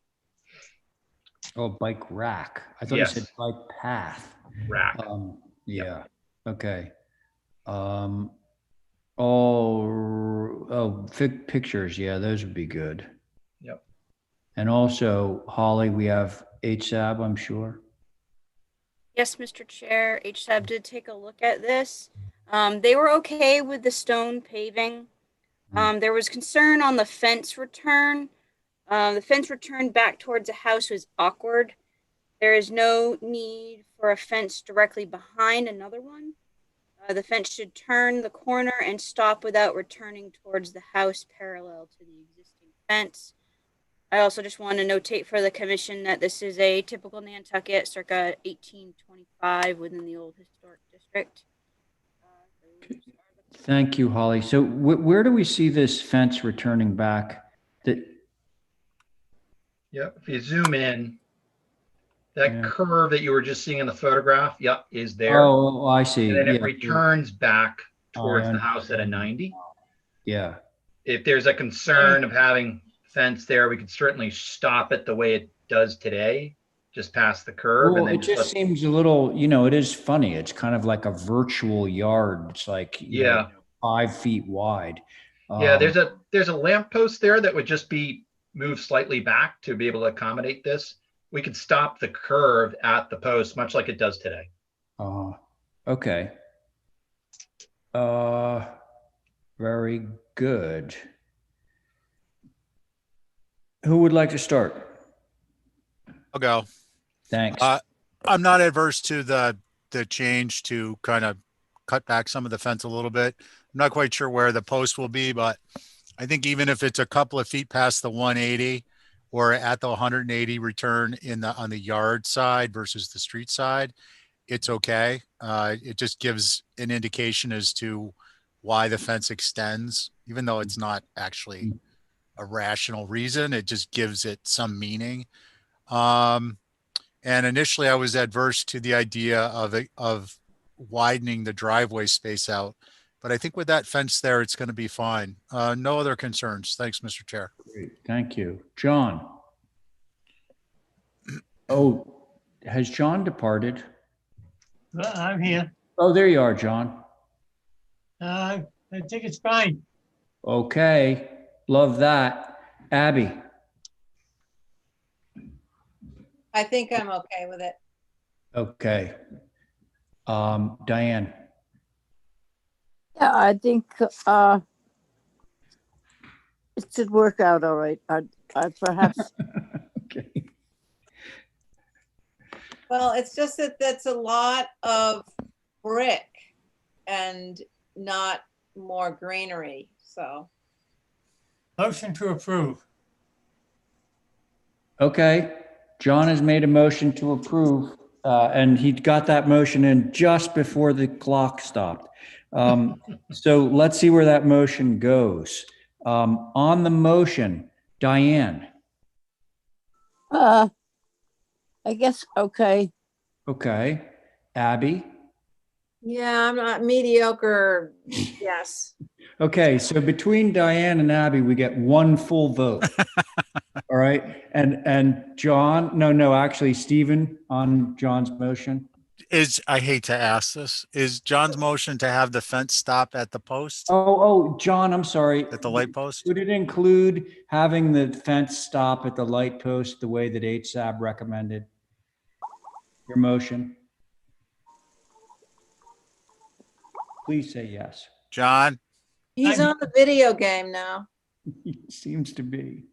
Oh, bike rack. I thought Yes. you said bike path. Rack. Yeah. Okay. Pictures. Yeah, those would be good. Yep. And also, Holly, we have HSAB, I'm sure. Yes, Mr. Chair, HSAB did take a look at this. They were okay with the stone paving. There was concern on the fence return. The fence return back towards the house was awkward. There is no need for a fence directly behind another one. The fence should turn the corner and stop without returning towards the house parallel to the existing fence. I also just want to notate for the commission that this is a typical Nantucket circa 1825 within the old historic district. Thank you, Holly. So where do we see this fence returning back? Yep. If you zoom in, that curve that you were just seeing in the photograph, yep, is there. Oh, I see. And then it Yeah. returns back towards I the house at a 90. Yeah. If there's a concern of having fence there, we could certainly stop it the way it does today, just past the curve. Well, and then it just seems a little, it is funny. It's kind of like a virtual yard. It's like, Yeah. 5 feet wide. Yeah, there's a lamppost there that would just be moved slightly back to be able to accommodate this. We could stop the curve at the post, much like it does today. Okay. Very good. Who would like to start? I'll go. Thanks. I'm not adverse to the change to kind of cut back some of the fence a little bit. I'm not quite sure where the post will be, but I think even if it's a couple of feet past the 180 or at the 180 return on the yard side versus the street side, it's okay. It just gives an indication as to why the fence extends, even though it's not actually a rational reason. It just gives it some meaning. And initially I was adverse to the idea of widening the driveway space out, but I think with that fence there, it's going to be fine. No other concerns. Thanks, Mr. Chair. Great. Thank you. John. Oh, has John departed? I'm here. Oh, there you are, John. I think it's fine. Okay. Love that. Abby. I think I'm okay with it. Okay. Diane. Yeah, I think it should work out all right. I perhaps. Okay. Well, it's just that that's a lot of brick and not more greenery, so. Motion to approve. Okay. John has made a motion to approve. And he got that motion in just before the clock stopped. So let's see where that motion goes. On the motion, Diane. I guess, okay. Okay. Abby. Yeah, I'm not mediocre. Yes. Okay, so between Diane and Abby, we get one full vote. All right. And John, no, actually Stephen on John's motion. I hate to ask this, is John's motion to have the fence stop at the post, Oh, John, I'm sorry. at the light post? Would it include having the fence stop at the light post the way that HSAB recommended? Your motion? Please say yes. John? He's on the video game now. He seems to be.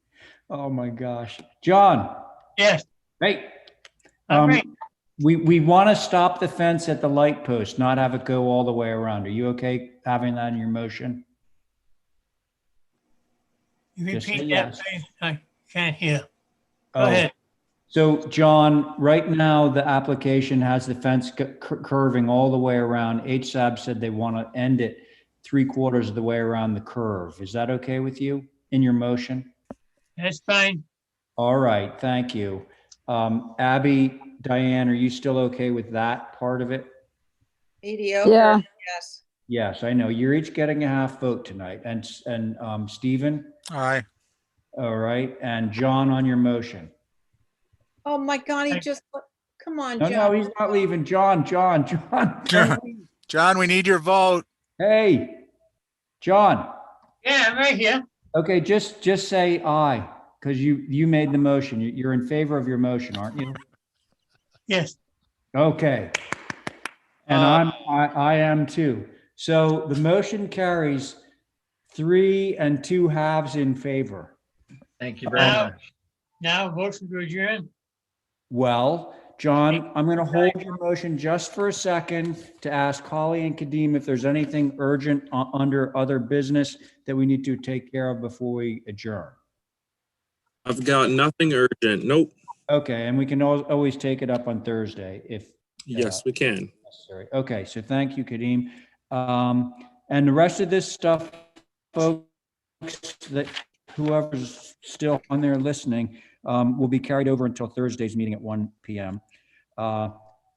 Oh my gosh. John. Yes. Hey. All right. We want to stop the fence at the light post, not have it go all the way around. Are you okay having that in your motion? You Just say repeat that, yes. please? I can't hear. Go Oh. ahead. So John, right now the application has the fence curving all the way around. HSAB said they want to end it 3/4 of the way around the curve. Is that okay with you in your motion? That's fine. All right, thank you. Abby, Diane, are you still okay with that part of it? Mediocre. Yeah. Yes. Yes, I know. You're each getting a half vote tonight. And Stephen? Aye. All right, and John on your motion. Oh my God, he just, come on, No, John. he's not leaving. John. John, we need your vote. Hey, John. Yeah, I'm right here. Okay, just say aye, because you made the motion. You're in favor of your motion, aren't you? Yes. Okay. And I am too. So the motion carries 3 2/2 in favor. Thank you very much. Now, motion to adjourn. Well, John, I'm going to hold your motion just for a second to ask Holly and Kadeem if there's anything urgent under other business that we need to take care of before we adjourn. I've got nothing urgent. Nope. Okay, and we can always take it up on Thursday if Yes, we can. necessary. Okay, so thank you, Kadeem. And the rest of this stuff, folks, that whoever's still on there listening, will be carried over until Thursday's meeting at 1 p.m.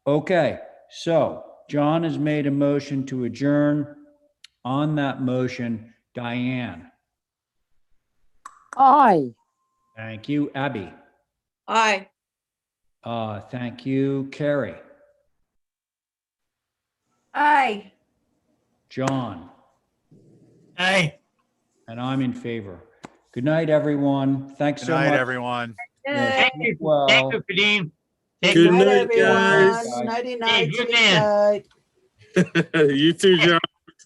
Okay, so John has made a motion to adjourn. On that motion, Diane. Aye. Thank you. Abby. Aye. Thank you. Carrie. Aye. John. Aye. And I'm in favor. Good night, everyone. Thanks Good so night, much. everyone. Thank you. Well, Thank you, Kadeem. Good night, Everyone. guys. Nighty night. Good Good night. You too, John.